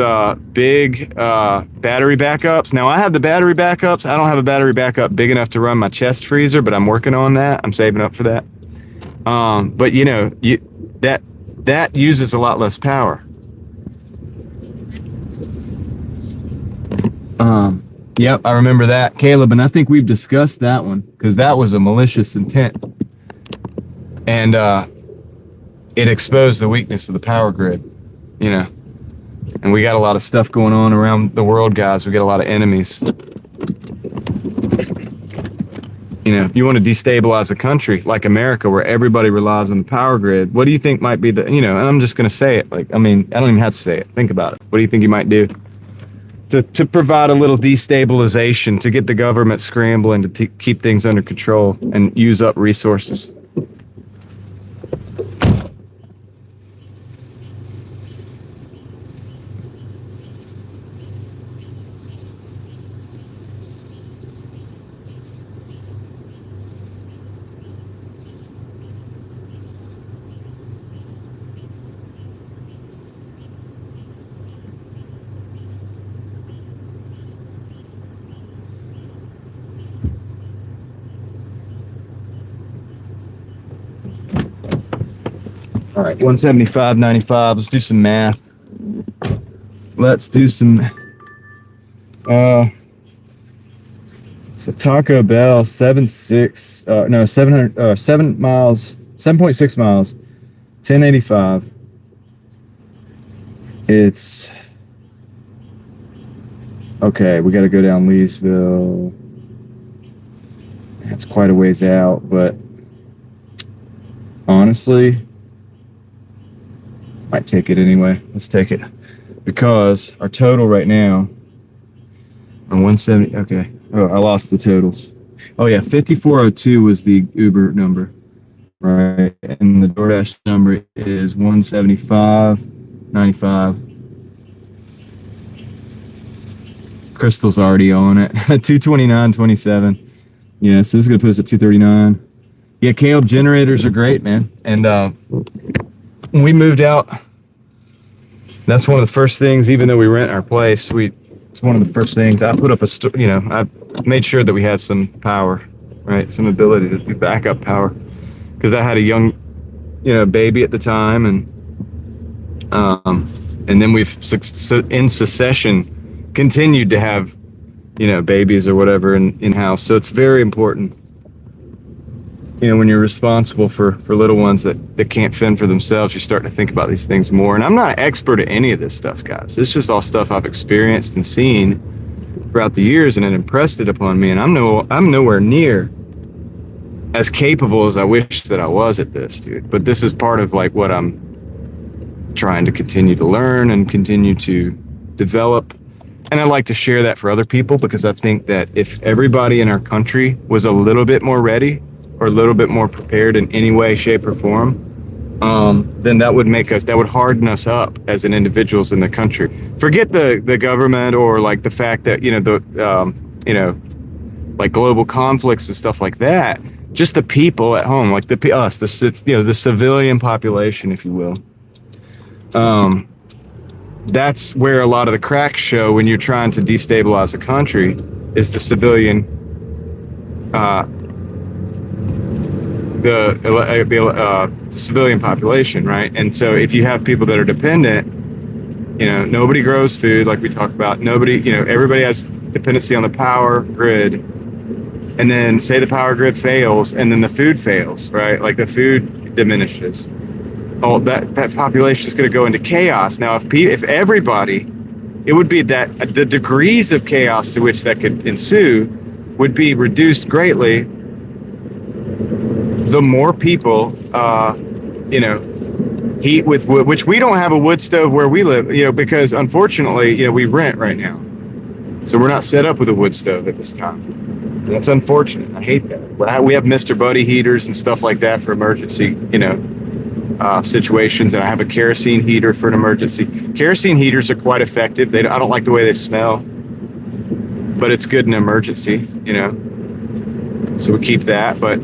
big battery backups. Now I have the battery backups. I don't have a battery backup big enough to run my chest freezer, but I'm working on that. I'm saving up for that. But you know, that uses a lot less power. Yep, I remember that, Caleb, and I think we've discussed that one because that was a malicious intent. And it exposed the weakness of the power grid, you know. And we got a lot of stuff going on around the world, guys. We got a lot of enemies. You know, if you want to destabilize a country like America where everybody relies on the power grid, what do you think might be the, you know, and I'm just going to say it. Like, I mean, I don't even have to say it. Think about it. What do you think you might do to provide a little destabilization, to get the government scrambling, to keep things under control and use up resources? All right, 175.95. Let's do some math. Let's do some. It's a Taco Bell 7 miles, 7.6 miles, 1085. It's okay. We got to go down Leesville. That's quite a ways out, but honestly, Might take it anyway. Let's take it. Because our total right now on 170. Okay. Oh, I lost the totals. Oh yeah, 5402 was the Uber number, right? And the DoorDash number is 175.95. Crystal's already on it. 229.27. Yeah, so this is gonna put us at 239. Yeah, Caleb, generators are great, man. And when we moved out, that's one of the first things. Even though we rent our place, it's one of the first things I put up I made sure that we had some power, right? Some ability to do backup power, because I had a young, baby at the time, and then we've in succession continued to have, babies or whatever in house. So it's very important, when you're responsible for little ones that can't fend for themselves, you start to think about these things more. And I'm not an expert at any of this stuff, guys. It's just all stuff I've experienced and seen throughout the years, and it impressed it upon me. And I'm nowhere near as capable as I wish that I was at this, dude. But this is part of like what I'm trying to continue to learn and continue to develop. And I like to share that for other people, because I think that if everybody in our country was a little bit more ready or a little bit more prepared in any way, shape, or form, then that would harden us up as an individuals in the country. Forget the government or like the fact that, like global conflicts and stuff like that. Just the people at home, like the civilian population, if you will. That's where a lot of the cracks show when you're trying to destabilize a country, is the civilian, the civilian population, right? And so if you have people that are dependent, nobody grows food, like we talked about. Nobody, everybody has dependency on the power grid. And then say the power grid fails, and then the food fails, right? Like the food diminishes. Oh, that population is going to go into chaos. Now, if everybody, it would be that the degrees of chaos to which that could ensue would be reduced greatly. The more people, heat with wood, which we don't have a wood stove where we live, because unfortunately, we rent right now. So we're not set up with a wood stove at this time. And that's unfortunate. I hate that. We have Mr. Buddy heaters and stuff like that for emergency, situations, and I have a kerosene heater for an emergency. Kerosene heaters are quite effective. I don't like the way they smell, but it's good in an emergency, so we keep that. But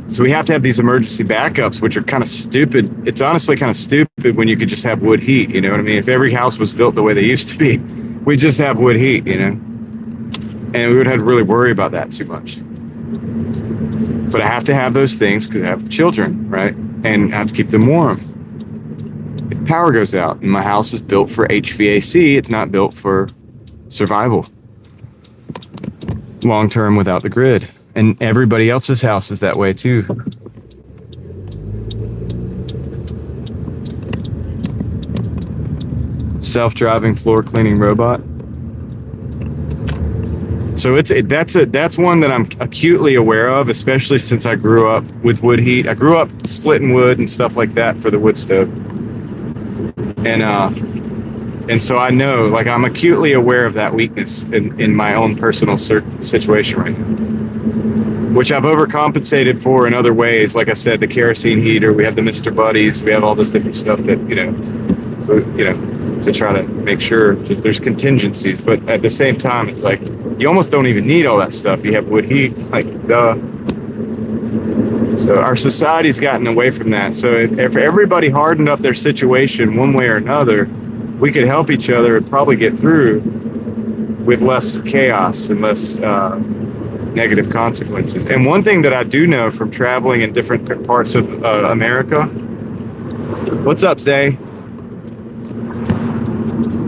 so we have to have these emergency backups, which are kind of stupid. It's honestly kind of stupid when you could just have wood heat, you know what I mean? If every house was built the way they used to be, we just have wood heat, and we would have to really worry about that too much. But I have to have those things because I have children, right? And I have to keep them warm. If power goes out, and my house is built for HVAC, it's not built for survival long term without the grid. And everybody else's house is that way too. Self-driving floor cleaning robot. So that's one that I'm acutely aware of, especially since I grew up with wood heat. I grew up splitting wood and stuff like that for the wood stove. And so I know, like, I'm acutely aware of that weakness in my own personal situation right now, which I've overcompensated for in other ways. Like I said, the kerosene heater, we have the Mr. Buddies, we have all this different stuff that, to try to make sure that there's contingencies. But at the same time, it's like, you almost don't even need all that stuff. You have wood heat, like, duh. So our society's gotten away from that. So if everybody hardened up their situation one way or another, we could help each other and probably get through with less chaos and less negative consequences. And one thing that I do know from traveling in different parts of America. What's up, Zay?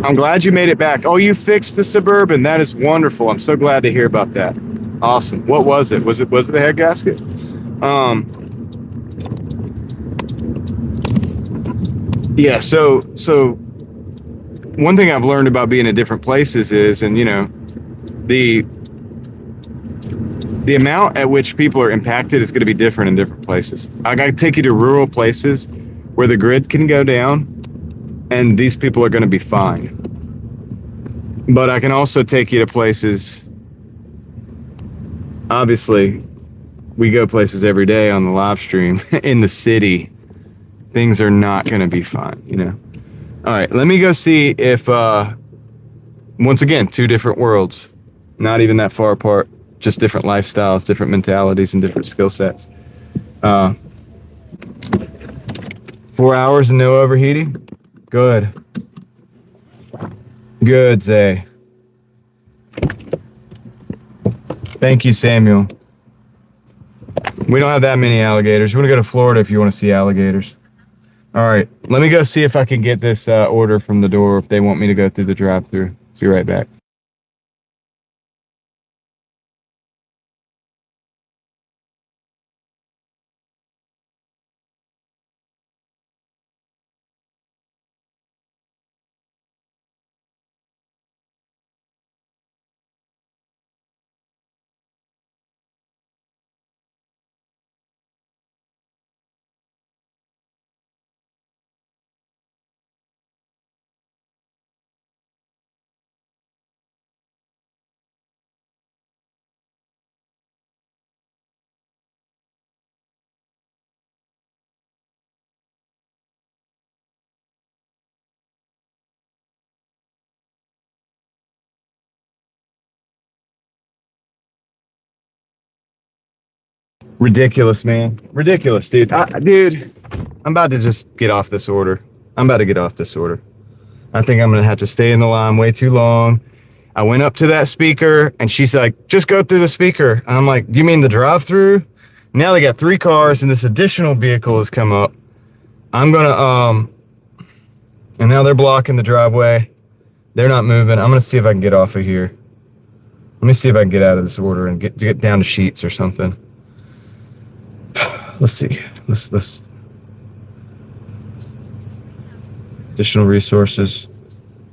I'm glad you made it back. Oh, you fixed the Suburban. That is wonderful. I'm so glad to hear about that. Awesome. What was it? Was it the head gasket? Yeah. So one thing I've learned about being in different places is, and the amount at which people are impacted is going to be different in different places. I got to take you to rural places where the grid can go down, and these people are going to be fine. But I can also take you to places. Obviously, we go places every day on the live stream in the city. Things are not going to be fine, you know. All right, let me go see if, once again, two different worlds, not even that far apart, just different lifestyles, different mentalities, and different skill sets. 4 hours and no overheating? Good. Good, Zay. Thank you, Samuel. We don't have that many alligators. You want to go to Florida if you want to see alligators. All right, let me go see if I can get this order from the door if they want me to go through the drive-thru. See you right back. Ridiculous, man. Ridiculous, dude. Dude, I'm about to just get off this order. I'm about to get off this order. I think I'm going to have to stay in the line way too long. I went up to that speaker, and she's like, just go through the speaker. And I'm like, you mean the drive-through? Now they got 3 cars, and this additional vehicle has come up. I'm going to, and now they're blocking the driveway. They're not moving. I'm going to see if I can get off of here. Let me see if I can get out of this order and get down to Sheets or something. Let's see. Let's additional resources,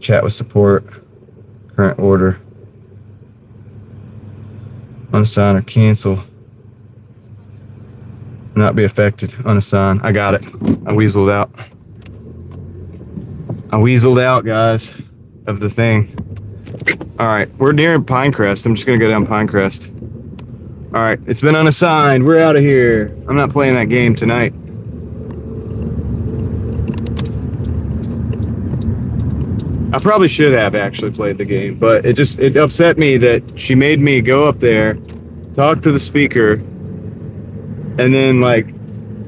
chat with support, current order, unassign or cancel, not be affected, unassign. I got it. I weaseled out, guys, of the thing. All right, we're near Pinecrest. I'm just gonna go down Pinecrest. All right, it's been unassigned. We're out of here. I'm not playing that game tonight. I probably should have actually played the game, but it upset me that she made me go up there, talk to the speaker, and then like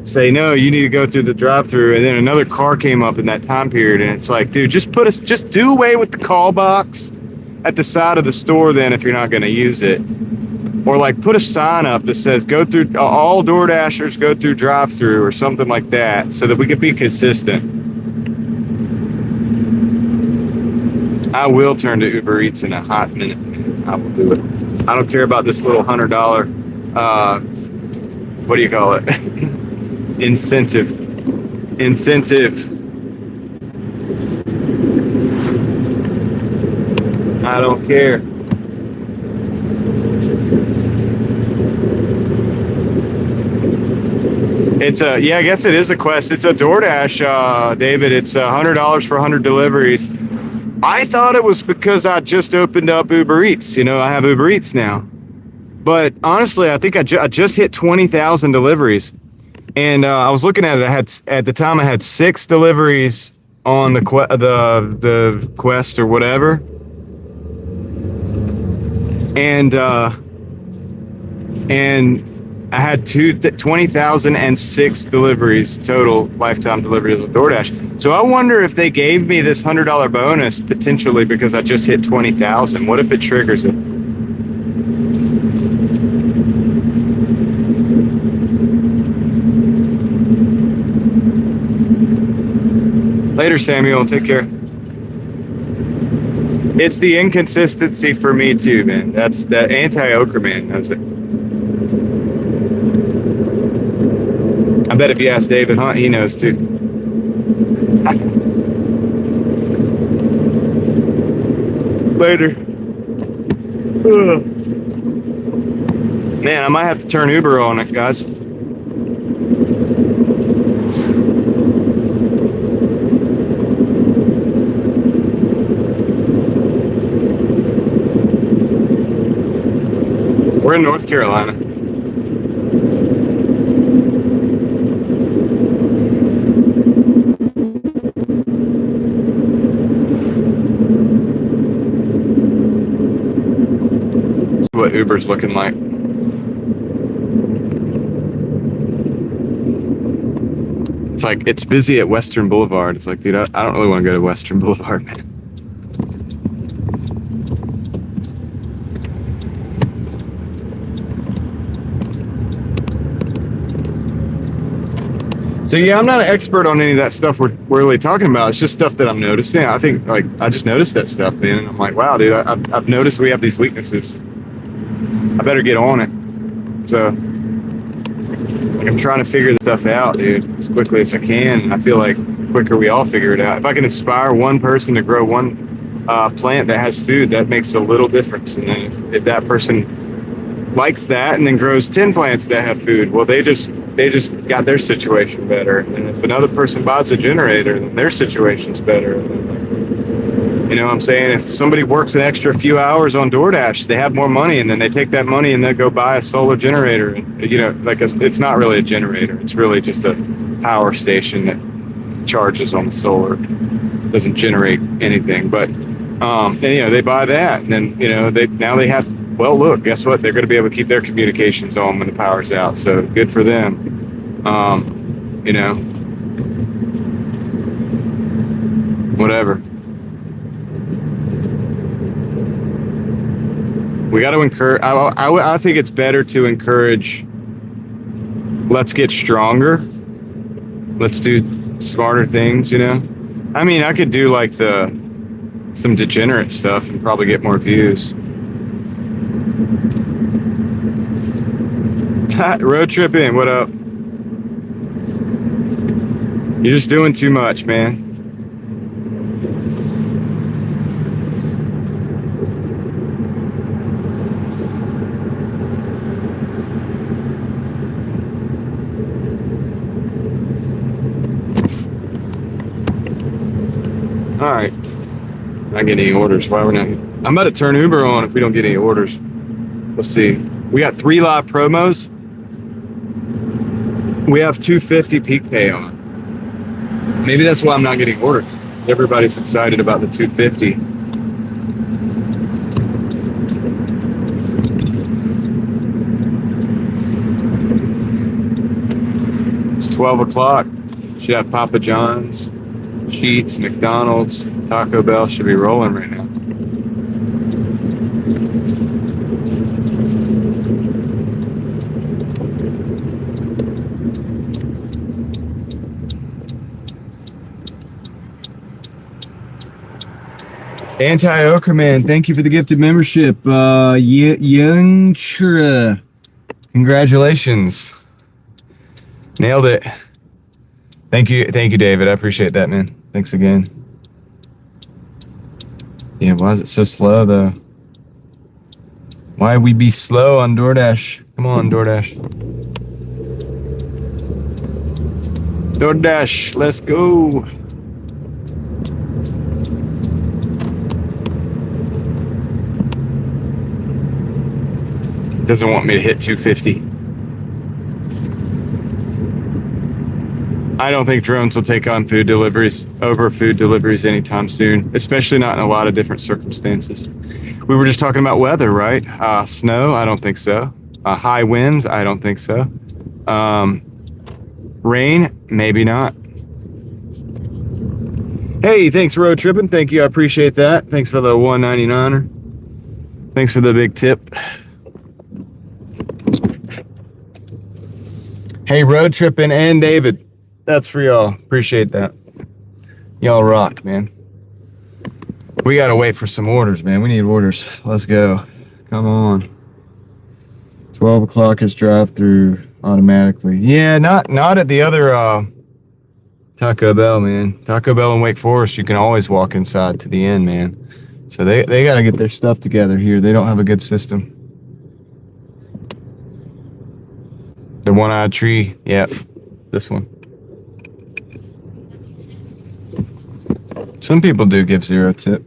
say, no, you need to go through the drive-thru, and then another car came up in that time period, and it's like, dude, just do away with the call box at the side of the store then if you're not going to use it. Or like put a sign up that says go through, all DoorDashers go through drive-thru or something like that so that we can be consistent. I will turn to Uber Eats in a hot minute. I will do it. I don't care about this little $100, what do you call it? Incentive. I don't care. It's a, yeah, I guess it is a quest. It's a DoorDash, David. It's $100 for 100 deliveries. I thought it was because I just opened up Uber Eats. You know, I have Uber Eats now. But honestly, I think I just hit 20,000 deliveries. And I was looking at it. At the time, I had 6 deliveries on the quest or whatever. And I had 20,006 deliveries total lifetime deliveries of DoorDash. So I wonder if they gave me this $100 bonus potentially because I just hit 20,000. What if it triggers it? Later, Samuel. Take care. It's the inconsistency for me too, man. That's that anti-ochre man knows it. I bet if you ask David Hunt, he knows too. Later. Ugh. Man, I might have to turn Uber on it, guys. We're in North Carolina. This is what Uber's looking like. It's like, it's busy at Western Boulevard. It's like, dude, I don't really want to go to Western Boulevard, man. So yeah, I'm not an expert on any of that stuff we're really talking about. It's just stuff that I'm noticing. I think, like, I just noticed that stuff, man. And I'm like, wow, dude, I've noticed we have these weaknesses. I better get on it. So, like, I'm trying to figure this stuff out, dude, as quickly as I can. And I feel like the quicker we all figure it out. If I can inspire one person to grow one plant that has food, that makes a little difference. And then if that person likes that and then grows 10 plants that have food, well, they just got their situation better. And if another person buys a generator, then their situation's better. You know what I'm saying? If somebody works an extra few hours on Doordash, they have more money, and then they take that money and they go buy a solar generator. And, you know, like it's not really a generator. It's really just a power station that charges on the solar. It doesn't generate anything. But, and, you know, they buy that, and then, you know, now they have, well, look, guess what? They're going to be able to keep their communications on when the power's out. So good for them. You know, whatever. We got to encourage. I think it's better to encourage. Let's get stronger. Let's do smarter things. You know, I mean, I could do like some degenerate stuff and probably get more views. Road trip in. What up? You're just doing too much, man. All right. Not getting any orders. Why we're not? I'm about to turn Uber on if we don't get any orders. Let's see. We got 3 live promos. We have 250 peak pay on. Maybe that's why I'm not getting orders. Everybody's excited about the 250. It's 12 o'clock. Should have Papa John's, Sheetz, McDonald's, Taco Bell should be rolling right now. Anti-Ochre Man, thank you for the gifted membership. Young Shura, congratulations. Nailed it. Thank you, David. I appreciate that, man. Thanks again. Yeah, why is it so slow though? Why we be slow on Doordash? Come on, Doordash. Doordash, let's go. Doesn't want me to hit 250. I don't think drones will take on food deliveries anytime soon, especially not in a lot of different circumstances. We were just talking about weather, right? Snow, I don't think so. High winds, I don't think so. Rain, maybe not. Hey, thanks Road Tripping. Thank you, I appreciate that. Thanks for the 199er. Thanks for the big tip. Hey, Road Tripping and David. That's for y'all. Appreciate that. Y'all rock, man. We gotta wait for some orders, man. We need orders. Let's go. Come on. 12 o'clock is drive-through automatically. Yeah, not at the other Taco Bell, man. Taco Bell in Wake Forest, you can always walk inside to the end, man. So they gotta get their stuff together here. They don't have a good system. The one-eyed tree. Yep. This one. Some people do give 0 tip.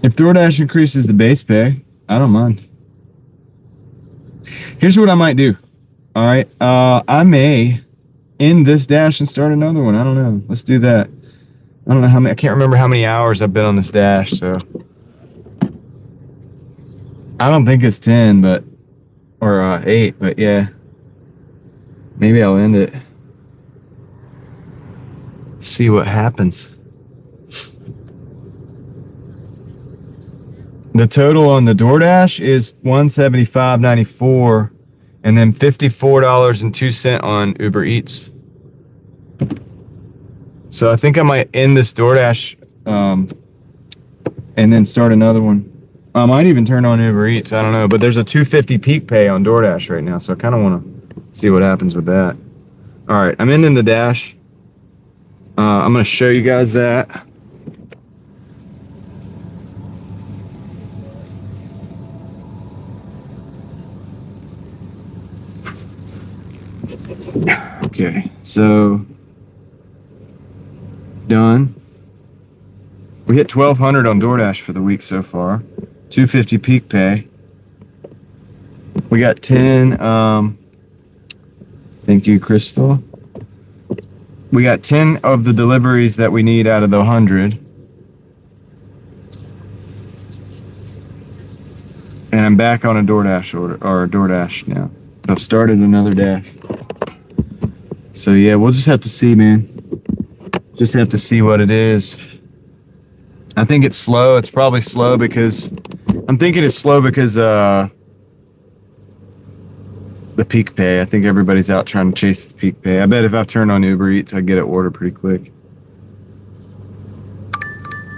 If DoorDash increases the base pay, I don't mind. Here's what I might do. All right. I may end this dash and start another one. I don't know. Let's do that. I don't know how many. I can't remember how many hours I've been on this dash. So I don't think it's 10, but or 8. But yeah, maybe I'll end it. See what happens. The total on the DoorDash is $175.94, and then $54.02 on Uber Eats. So I think I might end this DoorDash and then start another one. I might even turn on Uber Eats. I don't know, but there's a $250 peak pay on DoorDash right now, so I kind of want to see what happens with that. All right, I'm ending the dash. I'm going to show you guys that. Okay, so done. We hit 1,200 on DoorDash for the week so far. $250 peak pay. We got 10. Thank you, Crystal. We got 10 of the deliveries that we need out of the 100. And I'm back on a DoorDash order, or a DoorDash now. I've started another dash. So yeah, we'll just have to see, man. Just have to see what it is. I think it's slow. It's probably slow because I'm thinking it's slow because the peak pay. I think everybody's out trying to chase the peak pay. I bet if I turn on Uber Eats, I get it ordered pretty quick.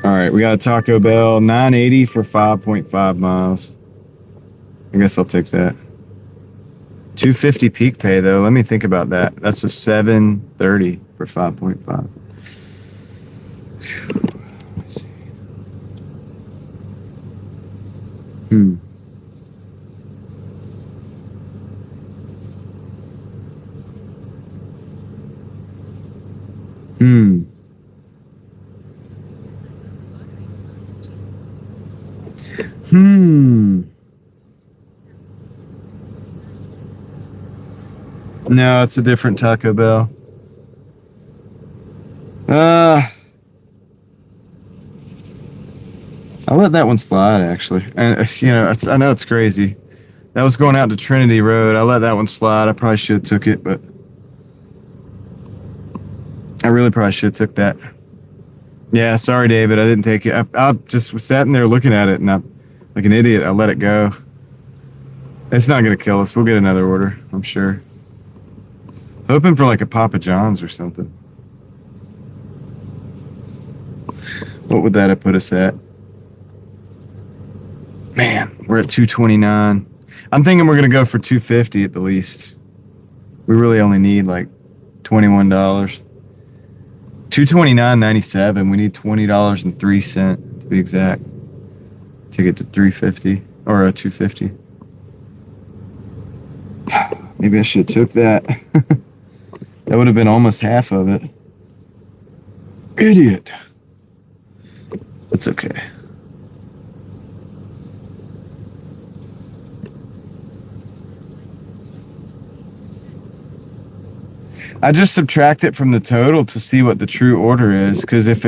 All right, we got a Taco Bell, $9.80 for 5.5 miles. I guess I'll take that. $250 peak pay though. Let me think about that. That's a $7.30 for 5.5. Let's see. Hmm. No, it's a different Taco Bell. I let that one slide actually, and you know, I know it's crazy. That was going out to Trinity Road. I let that one slide. I probably should have took it, but I really probably should have took that. Yeah, sorry, David. I didn't take it. I just was sitting there looking at it, and I, like an idiot, I let it go. It's not gonna kill us. We'll get another order, I'm sure. Hoping for like a Papa John's or something. What would that have put us at? Man, we're at 229. I'm thinking we're gonna go for 250 at the least. We really only need like $21. 229.97. We need $20.03 to be exact to get to 350 or a 250. Maybe I should have took that. That would have been almost half of it. Idiot. It's okay. I just subtract it from the total to see what the true order is. Because if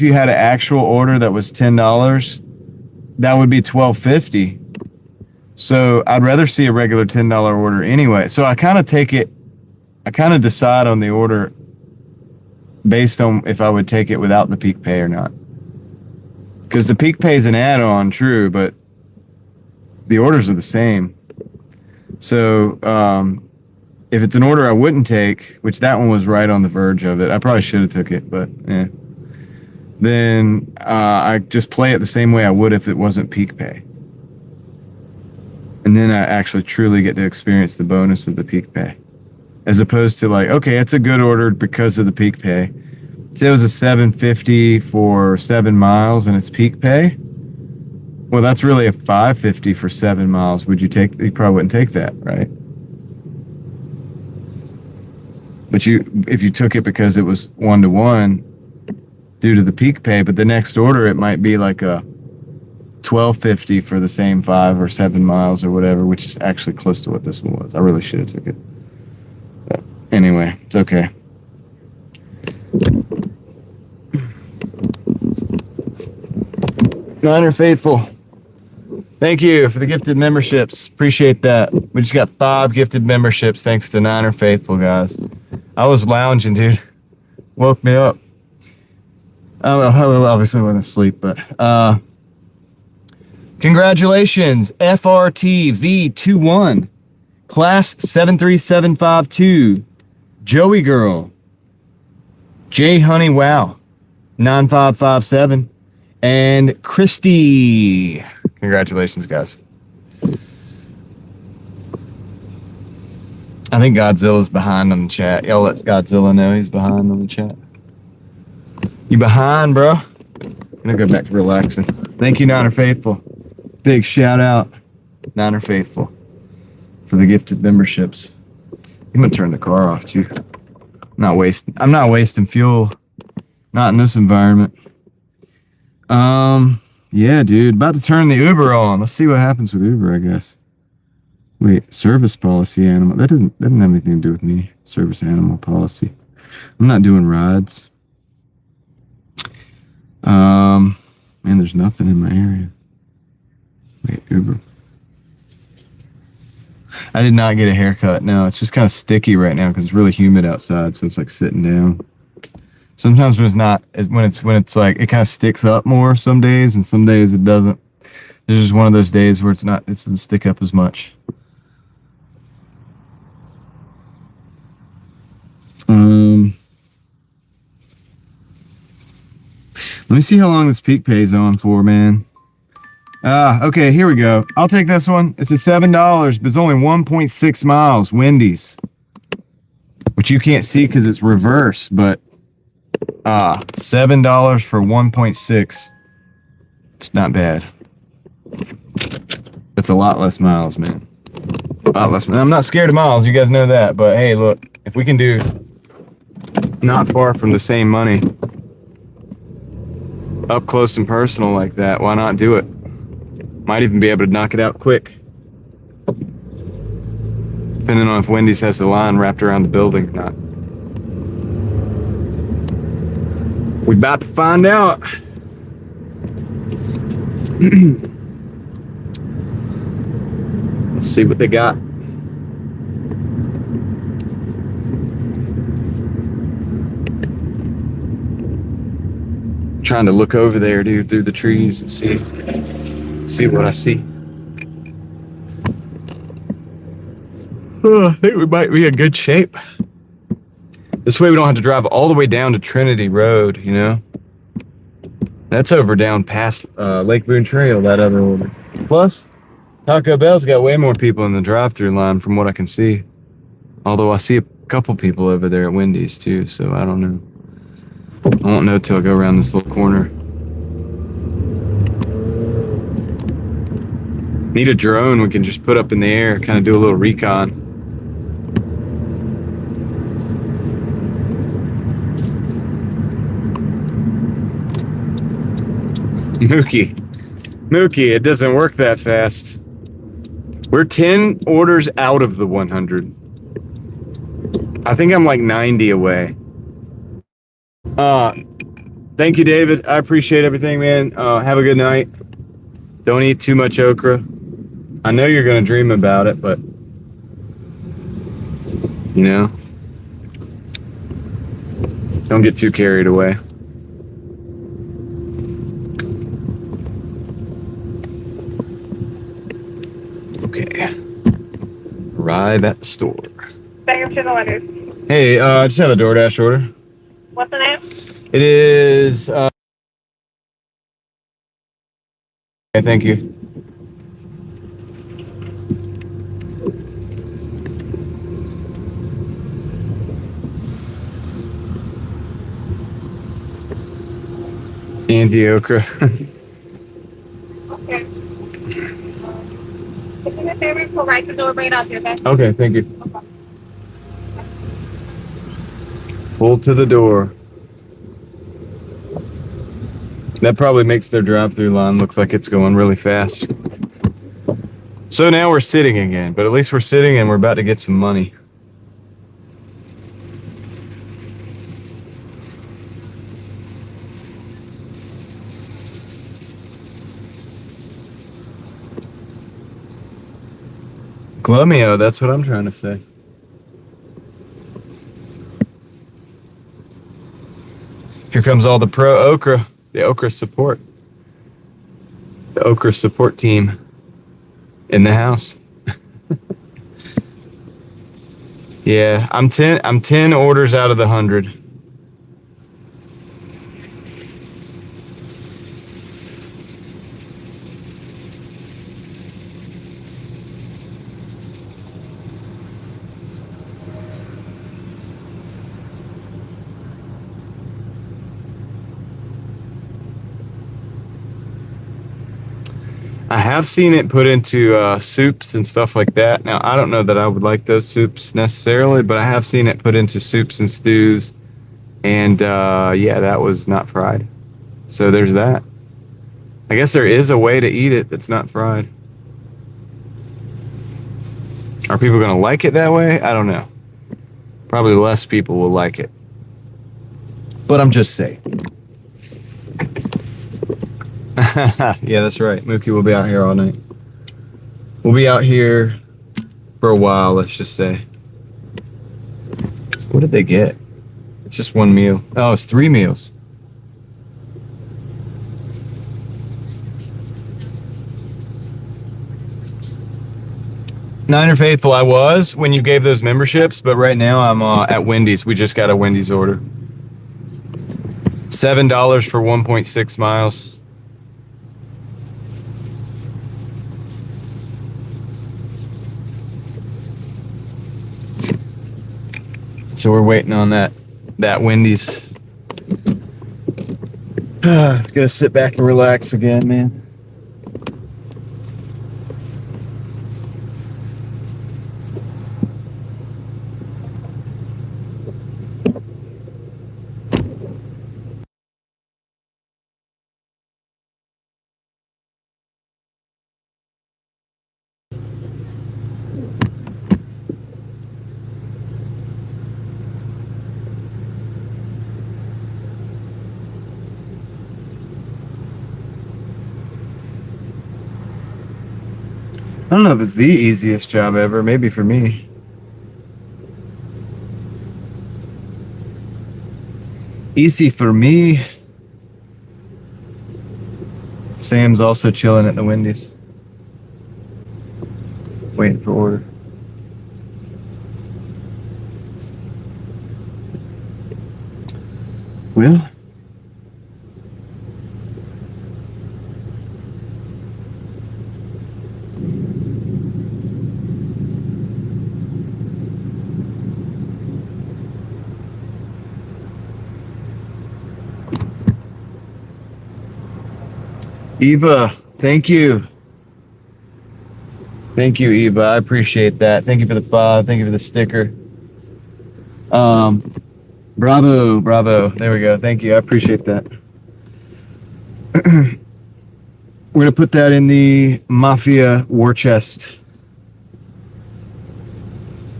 you had an actual order that was $10, that would be $12.50. So I'd rather see a regular $10 order anyway. So I kind of decide on the order based on if I would take it without the peak pay or not. Because the peak pay is an add-on, true, but the orders are the same. So if it's an order I wouldn't take, which that one was right on the verge of it, I probably should have took it, but yeah. Then I just play it the same way I would if it wasn't peak pay. And then I actually truly get to experience the bonus of the peak pay. As opposed to like, okay, it's a good order because of the peak pay. Say it was a $7.50 for 7 miles and it's peak pay. Well, that's really a $5.50 for 7 miles. You probably wouldn't take that, right? But if you took it because it was 1-to-1, due to the peak pay, but the next order it might be like a $12.50 for the same 5 or 7 miles or whatever, which is actually close to what this one was. I really should have took it. But anyway, it's okay. Niner Faithful, thank you for the gifted memberships. Appreciate that. We just got 5 gifted memberships thanks to Niner Faithful, guys. I was lounging, dude. Woke me up. I obviously wasn't asleep, but congratulations, FRTV21, class 73752, Joey Girl, J Honey Wow, 9557, and Christy. Congratulations, guys. I think Godzilla's behind on the chat. Y'all let Godzilla know he's behind on the chat. You behind, bro? I'm gonna go back to relaxing. Thank you, Niner Faithful. Big shout out, Niner Faithful, for the gifted memberships. I'm gonna turn the car off too. I'm not wasting fuel. Not in this environment. Yeah, dude. About to turn the Uber on. Let's see what happens with Uber, I guess. Wait, service policy animal. That doesn't have anything to do with me. Service animal policy. I'm not doing rides. Man, there's nothing in my area. Wait, Uber. I did not get a haircut. No, it's just kind of sticky right now because it's really humid outside, so it's like sitting down. Sometimes when it's like it kind of sticks up more some days, and some days it doesn't. There's just one of those days where it doesn't stick up as much. Let me see how long this peak pays on for, man. Okay, here we go. I'll take this one. It's a $7, but it's only 1.6 miles. Wendy's, which you can't see because it's reverse, but $7 for 1.6. It's not bad. It's a lot less miles, man. A lot less. I'm not scared of miles. You guys know that. But hey, look, if we can do not far from the same money, up close and personal like that, why not do it? Might even be able to knock it out quick. Depending on if Wendy's has the line wrapped around the building or not. We're about to find out. Let's see what they got. Trying to look over there, dude, through the trees and see what I see. I think we might be in good shape. This way we don't have to drive all the way down to Trinity Road, you know? That's over down past Lake Boone Trail, that other order. Plus, Taco Bell's got way more people in the drive-thru line from what I can see. Although I see a couple people over there at Wendy's too, so I don't know. I won't know till I go around this little corner. Need a drone we can just put up in the air, kind of do a little recon. Mookie, it doesn't work that fast. We're 10 orders out of the 100. I think I'm like 90 away. Thank you, David. I appreciate everything, man. Have a good night. Don't eat too much okra. I know you're gonna dream about it, but you know, don't get too carried away. Okay. Arrive at the store. Second to the letters. Hey, I just have a Doordash order. What's the name? It is, okay, thank you. Anti-okra. Okay. If you're favorite, pull right to the door, bring it out to you, okay? Okay, thank you. Pull to the door. That probably makes their drive-through line looks like it's going really fast. So now we're sitting again, but at least we're sitting and we're about to get some money. Glumio, that's what I'm trying to say. Here comes all the pro okra, the okra support. The okra support team in the house. Yeah, I'm 10 orders out of the 100. I have seen it put into soups and stuff like that. Now, I don't know that I would like those soups necessarily, but I have seen it put into soups and stews. And yeah, that was not fried. So there's that. I guess there is a way to eat it that's not fried. Are people going to like it that way? I don't know. Probably less people will like it. But I'm just saying. Yeah, that's right. Mookie will be out here all night. We'll be out here for a while, let's just say. What did they get? It's just one meal. Oh, it's 3 meals. Niner Faithful, I was when you gave those memberships, but right now I'm at Wendy's. We just got a Wendy's order. $7 for 1.6 miles. So we're waiting on that Wendy's. Gotta sit back and relax again, man. I don't know if it's the easiest job ever, maybe for me. Easy for me. Sam's also chilling at the Wendy's. Waiting for order. Well, Eva, thank you. Thank you, Eva. I appreciate that. Thank you for the 5. Thank you for the sticker. Bravo. There we go. Thank you. I appreciate that. We're going to put that in the Mafia war chest.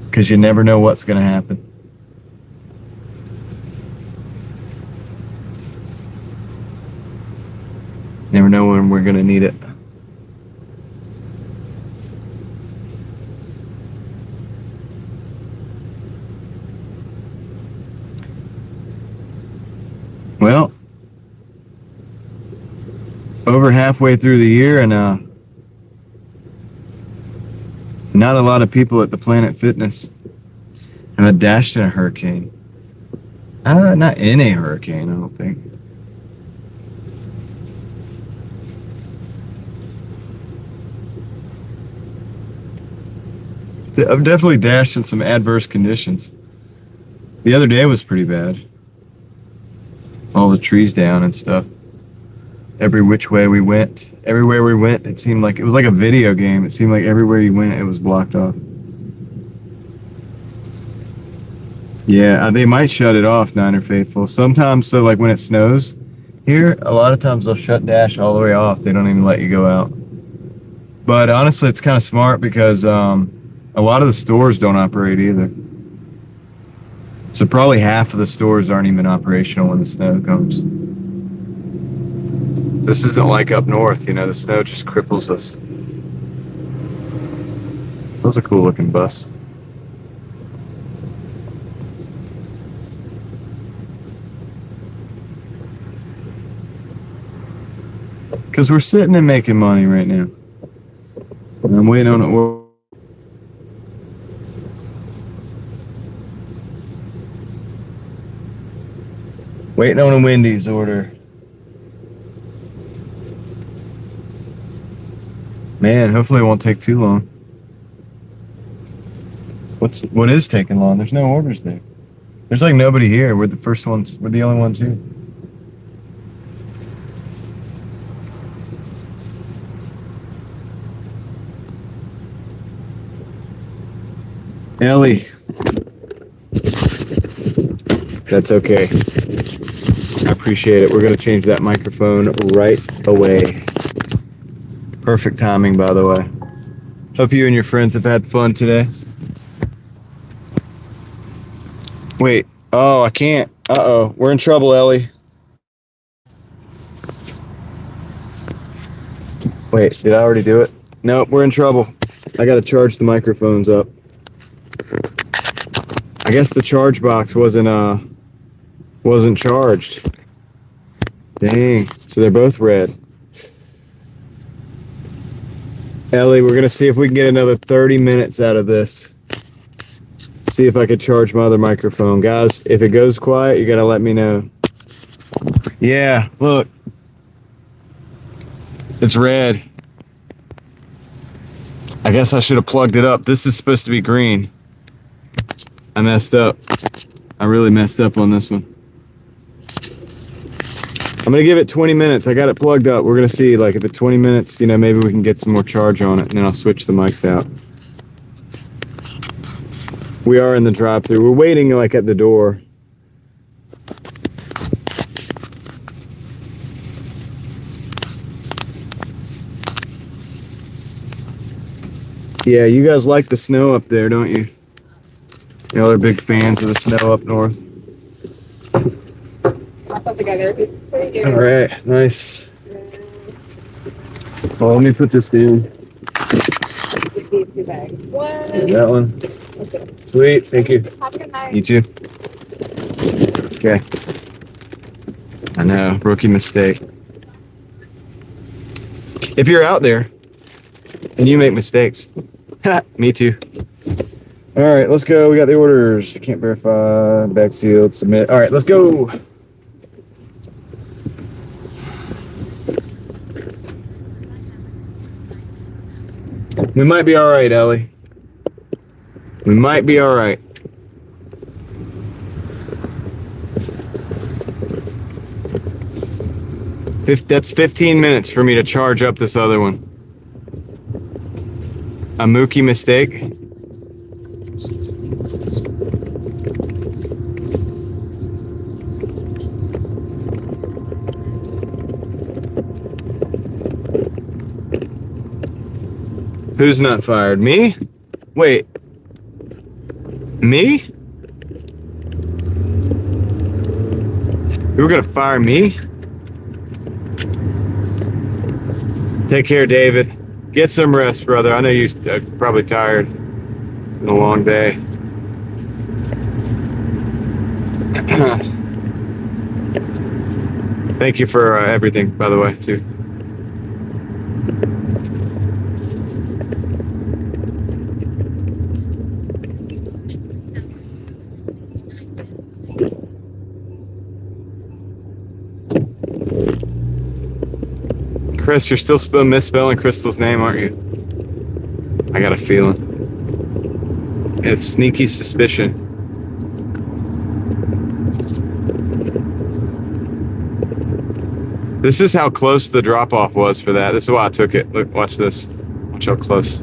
Because you never know what's going to happen. Never know when we're going to need it. Well, over halfway through the year and not a lot of people at the Planet Fitness have dashed in a hurricane. Not in a hurricane, I don't think. I've definitely dashed in some adverse conditions. The other day was pretty bad. All the trees down and stuff. Every which way we went. Everywhere we went, it seemed like it was like a video game. It seemed like everywhere you went, it was blocked off. Yeah, they might shut it off, Niner Faithful. Sometimes, so like when it snows, Here, a lot of times they'll shut Dash all the way off. They don't even let you go out. But honestly, it's kind of smart because a lot of the stores don't operate either. So probably half of the stores aren't even operational when the snow comes. This isn't like up north, you know, the snow just cripples us. That was a cool looking bus. Because we're sitting and making money right now. And I'm waiting on it. Waiting on a Wendy's order. Man, hopefully it won't take too long. What is taking long? There's no orders there. There's like nobody here. We're the first ones. We're the only ones here. Ellie. That's okay. I appreciate it. We're going to change that microphone right away. Perfect timing, by the way. Hope you and your friends have had fun today. Wait. Oh, I can't. Uh-oh. We're in trouble, Ellie. Wait, did I already do it? Nope, we're in trouble. I got to charge the microphones up. I guess the charge box wasn't charged. Dang. So they're both red. Ellie, we're going to see if we can get another 30 minutes out of this. See if I could charge my other microphone. Guys, if it goes quiet, you got to let me know. Yeah, look. It's red. I guess I should have plugged it up. This is supposed to be green. I messed up. I really messed up on this one. I'm going to give it 20 minutes. I got it plugged up. We're going to see, like, if at 20 minutes, you know, maybe we can get some more charge on it, and then I'll switch the mics out. We are in the drive-thru. We're waiting, like, at the door. Yeah, you guys like the snow up there, don't you? Y'all are big fans of the snow up north. All right, nice. Well, let me put this down. These 2 bags. That one. Okay. Sweet, thank you. Have a good night. You too. Okay. I know, rookie mistake. If you're out there and you make mistakes, me too. All right, let's go. We got the orders. I can't verify. Bag sealed. Submit. All right, let's go. We might be all right, Ellie. We might be all right. That's 15 minutes for me to charge up this other one. A Mookie mistake. Who's not fired? Me? Wait. Me? You were gonna fire me? Take care, David. Get some rest, brother. I know you're probably tired. It's been a long day. Thank you for everything, by the way, too. Chris, you're still misspelling Crystal's name, aren't you? I got a feeling. It's sneaky suspicion. This is how close the drop-off was for that. This is why I took it. Look, watch this. Watch how close.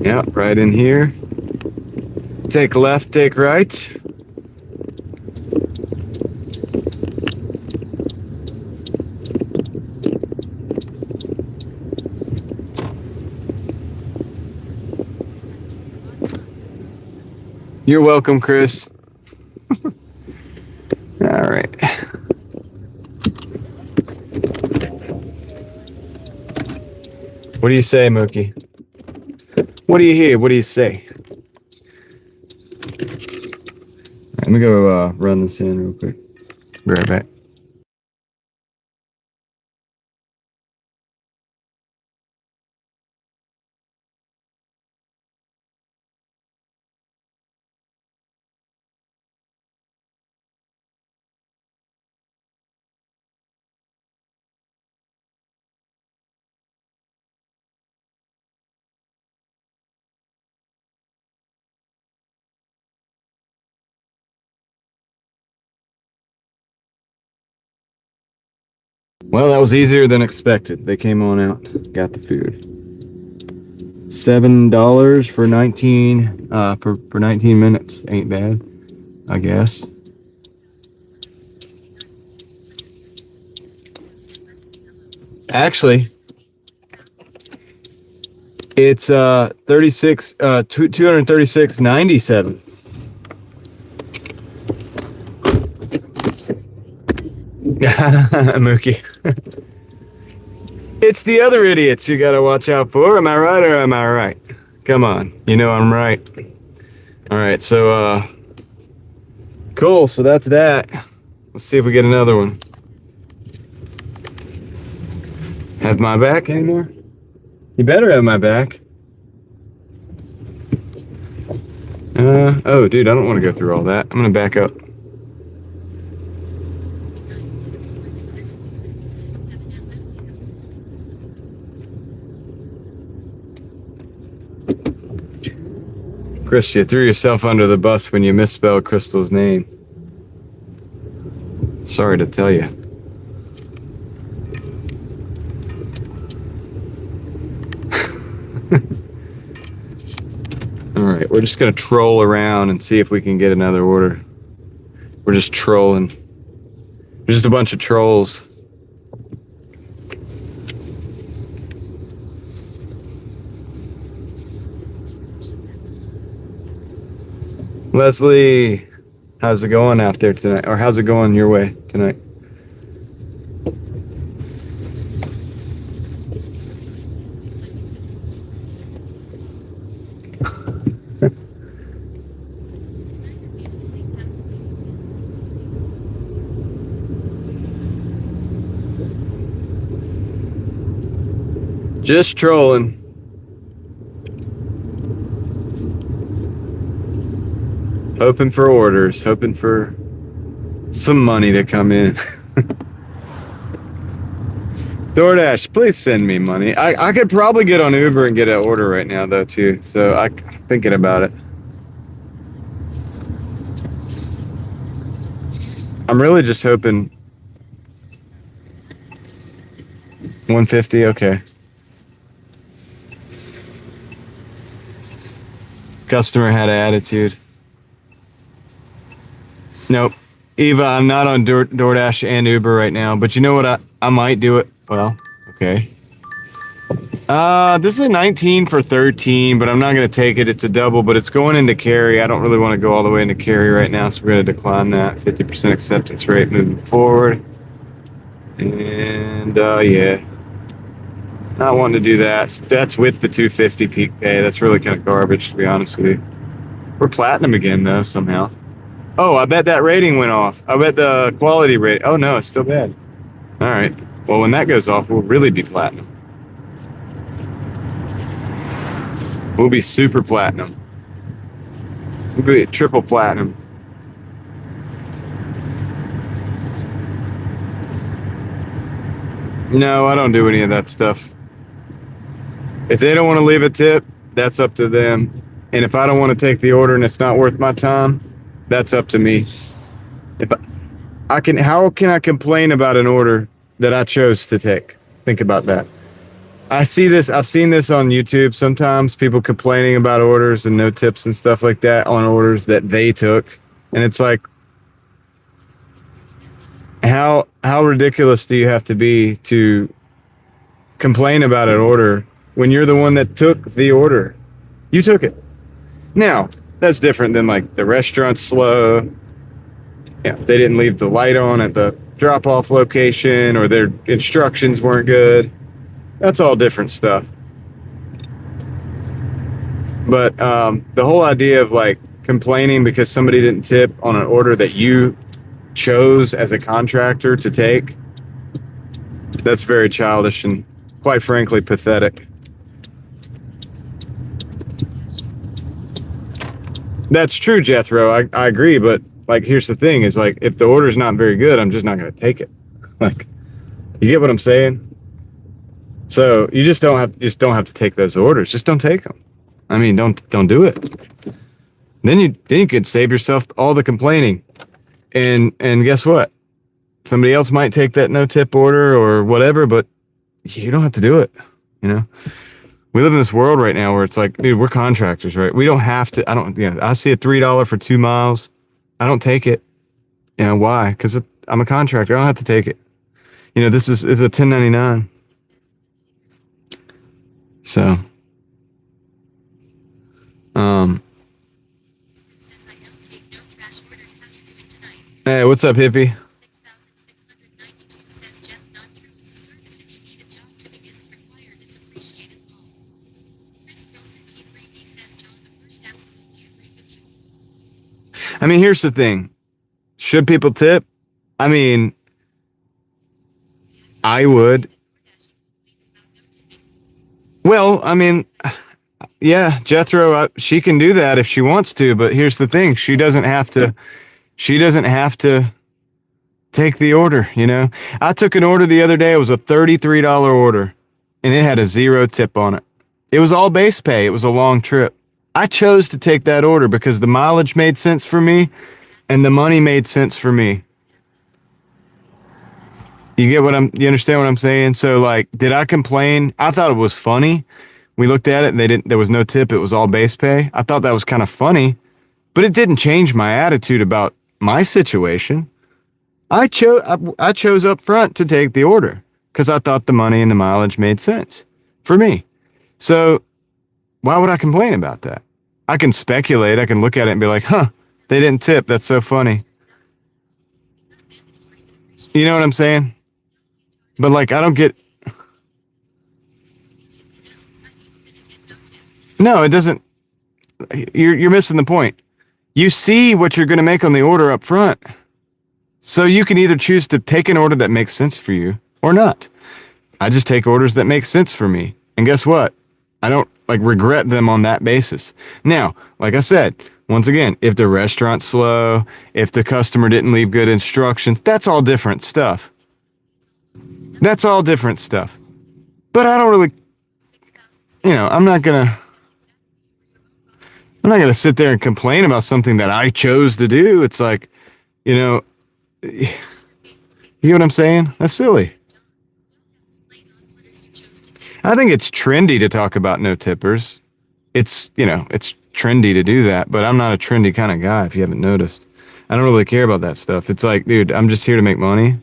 Yeah, right in here. Take left, take right. You're welcome, Chris. All right. What do you say, Mookie? What do you hear? What do you say? Let me go run this in real quick. Be right back. Well, that was easier than expected. They came on out, got the food. $7 for 19 for 19 minutes. Ain't bad, I guess. Actually, it's 236.97. Mookie. It's the other idiots you gotta watch out for. Am I right or am I right? Come on, you know I'm right. All right, so cool. So that's that. Let's see if we get another one. Have my back anymore? You better have my back. Oh, dude, I don't want to go through all that. I'm gonna back up. Chris, you threw yourself under the bus when you misspelled Crystal's name. Sorry to tell you. All right, we're just gonna troll around and see if we can get another order. We're just trolling. We're just a bunch of trolls. Leslie, how's it going out there tonight? Or how's it going your way tonight? Just trolling. Hoping for orders, hoping for some money to come in. DoorDash, please send me money. I could probably get on Uber and get an order right now, though, too. So I'm thinking about it. I'm really just hoping. 150, okay. Customer had an attitude. Nope. Eva, I'm not on DoorDash and Uber right now, but you know what? I might do it. Well, okay. This is 19 for 13, but I'm not going to take it. It's a double, but it's going into carry. I don't really want to go all the way into carry right now, so we're going to decline that. 50% acceptance rate moving forward. And, yeah. Not wanting to do that. That's with the 250 peak pay. That's really kind of garbage, to be honest with you. We're platinum again, though, somehow. Oh, I bet that rating went off. I bet the quality rate. Oh, no, it's still bad. All right. Well, when that goes off, we'll really be platinum. We'll be super platinum. We'll be triple platinum. No, I don't do any of that stuff. If they don't want to leave a tip, that's up to them. And if I don't want to take the order and it's not worth my time, that's up to me. If I can, how can I complain about an order that I chose to take? Think about that. I've seen this on YouTube. Sometimes people complaining about orders and no tips and stuff like that on orders that they took. And it's like, how ridiculous do you have to be to complain about an order when you're the one that took the order? You took it. Now, that's different than like the restaurant's slow. Yeah, they didn't leave the light on at the drop-off location, or their instructions weren't good. That's all different stuff. But the whole idea of like complaining because somebody didn't tip on an order that you chose as a contractor to take, that's very childish and quite frankly pathetic. That's true, Jethro. I agree, but like, here's the thing: is like, if the order's not very good, I'm just not going to take it. Like, you get what I'm saying? So you just don't have to take those orders. Just don't take them. I mean, don't do it. Then you could save yourself all the complaining, and guess what? Somebody else might take that no tip order or whatever, but you don't have to do it. You know. We live in this world right now where it's like, dude, we're contractors, right? We don't have to. I see a $3 for 2 miles. I don't take it. You know why? Because I'm a contractor. I don't have to take it. You know, this is a 1099. So, hey, what's up, hippie? I mean, here's the thing. Should people tip? I mean, I would. Well, I mean, yeah, Jethro, she can do that if she wants to, but here's the thing. She doesn't have to take the order, you know? I took an order the other day. It was a $33 order, and it had a 0 tip on it. It was all base pay. It was a long trip. I chose to take that order because the mileage made sense for me and the money made sense for me. You understand what I'm saying? So like, did I complain? I thought it was funny. We looked at it and there was no tip. It was all base pay. I thought that was kind of funny, but it didn't change my attitude about my situation. I chose up front to take the order because I thought the money and the mileage made sense for me. So why would I complain about that? I can speculate. I can look at it and be like, huh, they didn't tip. That's so funny. You know what I'm saying? But like, I don't get... No, it doesn't... You're missing the point. You see what you're going to make on the order up front. So you can either choose to take an order that makes sense for you or not. I just take orders that make sense for me. And guess what? I don't regret them on that basis. Now, like I said, once again, if the restaurant's slow, if the customer didn't leave good instructions, that's all different stuff. That's all different stuff. But I don't really, I'm not gonna sit there and complain about something that I chose to do. It's like, you know what I'm saying? That's silly. I think it's trendy to talk about no tippers. It's trendy to do that, but I'm not a trendy kind of guy, if you haven't noticed. I don't really care about that stuff. It's like, dude, I'm just here to make money.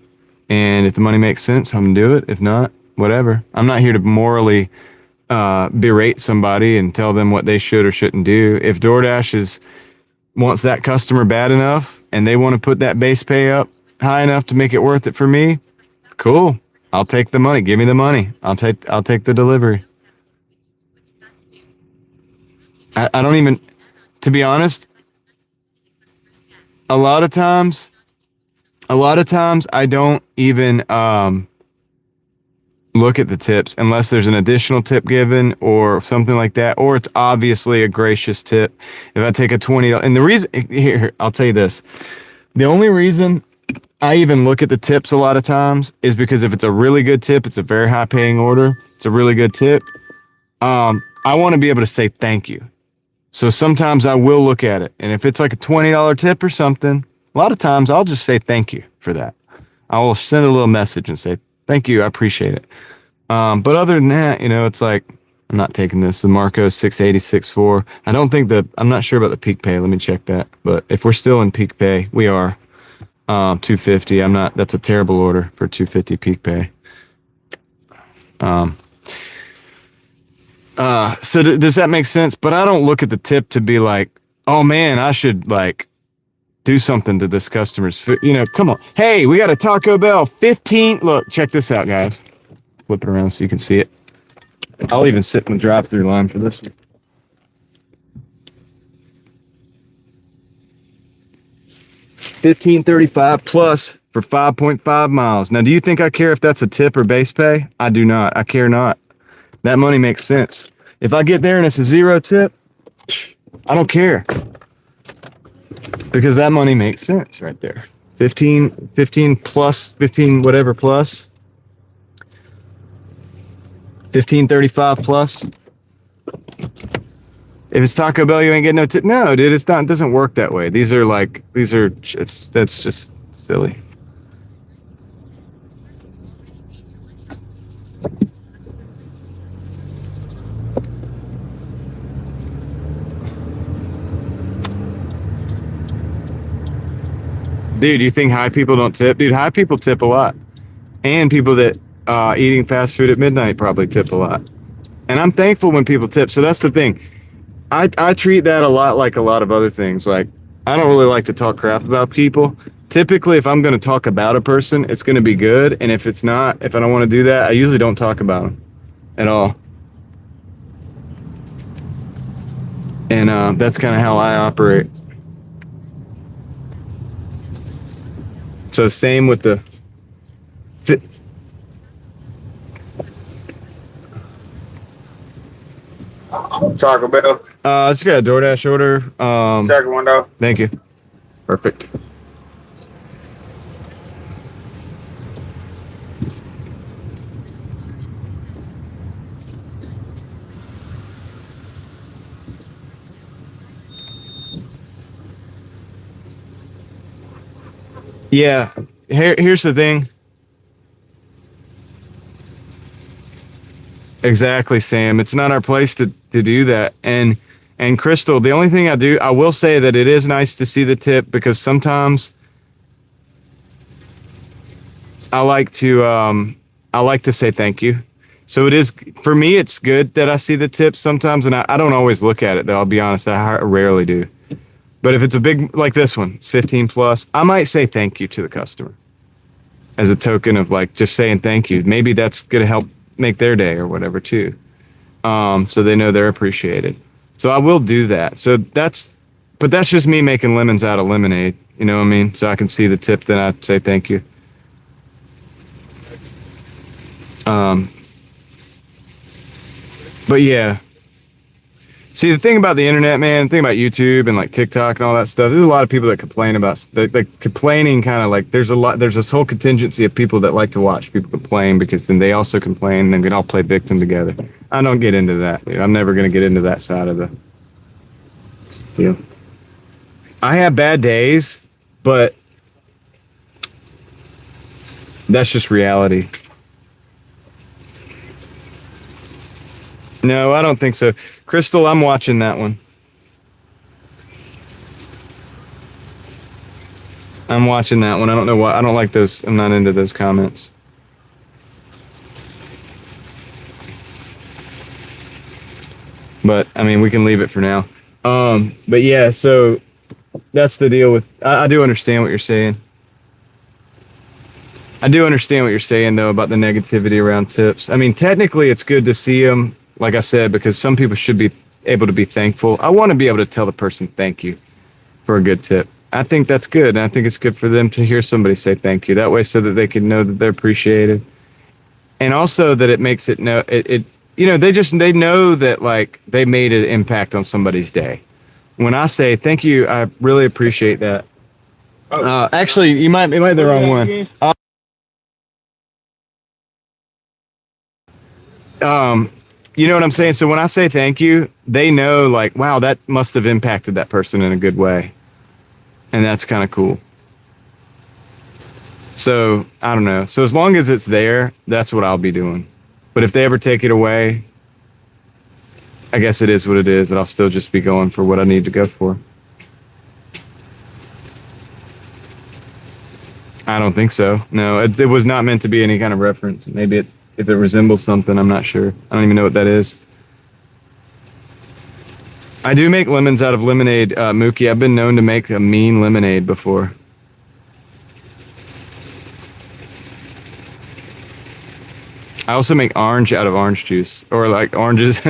And if the money makes sense, I'm going to do it. If not, whatever. I'm not here to morally berate somebody and tell them what they should or shouldn't do. If Doordash wants that customer bad enough and they want to put that base pay up high enough to make it worth it for me, cool. I'll take the money. Give me the money. I'll take the delivery. I don't even, to be honest, a lot of times I don't even look at the tips unless there's an additional tip given or something like that, or it's obviously a gracious tip. If I take a $20, and the reason, here, I'll tell you this. The only reason I even look at the tips a lot of times is because if it's a really good tip, it's a very high paying order, it's a really good tip, I want to be able to say thank you. So sometimes I will look at it, and if it's like a $20 tip or something, a lot of times I'll just say thank you for that. I will send a little message and say thank you, I appreciate it. But other than that, you know, it's like, I'm not taking this. The Marco 680, I don't think I'm not sure about the peak pay. Let me check that. But if we're still in peak pay, we are. 250. That's a terrible order for 250 peak pay. So does that make sense? But I don't look at the tip to be like, oh man, I should like do something to this customer's food. You know, come on. Hey, we got a Taco Bell 15. Look, check this out, guys. Flip it around so you can see it. I'll even sit in the drive-through line for this one. $15.35 plus for 5.5 miles. Now, do you think I care if that's a tip or base pay? I do not. I care not. That money makes sense. If I get there and it's a 0 tip, I don't care. Because that money makes sense right there. 15 plus, 15 whatever plus. 15.35 plus. If it's Taco Bell, you ain't getting no tip. No, dude, it's not. It doesn't work that way. That's just silly. Dude, you think high people don't tip? Dude, high people tip a lot. And people that eating fast food at midnight probably tip a lot. And I'm thankful when people tip. So that's the thing. I treat that a lot like a lot of other things. Like, I don't really like to talk crap about people. Typically, if I'm going to talk about a person, it's going to be good. And if it's not, if I don't want to do that, I usually don't talk about them at all. And that's kind of how I operate. So same with the fit. Taco Bell. Just got a Doordash order. Second one though. Thank you. Perfect. Yeah. Here's the thing. Exactly, Sam. It's not our place to do that. And Crystal, the only thing I will say that it is nice to see the tip because sometimes I like to say thank you. So it is, for me, it's good that I see the tip sometimes, and I don't always look at it though. I'll be honest, I rarely do. But if it's a big, like this one, it's 15 plus, I might say thank you to the customer as a token of like just saying thank you. Maybe that's going to help make their day or whatever too. So they know they're appreciated. So I will do that. But that's just me making lemons out of lemonade. You know what I mean? So I can see the tip, then I say thank you. But yeah. See, the thing about the internet, man, the thing about YouTube and like TikTok and all that stuff, there's a lot of people that complain about, like complaining kind of like, there's this whole contingency of people that like to watch people complain because then they also complain and then we can all play victim together. I don't get into that. Dude. I'm never going to get into that side of the deal. I have bad days, but that's just reality. No, I don't think so. Crystal, I'm watching that one. I'm watching that one. I don't know why. I don't like those. I'm not into those comments. But, I mean, we can leave it for now. But yeah, so that's the deal with, I do understand what you're saying. I do understand what you're saying, though, about the negativity around tips. I mean, technically, it's good to see them, like I said, because some people should be able to be thankful. I want to be able to tell the person thank you for a good tip. I think that's good, and I think it's good for them to hear somebody say thank you. That way, so that they can know that they're appreciated, and also that it makes it know it. You know, they know that like they made an impact on somebody's day. When I say thank you, I really appreciate that. Actually, you might be the wrong one. You know what I'm saying? So when I say thank you, they know like, wow, that must have impacted that person in a good way. And that's kind of cool. So I don't know. So as long as it's there, that's what I'll be doing. But if they ever take it away, I guess it is what it is, and I'll still just be going for what I need to go for. I don't think so. No, it was not meant to be any kind of reference. Maybe if it resembles something, I'm not sure. I don't even know what that is. I do make lemons out of lemonade, Mookie. I've been known to make a mean lemonade before. I also make orange out of orange juice, or like oranges,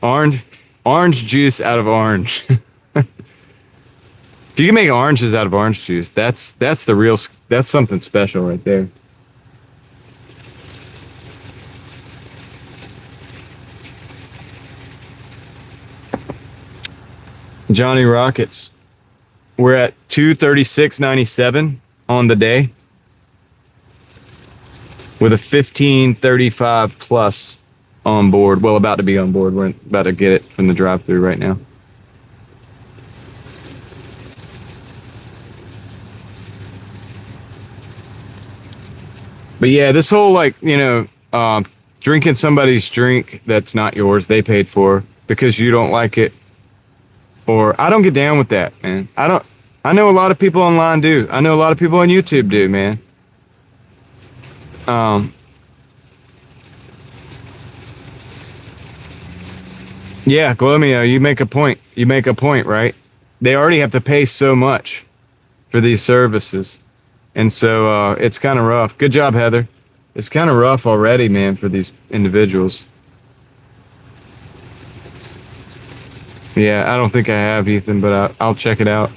orange juice out of orange. If you can make oranges out of orange juice, that's the real, that's something special right there. Johnny Rockets, we're at 236.97 on the day with a 1535 plus on board. Well, about to be on board. We're about to get it from the drive-through right now. But yeah, this whole, like, you know, drinking somebody's drink that's not yours, they paid for, because you don't like it. Or I don't get down with that, man. I know a lot of people online do. I know a lot of people on YouTube do, man. Yeah, Glomio, you make a point. You make a point, right? They already have to pay so much for these services. And so it's kind of rough. Good job, Heather. It's kind of rough already, man, for these individuals. Yeah, I don't think I have, Ethan, but I'll check it out.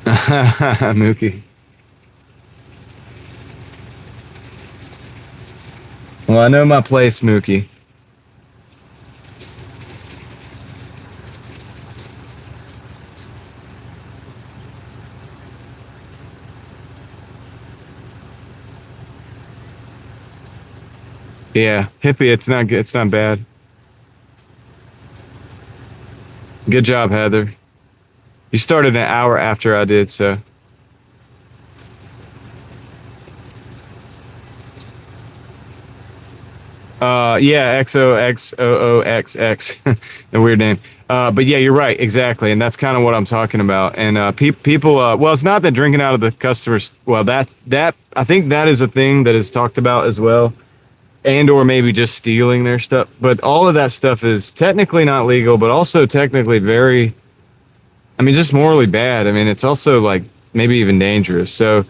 Mookie. Well, I know my place, Mookie. Yeah, hippie, it's not good. It's not bad. Good job, Heather. You started an hour after I did, so. Yeah, XOXOOXX, a weird name. But yeah, you're right, exactly, and that's kind of what I'm talking about. And people, well, it's not that drinking out of the customers. Well, that I think that is a thing that is talked about as well, and or maybe just stealing their stuff. But all of that stuff is technically not legal, but also technically very, I mean, just morally bad. I mean, it's also like maybe even dangerous. So.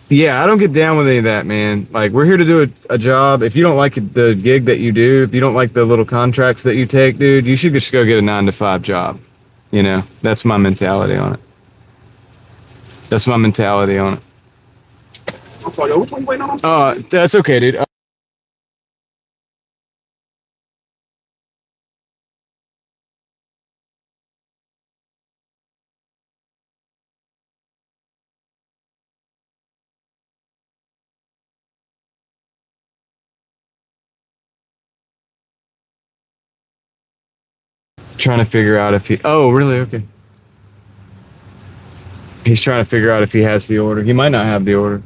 Yeah, I don't get down with any of that, man. Like, we're here to do a job. If you don't like the gig that you do, if you don't like the little contracts that you take, dude, you should just go get a 9-to-5 job. You know, that's my mentality on it. That's my mentality on it. I'm sorry, which one you waiting on? That's okay, dude. Trying to figure out if he. Oh, really? Okay. He's trying to figure out if he has the order. He might not have the order.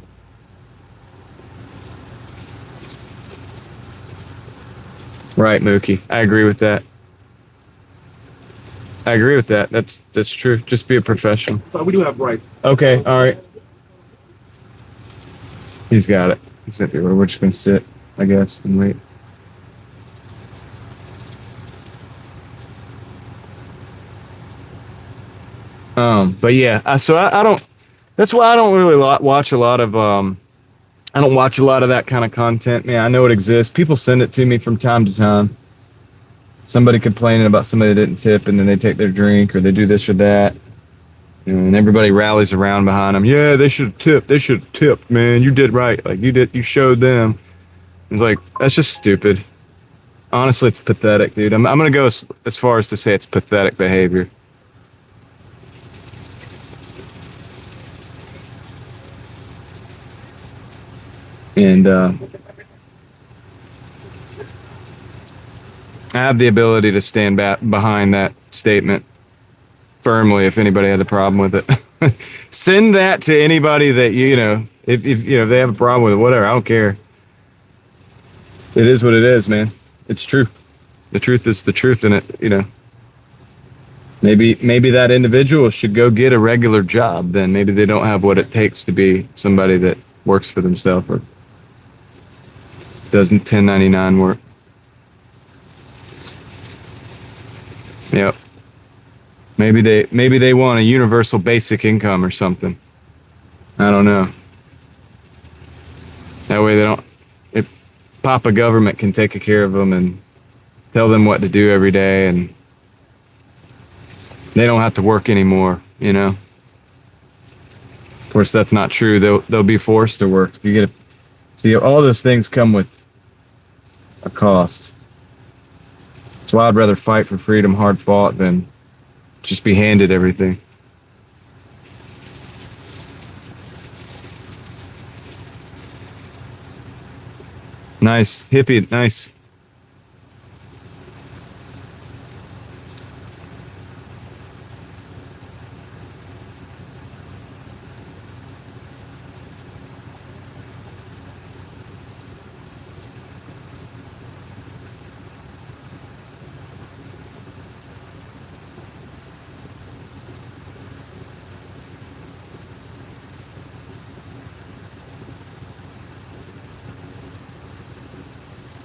Right, Mookie. I agree with that. I agree with that. That's true. Just be a professional. So we do have rights. Okay. All right. He's got it. He's at the order. We're just gonna sit, I guess, and wait. But yeah, so I don't, that's why I don't really watch a lot of, I don't watch a lot of that kind of content, man. I know it exists. People send it to me from time to time. Somebody complaining about somebody that didn't tip, and then they take their drink, or they do this or that. And everybody rallies around behind them. Yeah, they should have tipped. They should have tipped, man. You did right. Like, you showed them. It's like, that's just stupid. Honestly, it's pathetic, dude. I'm going to go as far as to say it's pathetic behavior. And I have the ability to stand behind that statement firmly if anybody had a problem with it. Send that to anybody that you know. If you know if they have a problem with it, whatever. I don't care. It is what it is, man. It's true. The truth is the truth in it. You know. Maybe that individual should go get a regular job. Then maybe they don't have what it takes to be somebody that works for themselves or doesn't 1099 work. Yep. Maybe they want a universal basic income or something. I don't know. That way they don't. If Papa Government can take care of them and tell them what to do every day, and they don't have to work anymore. You know. Of course, that's not true. They'll be forced to work. You get see all those things come with a cost. That's why I'd rather fight for freedom, hard fought, than just be handed everything. Nice. Hippie, nice.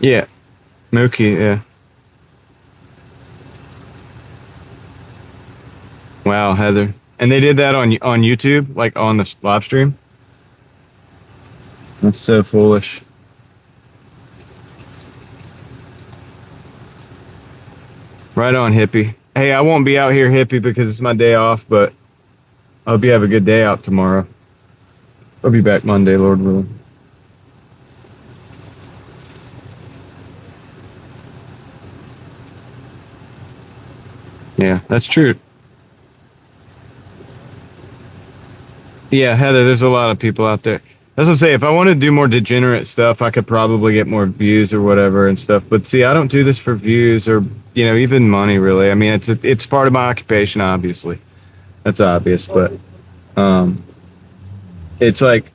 Yeah. Mookie, yeah. Wow, Heather. And they did that on YouTube, like on the live stream? That's so foolish. Right on, hippie. Hey, I won't be out here, hippie, because it's my day off, but I hope you have a good day out tomorrow. I'll be back Monday, Lord willing. Yeah, that's true. Yeah, Heather, there's a lot of people out there. That's what I'm saying. If I wanted to do more degenerate stuff, I could probably get more views or whatever and stuff. But see, I don't do this for views or, you know, even money, really. I mean, it's part of my occupation, obviously. That's obvious, but it's like,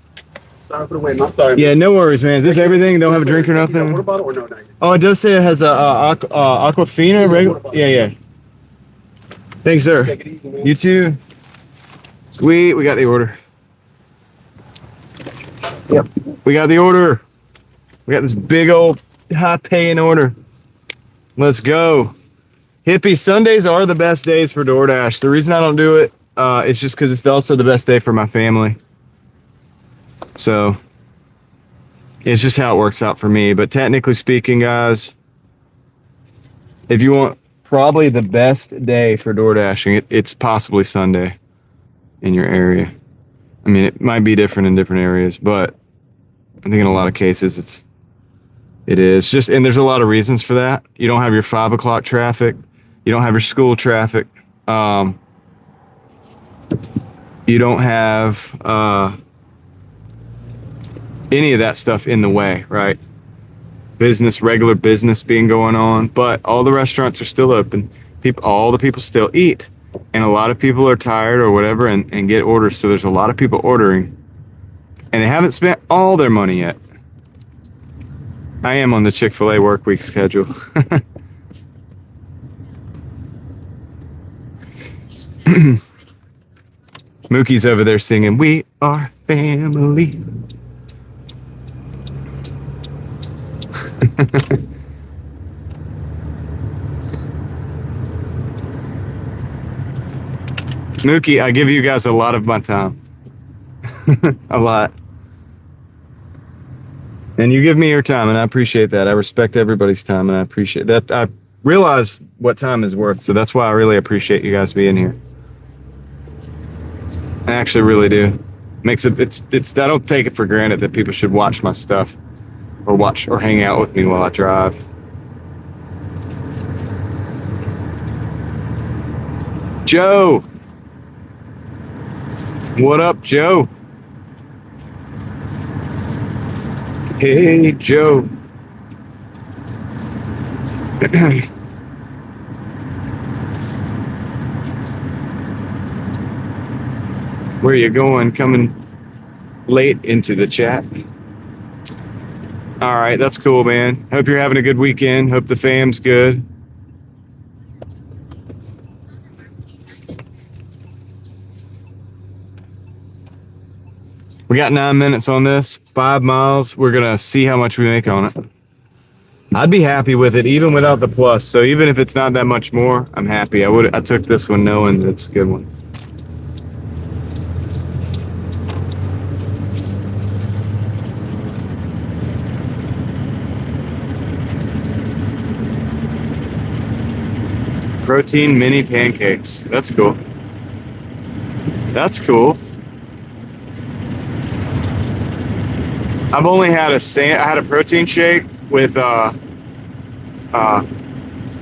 Sorry for the wait. I'm sorry. yeah, no worries, man. Is this everything? Don't have a drink or nothing? Water bottle or no? Not yet. Oh, it does say it has a Aquafina regular. Yeah. Thanks, sir. Take it easy, man. You too. Sweet, we got the order. Yep, we got the order. We got this big old high-paying order. Let's go. Hippie, Sundays are the best days for DoorDash. The reason I don't do it is just because it's also the best day for my family. So it's just how it works out for me. But technically speaking, guys, if you want probably the best day for DoorDashing, it's possibly Sunday in your area. I mean, it might be different in different areas, but I think in a lot of cases it is. Just, and there's a lot of reasons for that. You don't have your 5 o'clock traffic. You don't have your school traffic. You don't have any of that stuff in the way, right? Regular business being going on, but all the restaurants are still open. All the people still eat, and a lot of people are tired or whatever and get orders. So there's a lot of people ordering, and they haven't spent all their money yet. I am on the Chick-fil-A work week schedule. Mookie's over there singing, "We are family." Mookie, I give you guys a lot of my time. A lot. And you give me your time, and I appreciate that. I respect everybody's time, and I appreciate that. I realize what time is worth, so that's why I really appreciate you guys being here. I actually really do. It's I don't take it for granted that people should watch my stuff or hang out with me while I drive. Joe. What up, Joe? Hey, Joe. Where you going? Coming late into the chat. All right, that's cool, man. Hope you're having a good weekend. Hope the fam's good. We got 9 minutes on this, 5 miles. We're gonna see how much we make on it. I'd be happy with it, even without the plus. So even if it's not that much more, I'm happy. I took this one knowing that it's a good one. Protein mini pancakes. That's cool. That's cool. I've only had I had a protein shake with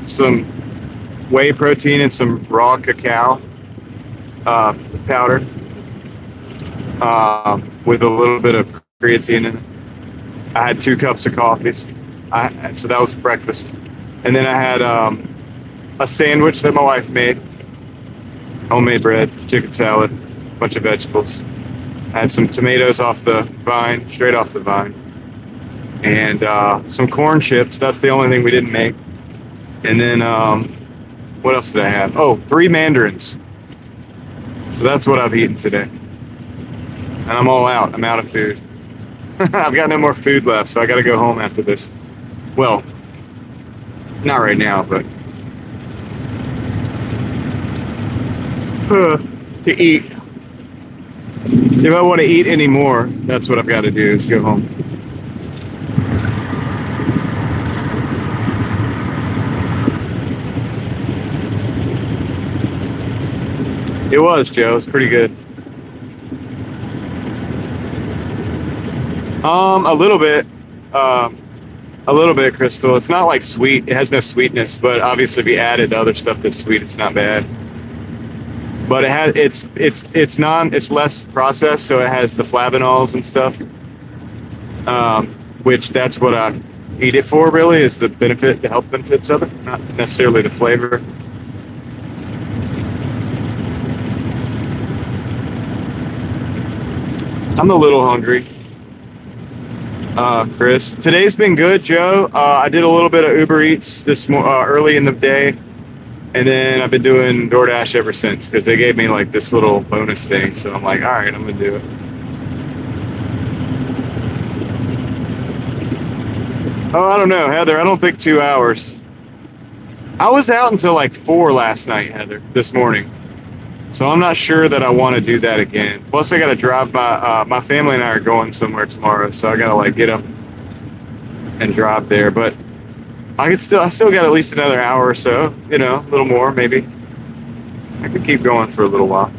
some whey protein and some raw cacao powder with a little bit of creatine in it. I had 2 cups of coffees. So that was breakfast. And then I had a sandwich that my wife made. Homemade bread, chicken salad, bunch of vegetables. I had some tomatoes off the vine, straight off the vine. And some corn chips. That's the only thing we didn't make. And then, what else did I have? Oh, 3 mandarins. So that's what I've eaten today. And I'm all out. I'm out of food. I've got no more food left, so I got to go home after this. Well, not right now, but to eat. If I want to eat anymore, that's what I've got to do, is go home. It was, Joe. It was pretty good. A little bit, Crystal. It's not like sweet. It has no sweetness, but obviously if you add it to other stuff that's sweet, it's not bad. But it has it's less processed, so it has the flavanols and stuff. Which that's what I eat it for, really, is the health benefits of it, not necessarily the flavor. I'm a little hungry. Chris, today's been good, Joe. I did a little bit of Uber Eats early in the day, and then I've been doing Doordash ever since because they gave me like this little bonus thing. So I'm like, all right, I'm gonna do it. Oh, I don't know, Heather. I don't think 2 hours. I was out until like 4 last night, Heather, this morning. So I'm not sure that I want to do that again. Plus, I got to drive my family and I are going somewhere tomorrow, so I got to like get up and drive there. But I still got at least another hour or so, a little more maybe. I could keep going for a little while.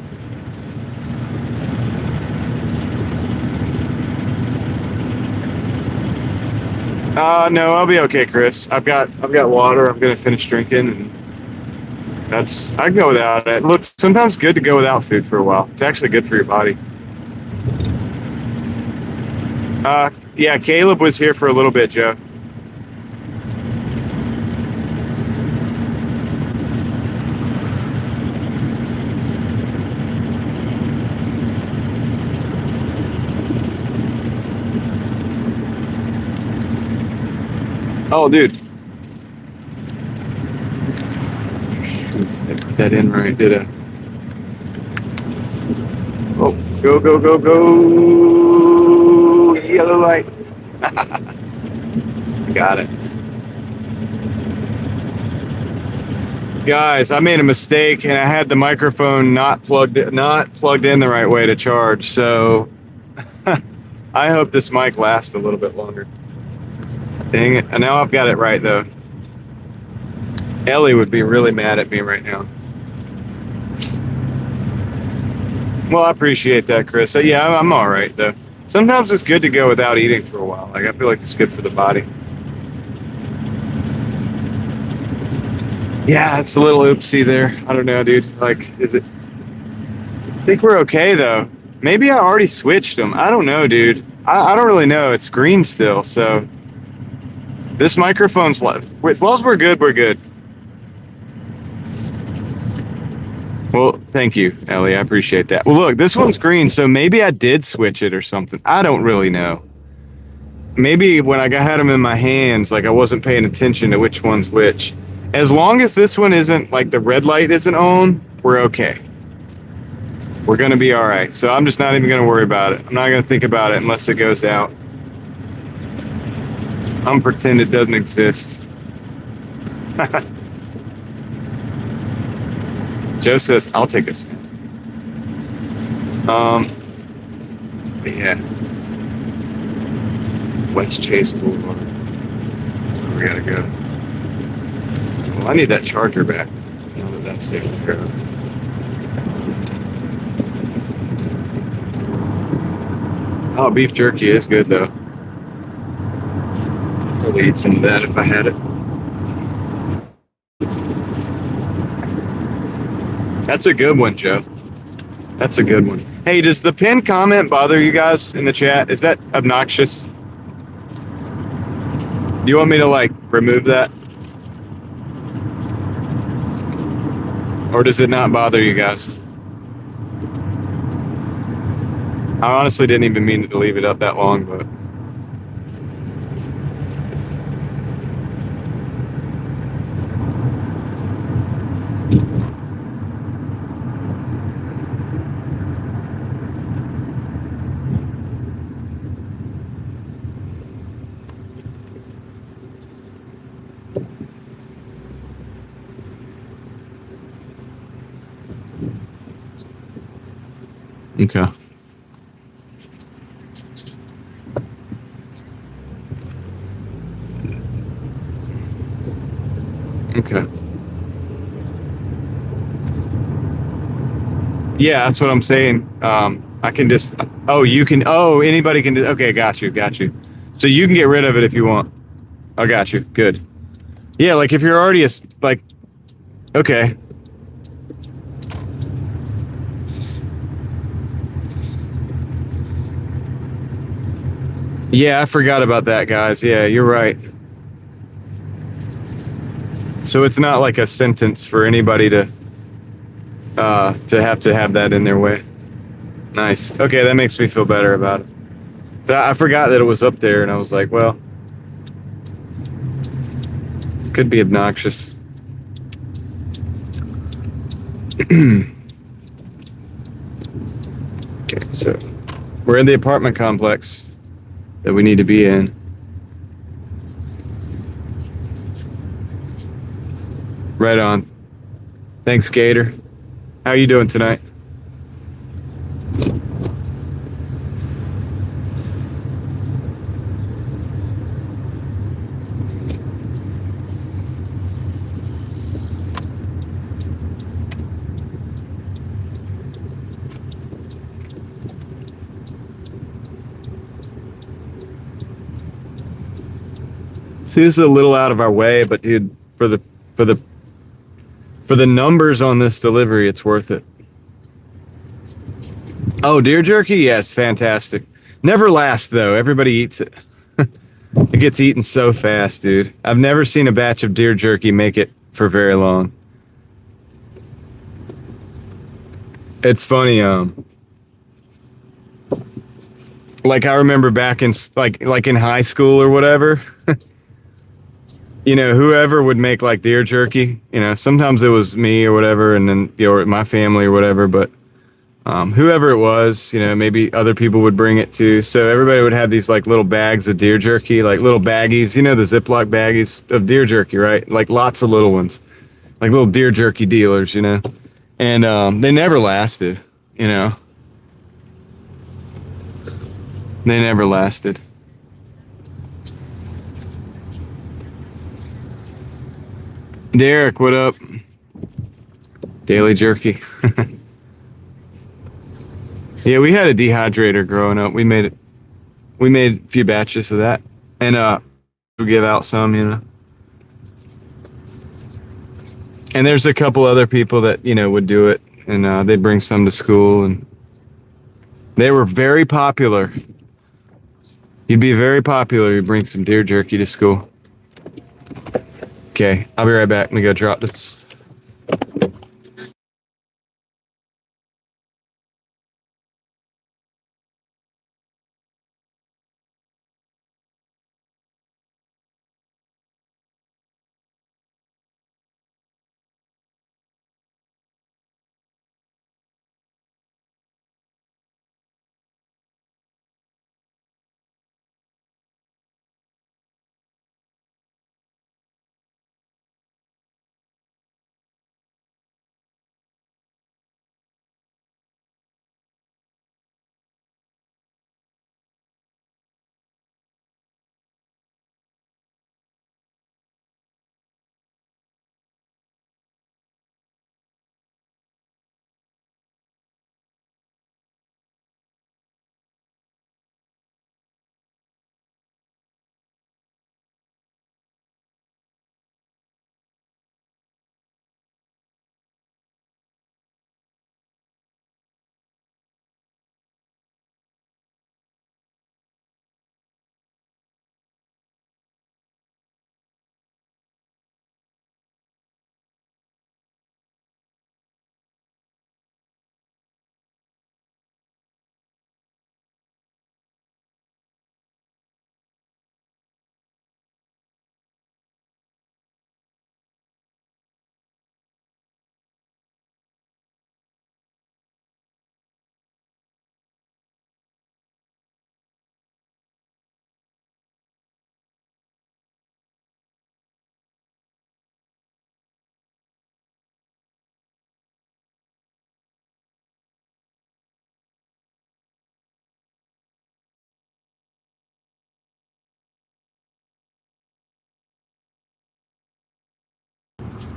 No, I'll be okay, Chris. I've got water. I'm gonna finish drinking, and I can go without it. Look, sometimes good to go without food for a while. It's actually good for your body. Yeah, Caleb was here for a little bit, Joe. Oh, dude. That in right, did I? Oh, go, go, go, go. Yellow light. Got it. Guys, I made a mistake and I had the microphone not plugged in the right way to charge. So I hope this mic lasts a little bit longer. Dang it. And now I've got it right though. Ellie would be really mad at me right now. Well, I appreciate that, Chris. Yeah, I'm all right, though. Sometimes it's good to go without eating for a while. Like, I feel like it's good for the body. Yeah, it's a little oopsie there. I don't know, dude. Like, is it... I think we're okay, though. Maybe I already switched them. I don't know, dude. I don't really know. It's green still, so... This microphone's... As long as we're good, we're good. Well, thank you, Ellie. I appreciate that. Well, look, this one's green, so maybe I did switch it or something. I don't really know. Maybe when I had them in my hands, like I wasn't paying attention to which one's which. As long as this one isn't, like the red light isn't on, we're okay. We're going to be all right. So I'm just not even going to worry about it. I'm not going to think about it unless it goes out. I'm pretend it doesn't exist. Joe says, I'll take a snap. Yeah. West Chase Boulevard. We gotta go. Well, I need that charger back. Now that that's taken care of. Oh, beef jerky is good though. Probably eat some of that if I had it. That's a good one, Joe. That's a good one. Hey, does the pinned comment bother you guys in the chat? Is that obnoxious? Do you want me to, like, remove that? Or does it not bother you guys? I honestly didn't even mean to leave it up that long, but... Okay. Okay. Yeah, that's what I'm saying. I can just, oh, you can, oh, anybody can do, okay, got you. So you can get rid of it if you want. I got you, good. Yeah, like if you're already, like, okay. Yeah, I forgot about that, guys. Yeah, you're right. So it's not like a sentence for anybody to have that in their way. Nice. Okay, that makes me feel better about it. I forgot that it was up there, and I was like, well, could be obnoxious. Okay, so we're in the apartment complex that we need to be in. Right on. Thanks, Gator. How you doing tonight? See, this is a little out of our way, but dude, for the numbers on this delivery, it's worth it. Oh, deer jerky? Yes, fantastic. Never lasts, though. Everybody eats it. It gets eaten so fast, dude. I've never seen a batch of deer jerky make it for very long. It's funny, like I remember back in like in high school or whatever, you know, whoever would make like deer jerky, you know, sometimes it was me or whatever, and then, you know, my family or whatever, but whoever it was, you know, maybe other people would bring it too. So everybody would have these like little bags of deer jerky, like little baggies, you know, the Ziploc baggies of deer jerky, right? Like lots of little ones, like little deer jerky dealers, you know, and they never lasted, you know. They never lasted. Derek, what up? Daily jerky. Yeah, we had a dehydrator growing up. We made a few batches of that, and we give out some, you know. And there's a couple other people that, you know, would do it, and they'd bring some to school, and they were very popular. You'd be very popular. You bring some deer jerky to school. Okay, I'll be right back. Let me go drop this.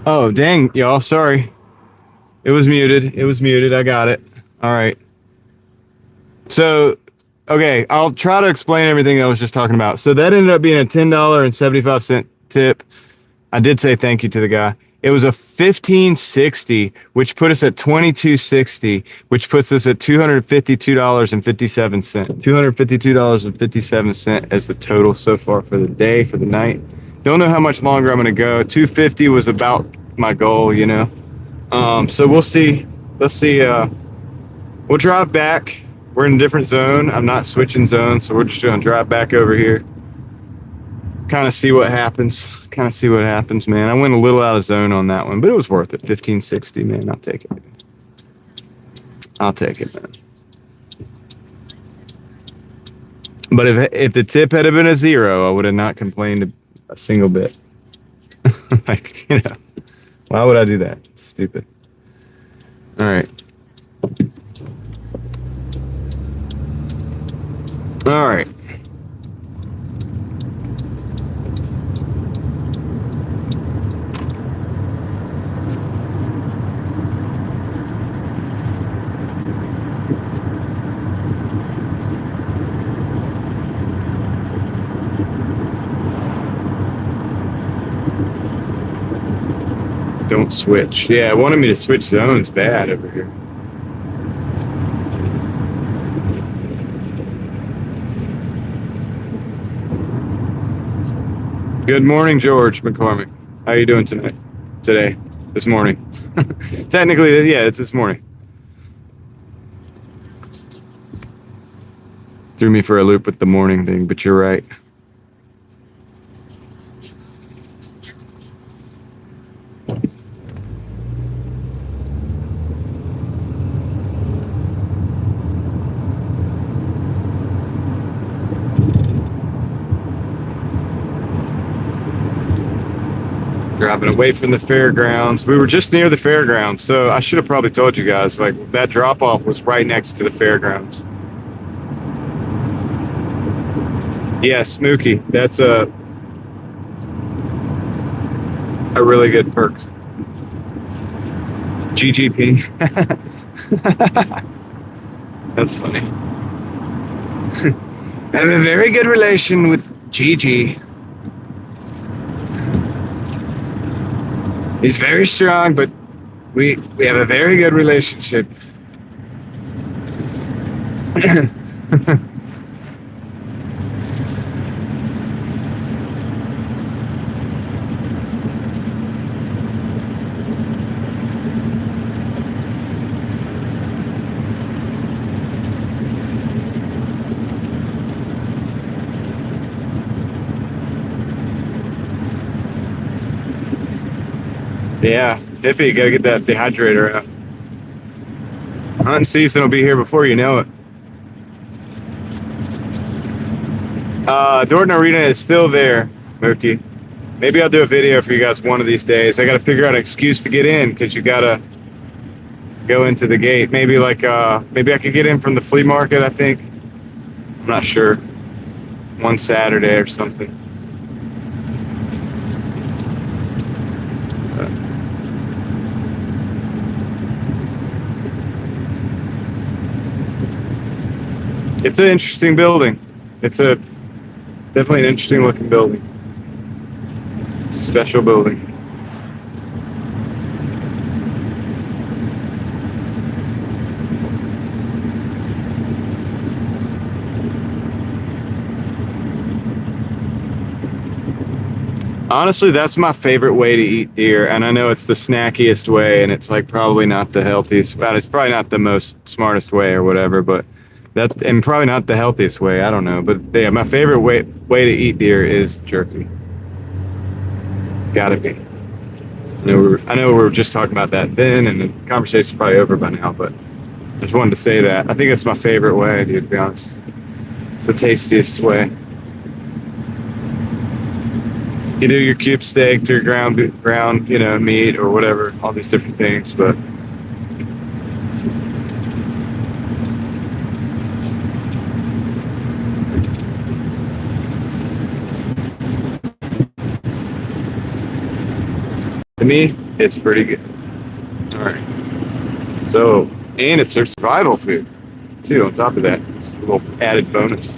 Oh, dang, y'all. Sorry. It was muted. It was muted. I got it. All right. So, okay, I'll try to explain everything I was just talking about. So that ended up being a $10.75 tip. I did say thank you to the guy. It was a $15.60, which put us at $22.60, which puts us at $252.57. $252.57 as the total so far for the day, for the night. Don't know how much longer I'm gonna go. $250 was about my goal, you know. So we'll see. Let's see. We'll drive back. We're in a different zone. I'm not switching zones, so we're just gonna drive back over here. Kind of see what happens. Man. I went a little out of zone on that one, but it was worth it. $15.60, man. I'll take it. Man. But if the tip had been a 0, I would have not complained a single bit. Like, you know, why would I do that? Stupid. All right. All right. Don't switch. Yeah, it wanted me to switch zones bad over here. Good morning, George McCormick. How are you doing tonight? This morning. Technically, yeah, it's this morning. Threw me for a loop with the morning thing, but you're right. Driving away from the fairgrounds. We were just near the fairgrounds, so I should have probably told you guys, like, that drop-off was right next to the fairgrounds. Yes, Mookie, that's a really good perk. GGP. That's funny. I have a very good relation with GG. He's very strong, but we have a very good relationship. Yeah, Hippie, gotta get that dehydrator out. Hunting season will be here before you know it. Dorton Arena is still there, Mookie. Maybe I'll do a video for you guys one of these days. I gotta figure out an excuse to get in, because you gotta go into the gate. Maybe like, maybe I could get in from the flea market, I think. I'm not sure. One Saturday or something. It's an interesting building. It's definitely an interesting looking building. Special building. Honestly, that's my favorite way to eat deer, and I know it's the snackiest way, and it's like probably not the healthiest, but it's probably not the most smartest way or whatever, but and probably not the healthiest way. I don't know, but yeah, my favorite way to eat deer is jerky. Gotta be. I know we were just talking about that then, and the conversation's probably over by now, but I just wanted to say that. I think it's my favorite way, dude, to be honest. It's the tastiest way. You do your cube steak to your ground, you know, meat or whatever, all these different things, but to me, It's pretty good. All right. So, and it's their survival food, too, on top of that. It's a little added bonus.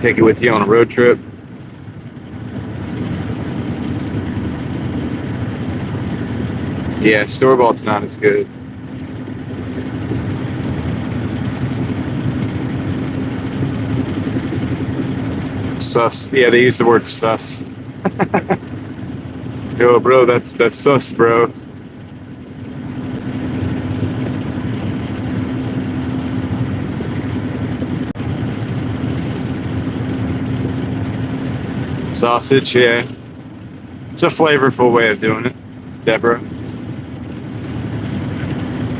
Take it with you on a road trip. Yeah, store-bought's not as good. Sus. Yeah, they use the word sus. Yo, bro, that's sus, bro. Sausage, yeah. It's a flavorful way of doing it, Deborah.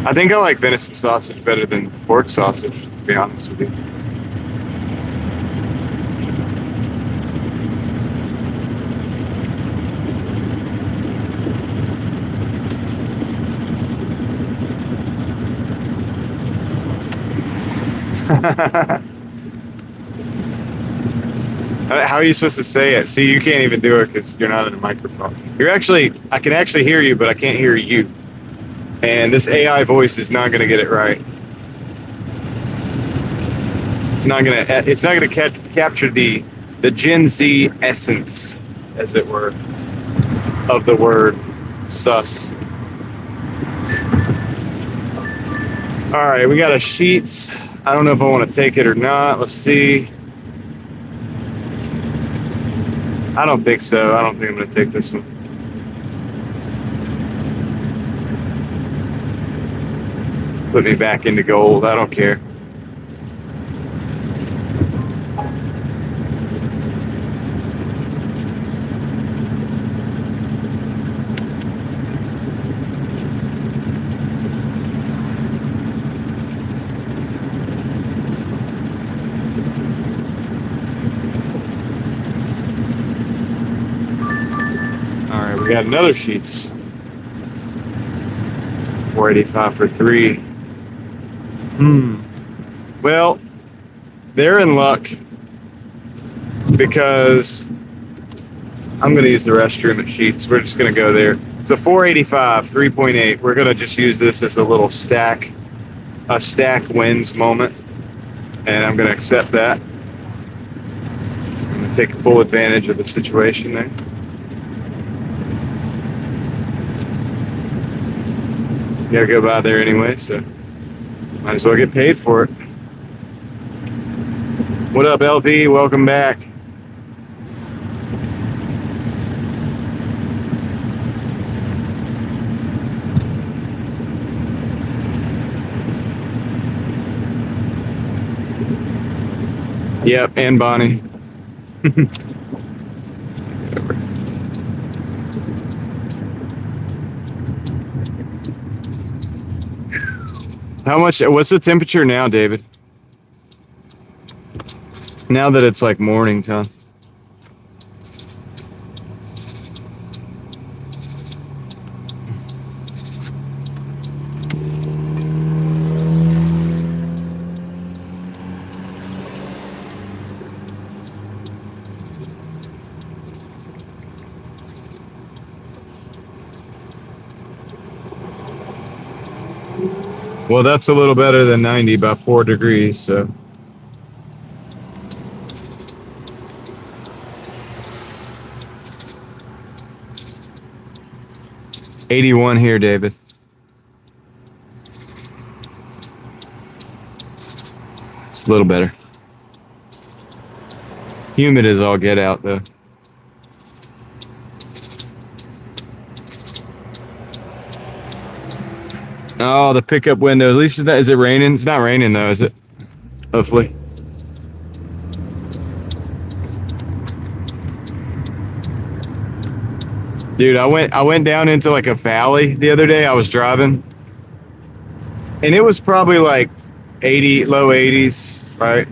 I think I like venison sausage better than pork sausage, to be honest with you. How are you supposed to say it? See, you can't even do it because you're not in a microphone. I can actually hear you, but I can't hear you. And this AI voice is not going to get it right. It's not gonna capture the Gen Z essence, as it were, of the word sus. All right, we got a Sheets. I don't know if I want to take it or not. Let's see. I don't think so. I don't think I'm going to take this one. Put me back into gold. I don't care. We got another Sheets. 485 for 3. Well, they're in luck because I'm going to use the restroom at Sheets. We're just going to go there. It's a 485, 3.8. We're going to just use this as a little stack wins moment. And I'm going to accept that. I'm going to take full advantage of the situation there. Gotta go by there anyway, so might as well get paid for it. What up, LV? Welcome back. Yep, and Bonnie. What's the temperature now, David? Now that it's like morning time. Well, that's a little better than 90 by 4 degrees, so. $81 here, David. It's a little better. Humid as all get out, though. Oh, the pickup window. At least is it raining? It's not raining though, is it? Hopefully. Dude, I went down into like a valley the other day. I was driving, and it was probably like 80, low 80s, right?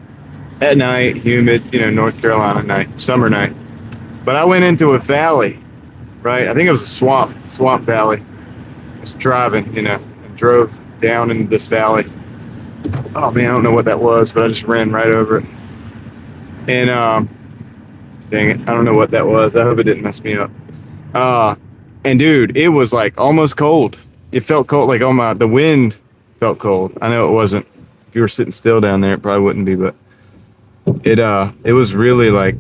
At night, humid, North Carolina night, summer night. But I went into a valley, right? I think it was a swamp valley. I was driving, drove down into this valley. Oh man, I don't know what that was, but I just ran right over it. And dang it, I don't know what that was. I hope it didn't mess me up. Uh, and dude, it was like almost cold. It felt cold, like the wind felt cold. I know it wasn't. If you were sitting still down there, it probably wouldn't be, but it was really like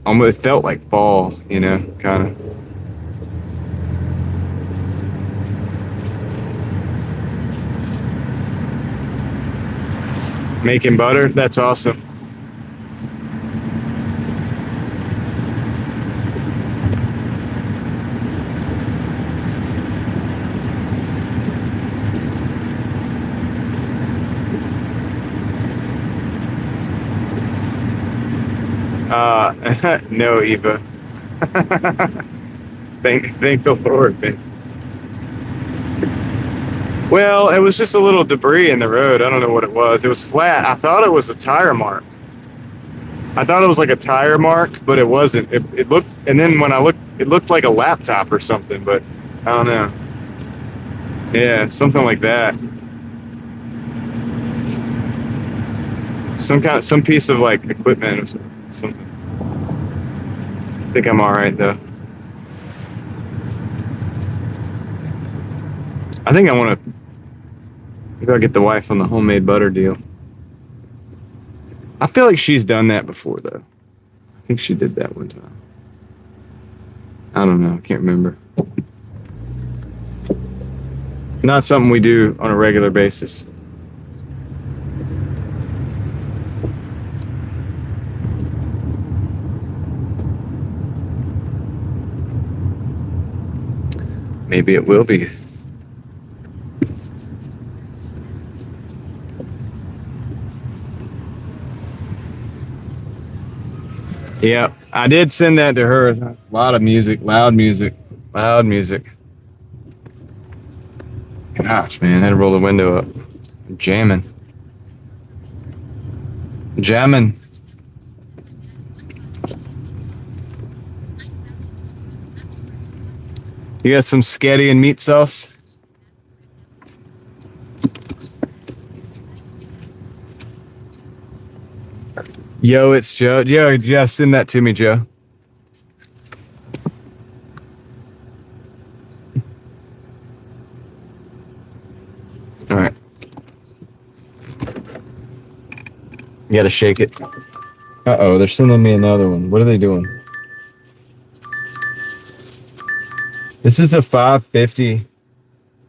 almost it felt like fall, kind of. Making butter, that's awesome. No, Eva. Thank the Lord, man. Well, it was just a little debris in the road. I don't know what it was. It was flat. I thought it was a tire mark. I thought it was like a tire mark, but it wasn't. It looked, and then when I looked, it looked like a laptop or something, but I don't know. Yeah, something like that. Some piece of like equipment or something. I think I'm all right though. I think I want to. Maybe I'll get the wife on the homemade butter deal. I feel like she's done that before though. I think she did that one time. I don't know. I can't remember. Not something we do on a regular basis. Maybe it will be. Yeah, I did send that to her. A lot of music, loud music, loud music. Gosh, man, I had to roll the window up. Jamming. Jamming. You got some sketty and meat sauce? Yo, it's Joe. Yo, yeah, send that to me, Joe. All right. You gotta shake it. Uh-oh, they're sending me another one. What are they doing? This is a 550.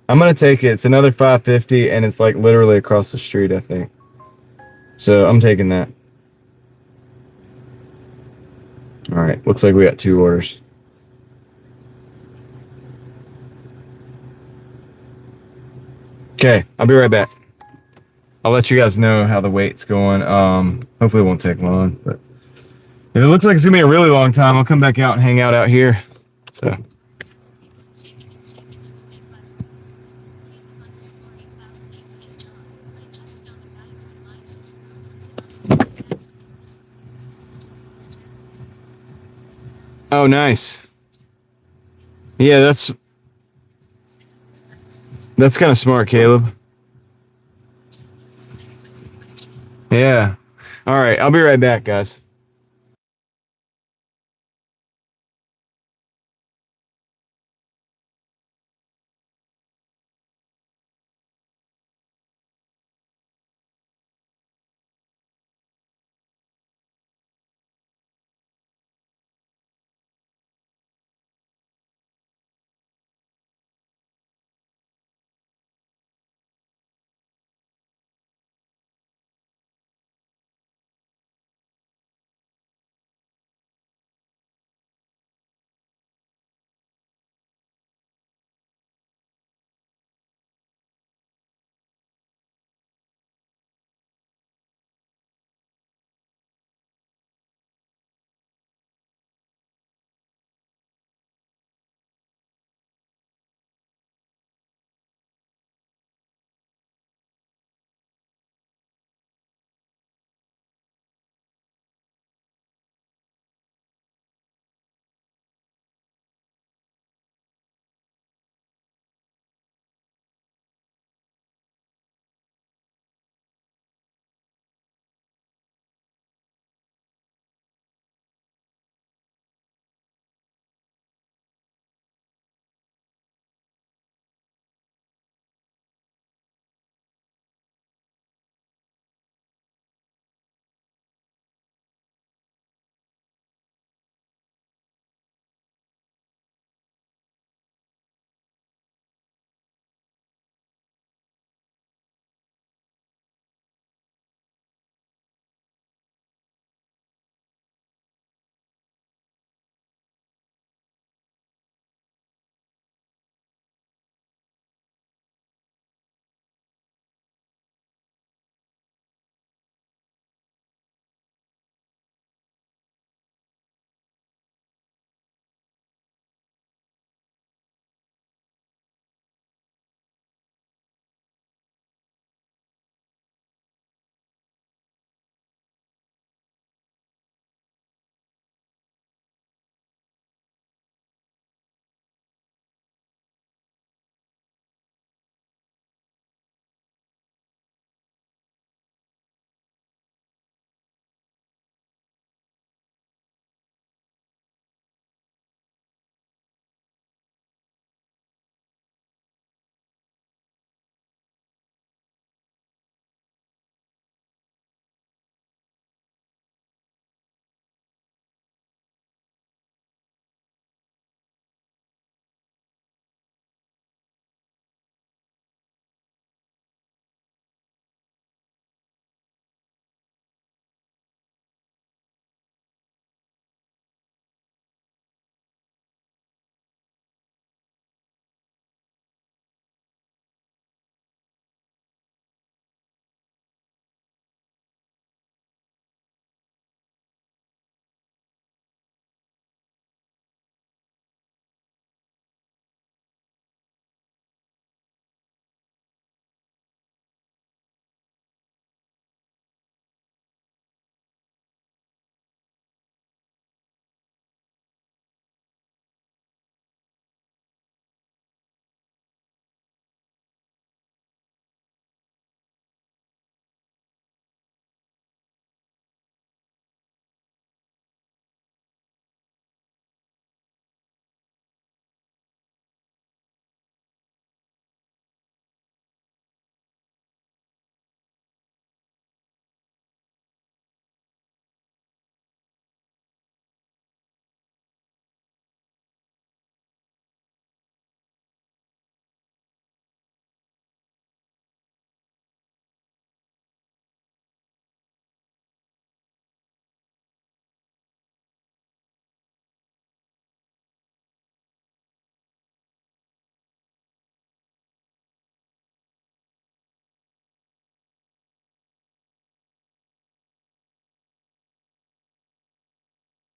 I'm gonna take it. It's another 550, and it's like literally across the street, I think. So I'm taking that. All right, looks like we got 2 orders. Okay, I'll be right back. I'll let you guys know how the wait's going. Hopefully it won't take long, but if it looks like it's gonna be a really long time, I'll come back out and hang out out here. So. Oh, nice. Yeah, that's kind of smart, Caleb. Yeah. All right, I'll be right back, guys.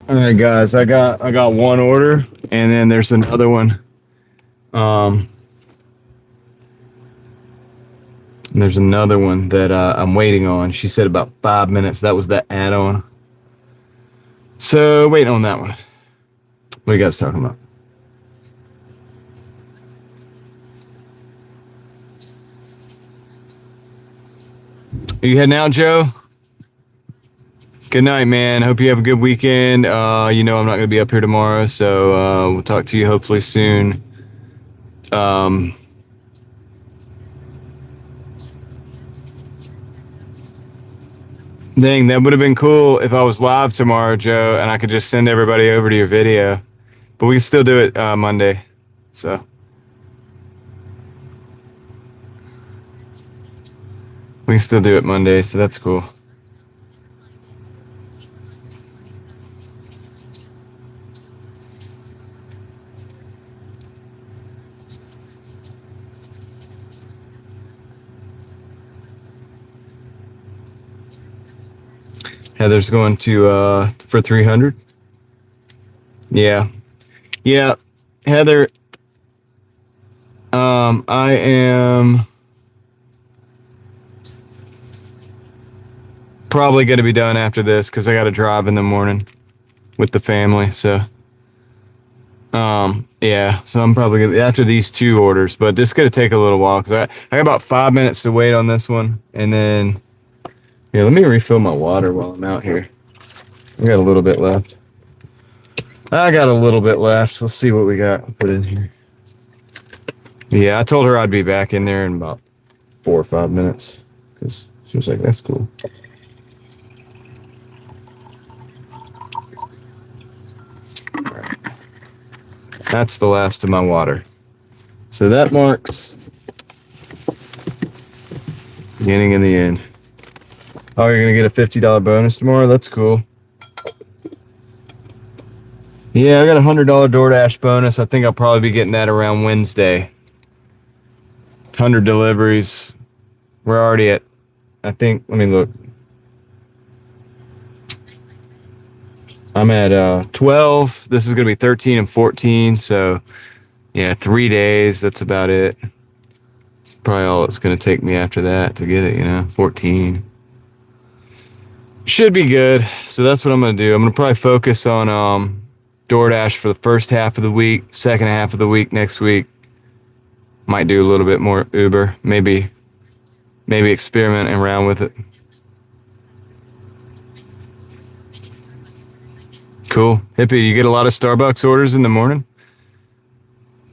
All right, guys, I got one order, and then there's another one. There's another one that I'm waiting on. She said about 5 minutes. That was that add-on. So waiting on that one. What are you guys talking about? Are you heading out, Joe? Good night, man. Hope you have a good weekend. You know I'm not going to be up here tomorrow, so we'll talk to you hopefully soon. Dang, that would have been cool if I was live tomorrow, Joe, and I could just send everybody over to your video. But we can still do it Monday. So we can still do it Monday, so that's cool. Heather's going to for 300. Yeah. Yeah. Heather, I am probably going to be done after this because I got to drive in the morning with the family. So, yeah. So I'm probably going to, after these two orders, but this is going to take a little while because I got about 5 minutes to wait on this one. And then, yeah, let me refill my water while I'm out here. I got a little bit left. Let's see what we got put in here. Yeah, I told her I'd be back in there in about 4 or 5 minutes because she was like, that's cool. All right. That's the last of my water. So that marks beginning and the end. Oh, you're going to get a $50 bonus tomorrow? That's cool. Yeah, I got a $100 Doordash bonus. I think I'll probably be getting that around Wednesday. 100 deliveries. We're already at, I think, let me look. I'm at 12. This is going to be 13 and 14. So, yeah, 3 days. That's about it. It's probably all it's going to take me after that to get it, 14. Should be good. So that's what I'm going to do. I'm going to probably focus on DoorDash for the first half of the week, second half of the week next week. Might do a little bit more Uber, maybe experimenting around with it. Cool. Hippie, you get a lot of Starbucks orders in the morning?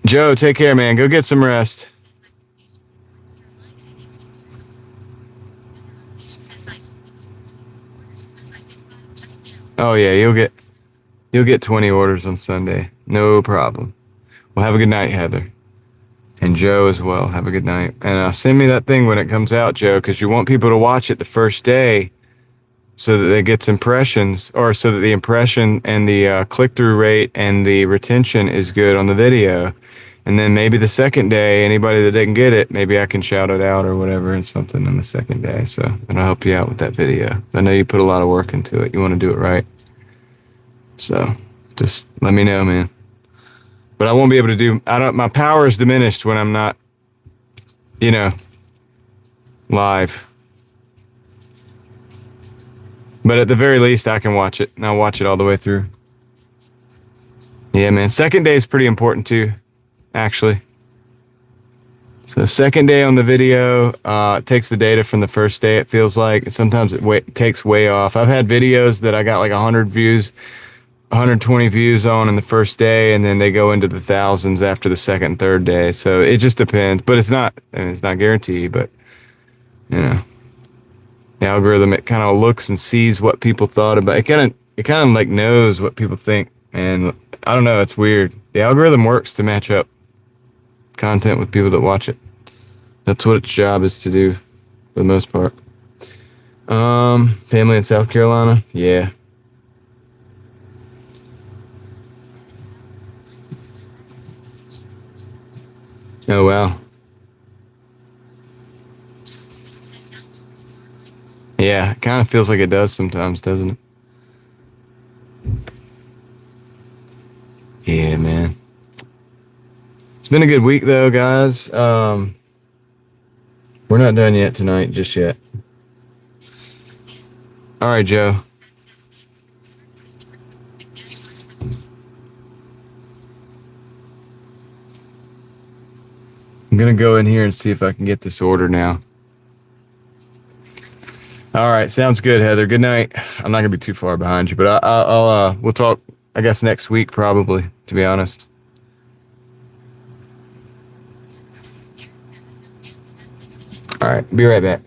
Joe, take care, man. Go get some rest. Oh yeah, you'll get 20 orders on Sunday. No problem. Well, have a good night, Heather. And Joe as well. Have a good night. And send me that thing when it comes out, Joe, because you want people to watch it the first day so that it gets impressions, or so that the impression and the click-through rate and the retention is good on the video. And then maybe the second day, anybody that didn't get it, maybe I can shout it out or whatever and something on the second day. So, and I'll help you out with that video. I know you put a lot of work into it. You want to do it right. So, just let me know, man. But I won't be able to do, my power is diminished when I'm not, live. But at the very least, I can watch it, and I'll watch it all the way through. Yeah, man. Second day is pretty important too, actually. So second day on the video, it takes the data from the first day, it feels like. Sometimes it takes way off. I've had videos that I got like 100 views, 120 views on in the first day, and then they go into the thousands after the second and third day. So it just depends. But it's not guaranteed, but, the algorithm, it kind of looks and sees what people thought about it. It kind of like knows what people think, and I don't know, it's weird. The algorithm works to match up content with people that watch it. That's what its job is to do for the most part. Family in South Carolina, yeah. Oh wow. Yeah, it kind of feels like it does sometimes, doesn't it? Yeah, man. It's been a good week though, guys. We're not done yet tonight, just yet. All right, Joe. I'm gonna go in here and see if I can get this order now. All right, sounds good, Heather. Good night. I'm not gonna be too far behind you, but we'll talk. I guess next week, probably. To be honest. All right, be right back.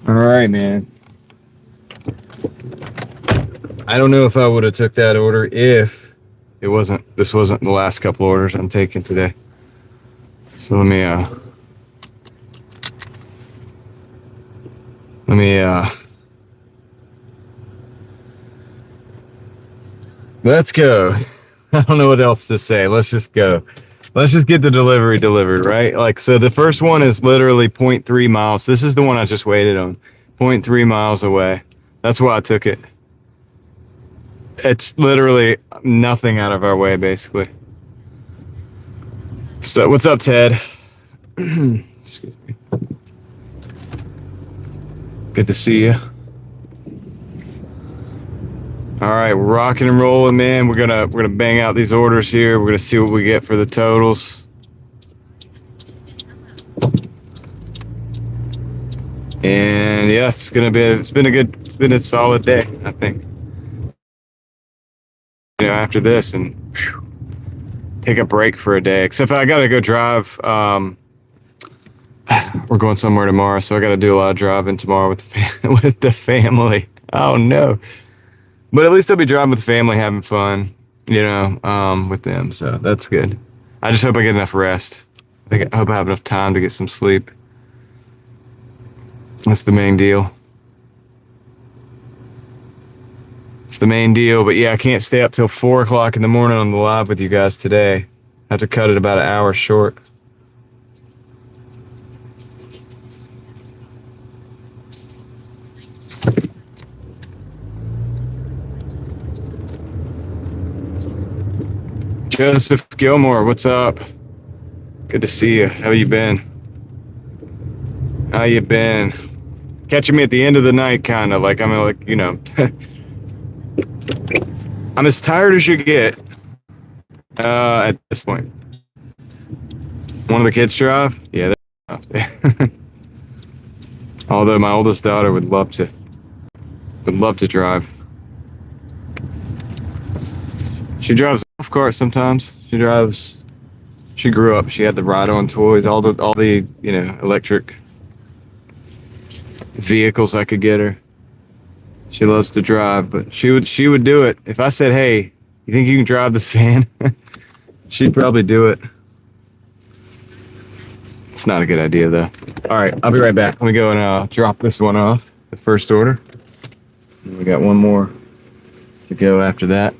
All right, man. I don't know if I would have took that order if this wasn't the last couple orders I'm taking today. So let me let's go. I don't know what else to say. Let's just go. Let's just get the delivery delivered, right? Like, so the first one is literally 0.3 miles. This is the one I just waited on. 0.3 miles away. That's why I took it. It's literally nothing out of our way, basically. So, what's up, Ted? Excuse me. Good to see you. All right, we're rocking and rolling, man. We're gonna bang out these orders here. We're gonna see what we get for the totals. And yeah, it's been a solid day, I think. You know, after this, and whew, take a break for a day. Except I gotta go drive. We're going somewhere tomorrow, so I gotta do a lot of driving tomorrow with the family. Oh no. But at least I'll be driving with the family, having fun, you know, with them. So that's good. I just hope I get enough rest. I hope I have enough time to get some sleep. That's the main deal. It's the main deal. But yeah, I can't stay up till 4 o'clock in the morning on the live with you guys today. I have to cut it about an hour short. Joseph Gilmore, what's up? Good to see you. How you been? How you been? Catching me at the end of the night, kind of like I'm like, you know, I'm as tired as you get at this point. One of the kids drive? Yeah, that's tough. Although my oldest daughter would love to drive. She drives golf cart sometimes. She grew up. She had the ride-on toys, all the you know, electric vehicles I could get her. She loves to drive, but she would do it. If I said, "Hey, you think you can drive this van?" She'd probably do it. It's not a good idea though. All right, I'll be right back. Let me go and drop this one off, the first order. And we got one more to go after that.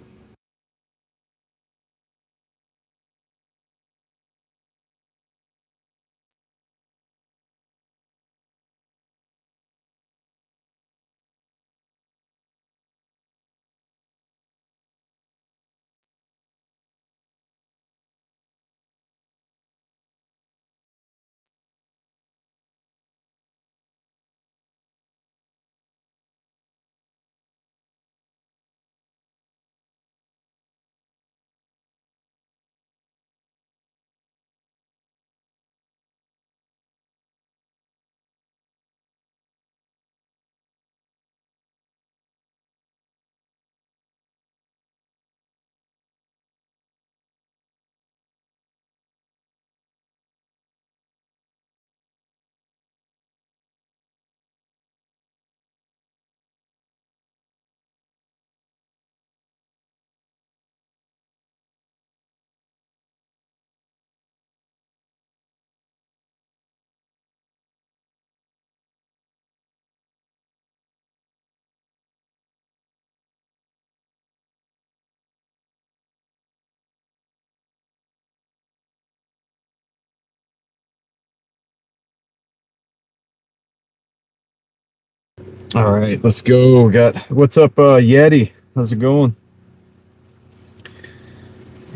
All right, let's go. We got what's up, Yeti? How's it going?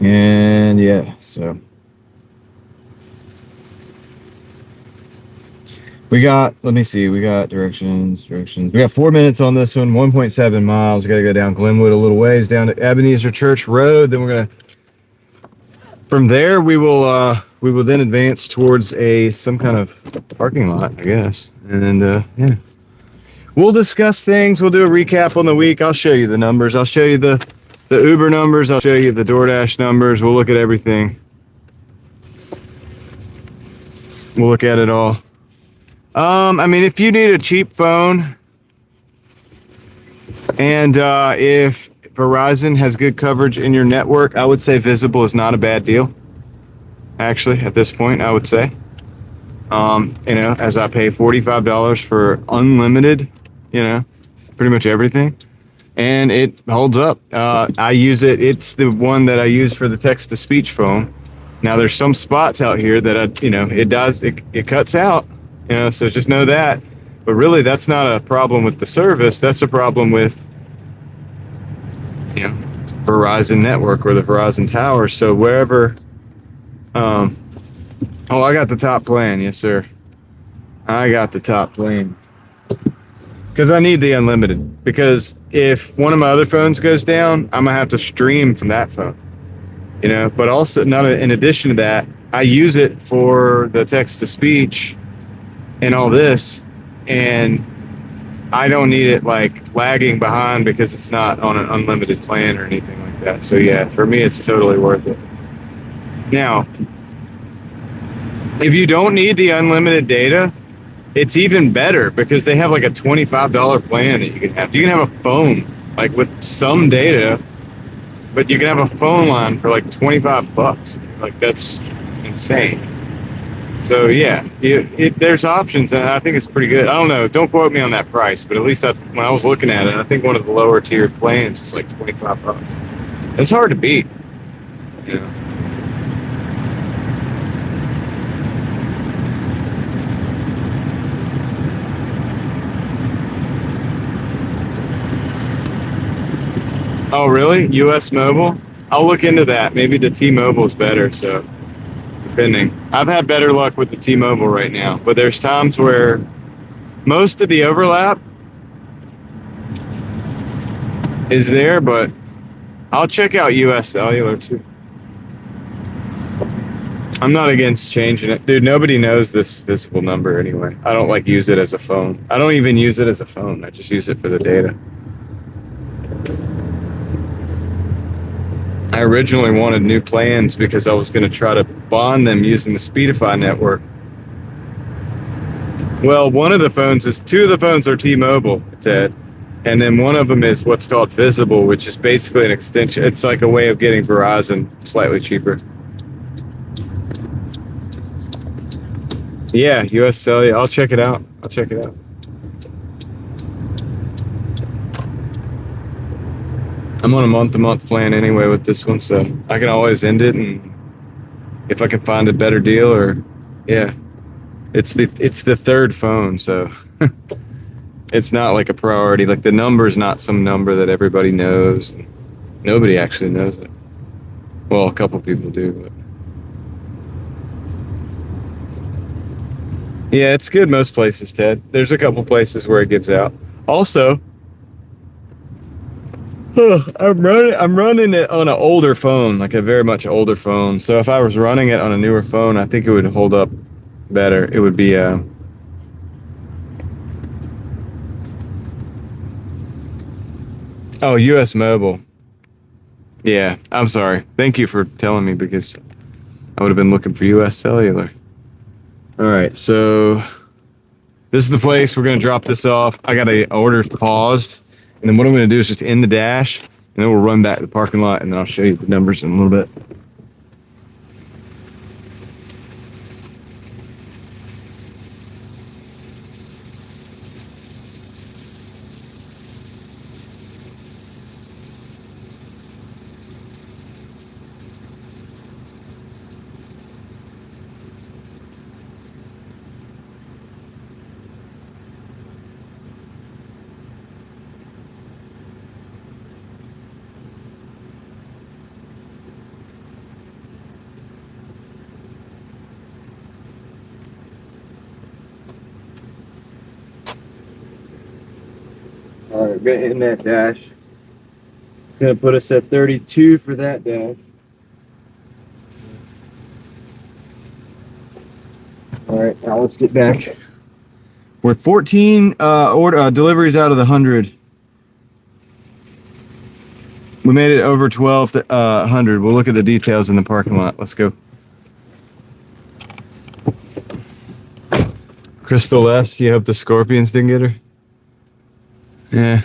And yeah, so we got. Let me see. We got directions. We got 4 minutes on this one. 1.7 miles. We got to go down Glenwood a little ways down to Ebenezer Church Road. Then we're gonna. From there, we will then advance towards some kind of parking lot, I guess, and yeah. We'll discuss things. We'll do a recap on the week. I'll show you the numbers. I'll show you the Uber numbers. I'll show you the Doordash numbers. We'll look at everything. We'll look at it all. I mean, if you need a cheap phone and if Verizon has good coverage in your network, I would say Visible is not a bad deal. Actually, at this point, I would say. As I pay $45 for unlimited, pretty much everything. And it holds up. I use it. It's the one that I use for the text-to-speech phone. Now, there's some spots out here that, it cuts out, so just know that. But really, that's not a problem with the service. That's a problem with, Verizon network or the Verizon tower. So wherever, I got the top plan. Yes, sir. I got the top plan. Because I need the unlimited. Because if one of my other phones goes down, I'm going to have to stream from that phone. But also, in addition to that, I use it for the text-to-speech and all this. And I don't need it, lagging behind because it's not on an unlimited plan or anything like that. So, yeah, for me, it's totally worth it. Now, if you don't need the unlimited data, it's even better because they have a $25 plan that you can have. You can have a phone with some data, but you can have a phone line for $25. That's insane. So yeah, there's options, and I think it's pretty good. I don't know. Don't quote me on that price, but at least when I was looking at it, I think one of the lower tier plans is $25. It's hard to beat. Oh, really? US Mobile? I'll look into that. Maybe the T-Mobile is better, so depending. I've had better luck with the T-Mobile right now, but there's times where most of the overlap is there, but I'll check out US Cellular too. I'm not against changing it. Dude, nobody knows this Visible number anyway. I don't use it as a phone. I don't even use it as a phone. I just use it for the data. I originally wanted new plans because I was going to try to bond them using the Speedify network. Well, two of the phones are T-Mobile, Ted. And then one of them is what's called Visible, which is basically an extension. It's like a way of getting Verizon slightly cheaper. Yeah, US Cellular. I'll check it out. I'm on a month-to-month plan anyway with this one, so I can always end it, and if I can find a better deal, it's the third phone, so it's not a priority. The number's not some number that everybody knows. Nobody actually knows it. Well, a couple people do, but yeah, it's good most places, Ted. There's a couple places where it gives out. Also, I'm running it on an older phone, a very much older phone. So if I was running it on a newer phone, I think it would hold up better. It would be US Mobile. Yeah, I'm sorry. Thank you for telling me because I would have been looking for US Cellular. All right, so this is the place. We're going to drop this off. I got a order paused. And then what I'm going to do is just end the dash, and then we'll run back to the parking lot, and then I'll show you the numbers in a little bit. All right, we're gonna end that dash. It's gonna put us at 32 for that dash. All right, now let's get back. We're 14 deliveries out of the 100. We made it over 1,200. We'll look at the details in the parking lot. Let's go. Crystal left. You hope the scorpions didn't get her? Yeah.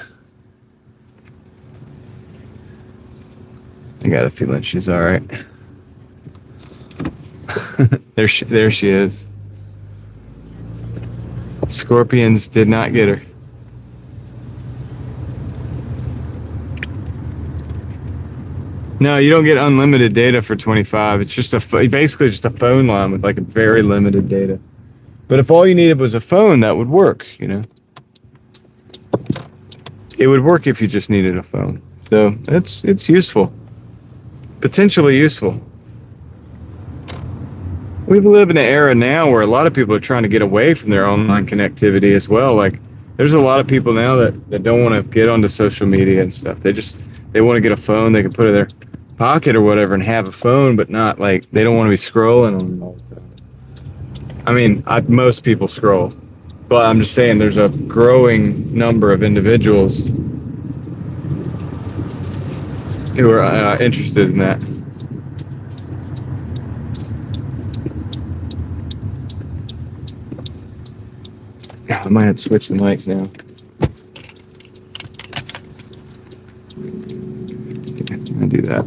I got a feeling she's all right. there she is. Scorpions did not get her. No, you don't get unlimited data for 25. It's just basically just a phone line with like a very limited data. But if all you needed was a phone, that would work, you know. It would work if you just needed a phone. So it's useful. Potentially useful. We live in an era now where a lot of people are trying to get away from their online connectivity as well. Like, there's a lot of people now that don't want to get onto social media and stuff. They want to get a phone they can put in their pocket or whatever and have a phone, but not like, they don't want to be scrolling on them all the time. I mean, most people scroll, but I'm just saying there's a growing number of individuals who are interested in that. I might have to switch the mics now. I'll do that.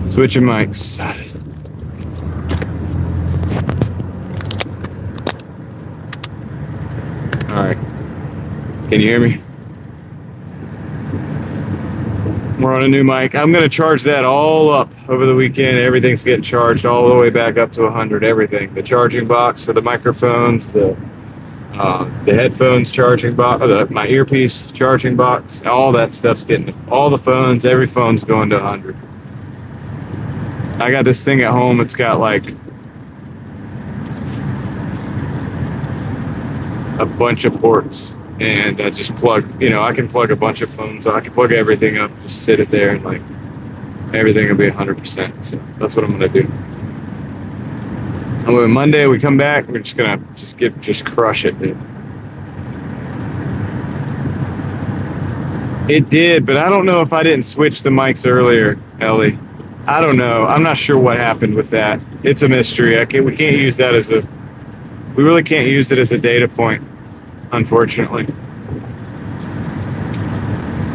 Switching mics. All right. Can you hear me? We're on a new mic. I'm going to charge that all up over the weekend. Everything's getting charged all the way back up to 100. Everything. The charging box for the microphones, the headphones charging box, my earpiece charging box, all that stuff's getting, all the phones, every phone's going to 100. I got this thing at home. It's got like a bunch of ports, and I just plug, I can plug a bunch of phones. I can plug everything up, just sit it there, and like everything will be 100%. So that's what I'm gonna do. And when Monday we come back, we're just gonna just crush it, dude. It did, but I don't know if I didn't switch the mics earlier, Ellie. I don't know. I'm not sure what happened with that. It's a mystery. We can't use that we really can't use it as a data point, unfortunately.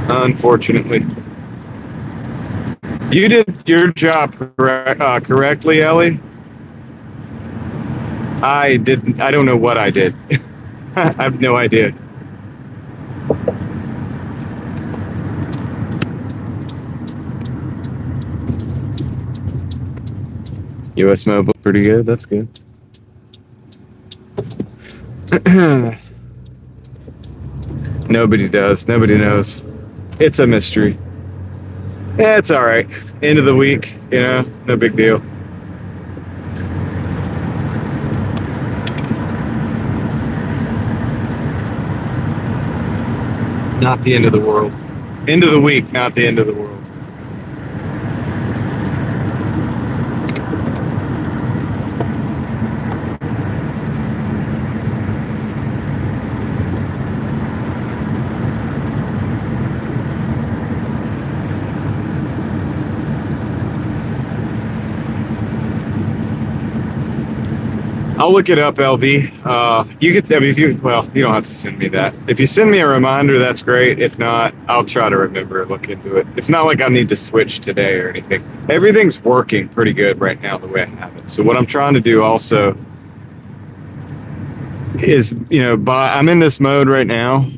Unfortunately. You did your job correctly, Ellie. I didn't. I don't know what I did. I have no idea. US Mobile, pretty good. That's good. Nobody does. Nobody knows. It's a mystery. Yeah, it's all right. End of the week, no big deal. Not the end of the world. End of the week, not the end of the world. I'll look it up, LV. You get, you don't have to send me that. If you send me a reminder, that's great. If not, I'll try to remember and look into it. It's not like I need to switch today or anything. Everything's working pretty good right now the way I have it. So what I'm trying to do also is, I'm in this mode right now.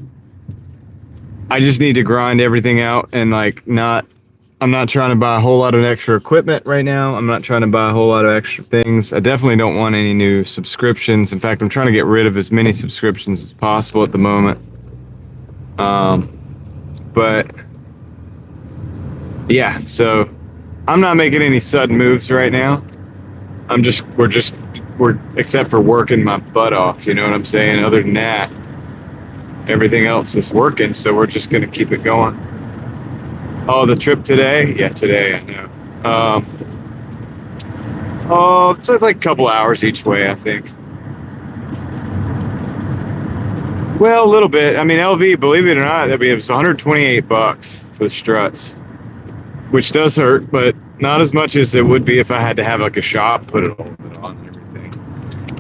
I just need to grind everything out and I'm not trying to buy a whole lot of extra equipment right now. I'm not trying to buy a whole lot of extra things. I definitely don't want any new subscriptions. In fact, I'm trying to get rid of as many subscriptions as possible at the moment. But yeah, so I'm not making any sudden moves right now. We're except for working my butt off, you know what I'm saying? Other than that, everything else is working, so we're just gonna keep it going. Oh, the trip today? Yeah, today, I know. So it's like a couple hours each way, I think. Well, a little bit. I mean, LV, believe it or not, it was $128 for the struts. which does hurt, but not as much as it would be if I had to have like a shop put it on and everything.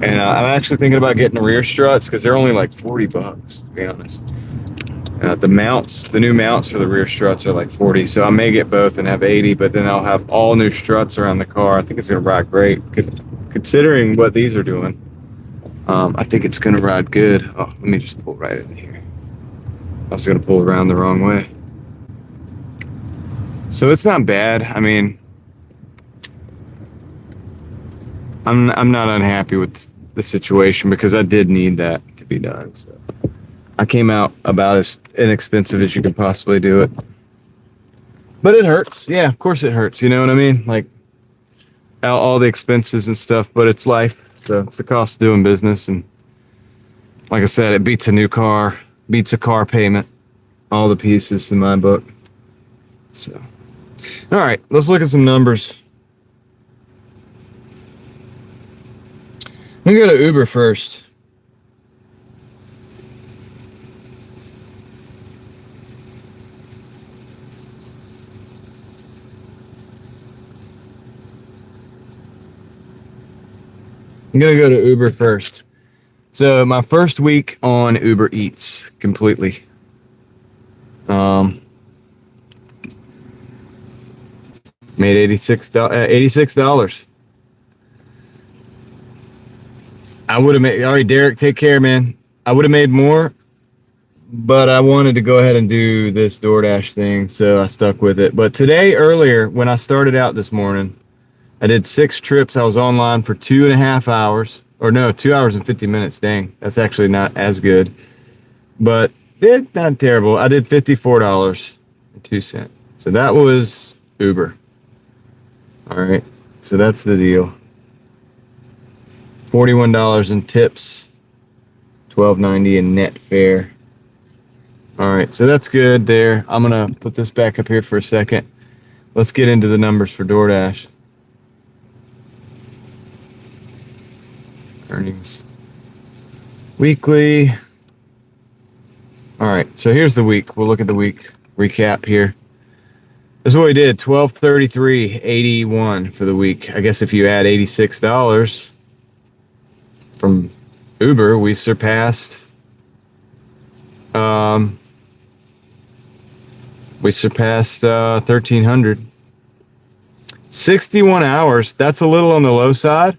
And I'm actually thinking about getting the rear struts because they're only like $40, to be honest. The new mounts for the rear struts are like 40, so I may get both and have 80, but then I'll have all new struts around the car. I think it's gonna ride great, considering what these are doing. I think it's gonna ride good. Oh, let me just pull right in here. I was gonna pull around the wrong way. So it's not bad. I mean, I'm not unhappy with the situation because I did need that to be done. So I came out about as inexpensive as you could possibly do it. But it hurts. Yeah, of course it hurts. You know what I mean? Like all the expenses and stuff, but it's life. So it's the cost of doing business. And like I said, it beats a new car, beats a car payment, all the pieces in my book. So, all right, let's look at some numbers. Let me go to Uber first. I'm going to go to Uber first. So my first week on Uber Eats completely. Made $86. I would have made, all right, Derek, take care, man. I would have made more, but I wanted to go ahead and do this Doordash thing, so I stuck with it. But today, earlier, when I started out this morning, I did 6 trips. I was online for 2.5 hours. Or no, 2 hours and 50 minutes. Dang, that's actually not as good. But it's not terrible. I did $54.02. So that was Uber. All right, so that's the deal. $41 in tips, $12.90 in net fare. All right, so that's good there. I'm gonna put this back up here for a second. Let's get into the numbers for DoorDash. Earnings weekly. All right, so here's the week. We'll look at the week recap here. This is what we did, $1233.81 for the week. I guess if you add $86 from Uber, we surpassed $1,300. 61 hours. That's a little on the low side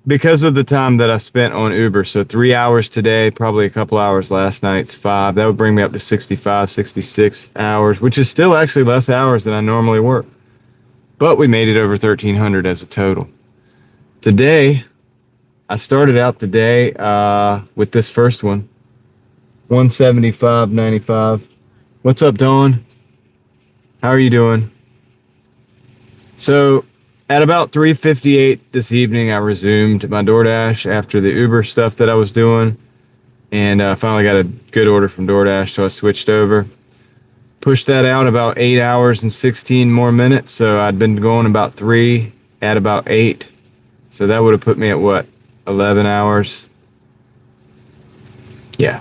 because of the time that I spent on Uber. So 3 hours today, probably a couple hours last night. It's 5. That would bring me up to 65, 66 hours, which is still actually less hours than I normally work. But we made it over 1,300 as a total. Today, I started out the day with this first one, 175.95. What's up, Dawn? How are you doing? So at about 3:58 this evening, I resumed my DoorDash after the Uber stuff that I was doing, and finally got a good order from DoorDash, so I switched over. Pushed that out about 8 hours and 16 more minutes, so I'd been going about 3 at about 8. So that would have put me at what, 11 hours? Yeah,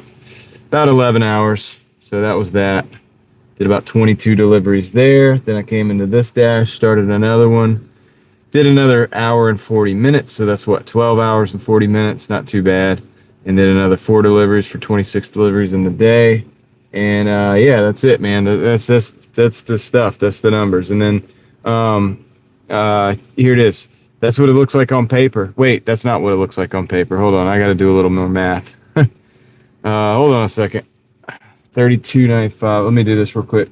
about 11 hours. So that was that. Did about 22 deliveries there. Then I came into this dash, started another one. Did another hour and 40 minutes. So that's what, 12 hours and 40 minutes. Not too bad. And then another 4 deliveries for 26 deliveries in the day. And yeah, that's it, man. That's the stuff. That's the numbers. And then here it is. That's what it looks like on paper. Wait, that's not what it looks like on paper. Hold on. I got to do a little more math. Hold on a second. 32.95. Let me do this real quick.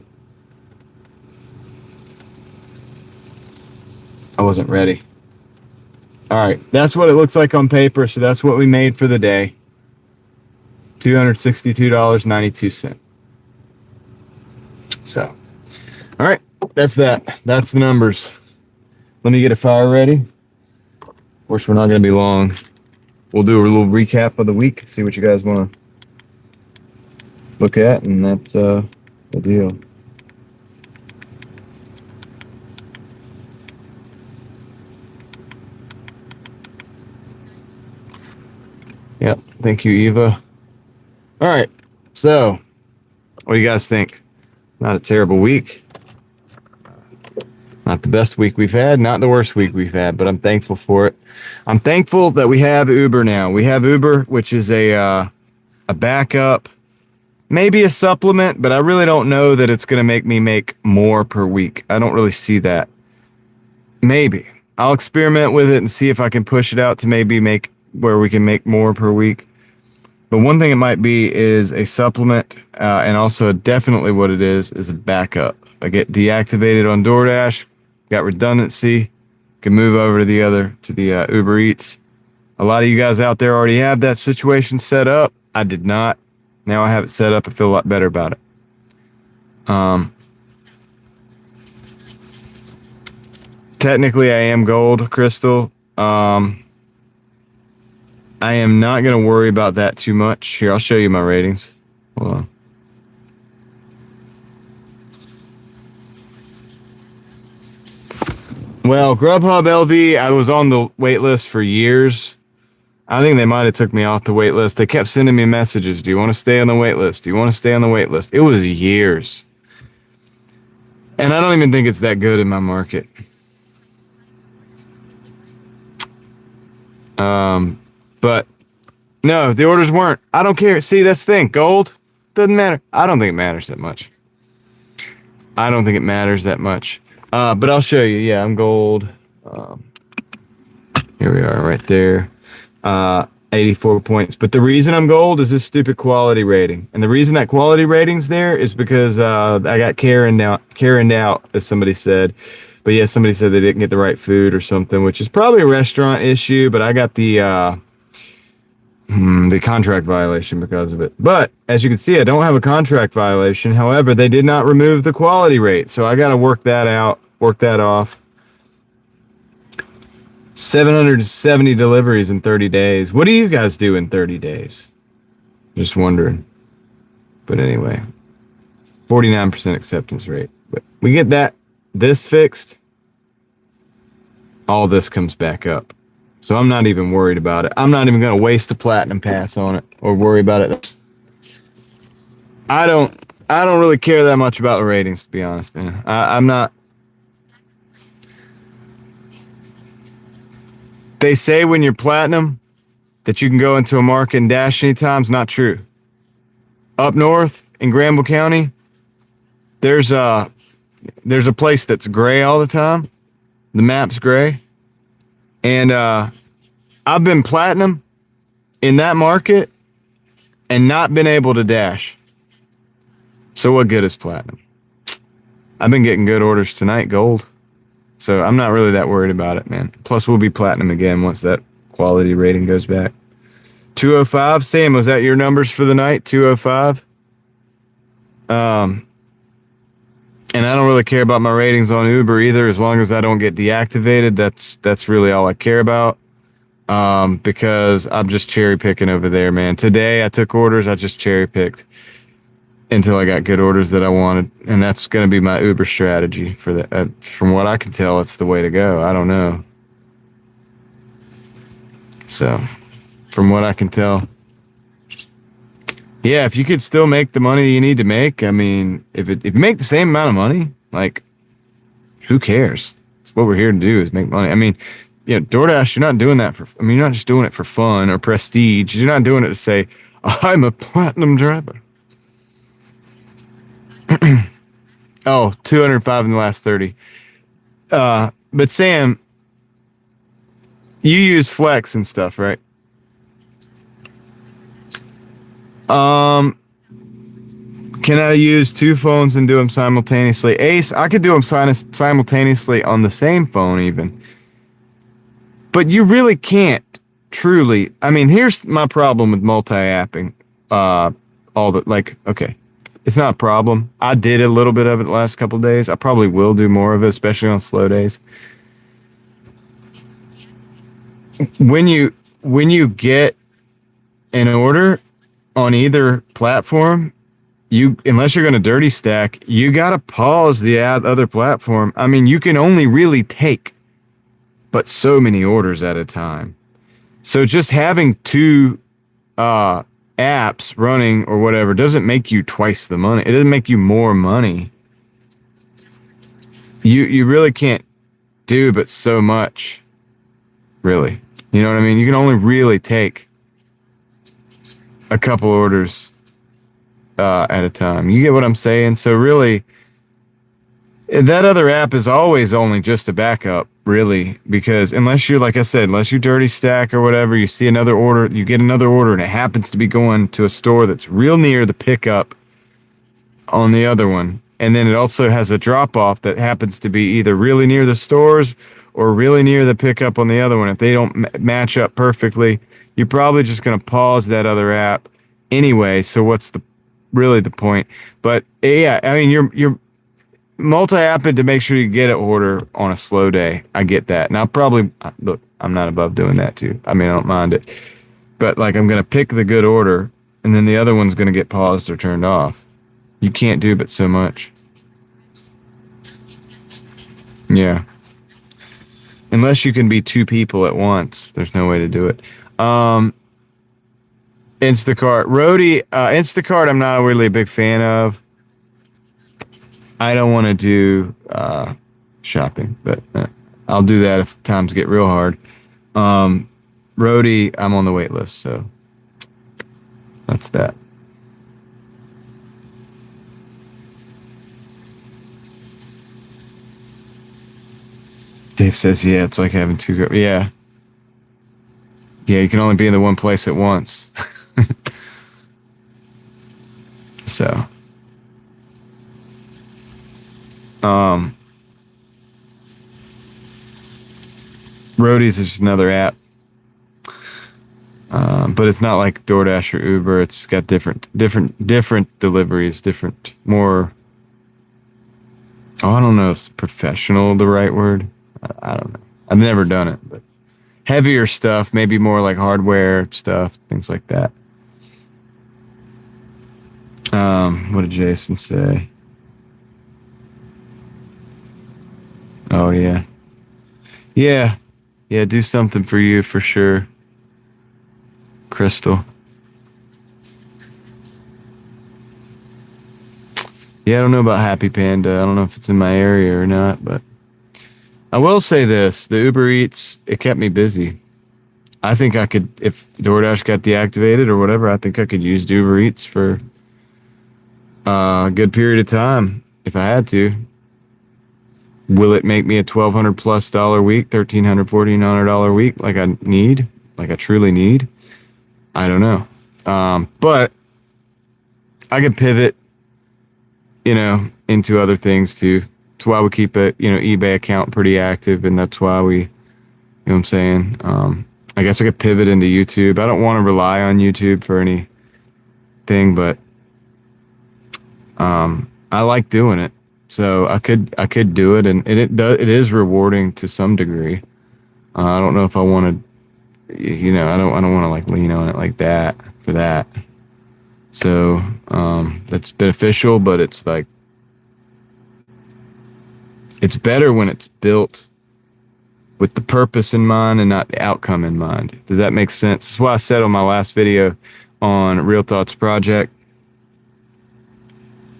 I wasn't ready. All right, that's what it looks like on paper. So that's what we made for the day. $262.92. So, all right, that's that. That's the numbers. Let me get a fire ready. Of course, we're not going to be long. We'll do a little recap of the week. See what you guys want to look at, and that's the deal. Yep, thank you, Eva. All right, so what do you guys think? Not a terrible week. Not the best week we've had, not the worst week we've had, but I'm thankful for it. I'm thankful that we have Uber now. We have Uber, which is a backup, maybe a supplement, but I really don't know that it's going to make me make more per week. I don't really see that. Maybe. I'll experiment with it and see if I can push it out to maybe make where we can make more per week. But one thing it might be is a supplement, and also definitely what it is a backup. I get deactivated on Doordash, got redundancy, can move over to the Uber Eats. A lot of you guys out there already have that situation set up. I did not. Now I have it set up. I feel a lot better about it. Technically, I am gold, Crystal. I am not going to worry about that too much. Here, I'll show you my ratings. Hold on. Well, Grubhub LV, I was on the wait list for years. I think they might have took me off the wait list. They kept sending me messages. Do you want to stay on the wait list? Do you want to stay on the wait list? It was years. And I don't even think it's that good in my market. But no, the orders weren't. I don't care. See, that's the thing. Gold doesn't matter. I don't think it matters that much. But I'll show you. Yeah, I'm gold. Here we are right there. 84 points. But the reason I'm gold is this stupid quality rating. And the reason that quality rating's there is because I got Karened out, as somebody said. But yeah, somebody said they didn't get the right food or something, which is probably a restaurant issue, but I got the contract violation because of it. But as you can see, I don't have a contract violation. However, they did not remove the quality rate. So I got to work that off. 770 deliveries in 30 days. What do you guys do in 30 days? Just wondering. But anyway, 49% acceptance rate. But we get this fixed, all this comes back up. So I'm not even worried about it. I'm not even going to waste a platinum pass on it or worry about it. I don't really care that much about the ratings, to be honest, man. I'm not. They say when you're platinum that you can go into a market and dash anytime. It's not true. Up north in Granville County, there's a place that's gray all the time. The map's gray. And I've been platinum in that market and not been able to dash. So what good is platinum? I've been getting good orders tonight, gold. So I'm not really that worried about it, man. Plus we'll be platinum again once that quality rating goes back. 205, Sam, was that your numbers for the night? 205? And I don't really care about my ratings on Uber either. As long as I don't get deactivated, that's really all I care about. Because I'm just cherry picking over there, man. Today I took orders. I just cherry picked until I got good orders that I wanted. And that's going to be my Uber strategy for that. From what I can tell, it's the way to go. I don't know. So from what I can tell, yeah, if you could still make the money you need to make, I mean, if you make the same amount of money, like, who cares? It's what we're here to do is make money. I mean, you know, DoorDash, you're not doing that you're not just doing it for fun or prestige. You're not doing it to say, I'm a platinum driver. 205 in the last 30. But Sam, you use Flex and stuff, right? Can I use two phones and do them simultaneously? Ace, I could do them simultaneously on the same phone even. But you really can't, truly. I mean, here's my problem with multi-apping. Okay, it's not a problem. I did a little bit of it the last couple of days. I probably will do more of it, especially on slow days. When you get an order on either platform, unless you're going to dirty stack, you got to pause the other platform. I mean, you can only really take but so many orders at a time. So just having two apps running or whatever doesn't make you twice the money. It doesn't make you more money. you really can't do but so much, really. You know what I mean? You can only really take a couple orders at a time. You get what I'm saying? So really, that other app is always only just a backup, really, because unless you're, like I said, unless you dirty stack or whatever, you see another order, you get another order, and it happens to be going to a store that's real near the pickup on the other one. And then it also has a drop off that happens to be either really near the stores or really near the pickup on the other one. If they don't match up perfectly, you're probably just going to pause that other app anyway. So what's really the point? But yeah, I mean, you're multi-apping to make sure you get an order on a slow day. I get that. And I'll probably, look, I'm not above doing that too. I mean, I don't mind it. But like, I'm going to pick the good order, and then the other one's going to get paused or turned off. You can't do but so much. Yeah. Unless you can be two people at once, there's no way to do it. Instacart. Instacart, I'm not really a big fan of. I don't want to do shopping, but I'll do that if times get real hard. Roadie, I'm on the wait list, so that's that. Dave says, yeah, it's like having two girls. Yeah. Yeah, you can only be in the one place at once. So. Roadies is just another app. But it's not like Doordash or Uber. It's got different deliveries, more. Oh, I don't know if professional the right word. I don't know. I've never done it, but heavier stuff, maybe more like hardware stuff, things like that. What did Jason say? Oh, yeah. Yeah. Yeah, do something for you for sure. Crystal. Yeah, I don't know about Happy Panda. I don't know if it's in my area or not, but I will say this. The Uber Eats, it kept me busy. I think I could, if DoorDash got deactivated or whatever, I think I could use Uber Eats for a good period of time if I had to. Will it make me a $1,200+ week, $1,300, $1,400 week like I need, like I truly need? I don't know. But I could pivot, into other things too. That's why we keep a, eBay account pretty active, and that's why we, what I'm saying? I guess I could pivot into YouTube. I don't want to rely on YouTube for anything, but I like doing it. So I could do it, and it is rewarding to some degree. I don't know if I want to, I don't want to like lean on it like that for that. So that's beneficial, but it's like, it's better when it's built with the purpose in mind and not the outcome in mind. Does that make sense? That's why I said on my last video on Real Thoughts Project,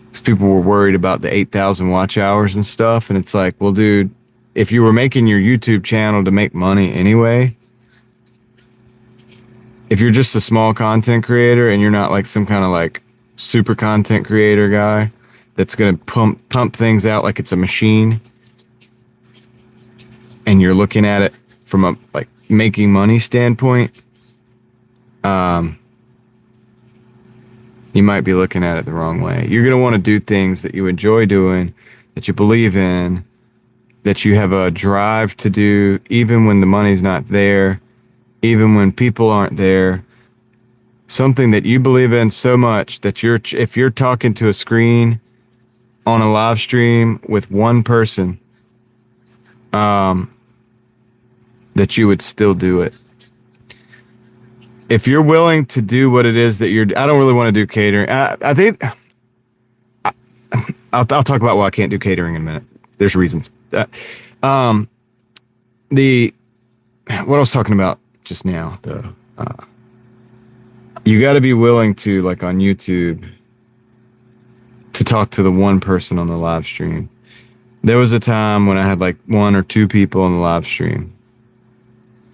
because people were worried about the 8,000 watch hours and stuff. And it's like, well, dude, if you were making your YouTube channel to make money anyway, if you're just a small content creator and you're not like some kind of like super content creator guy that's going to pump things out like it's a machine, and you're looking at it from a like making money standpoint, you might be looking at it the wrong way. You're going to want to do things that you enjoy doing, that you believe in, that you have a drive to do, even when the money's not there, even when people aren't there. Something that you believe in so much that if you're talking to a screen on a live stream with one person, that you would still do it. If you're willing to do what it is that I don't really want to do catering. I think I'll talk about why I can't do catering in a minute. There's reasons. What I was talking about just now, though, you got to be willing to, like on YouTube, to talk to the one person on the live stream. There was a time when I had like 1 or 2 people on the live stream,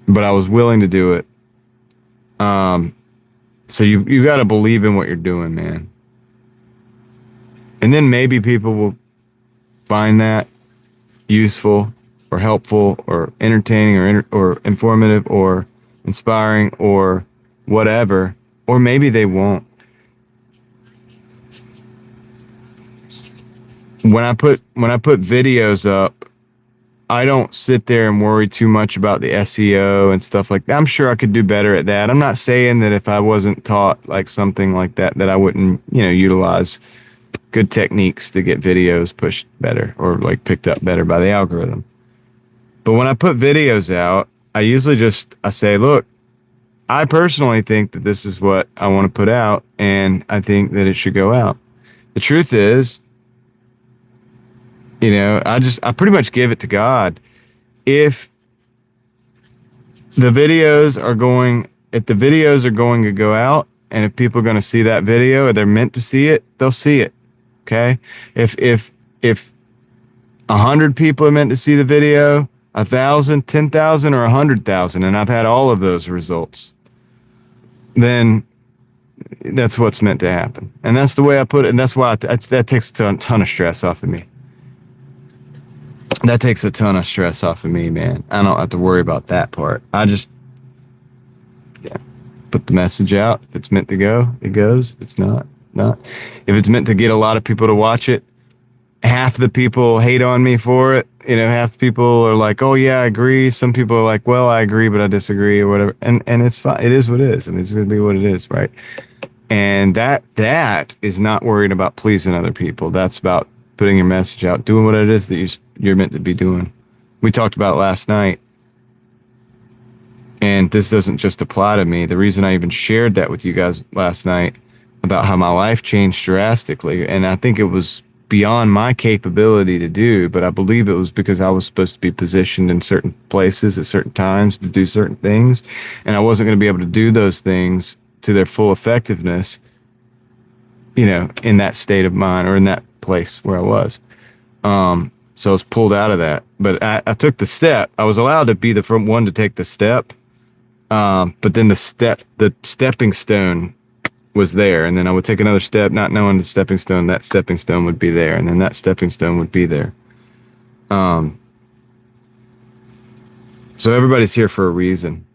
but I was willing to do it. So you got to believe in what you're doing, man. And then maybe people will find that useful or helpful or entertaining or informative or inspiring or whatever, or maybe they won't. When I put videos up, I don't sit there and worry too much about the SEO and stuff like that. I'm sure I could do better at that. I'm not saying that if I wasn't taught like something like that, that I wouldn't, utilize good techniques to get videos pushed better or like picked up better by the algorithm. But when I put videos out, I usually I say, look, I personally think that this is what I want to put out, and I think that it should go out. The truth is, I pretty much give it to God. If the videos are going to go out, and if people are going to see that video or they're meant to see it, they'll see it. Okay. If 100 people are meant to see the video, 1,000, 10,000, or 100,000, and I've had all of those results, then that's what's meant to happen. And that's the way I put it. And that's why that takes a ton of stress off of me. That takes a ton of stress off of me, man. I don't have to worry about that part. I just put the message out. If it's meant to go, it goes. If it's not. If it's meant to get a lot of people to watch it, half the people hate on me for it. Half the people are like, oh yeah, I agree. Some people are like, well, I agree, but I disagree or whatever. And it's fine. It is what it is. I mean, it's going to be what it is, right? And that is not worrying about pleasing other people. That's about putting your message out, doing what it is that you're meant to be doing. We talked about it last night. And this doesn't just apply to me. The reason I even shared that with you guys last night about how my life changed drastically, and I think it was beyond my capability to do, but I believe it was because I was supposed to be positioned in certain places at certain times to do certain things, and I wasn't going to be able to do those things to their full effectiveness, in that state of mind or in that place where I was. So I was pulled out of that, but I took the step. I was allowed to be the one to take the step, but then the stepping stone was there, and then I would take another step, not knowing the stepping stone, that stepping stone would be there, and then that stepping stone would be there. So everybody's here for a reason.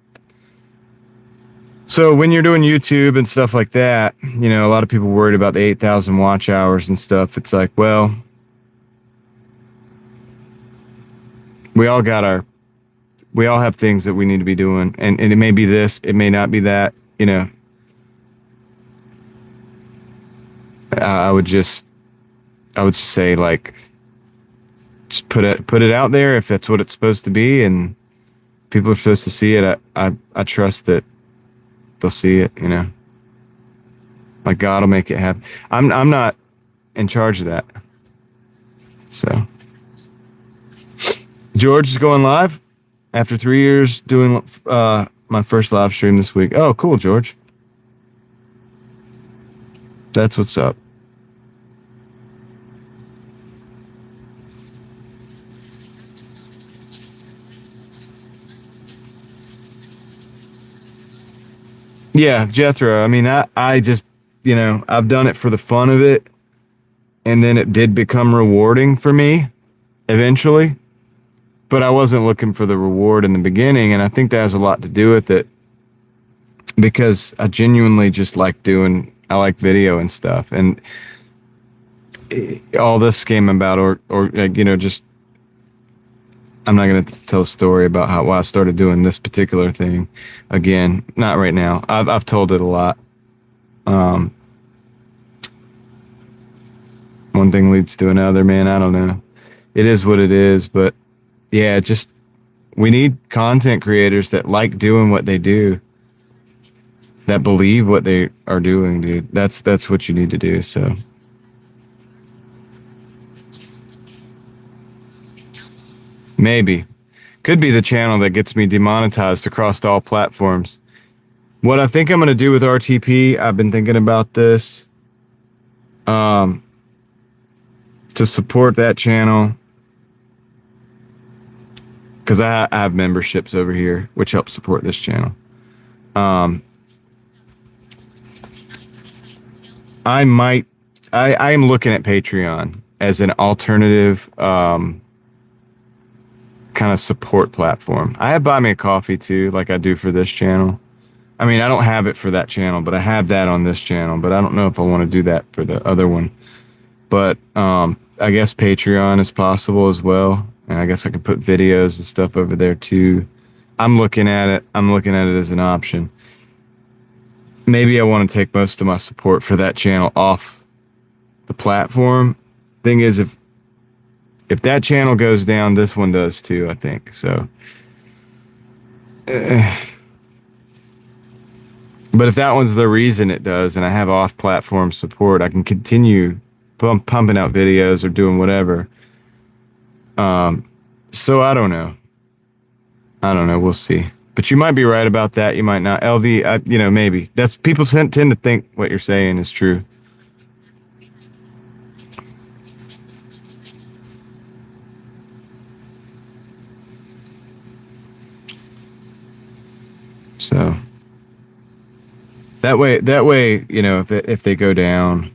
So when you're doing YouTube and stuff like that, a lot of people worried about the 8,000 watch hours and stuff. It's like, well, we all have things that we need to be doing, and it may be this, it may not be that, I would just say, like, just put it out there if that's what it's supposed to be, and people are supposed to see it. I trust that they'll see it, like God will make it happen. I'm not in charge of that. So George is going live after 3 years doing my first live stream this week. Oh, cool, George. That's what's up. Yeah, Jethro. I mean, I just, I've done it for the fun of it. And then it did become rewarding for me eventually. But I wasn't looking for the reward in the beginning. And I think that has a lot to do with it. Because I genuinely just like I like video and stuff. And all this came about, or just, I'm not going to tell a story about why I started doing this particular thing. Again, not right now. I've told it a lot. One thing leads to another, man. I don't know. It is what it is. But yeah, we need content creators that like doing what they do, that believe what they are doing, dude. That's what you need to do. So. Maybe. Could be the channel that gets me demonetized across all platforms. What I think I'm going to do with RTP, I've been thinking about this, to support that channel. because I have memberships over here, which help support this channel. I am looking at Patreon as an alternative kind of support platform. I have Buy Me a Coffee too, like I do for this channel. I mean, I don't have it for that channel, but I have that on this channel. But I don't know if I want to do that for the other one. But I guess Patreon is possible as well. And I guess I could put videos and stuff over there too. I'm looking at it as an option. Maybe I want to take most of my support for that channel off the platform. Thing is, if that channel goes down, this one does too, I think. So, but if that one's the reason it does, and I have off-platform support, I can continue pumping out videos or doing whatever. So I don't know. We'll see. But you might be right about that. You might not. LV, maybe. That's people tend to think what you're saying is true. So that way, if they go down,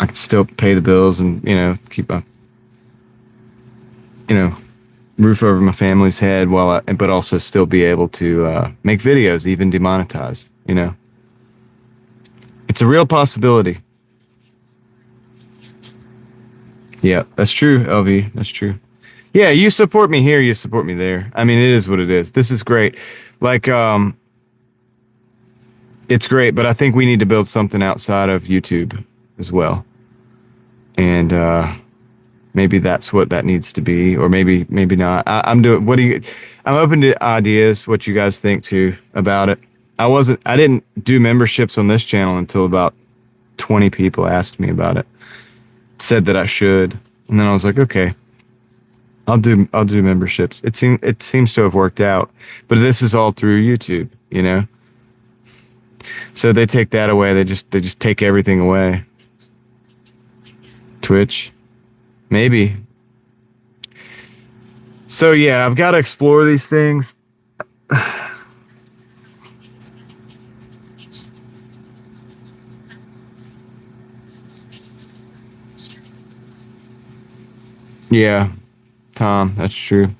I can still pay the bills and, keep a, roof over my family's head but also still be able to make videos, even demonetized, It's a real possibility. Yeah, that's true, LV. That's true. Yeah, you support me here, you support me there. I mean, it is what it is. This is great. Like, it's great, but I think we need to build something outside of YouTube as well. And maybe that's what that needs to be, or maybe not. I'm open to ideas, what you guys think too about it. I didn't do memberships on this channel until about 20 people asked me about it. Said that I should. And then I was like, okay, I'll do memberships. It seems to have worked out, but this is all through YouTube, So they take that away. They just take everything away. Twitch, maybe. So yeah, I've got to explore these things. Yeah, Tom, that's true.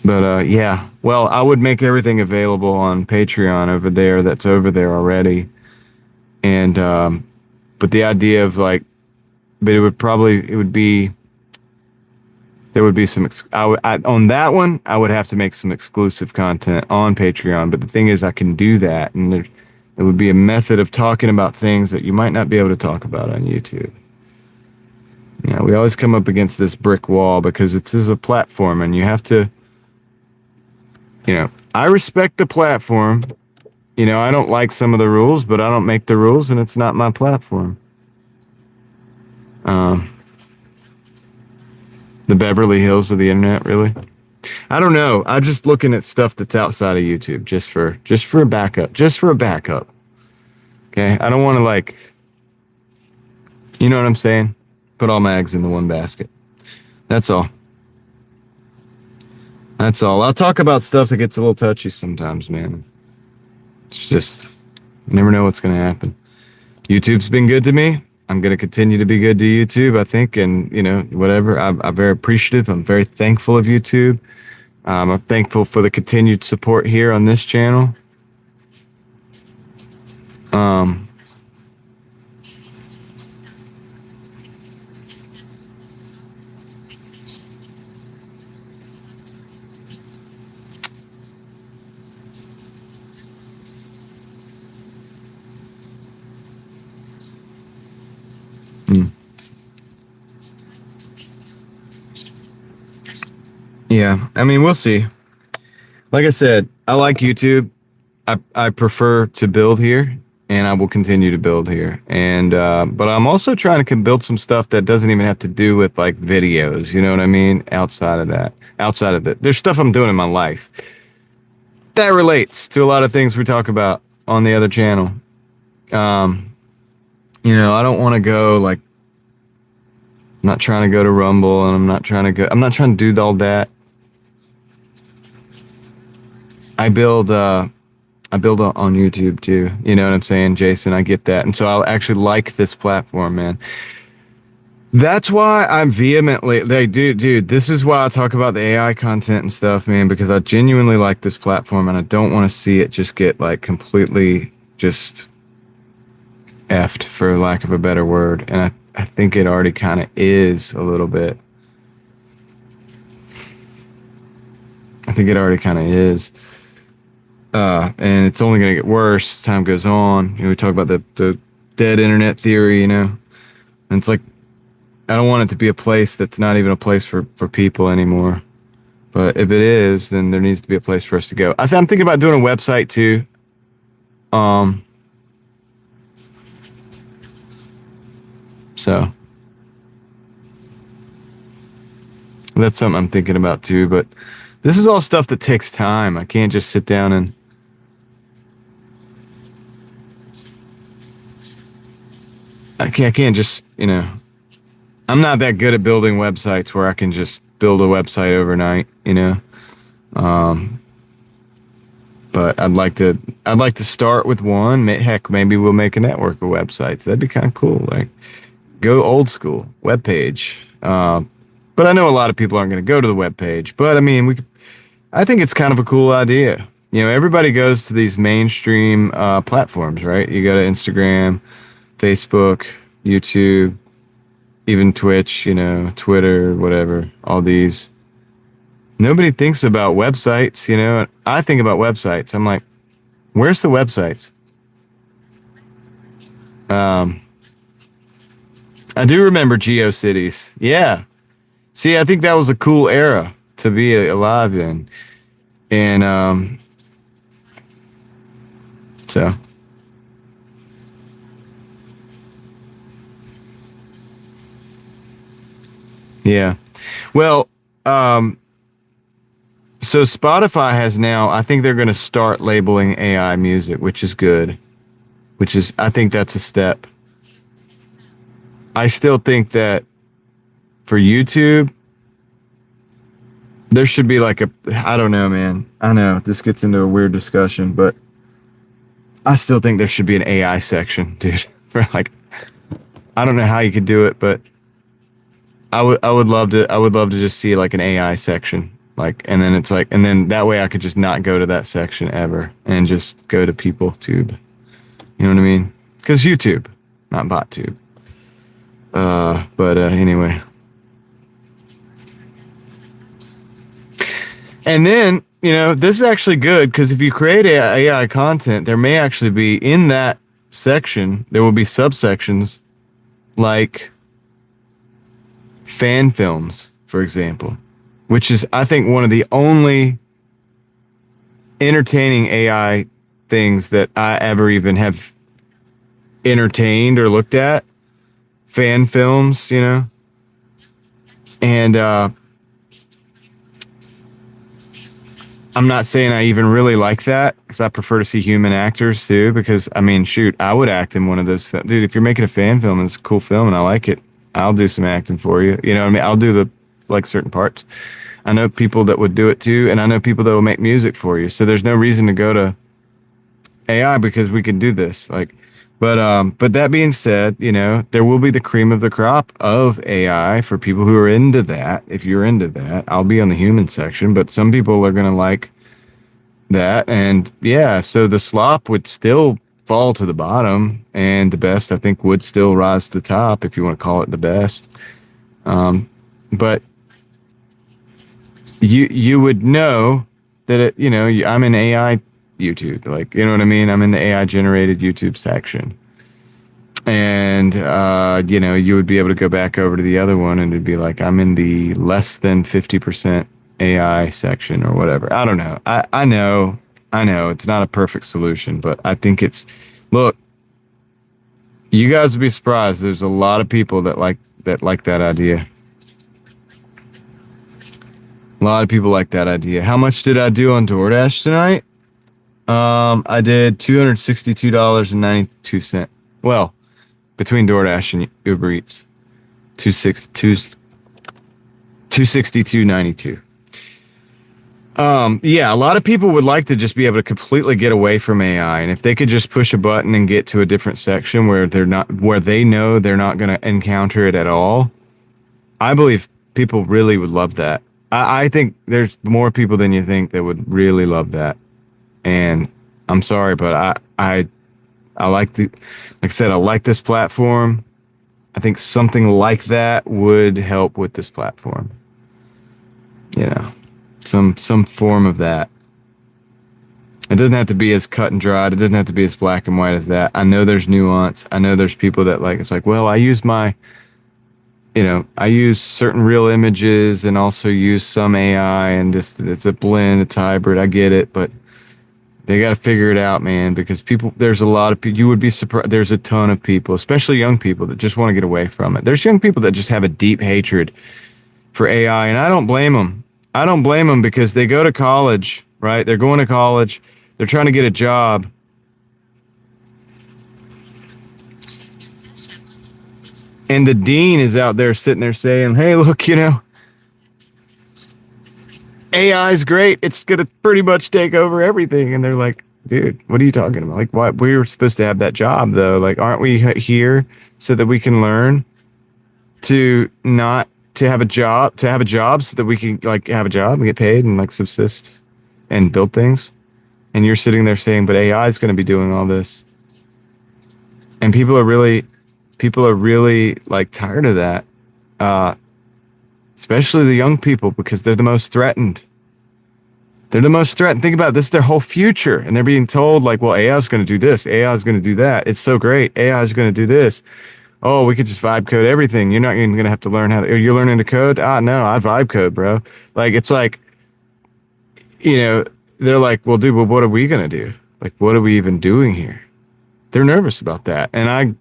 But yeah, well, I would make everything available on Patreon over there. That's over there already. And but the idea of there would be some on that one. I would have to make some exclusive content on Patreon. But the thing is, I can do that, and there would be a method of talking about things that you might not be able to talk about on YouTube. Yeah, we always come up against this brick wall because this is a platform, and you have to, I respect the platform. I don't like some of the rules, but I don't make the rules, and it's not my platform. The Beverly Hills of the internet, really? I don't know. I'm just looking at stuff that's outside of YouTube just for a backup. Okay, I don't want to you know what I'm saying? Put all my eggs in the one basket. That's all. I'll talk about stuff that gets a little touchy sometimes, man. It's just, you never know what's going to happen. YouTube's been good to me. I'm going to continue to be good to YouTube, I think. And, whatever. I'm very appreciative. I'm very thankful of YouTube. I'm thankful for the continued support here on this channel. Yeah, I mean, we'll see. Like I said, I like YouTube. I prefer to build here, and I will continue to build here. And but I'm also trying to build some stuff that doesn't even have to do with videos. You know what I mean? Outside of that, there's stuff I'm doing in my life that relates to a lot of things we talk about on the other channel. I don't want to go I'm not trying to go to Rumble, and I'm not trying to do all that. I build on YouTube too. You know what I'm saying, Jason? I get that. And so I actually like this platform, man. That's why I'm vehemently like, dude, this is why I talk about the AI content and stuff, man, because I genuinely like this platform and I don't want to see it just get like completely just effed, for lack of a better word. And I think it already kind of is a little bit. I think it already kind of is. And it's only going to get worse as time goes on. You know, we talk about the dead internet theory, you know, and it's like, I don't want it to be a place that's not even a place for people anymore. But if it is, then there needs to be a place for us to go. I'm thinking about doing a website too. So that's something I'm thinking about too. But this is all stuff that takes time. I can't just sit down and I can't just, you know, I'm not that good at building websites where I can just build a website overnight, you know. But I'd like to start with one. Heck, maybe we'll make a network of websites. That'd be kind of cool. Like, go old school web page. But I know a lot of people aren't going to go to the web page. But I mean, I think it's kind of a cool idea. You know, everybody goes to these mainstream platforms, right? You go to Instagram, Facebook, YouTube, even Twitch, you know, Twitter, whatever, all these. Nobody thinks about websites, you know. I think about websites. I'm like, where's the websites? I do remember GeoCities. Yeah. See, I think that was a cool era to be alive in. And so yeah. Well, so Spotify has now, I think they're going to start labeling AI music, which is good. I think that's a step. I still think that for YouTube, there should be like I don't know, man. I know this gets into a weird discussion, but I still think there should be an AI section, dude. For like, I don't know how you could do it, but I would love to just see like an AI section. Like, and then it's like, and then that way I could just not go to that section ever and just go to PeopleTube. You know what I mean? Because YouTube, not BotTube. But anyway. And then, you know, this is actually good because if you create AI content, there may actually be in that section, there will be subsections like fan films, for example, which is, I think, one of the only entertaining AI things that I ever even have entertained or looked at. Fan films, you know? And I'm not saying I even really like that because I prefer to see human actors too. Because, I mean, shoot, I would act in one of those films. Dude, if you're making a fan film and it's a cool film and I like it, I'll do some acting for you. You know what I mean? I'll do the, like, certain parts. I know people that would do it too, and I know people that will make music for you. So there's no reason to go to AI because we can do this. Like, but that being said, you know, there will be the cream of the crop of AI for people who are into that. If you're into that, I'll be on the human section, but some people are going to like that. And yeah, so the slop would still fall to the bottom and the best, I think, would still rise to the top if you want to call it the best. But you would know that it, you know, I'm in AI YouTube, like, you know what I mean? I'm in the AI generated YouTube section. And, you know, you would be able to go back over to the other one and it'd be like, I'm in the less than 50% AI section or whatever. I don't know. I know it's not a perfect solution, but I think it's, look, you guys would be surprised. There's a lot of people that like that idea. A lot of people like that idea. How much did I do on Doordash tonight? I did $262.92. Well, between Doordash and Uber Eats. 262.92. Yeah, a lot of people would like to just be able to completely get away from AI, and if they could just push a button and get to a different section where they know they're not going to encounter it at all, I believe people really would love that. I think there's more people than you think that would really love that, and I'm sorry, but I like like I said, I like this platform. I think something like that would help with this platform. You know, some form of that. It doesn't have to be as cut and dried. It doesn't have to be as black and white as that. I know there's nuance. I know there's people that it's like, well, I use certain real images and also use some AI, and it's a blend, it's hybrid. I get it, but they got to figure it out, man, because there's a lot of people, you would be surprised. There's a ton of people, especially young people, that just want to get away from it. There's young people that just have a deep hatred for AI, and I don't blame them. I don't blame them because they go to college, right? They're going to college. They're trying to get a job. And the dean is out there sitting there saying, hey, look, AI is great. It's going to pretty much take over everything. And they're like, dude, what are you talking about? Like, what? We were supposed to have that job, though. Like, aren't we here so that we can learn to have a job so that we can have a job and get paid and subsist and build things? And you're sitting there saying, but AI is going to be doing all this. And people are really tired of that. Especially the young people, because they're the most threatened. They're the most threatened. Think about it. This is their whole future. And they're being told well, AI is going to do this. AI is going to do that. It's so great. AI is going to do this. Oh, we could just vibe code everything. You're not even going to have to learn you're learning to code? No, I vibe code, bro. They're like, well, dude, what are we going to do? What are we even doing here? They're nervous about that. And I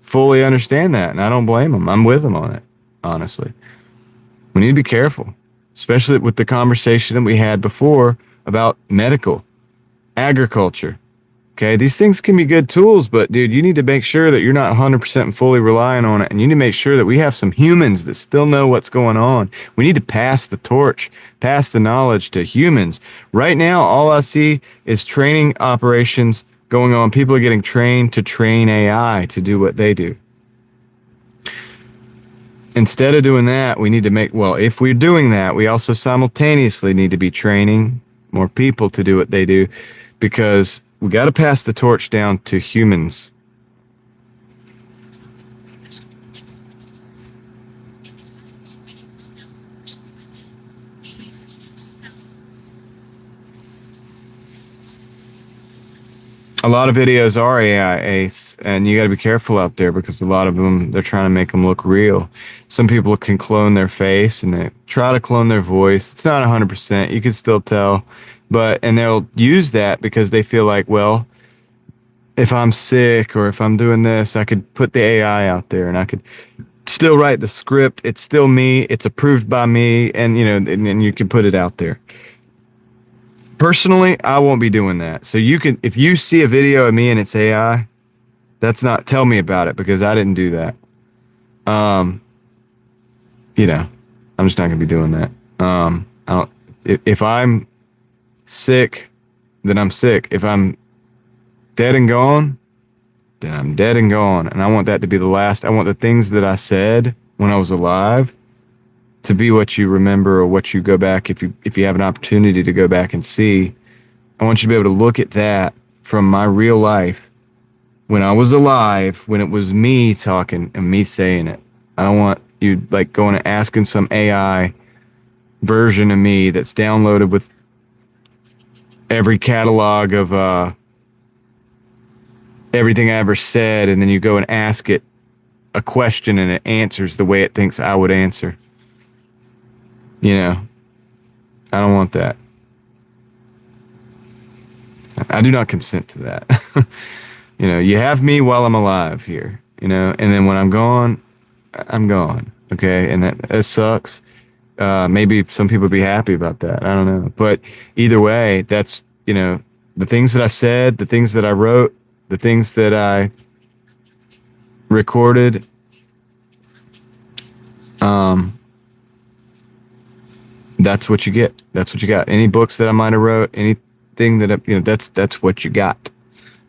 fully understand that. And I don't blame them. I'm with them on it, honestly. We need to be careful, especially with the conversation that we had before about medical, agriculture. Okay, these things can be good tools, but dude, you need to make sure that you're not 100% fully relying on it, and you need to make sure that we have some humans that still know what's going on. We need to pass the torch, pass the knowledge to humans. Right now, all I see is training operations going on. People are getting trained to train AI to do what they do. Instead of doing that, we need to if we're doing that, we also simultaneously need to be training more people to do what they do, because we got to pass the torch down to humans. A lot of videos are AI, Ace, and you got to be careful out there, because a lot of them, they're trying to make them look real. Some people can clone their face and they try to clone their voice. It's not 100%. You can still tell, and they'll use that because they feel like, well, if I'm sick or if I'm doing this, I could put the AI out there and I could still write the script. It's still me. It's approved by me, and and you can put it out there. Personally, I won't be doing that. So if you see a video of me and it's AI, tell me about it, because I didn't do that. I'm just not gonna be doing that. If I'm sick, then I'm sick. If I'm dead and gone, then I'm dead and gone. And I want that to be the last. I want the things that I said when I was alive to be what you remember, or what you go back, if you have an opportunity to go back and see. I want you to be able to look at that from my real life when I was alive, when it was me talking and me saying it. I don't want you going and asking some AI version of me that's downloaded with every catalog of everything I ever said, and then you go and ask it a question and it answers the way it thinks I would answer. I don't want that. I do not consent to that. You have me while I'm alive here, and then when I'm gone, I'm gone. Okay. And that sucks. Maybe some people would be happy about that. I don't know. But either way, that's, the things that I said, the things that I wrote, the things that I recorded, That's what you get. That's what you got. Any books that I might have wrote, anything that that's what you got,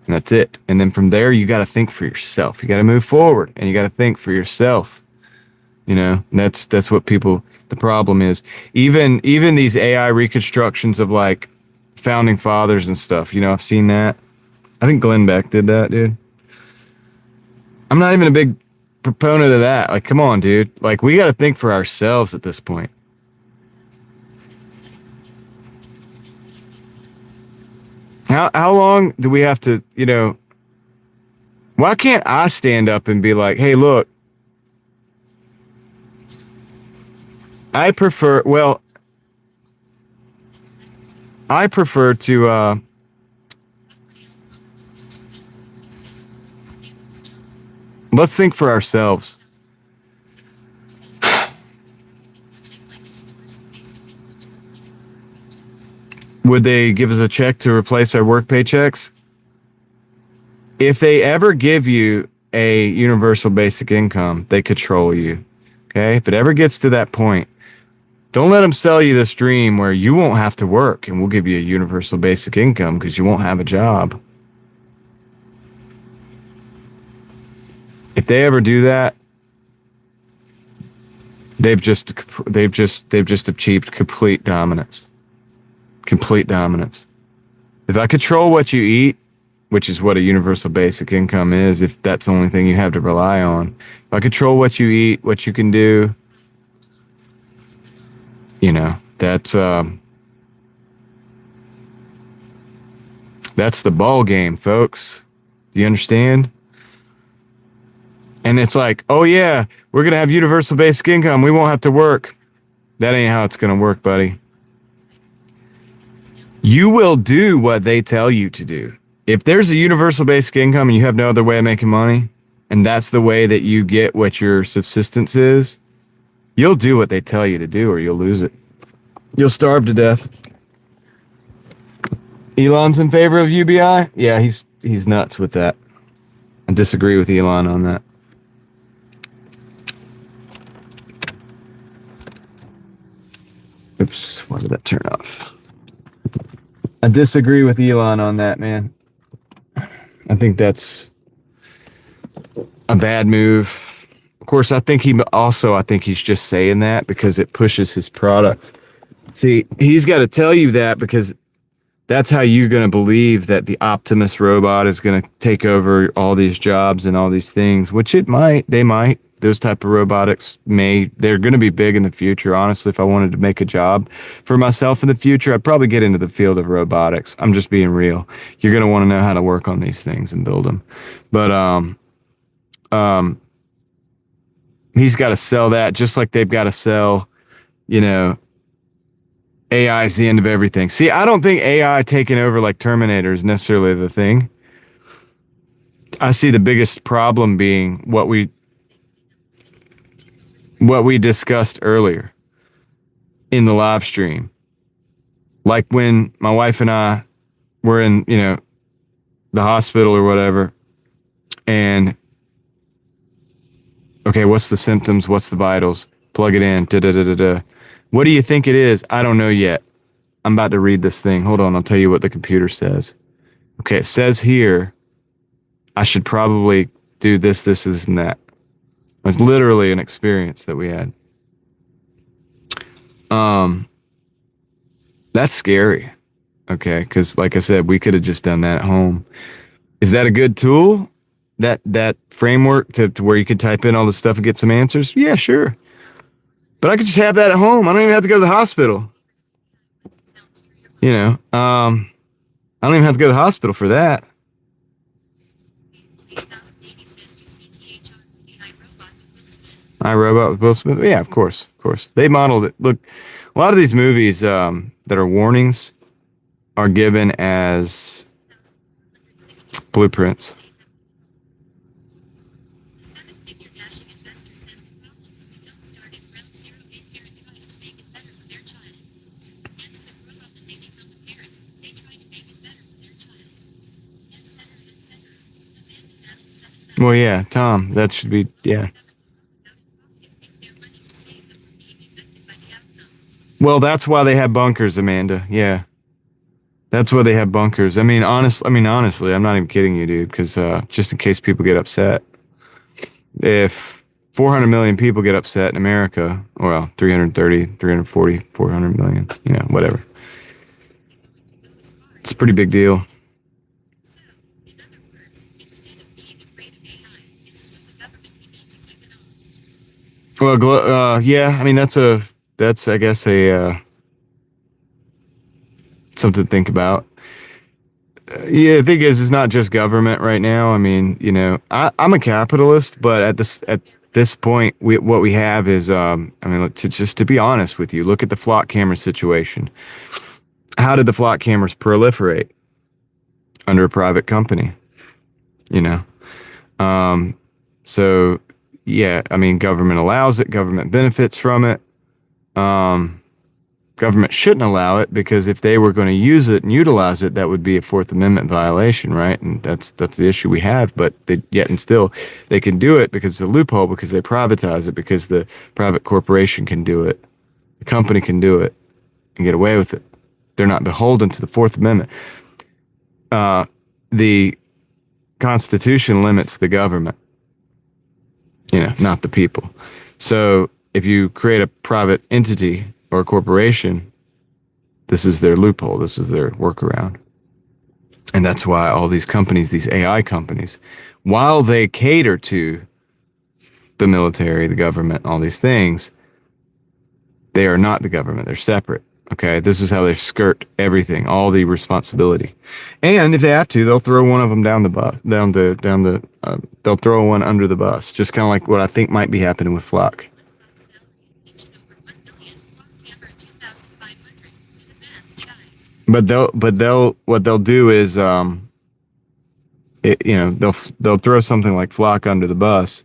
and that's it. And then from there, you got to think for yourself. You got to move forward, and you got to think for yourself. And that's what people. The problem is even these AI reconstructions of like founding fathers and stuff. I've seen that. I think Glenn Beck did that, dude. I'm not even a big proponent of that. Like, come on, dude. Like, we got to think for ourselves at this point. How long do we have to, why can't I stand up and be like, hey, look, I prefer to, let's think for ourselves. Would they give us a check to replace our work paychecks? If they ever give you a universal basic income, they control you. Okay? If it ever gets to that point, don't let them sell you this dream where you won't have to work and we'll give you a universal basic income because you won't have a job. If they ever do that, they've just achieved complete dominance. Complete dominance. If I control what you eat, which is what a universal basic income is, if that's the only thing you have to rely on, if I control what you eat, what you can do, that's the ball game, folks. Do you understand? And it's like, oh yeah, we're gonna have universal basic income. We won't have to work. That ain't how it's gonna work, buddy. You will do what they tell you to do. If there's a universal basic income and you have no other way of making money, and that's the way that you get what your subsistence is, you'll do what they tell you to do or you'll lose it. You'll starve to death. Elon's in favor of UBI? Yeah, he's nuts with that. I disagree with Elon on that. Oops, why did that turn off? I disagree with Elon on that, man. I think that's a bad move. Of course, I think he's just saying that because it pushes his products. See, he's got to tell you that because that's how you're going to believe that the Optimus robot is going to take over all these jobs and all these things, which they might. Those type of robotics they're going to be big in the future. Honestly, if I wanted to make a job for myself in the future, I'd probably get into the field of robotics. I'm just being real. You're going to want to know how to work on these things and build them. But he's got to sell that just like they've got to sell, AI is the end of everything. See, I don't think AI taking over like Terminator is necessarily the thing. I see the biggest problem being what we discussed earlier in the live stream. Like when my wife and I were in, the hospital or whatever, and okay, what's the symptoms? What's the vitals? Plug it in. Da-da-da-da-da. What do you think it is? I don't know yet. I'm about to read this thing. Hold on, I'll tell you what the computer says. Okay, it says here, I should probably do this, and that. It's literally an experience that we had. That's scary. Okay, because like I said, we could have just done that at home. Is that a good tool? That framework to where you could type in all this stuff and get some answers? Yeah, sure. But I could just have that at home. I don't even have to go to the hospital. I don't even have to go to the hospital for that. iRobot with Will Smith. Yeah, of course. They modeled it. Look, a lot of these movies that are warnings are given as blueprints. Well, yeah, Tom, that should be, yeah. Well, that's why they have bunkers, Amanda. Yeah. That's why they have bunkers. Honestly, I'm not even kidding you, dude, because just in case people get upset. If 400 million people get upset in America, well, 330, 340, 400 million, whatever. It's a pretty big deal. Well, yeah, I mean, that's I guess something to think about. Yeah, the thing is, it's not just government right now. I mean, I'm a capitalist, but at this point, what we have is, to be honest with you, look at the flock camera situation. How did the flock cameras proliferate? Under a private company, So, yeah, I mean, government allows it, government benefits from it. Government shouldn't allow it, because if they were going to use it and utilize it, that would be a Fourth Amendment violation, right? And that's the issue we have. But yet and still, they can do it because it's a loophole, because they privatize it, because the private corporation can do it, the company can do it and get away with it. They're not beholden to the Fourth Amendment. The Constitution limits the government, not the people. So if you create a private entity or a corporation, this is their loophole. This is their workaround. And that's why all these companies, these AI companies, while they cater to the military, the government, all these things, they are not the government. They're separate. Okay, this is how they skirt everything, all the responsibility. And if they have to, they'll throw one of them down the bus, they'll throw one under the bus, just kind of like what I think might be happening with Flock. But what they'll do is, they'll throw something like Flock under the bus.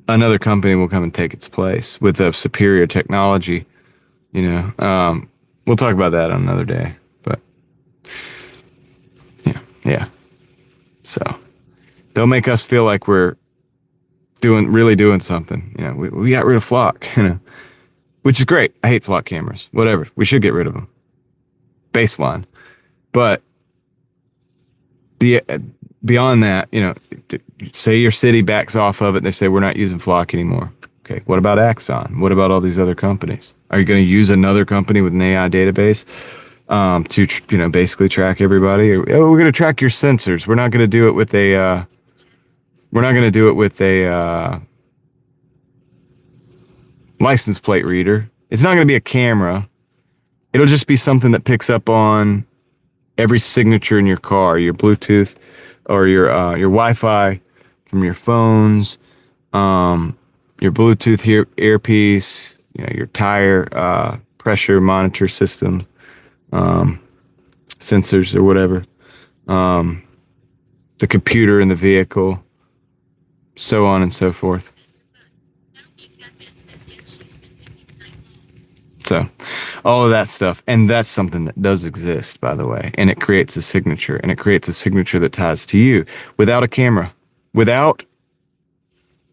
Another company will come and take its place with a superior technology. We'll talk about that on another day, but yeah. So they'll make us feel like we're really doing something. We got rid of Flock, which is great. I hate Flock cameras, whatever. We should get rid of them. Baseline. But beyond that, say your city backs off of it and they say, we're not using Flock anymore. Okay, what about Axon? What about all these other companies? Are you going to use another company with an AI database to basically track everybody? Or, we're going to track your sensors. We're not going to do it with a license plate reader. It's not going to be a camera. It'll just be something that picks up on every signature in your car, your Bluetooth or your Wi-Fi from your phones, your Bluetooth earpiece, your tire pressure monitor system, sensors or whatever, the computer in the vehicle, so on and so forth. So all of that stuff, and that's something that does exist, by the way, and it creates a signature, that ties to you without a camera, without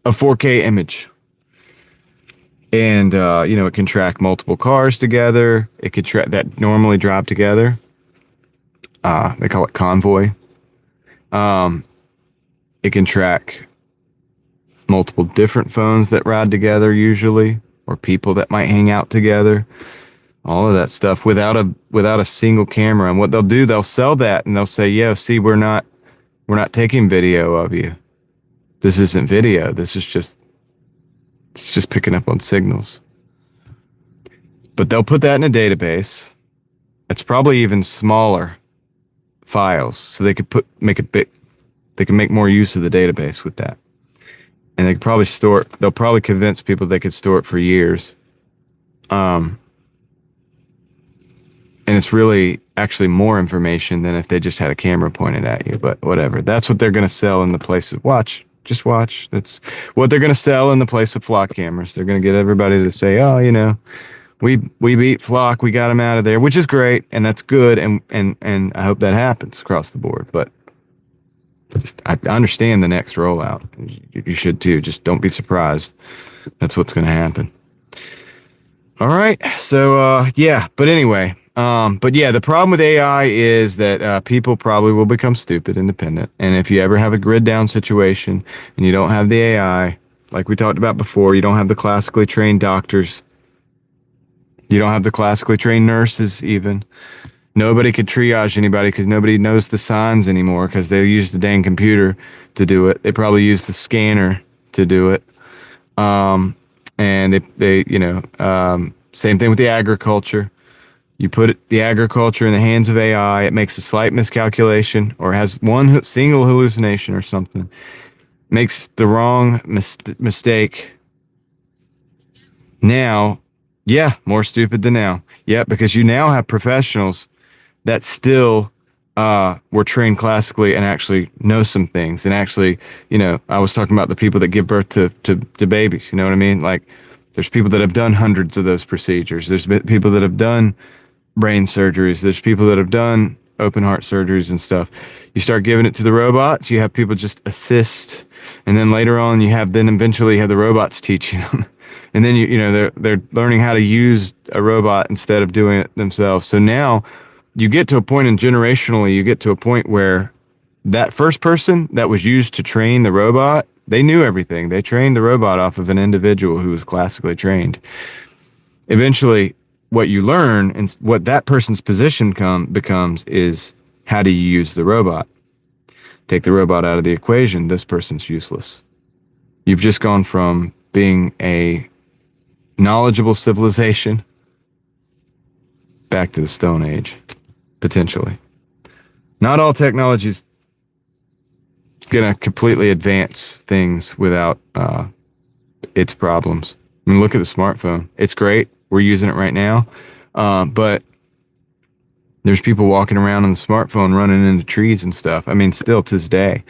a 4K image. And, it can track multiple cars together. It could track that normally drive together. They call it convoy. It can track multiple different phones that ride together usually, or people that might hang out together. All of that stuff without a single camera. And what they'll do, they'll sell that and they'll say, yeah, see, we're not taking video of you. This isn't video. It's just picking up on signals. But they'll put that in a database. It's probably even smaller files, so they could they can make more use of the database with that. And they could probably store it. They'll probably convince people they could store it for years. And it's really actually more information than if they just had a camera pointed at you, but whatever. That's what they're going to sell in the place of just watch. That's what they're going to sell in the place of Flock cameras. They're going to get everybody to say, oh, we beat Flock. We got them out of there, which is great. And that's good. And I hope that happens across the board, but I understand the next rollout. You should too. Just don't be surprised. That's what's going to happen. All right. So, yeah, but anyway, but yeah, the problem with AI is that people probably will become stupid independent. And if you ever have a grid down situation and you don't have the AI, like we talked about before, you don't have the classically trained doctors, you don't have the classically trained nurses even. Nobody could triage anybody because nobody knows the signs anymore because they use the dang computer to do it. They probably use the scanner to do it. And same thing with the agriculture. You put the agriculture in the hands of AI, it makes a slight miscalculation or has one single hallucination or something, makes the wrong mistake. Now, yeah, more stupid than now. Yeah, because you now have professionals that still were trained classically and actually know some things. And actually, I was talking about the people that give birth to babies. You know what I mean? Like, there's people that have done hundreds of those procedures. There's people that have done brain surgeries. There's people that have done open heart surgeries and stuff. You start giving it to the robots, you have people just assist. And then later on, eventually you have the robots teaching them. And then, they're learning how to use a robot instead of doing it themselves. So now you get to a point, and generationally, you get to a point where that first person that was used to train the robot, they knew everything. They trained the robot off of an individual who was classically trained. Eventually, what you learn and what that person's position becomes is, how do you use the robot? Take the robot out of the equation, this person's useless. You've just gone from being a knowledgeable civilization back to the Stone Age, potentially. Not all technology's going to completely advance things without its problems. I mean, look at the smartphone. It's great. We're using it right now. But there's people walking around on the smartphone running into trees and stuff. I mean, still to this day,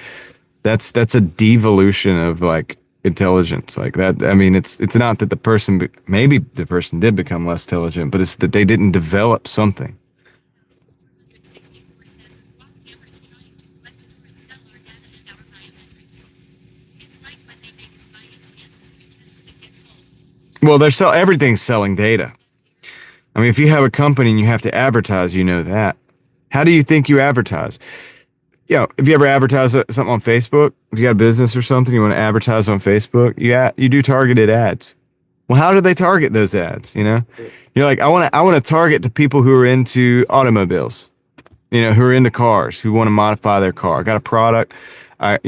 that's a devolution of like intelligence like that. I mean, it's not that maybe the person did become less intelligent, but it's that they didn't develop something. Well, everything's selling data. I mean, if you have a company and you have to advertise, you know that. How do you think you advertise? If you ever advertise something on Facebook, if you got a business or something, you want to advertise on Facebook, you do targeted ads. Well, how do they target those ads? You're like, I want to target the people who are into automobiles, who are into cars, who want to modify their car. I got a product. I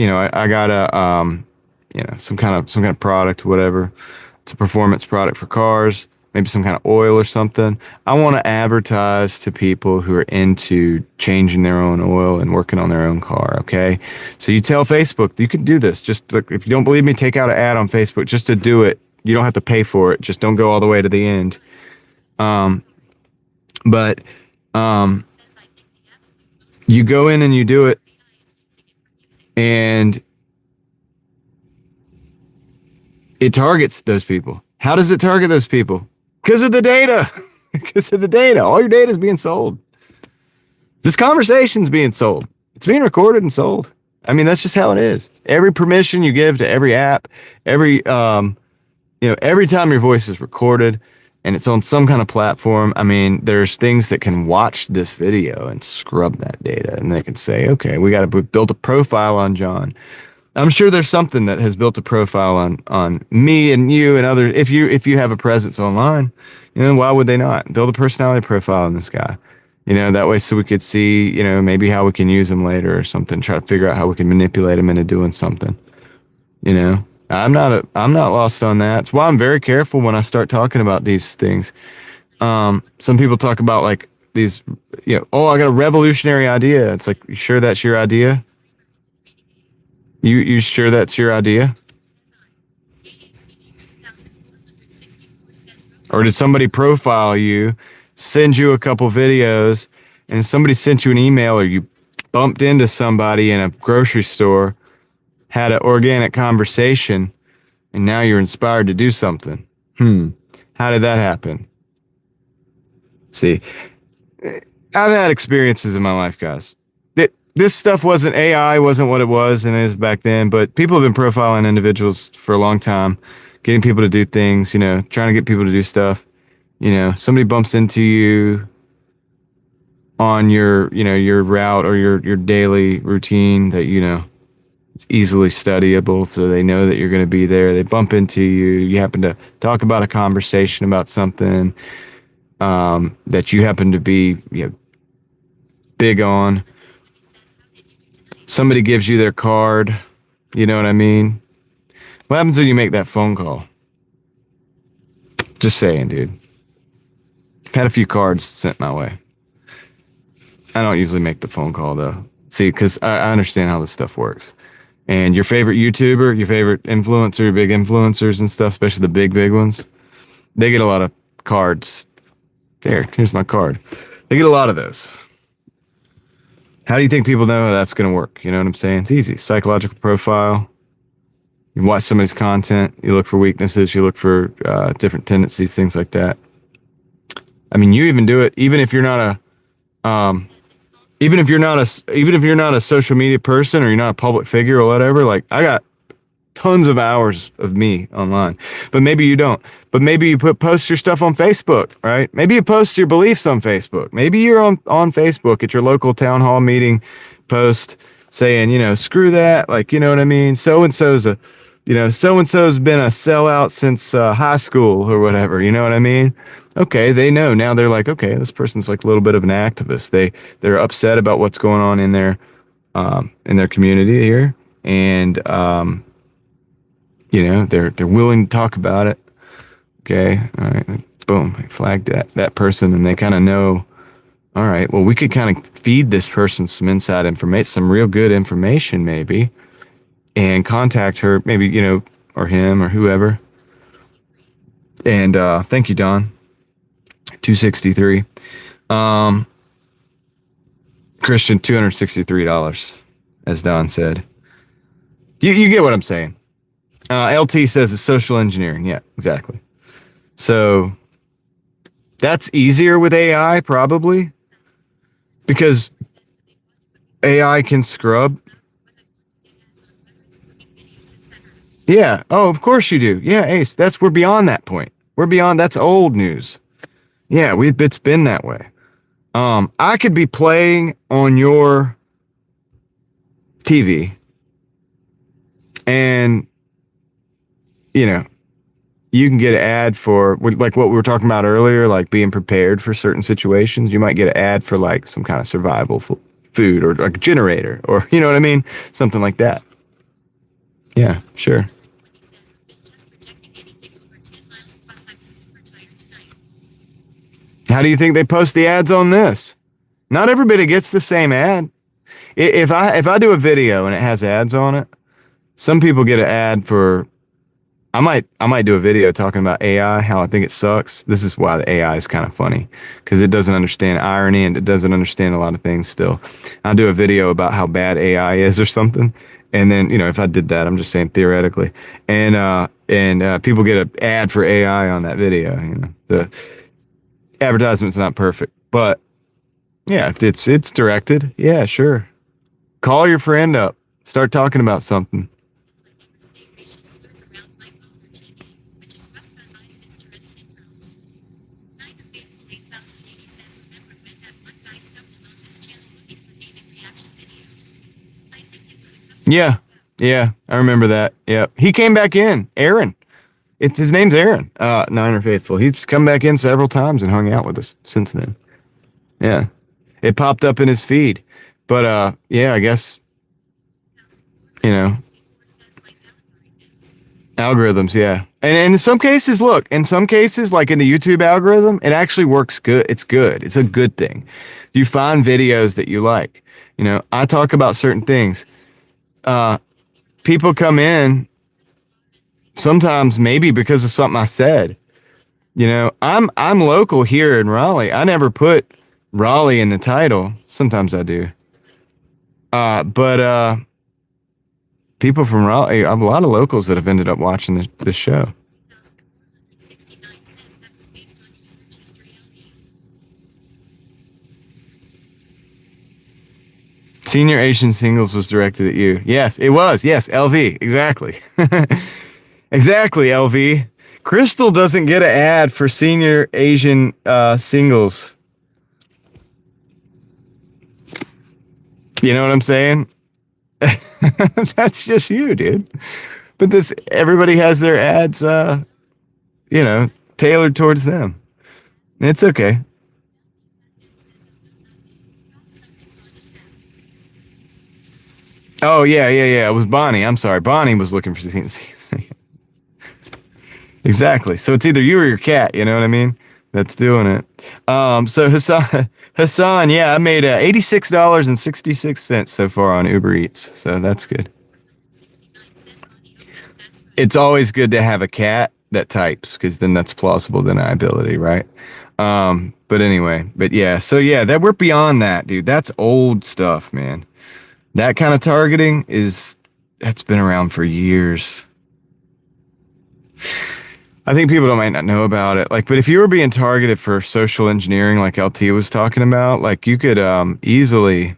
got some kind of product, whatever. It's a performance product for cars, maybe some kind of oil or something. I want to advertise to people who are into changing their own oil and working on their own car, okay? So you tell Facebook, you can do this. Just look, if you don't believe me, take out an ad on Facebook just to do it. You don't have to pay for it. Just don't go all the way to the end. But you go in and you do it, and it targets those people. How does it target those people? Because of the data. Because of the data. All your data is being sold. This conversation's being sold. It's being recorded and sold. I mean, that's just how it is. Every permission you give to every app, every time your voice is recorded and it's on some kind of platform, I mean, there's things that can watch this video and scrub that data, and they can say, okay, we got to build a profile on John. I'm sure there's something that has built a profile on me and you and others. If you have a presence online, why would they not build a personality profile on this guy? That way, so we could see, maybe how we can use him later or something. Try to figure out how we can manipulate him into doing something. I'm not lost on that. It's why I'm very careful when I start talking about these things. Some people talk about like these, I got a revolutionary idea. It's like, you sure that's your idea? You sure that's your idea? Or did somebody profile you, send you a couple videos, and somebody sent you an email, or you bumped into somebody in a grocery store, had an organic conversation, and now you're inspired to do something? How did that happen? See, I've had experiences in my life, guys. This stuff AI wasn't what it was and is back then, but people have been profiling individuals for a long time, getting people to do things, trying to get people to do stuff. somebody bumps into you on your route or your daily routine that, it's easily studyable. So they know that you're going to be there. They bump into you. You happen to talk about a conversation about something that you happen to be big on. Somebody gives you their card. You know what I mean? What happens when you make that phone call? Just saying, dude. Had a few cards sent my way. I don't usually make the phone call, though. See, because I understand how this stuff works. And your favorite YouTuber, your favorite influencer, your big influencers and stuff, especially the big ones, they get a lot of cards. Here's my card. They get a lot of those. How do you think people know how that's going to work? You know what I'm saying? It's easy. Psychological profile. You watch somebody's content. You look for weaknesses. You look for different tendencies, things like that. I mean, you even do it even if you're not a social media person or you're not a public figure or whatever. Like, I got tons of hours of me online, but maybe you don't. But maybe you post your stuff on Facebook, right? Maybe you post your beliefs on Facebook. Maybe you're on Facebook at your local town hall meeting, post saying, screw that. Like, you know what I mean? So-and-so's been a sellout since high school or whatever. You know what I mean? Okay, they know now. They're like, okay, this person's like a little bit of an activist. They're upset about what's going on in their community here, and they're willing to talk about it. Okay, all right, boom, I flagged that person, and they kind of know. All right, well, we could kind of feed this person some inside information, some real good information, maybe, and contact her, maybe, or him or whoever. And thank you, Don. 263. Christian, $263, as Don said. You get what I'm saying. LT says it's social engineering. Yeah, exactly. So that's easier with AI, probably, because AI can scrub. Yeah. Oh, of course you do. Yeah, Ace. We're beyond that point. That's old news. Yeah, it's been that way. I could be playing on your TV and, you can get an ad for, like what we were talking about earlier, like being prepared for certain situations. You might get an ad for like some kind of survival food or like a generator or, you know what I mean? Something like that. Yeah, sure. How do you think they post the ads on this? Not everybody gets the same ad. If I do a video and it has ads on it, some people get an ad for. I might do a video talking about AI, how I think it sucks. This is why the AI is kind of funny, because it doesn't understand irony and it doesn't understand a lot of things still. I'll do a video about how bad AI is or something. And then, if I did that, I'm just saying theoretically, and people get an ad for AI on that video. The advertisement's not perfect, but yeah, it's directed. Yeah, sure. Call your friend up, start talking about something. Yeah, I remember that. Yeah, he came back in. Aaron, his name's Aaron. Niner Faithful. He's come back in several times and hung out with us since then. Yeah, it popped up in his feed, but yeah, I guess algorithms. Yeah, and in some cases, like in the YouTube algorithm, it actually works good. It's good. It's a good thing. You find videos that you like. I talk about certain things. People come in sometimes maybe because of something I said. I'm local here in Raleigh. I never put Raleigh in the title. Sometimes I do. But people from Raleigh, I have a lot of locals that have ended up watching this show. Senior Asian Singles was directed at you. Yes, it was. Yes, LV. Exactly. Exactly, LV. Crystal doesn't get an ad for senior Asian singles. You know what I'm saying? That's just you, dude. But this, everybody has their ads, tailored towards them. It's okay. Oh, yeah. It was Bonnie. I'm sorry. Bonnie was looking for CNC. Exactly. So it's either you or your cat, you know what I mean? That's doing it. So Hassan, yeah, I made $86.66 so far on Uber Eats. So that's good. It's always good to have a cat that types, because then that's plausible deniability, right? But anyway, that we're beyond that, dude. That's old stuff, man. That kind of targeting that's been around for years. I think people might not know about it. Like, but if you were being targeted for social engineering, like LT was talking about, like you could easily,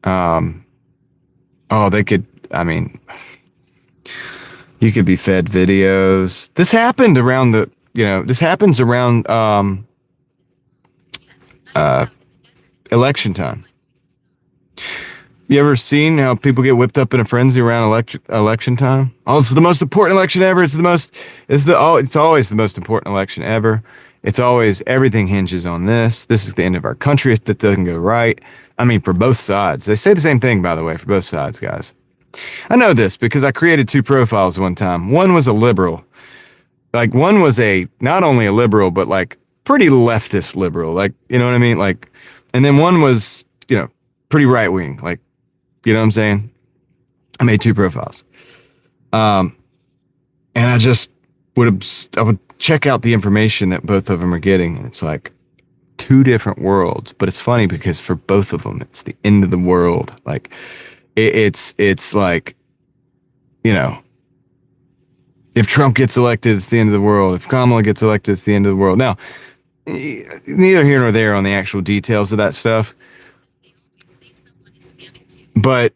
you could be fed videos. This happened around election time. You ever seen how people get whipped up in a frenzy around election time? Oh, it's the most important election ever. It's always the most important election ever. It's always, everything hinges on this. This is the end of our country if that doesn't go right. I mean, for both sides. They say the same thing, by the way, for both sides, guys. I know this because I created 2 profiles one time. One was a liberal. Like, one was not only a liberal, but like pretty leftist liberal. Like, you know what I mean? Like, and then one was, pretty right wing. Like, you know what I'm saying? I made 2 profiles. And I would check out the information that both of them are getting. And it's like 2 different worlds. But it's funny because for both of them, it's the end of the world. Like, it's like, if Trump gets elected, it's the end of the world. If Kamala gets elected, it's the end of the world. Now, neither here nor there on the actual details of that stuff. But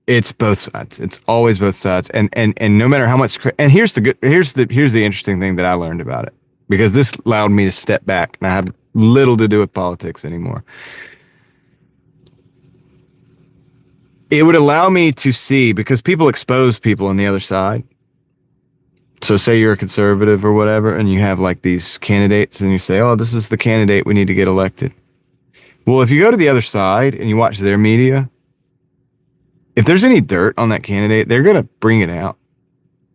it's both sides. It's always both sides. And no matter how much, and here's the interesting thing that I learned about it, because this allowed me to step back, and I have little to do with politics anymore. It would allow me to see, because people expose people on the other side. So say you're a conservative or whatever, and you have like these candidates, and you say, oh, this is the candidate we need to get elected. Well, if you go to the other side and you watch their media, if there's any dirt on that candidate, they're going to bring it out.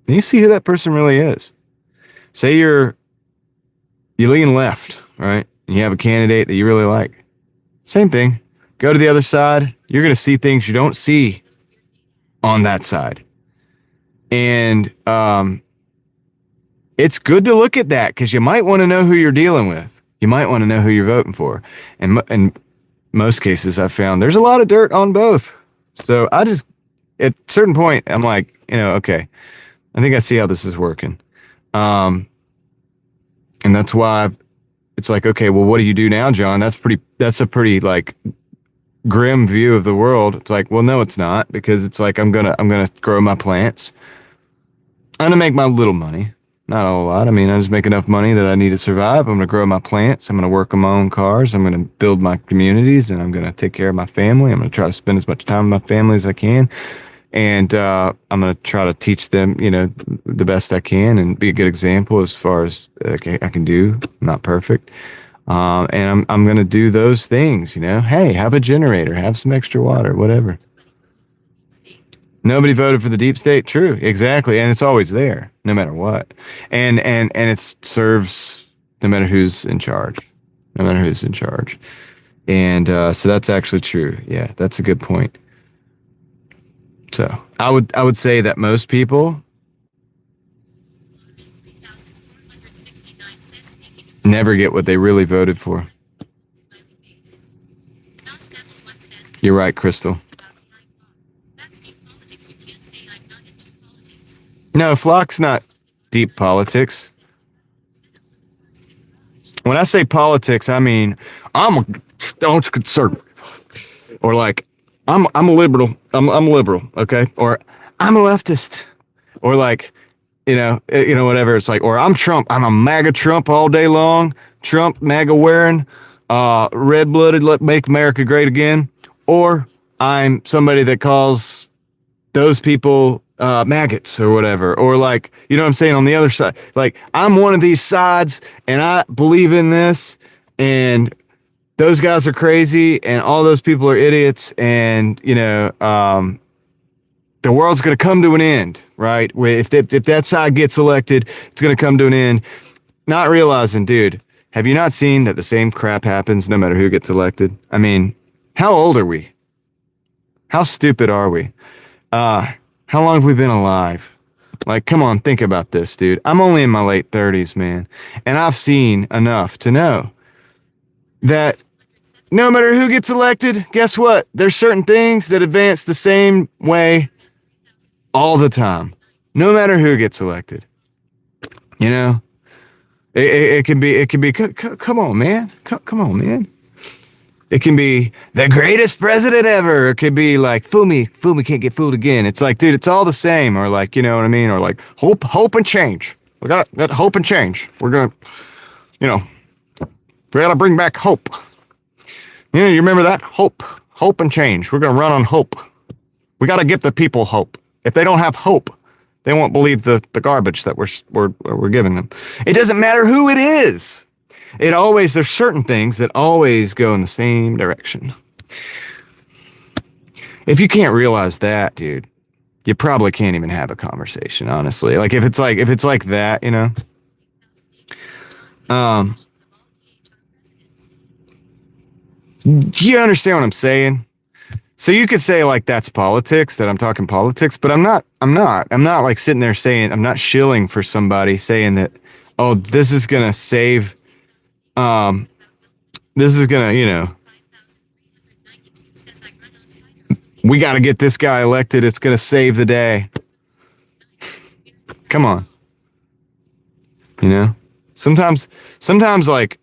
And you see who that person really is. Say you lean left, right? And you have a candidate that you really like. Same thing. Go to the other side. You're going to see things you don't see on that side. And it's good to look at that, because you might want to know who you're dealing with. You might want to know who you're voting for. And in most cases, I've found there's a lot of dirt on both. So I just, at a certain point, I'm like, okay, I think I see how this is working. And that's why it's like, okay, well, what do you do now, John? That's a pretty like grim view of the world. It's like, well, no, it's not, because it's like, I'm going to grow my plants. I'm going to make my little money. Not a lot. I mean, I just make enough money that I need to survive. I'm going to grow my plants. I'm going to work on my own cars. I'm going to build my communities, and I'm going to take care of my family. I'm going to try to spend as much time with my family as I can. And I'm going to try to teach them, the best I can, and be a good example as far as I can do. I'm not perfect. And I'm going to do those things, hey, have a generator, have some extra water, whatever. Nobody voted for the deep state. True. Exactly. And it's always there, no matter what. And it serves no matter who's in charge, And so that's actually true. Yeah, that's a good point. So I would say that most people never get what they really voted for. You're right, Crystal. No, Flock's not deep politics. When I say politics, I mean I'm a staunch conservative, or like I'm a liberal. I'm a liberal, okay? Or I'm a leftist, or like whatever. It's like, or I'm Trump. I'm a MAGA Trump all day long. Trump, MAGA wearing, red-blooded, let make America great again. Or I'm somebody that calls those people maggots or whatever. Or like, you know what I'm saying, on the other side. Like, I'm one of these sides and I believe in this, and those guys are crazy and all those people are idiots, and, the world's going to come to an end, right? If that side gets elected, it's going to come to an end. Not realizing, dude, have you not seen that the same crap happens no matter who gets elected? I mean, how old are we? How stupid are we? How long have we been alive? Like, come on, think about this, dude. I'm only in my late 30s, man. And I've seen enough to know that no matter who gets elected, guess what? There's certain things that advance the same way all the time, no matter who gets elected. It can be, come on, man. Come on, man. It can be the greatest president ever. It could be like, fool me can't get fooled again. It's like, dude, it's all the same. Or like, you know what I mean? Or like hope and change. We got hope and change. We're going to, we got to bring back hope. You remember that? Hope and change. We're going to run on hope. We got to give the people hope. If they don't have hope, they won't believe the garbage that we're giving them. It doesn't matter who it is. There's certain things that always go in the same direction. If you can't realize that, dude, you probably can't even have a conversation, honestly. Like if it's like that, do you understand what I'm saying? So you could say like that's politics, that I'm talking politics, but I'm not like sitting there saying, I'm not shilling for somebody saying that, oh, this is going to save, this is going to, we got to get this guy elected. It's going to save the day. Come on. Sometimes like,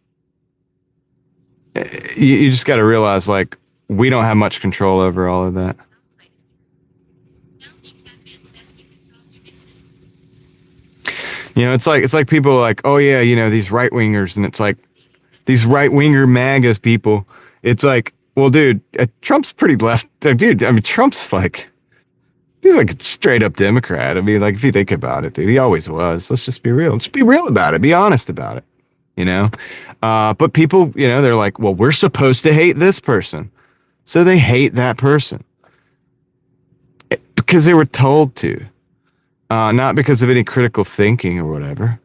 you just got to realize like, we don't have much control over all of that. It's like people are like, oh yeah, these right wingers, and it's like these right winger MAGA people. It's like, well, dude, Trump's pretty left, dude. I mean, Trump's like, he's like a straight up Democrat. I mean, like if you think about it, dude, he always was. Let's just be real. Just be real about it. Be honest about it. But people, they're like, well, we're supposed to hate this person. So they hate that person because they were told to, not because of any critical thinking or whatever.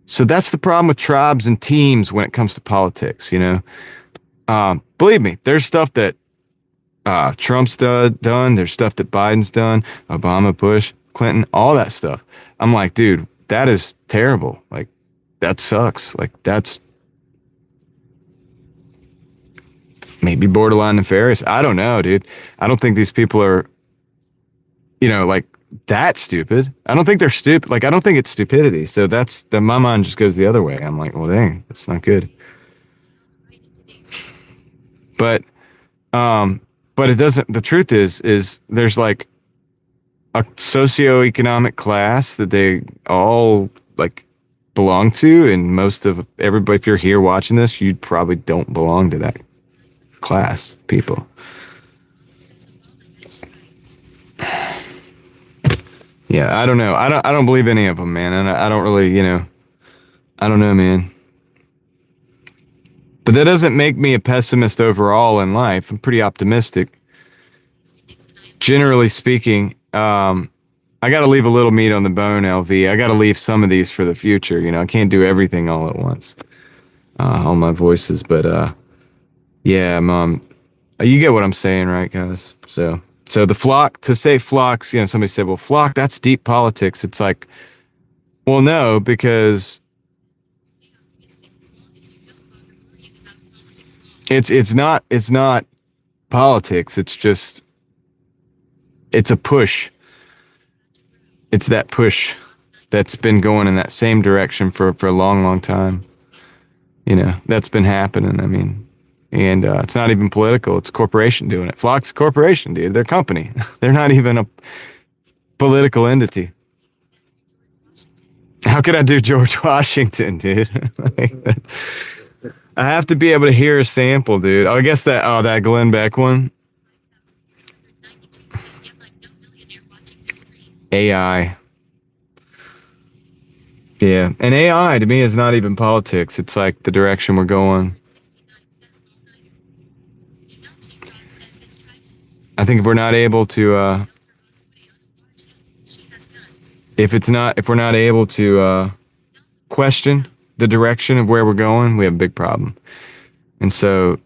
So that's the problem with tribes and teams when it comes to politics, Believe me, there's stuff that Trump's done. There's stuff that Biden's done, Obama, Bush, Clinton, all that stuff. I'm like, dude, that is terrible. Like, that sucks. Like, that's maybe borderline nefarious. I don't know, dude. I don't think these people are, like that stupid. I don't think they're stupid. Like, I don't think it's stupidity. So my mind just goes the other way. I'm like, well, dang, that's not good. But it doesn't, the truth is there's like a socioeconomic class that they all like belong to. And most of everybody, if you're here watching this, you probably don't belong to that class, people. Yeah, I don't know. I don't believe any of them, man. And I don't really, I don't know, man. But that doesn't make me a pessimist overall in life. I'm pretty optimistic. Generally speaking, I got to leave a little meat on the bone, LV. I got to leave some of these for the future. I can't do everything all at once. All my voices, but yeah, Mom, you get what I'm saying, right, guys? So the flock, to say flocks, somebody said, well, flock, that's deep politics. It's like, well, no, because it's not politics. It's just, it's a push. It's that push that's been going in that same direction for a long, long time. That's been happening. I mean, and it's not even political. It's a corporation doing it. Flock's a corporation, dude. They're a company. They're not even a political entity. How could I do George Washington, dude? I have to be able to hear a sample, dude. Oh, I guess that Glenn Beck one. AI. Yeah, and AI to me is not even politics. It's like the direction we're going. I think if we're not able to, if we're not able to question the direction of where we're going, we have a big problem. And so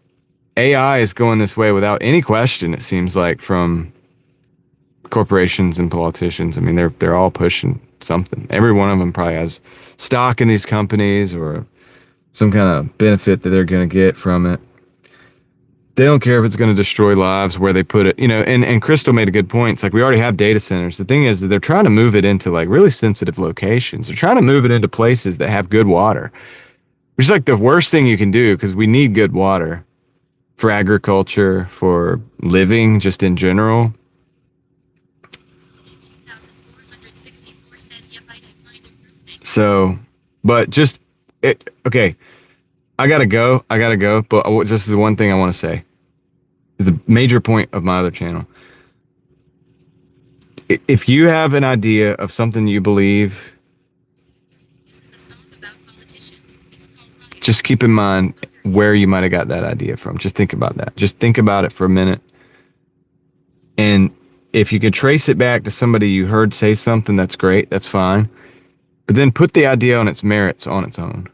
AI is going this way without any question, it seems like, from corporations and politicians. I mean, they're all pushing something. Every one of them probably has stock in these companies or some kind of benefit that they're going to get from it. They don't care if it's going to destroy lives where they put it, you know, and Crystal made a good point. It's like we already have data centers. The thing is that they're trying to move it into like really sensitive locations. They're trying to move it into places that have good water, which is like the worst thing you can do because we need good water for agriculture, for living, just in general. So, but just it, okay. I gotta go. But just the one thing I want to say is a major point of my other channel. If you have an idea of something you believe, just keep in mind where you might have got that idea from. Just think about that. Just think about it for a minute. And if you could trace it back to somebody you heard say something, that's great. That's fine. But then put the idea on its merits on its own.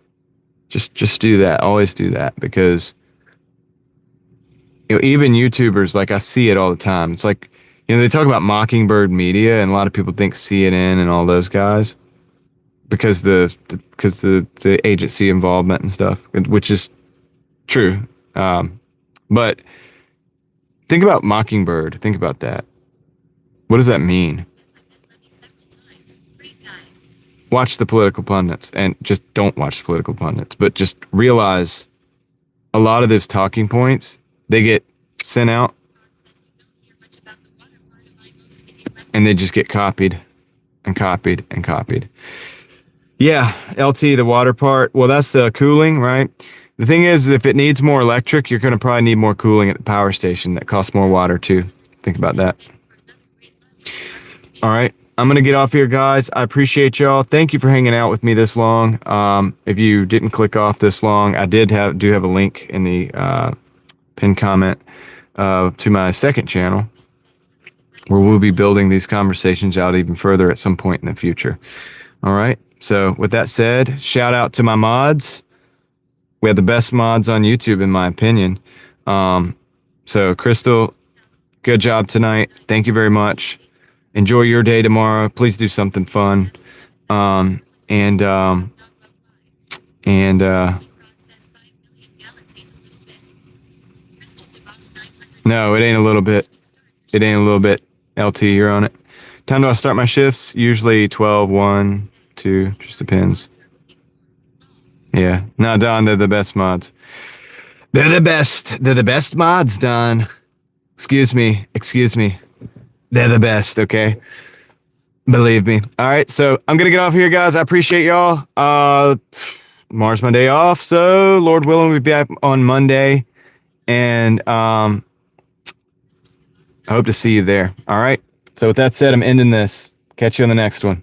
Just do that. Always do that, because you know, even YouTubers, like I see it all the time. It's like, you know, they talk about Mockingbird Media, and a lot of people think CNN and all those guys because the agency involvement and stuff, which is true. But think about Mockingbird. Think about that. What does that mean? Watch the political pundits, and just don't watch the political pundits, but just realize a lot of those talking points, they get sent out and they just get copied and copied and copied. Yeah, LT, the water part. Well, that's cooling, right? The thing is, if it needs more electric, you're going to probably need more cooling at the power station. That costs more water too. Think about that. All right. I'm going to get off here, guys. I appreciate y'all. Thank you for hanging out with me this long. If you didn't click off this long, I do have a link in the pinned comment to my second channel where we'll be building these conversations out even further at some point in the future. All right. So with that said, shout out to my mods. We have the best mods on YouTube, in my opinion. So Crystal, good job tonight. Thank you very much. Enjoy your day tomorrow. Please do something fun. No, it ain't a little bit. It ain't a little bit. LT, you're on it. Time to start my shifts. Usually 12, 1, 2, just depends. Yeah. No, Don, they're the best mods. They're the best. They're the best mods, Don. Excuse me. They're the best, okay? Believe me. All right, so I'm going to get off here, guys. I appreciate y'all. Tomorrow's my day off, so Lord willing, we'll be back on Monday. And I hope to see you there. All right? So with that said, I'm ending this. Catch you on the next one.